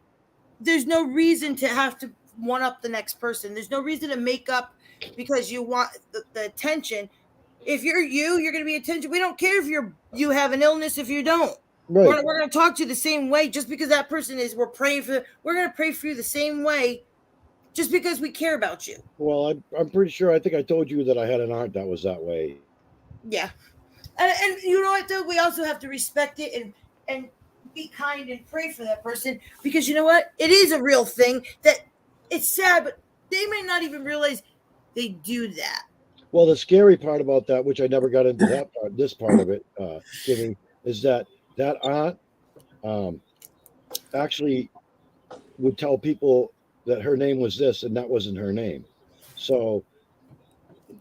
there's no reason to have to one up the next person. There's no reason to make up because you want the attention. If you're you, you're going to be attention. We don't care if you have an illness if you don't. Right. We're going to talk to you the same way. Just because that person is, we're praying for. We're going to pray for you the same way, just because we care about you. Well, I'm pretty sure. I think I told you that I had an aunt that was that way. Yeah, and you know what though? We also have to respect it and be kind and pray for that person, because you know what? It is a real thing that it's sad, but they may not even realize they do that. Well, the scary part about that, which I never got into that part, this part of it, Jimmy, is that aunt actually would tell people that her name was this and that wasn't her name. So,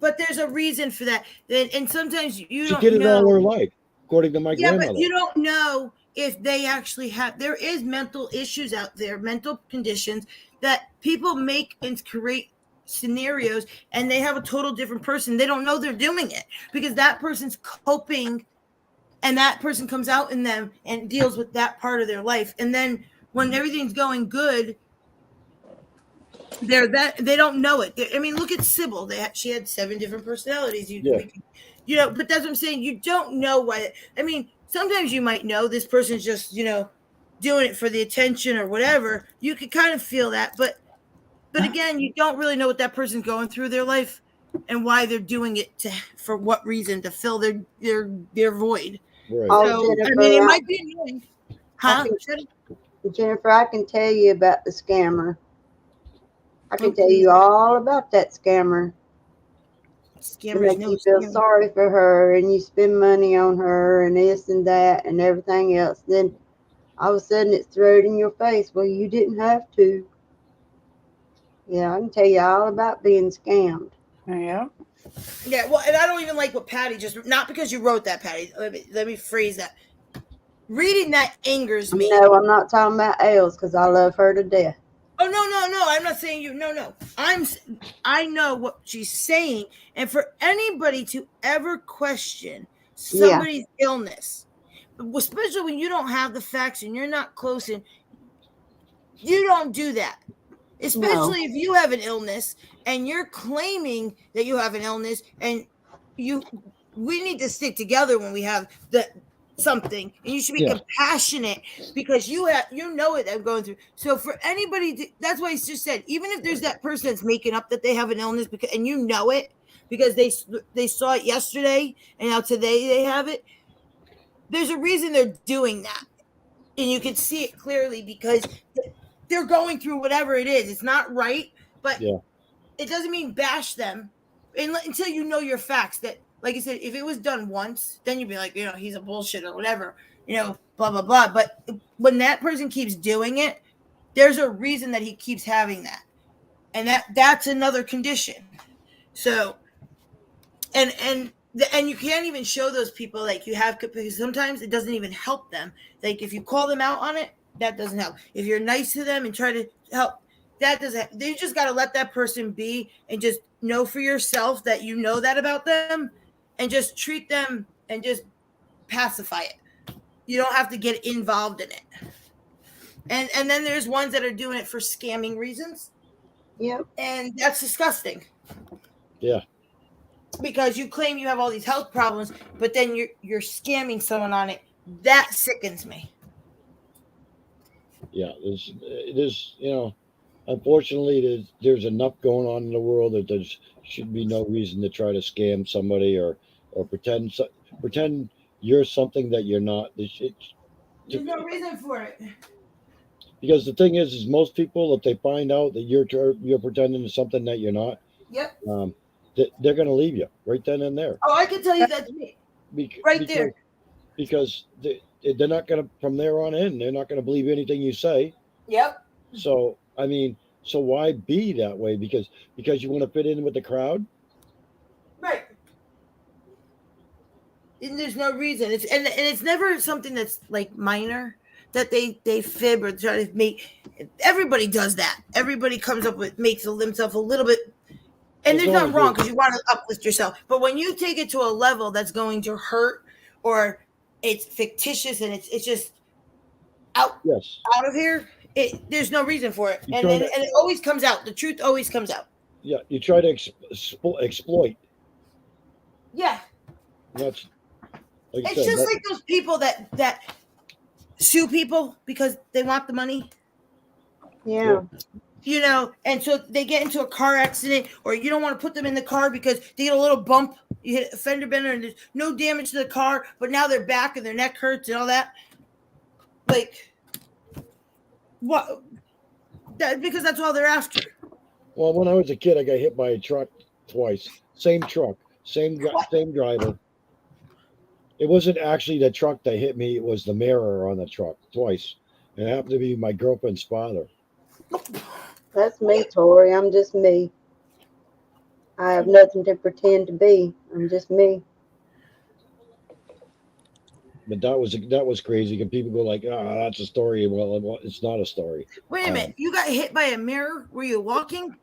but there's a reason for that. And sometimes you she don't did it know. all her life, according to my grandmother. But you don't know if they actually have. There is mental issues out there, mental conditions that people make and create scenarios, and they have a total different person. They don't know they're doing it because that person's coping, and that person comes out in them and deals with that part of their life. And then when everything's going good, they don't know it. I mean, look at Sybil. She had 7 different personalities. But that's what I'm saying. You don't know why. I mean, sometimes you might know this person's just, doing it for the attention or whatever. You could kind of feel that, but But again, you don't really know what that person's going through their life and why they're doing it for what reason, to fill their void. Right. Oh, So I Jennifer, mean, it might be annoying, huh? Jennifer, I can tell you about the scammer. I can tell you all about that scammer. To Scammers make know you feel scammers. sorry for her, and you spend money on her and this and that and everything else. Then all of a sudden it's thrown in your face. Well, you didn't have to. Yeah, I can tell you all about being scammed. Yeah. Yeah, well, and I don't even like what Patty just, not because you wrote that, Patty. Let me phrase that. Reading that angers me. No, I'm not talking about Els because I love her to death. Oh no. I'm not saying you. No. I know what she's saying, and for anybody to ever question somebody's illness, especially when you don't have the facts and you're not close, and you don't do that. Especially if you have an illness and you're claiming that you have an illness, and we need to stick together when we have something, and you should be compassionate because you know it that I'm going through. So for anybody that's why he's just said, even if there's that person that's making up that they have an illness and you know it because they saw it yesterday and now today they have it, there's a reason they're doing that, and you can see it clearly because they're going through whatever it is. It's not right, but it doesn't mean bash them until you know your facts. That, like I said, if it was done once, then you'd be like, he's a bullshit or whatever, blah, blah, blah. But when that person keeps doing it, there's a reason that he keeps having that. And that's another condition. So, and you can't even show those people like you have, because sometimes it doesn't even help them. Like if you call them out on it, that doesn't help. If you're nice to them and try to help, that doesn't. They just got to let that person be and just know for yourself that you know that about them, and just treat them and just pacify it. You don't have to get involved in it. And then there's ones that are doing it for scamming reasons. Yep. And that's disgusting. Yeah. Because you claim you have all these health problems, but then you're scamming someone on it. That sickens me. Yeah, there's unfortunately there's enough going on in the world that there should be no reason to try to scam somebody or pretend you're something that you're not. There's no reason for it. Because the thing is most people, if they find out that you're pretending to something that you're not, yep, they're going to leave you right then and there. Oh, I can tell you that's me. There. Because they're not going to, from there on in, they're not going to believe anything you say. Yep. So, I mean, so why be that way? Because you want to fit in with the crowd? Right. And there's no reason. It's never something that's like minor that they fib or try to make. Everybody does that. Everybody comes up with, makes themselves a little bit, and there's nothing wrong because you want to uplift yourself. But when you take it to a level that's going to hurt, or it's fictitious and it's just out of here, there's no reason for it. And it always comes out. The truth always comes out. Yeah, you try to exploit. Yeah. That's like it's just like those people that sue people because they want the money. Yeah. And so they get into a car accident, or you don't want to put them in the car because they get a little bump, you hit a fender bender, and there's no damage to the car, but now their back and their neck hurts and all that. Like, what? Because that's all they're after. Well, when I was a kid, I got hit by a truck twice. Same truck, same driver. It wasn't actually the truck that hit me; it was the mirror on the truck twice. And it happened to be my girlfriend's father. That's me, Tori. I'm just me. I have nothing to pretend to be. I'm just me. But that was crazy. And people go like, that's a story. Well, it's not a story. Wait a minute. You got hit by a mirror? Were you walking?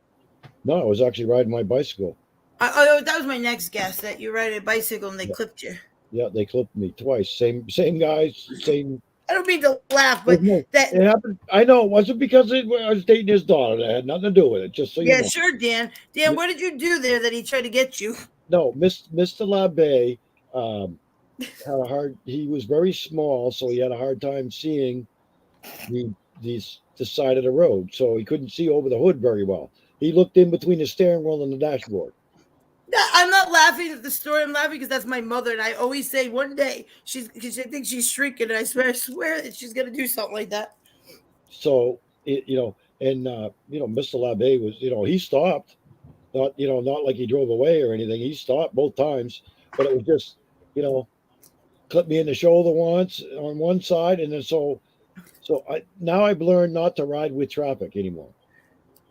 No, I was actually riding my bicycle. That was my next guess, that you ride a bicycle and they clipped you. Yeah, they clipped me twice. Same guys, same. I don't mean to laugh, but it happened. I know it wasn't because I was dating his daughter. That had nothing to do with it. Just so you know. Sure, Dan. Dan, what did you do there that he tried to get you? No, Mr. LaBay had a hard. He was very small, so he had a hard time seeing the the side of the road, so he couldn't see over the hood very well. He looked in between the steering wheel and the dashboard. I'm not laughing at the story. I'm laughing because that's my mother, and I always say one day because I think she's shrinking, and I swear that she's gonna do something like that. So Mr. LaBe was, he stopped, not like he drove away or anything. He stopped both times, but it was just, clipped me in the shoulder once on one side, and then so I've learned not to ride with traffic anymore.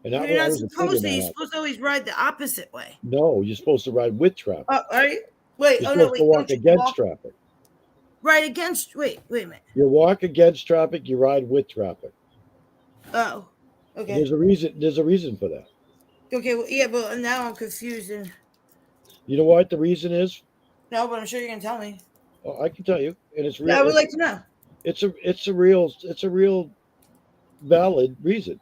And that You're not was a supposed to. trigger You're that supposed to always ride the opposite way. No, you're supposed to ride with traffic. Are you? Wait. You're Oh no. supposed Wait. to walk Don't you against walk traffic. right against? Wait a minute. You walk against traffic. You ride with traffic. Oh. Okay. There's a reason. There's a reason for that. Okay. Well, yeah, but now I'm confused. And You know what the reason is? no, but I'm sure you're gonna tell me. Oh, I can tell you, and it's real. Yeah, I would like to know. It's a real valid reason.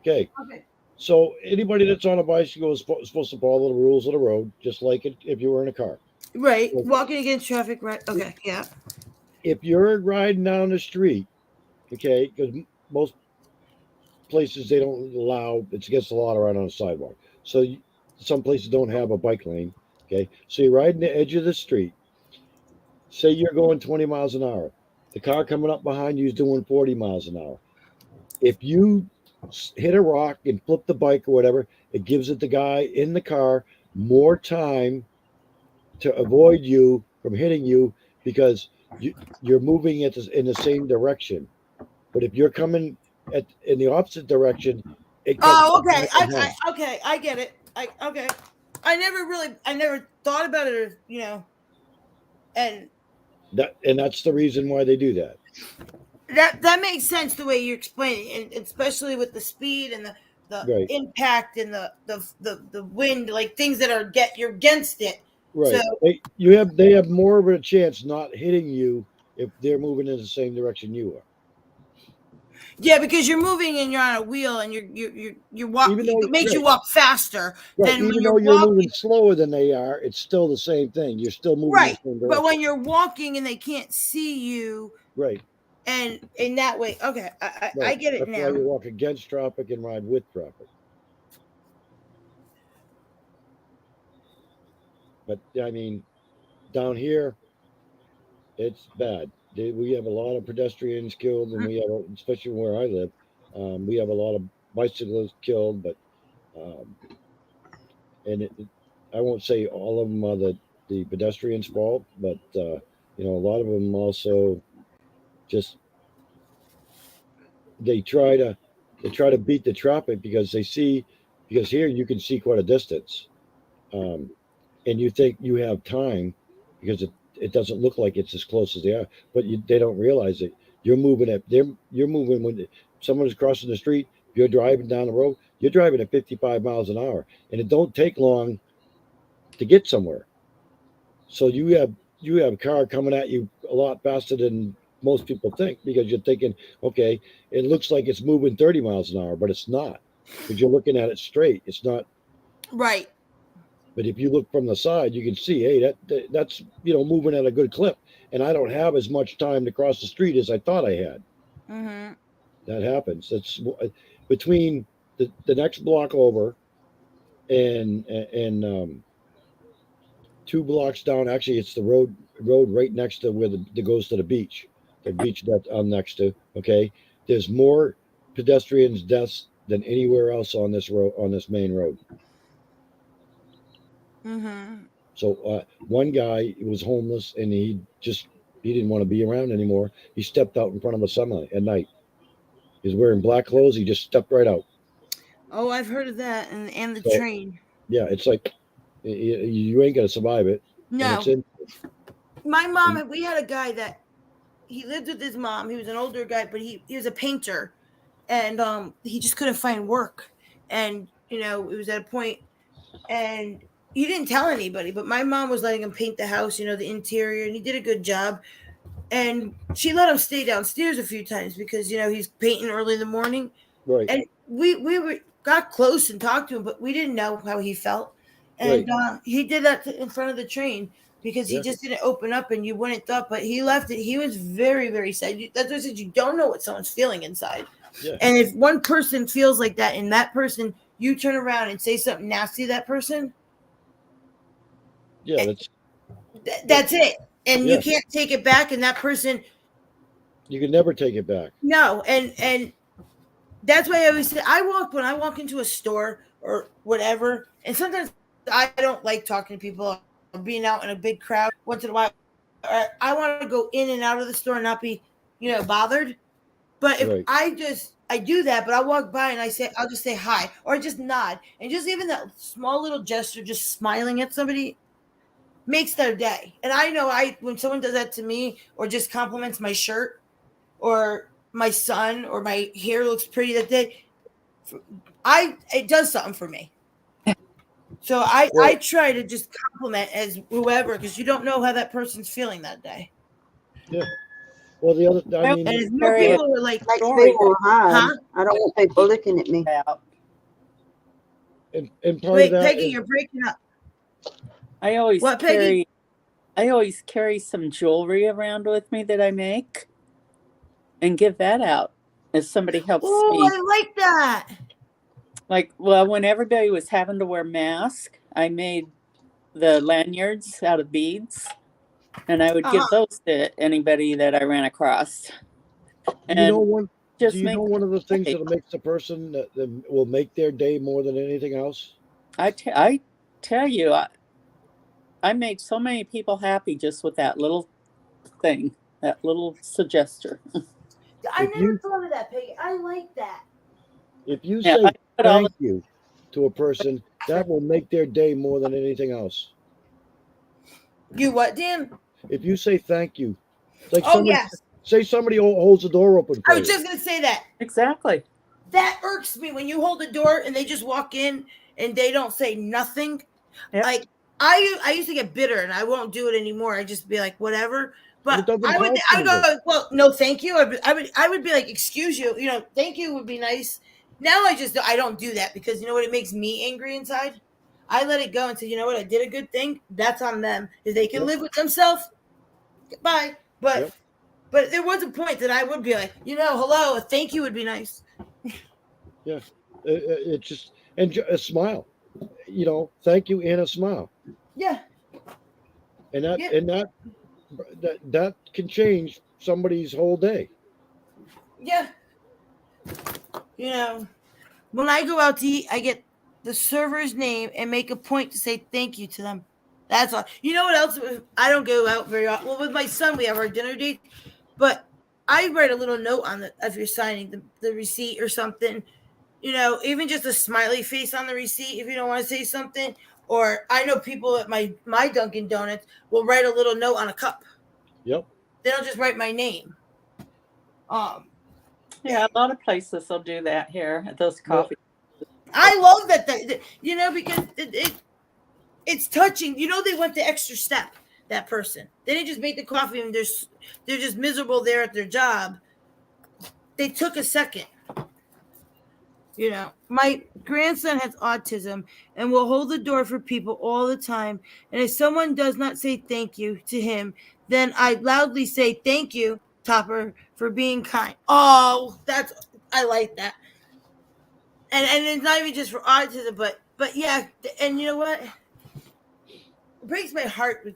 Okay. Okay. So anybody that's on a bicycle is supposed to follow the rules of the road, just like if you were in a car. Right. Walking against traffic. Right. Okay. Yeah. If you're riding down the street, okay, because most places they don't allow, it's against the law to ride on a sidewalk. So some places don't have a bike lane. Okay. So you're riding the edge of the street. Say you're going 20 miles an hour. The car coming up behind you is doing 40 miles an hour. If you hit a rock and flip the bike or whatever, it gives it the guy in the car more time to avoid you from hitting you because you're moving in the same direction. But if you're coming in the opposite direction, it Oh, okay. I get it. I never thought about it, and that's the reason why they do that. that makes sense the way you're explaining, and especially with the speed and the Right. impact and the wind, like things that are you're against it. Right. So They have more of a chance not hitting you if they're moving in the same direction you are. yeah, because you're moving and you're on a wheel and you're walking. Even though- It makes you right. walk faster Right. than when Even you're though you're walking. moving slower than they are, it's still the same thing. You're still moving Right. in the same But direction. when you're walking and they can't see you, Right. and in that way, okay, I Right. get it That's why you now. walk against traffic and ride with traffic. But I mean, down here, it's bad. We have a lot of pedestrians killed, and we have, especially where I live, we have a lot of bicyclists killed. But I won't say all of them are the pedestrians' fault, but a lot of them also just they try to beat the traffic because here you can see quite a distance, and you think you have time because it doesn't look like it's as close as they are, but they don't realize it. You're moving when someone is crossing the street. You're driving down the road. You're driving at 55 miles an hour, and it don't take long to get somewhere. So you have a car coming at you a lot faster than most people think because you're thinking, okay, it looks like it's moving 30 miles an hour, but it's not because you're looking at it straight. It's not. Right. But if you look from the side, you can see, hey, that's moving at a good clip, and I don't have as much time to cross the street as I thought I had. Mm-hmm. That happens. That's between the next block over and 2 blocks down. Actually, it's the road right next to where that goes to the beach that I'm next to. Okay, there's more pedestrians deaths than anywhere else on this main road. Mm-hmm. So one guy was homeless and he didn't want to be around anymore. He stepped out in front of a semi at night. He's wearing black clothes. He just stepped right out. Oh, I've heard of that, and the So- train. Yeah, it's like you ain't gonna survive it. And No, it's my mom. We had a guy that he lived with his mom. He was an older guy, but he was a painter, and he just couldn't find work. And it was at a point, and he didn't tell anybody. But my mom was letting him paint the house, the interior, and he did a good job. And she let him stay downstairs a few times because he's painting early in the morning. right. And we got close and talked to him, but we didn't know how he felt. And he did that in front of the train because he Yeah. just didn't open up, and you wouldn't thought. But he left it. He was very, very sad. That's what I said. You don't know what someone's feeling inside. Yeah. And if one person feels like that, and that person, you turn around and say something nasty to that person, Yeah, that's it. And Yeah. you can't take it back. And that person, you can never take it back. no. And that's why I always say, when I walk into a store or whatever, and sometimes I don't like talking to people or being out in a big crowd once in a while. I want to go in and out of the store and not be, bothered. But if Right. I do that, but I walk by and I'll just say hi or just nod, and just even that small little gesture, just smiling at somebody, makes their day. And I know when someone does that to me or just compliments my shirt or my son or my hair looks pretty that day, it does something for me. So I try to just compliment as whoever, because you don't know how that person's feeling that day. Well, the other, I mean, And if more people are like, Makes Story me want to hide. huh? I don't want people looking at me. About. and part Wait, of that Peggy, is- you're breaking up. I always What, Peggy? carry some jewelry around with me that I make and give that out if somebody helps Oh, me. I like that. Like, well, when everybody was having to wear masks, I made the lanyards out of beads, and I would give those to anybody that I ran across. And do you make know one of the things day. that makes the person that will make their day more than anything else? I tell you, I made so many people happy just with that little thing, that little suggestion. I If never you- thought of that, Peggy. I like that. If you Yeah, say I put all thank you to a person, that will make their day more than anything else. You what, Dan? If you say thank you, like Oh, yes. somebody holds the door open for I was you. just going to say that. Exactly. That irks me when you hold the door and they just walk in and they don't say nothing. Yep. Like, I used to get bitter and I won't do it anymore. I just be like, whatever. But But it doesn't I would cost go, well, no, thank you. I would be like, excuse you. Thank you would be nice. Now I don't do that, because you know what? It makes me angry inside. I let it go and say, you know what? I did a good thing. That's on them. If they can Yep. live with themselves, goodbye. But Yep. but there was a point that I would be like, hello, a thank you would be nice. It just a smile, thank you, and a smile, Yeah. and that Yeah. and that can change somebody's whole day. Yeah. When I go out to eat, I get the server's name and make a point to say thank you to them. That's all. You know what else? I don't go out very often. Well, with my son, we have our dinner date, but I write a little note on if you're signing the receipt or something. Even just a smiley face on the receipt if you don't want to say something. Or I know people at my Dunkin' Donuts will write a little note on a cup. Yep. They don't just write my name. Yeah, a lot of places will do that here at those coffee. I love that, because it's touching. They went the extra step, that person. They didn't just make the coffee and they're just miserable there at their job. They took a second. My grandson has autism and will hold the door for people all the time. And if someone does not say thank you to him, then I loudly say thank you, Topper, for being kind. Oh, I like that. And it's not even just for autism, but yeah. And you know what? It breaks my heart.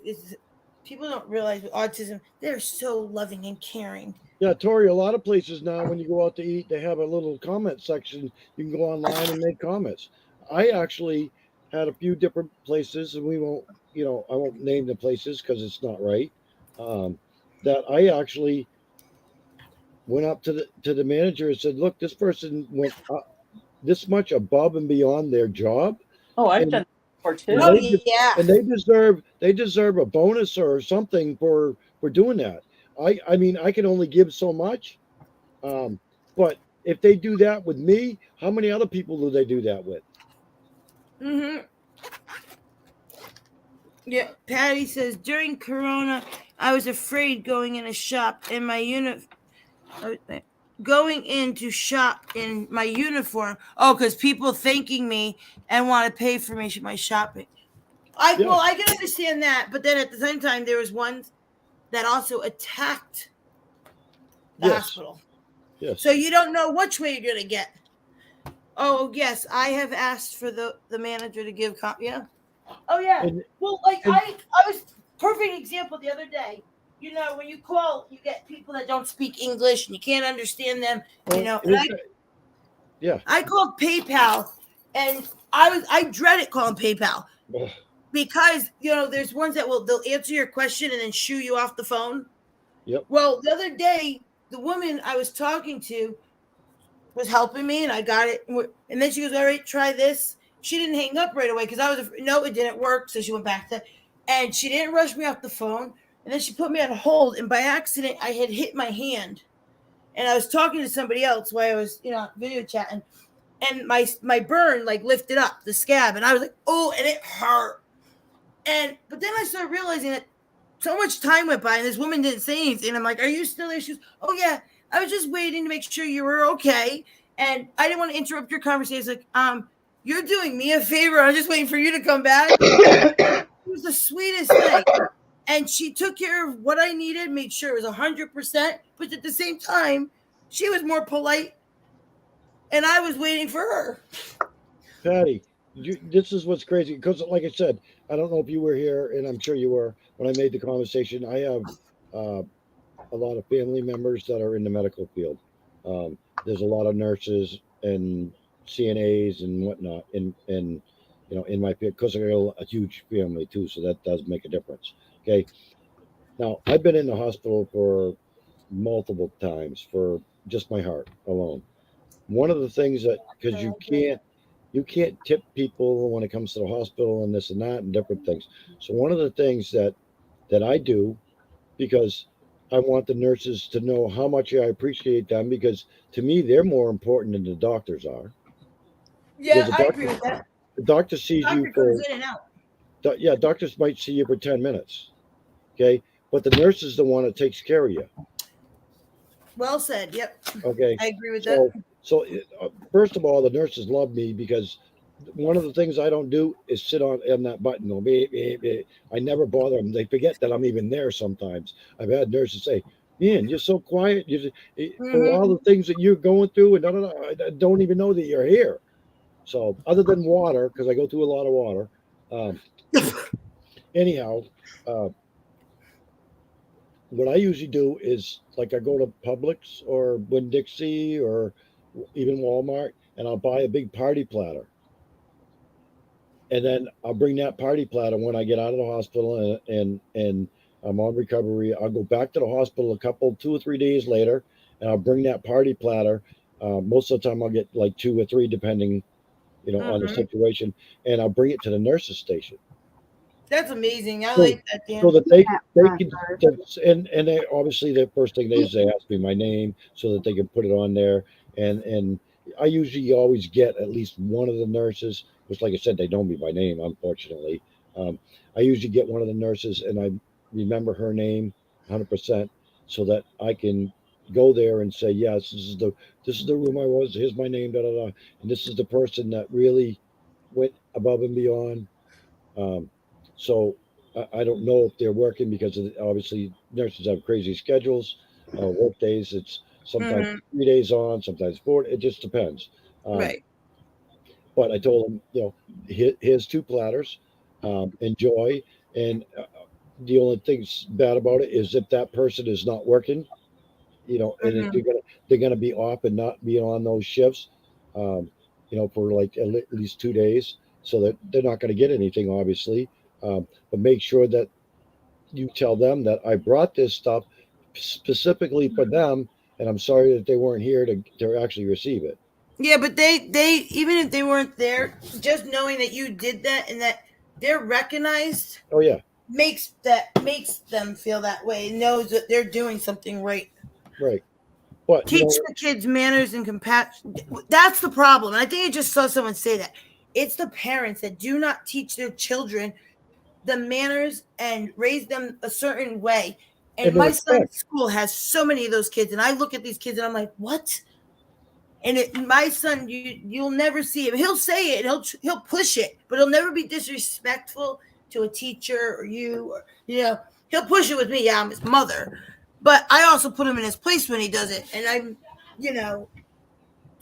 People don't realize with autism, they're so loving and caring. Yeah, Tori, a lot of places now, when you go out to eat, they have a little comment section. You can go online and make comments. I actually had a few different places, and I won't name the places because it's not right. That I actually went up to the manager and said, "Look, this person went this much above and beyond their job. Oh, I've And- done that before too. Oh, they yeah. and they deserve a bonus or something for doing that. I mean, I can only give so much, but if they do that with me, how many other people do they do that with? Mm-hmm. Yeah, Patty says, during Corona, I was afraid going in a shop in my going in to shop in my uniform. Oh, because people thanking me and want to pay for my shopping. Yeah. Well, I can understand that, but then at the same time, there was ones that also attacked the Yes. hospital. Yes. So you don't know which way you're gonna get. Oh yes, I have asked for the manager to give yeah. Oh yeah. And- Well, like and- I was perfect example the other day. You know, when you call, you get people that don't speak English and you can't understand them. You know, and I called PayPal, and I dreaded calling PayPal Ugh. because you know there's ones that they'll answer your question and then shoo you off the phone. Yep. Well, the other day, the woman I was talking to was helping me, and I got it. And then she goes, "All right, try this." She didn't hang up right away because I was no, it didn't work. So she went back to, and she didn't rush me off the phone. And then she put me on hold, and by accident, I had hit my hand, and I was talking to somebody else while I was, you know, video chatting, and my burn like lifted up the scab, and I was like, "Oh," and it hurt. But then I started realizing that so much time went by, and this woman didn't say anything. I'm like, "Are you still there?" She goes, "Oh yeah, I was just waiting to make sure you were okay, and I didn't want to interrupt your conversation." Like, you're doing me a favor. I'm just waiting for you to come back. It was the sweetest thing. And she took care of what I needed, made sure it was 100%. But at the same time, she was more polite, and I was waiting for her. Patty, this is what's crazy because, like I said, I don't know if you were here, and I'm sure you were when I made the conversation. I have a lot of family members that are in the medical field. There's a lot of nurses and CNAs and whatnot in you know in my field because I got a huge family too, so that does make a difference. Okay, now I've been in the hospital for multiple times for just my heart alone. One of the things that because you can't tip people when it comes to the hospital and this and that and different things. So one of the things that I do because I want the nurses to know how much I appreciate them because to me they're more important than the doctors are. Yeah, Because I agree with that. the doctor sees Doctor you for goes in and out. yeah, doctors might see you for 10 minutes. Okay. But the nurse is the one that takes care of you. Well said. Yep. Okay. I agree with So, that. so first of all, the nurses love me because one of the things I don't do is sit on that button. Go, beep, beep, beep. I never bother them. They forget that I'm even there sometimes. I've had nurses say, man, you're so quiet. For all the things that you're going through, and I don't even know that you're here. So other than water, because I go through a lot of water. Anyhow, what I usually do is like I go to Publix or Winn-Dixie or even Walmart, and I'll buy a big party platter. And then I'll bring that party platter when I get out of the hospital and I'm on recovery. I'll go back to the hospital 2 or 3 days later, and I'll bring that party platter. Most of the time, I'll get like 2 or 3, depending, on the situation, and I'll bring it to the nurses' station. That's amazing. I So- like that, Dan. So that they can, and they obviously the first thing they ask me my name so that they can put it on there. And I usually always get at least one of the nurses, which, like I said, they know me by name, unfortunately. I usually get one of the nurses and I remember her name 100% so that I can go there and say, yes, this is the room I was. Here's my name, da da da. And this is the person that really went above and beyond. So I don't know if they're working because obviously nurses have crazy schedules, work days. It's sometimes 3 days on, sometimes 4. It just depends. Right. But I told them, here's 2 platters, enjoy. And the only thing's bad about it is if that person is not working, and if they're gonna be off and not be on those shifts, for like at least 2 days, so that they're not going to get anything, obviously. But make sure that you tell them that I brought this stuff specifically for them, and I'm sorry that they weren't here to actually receive it. Yeah, but they even if they weren't there, just knowing that you did that and that they're recognized. Oh yeah. Makes them feel that way. Knows that they're doing something right. Right. But teach the kids manners and compassion. That's the problem. And I think I just saw someone say that. It's the parents that do not teach their children the manners and raise them a certain way. And my son's school has so many of those kids. And I look at these kids and I'm like, what? And my son, you'll never see him. He'll say it. He'll push it, but he'll never be disrespectful to a teacher or you. Or, he'll push it with me. Yeah, I'm his mother. But I also put him in his place when he does it. And you know,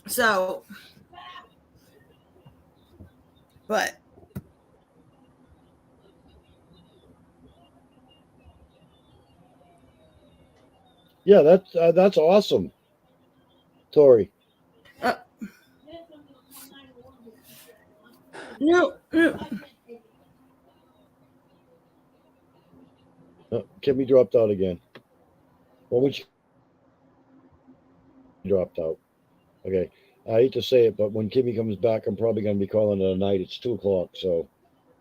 so, but Yeah, that's awesome, Tori. no, Kimmy dropped out again. Well, when she dropped out. Okay. I hate to say it, but when Kimmy comes back, I'm probably going to be calling it a night. It's 2:00, so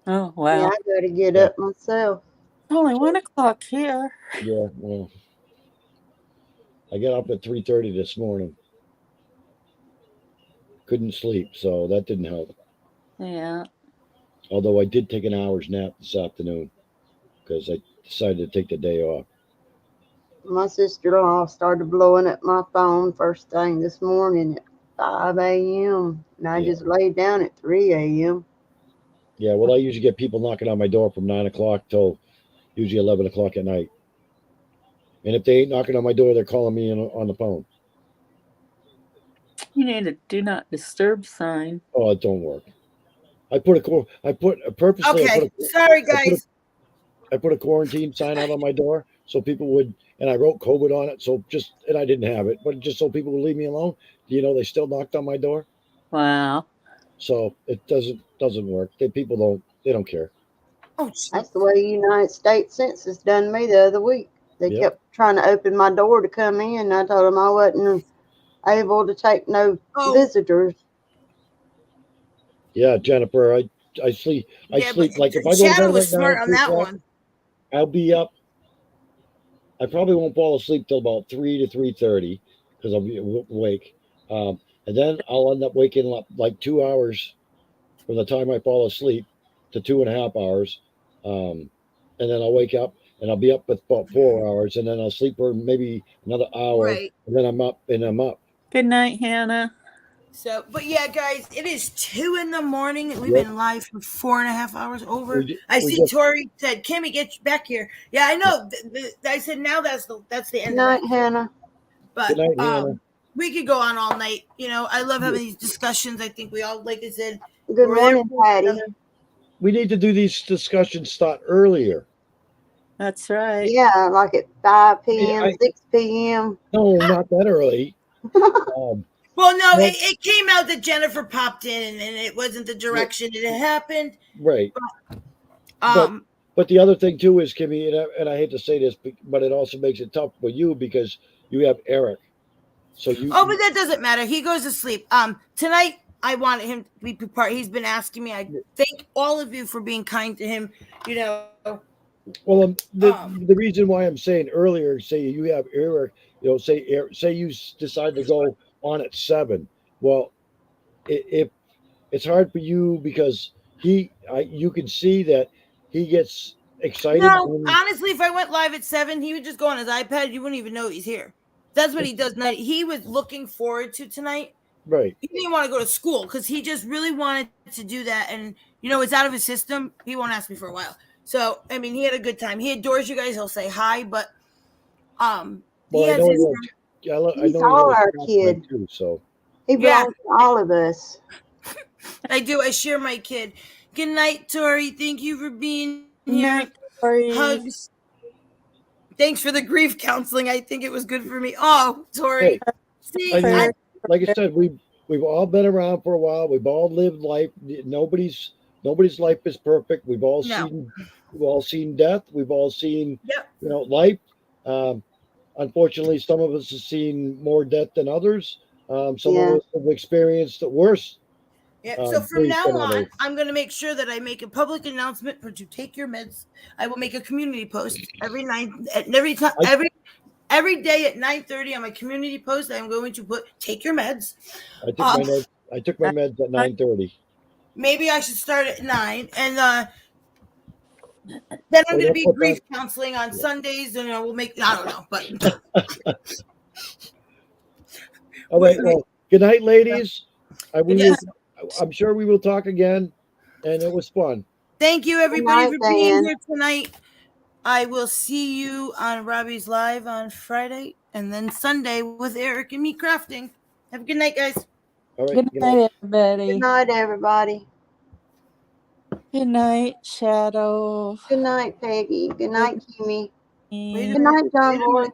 Oh, Yeah, wow. I gotta get Yeah. up myself. Only 1:00 here. yeah. Well, I got up at 3:30 this morning. Couldn't sleep, so that didn't help. Yeah. Although I did take an hour's nap this afternoon because I decided to take the day off. My sister-in-law started blowing up my phone first thing this morning at 5 a.m. and I Yeah. just laid down at 3 a.m. Yeah, well, I usually get people knocking on my door from 9:00 till usually 11:00 at night. And if they ain't knocking on my door, they're calling me on the phone. You need a do not disturb sign. Oh, it don't work. I put purposely. okay. Sorry, guys. I put a quarantine sign out on my door so people would, and I wrote COVID on it. So and I didn't have it, but just so people would leave me alone. You know, they still knocked on my door. Wow. So it doesn't work. People don't care. Oh, That's the way the United States Census done me the other week. They Yep. kept trying to open my door to come in. And I told them I wasn't able to take no oh, visitors. Yeah, Jennifer, I sleep. I yeah, sleep but like if I go to Chad bed was right now smart at on 2 that o'clock, one. I'll be up. I probably won't fall asleep till about 3 to 3:30 because I'll be awake, and then I'll end up waking up like 2 hours from the time I fall asleep to 2.5 hours, and then I'll wake up and I'll be up with about 4 hours, and then I'll sleep for maybe another hour, Right. and then I'm up and I'm up. Good night, Hannah. So, but yeah, guys, it is 2 a.m. and we've Yep. been live for 4.5 hours over. I we see just- Tori said, "Kimmy, get back here." Yeah, I know. I said now that's the end Good night, of it. Hannah. But Good night, Hannah. we could go on all night. You know, I love having these discussions. I think we all, like I said, Good we're there morning, for each Patty. other. We need to do these discussions start earlier. That's right. Yeah, like at 5 p.m., I- 6 p.m. No, not that early. Well, no, Well- it came out that Jennifer popped in, and it wasn't the direction it had happened. Right. Um, But the other thing too is, Kimmy, and I hate to say this, but it also makes it tough for you because you have Eric. So you. oh, but that doesn't matter. He goes to sleep. Tonight I wanted him to be part. He's been asking me. I thank all of you for being kind to him. You know. Well, the reason why I'm saying earlier, say you have Eric, you know, say you decide to go on at 7. Well, if it's hard for you because you can see that he gets excited. No, honestly, if I went live at 7, he would just go on his iPad. You wouldn't even know he's here. That's what he does tonight. He was looking forward to tonight. Right. He didn't want to go to school because he just really wanted to do that. And, you know, it's out of his system. He won't ask me for a while. So, I mean, he had a good time. He adores you guys. He'll say hi, but Well, he I has know his He's all our Catherine kid. too. So He Yeah. belongs to all of us. I do. I share my kid. Good night, Tori. Thank you for being here. Night, Tori. Hugs. Thanks for the grief counseling. I think it was good for me. Oh, Tori. Hey, See, I mean, I, like I said, we've all been around for a while. We've all lived life. Nobody's life is perfect. We've all seen death. We've all seen Yep. life. Unfortunately, some of us have seen more death than others. Some Yeah. of us have experienced it worse. yeah. So from grief now than on, others. I'm going to make sure that I make a public announcement for to take your meds. I will make a community post every day at 9:30 on my community post. I'm going to put take your meds. I took my meds at 9:30. Maybe I should start at 9, and then I'm going to be Well, grief counseling on Sundays, and we'll make. I don't know, but All right. Well, good night, ladies. Yes. I'm sure we will talk again, and it was fun. thank you everybody Good for night, being Dan. here tonight. I will see you on Robbie's Live on Friday and then Sunday with Eric and me crafting. Have a good night, guys. All right. Good night, everybody. Good night, everybody. Good night, Shadow. Good night, Peggy. Good night, Kimmy. Wait a Good night, John Boy.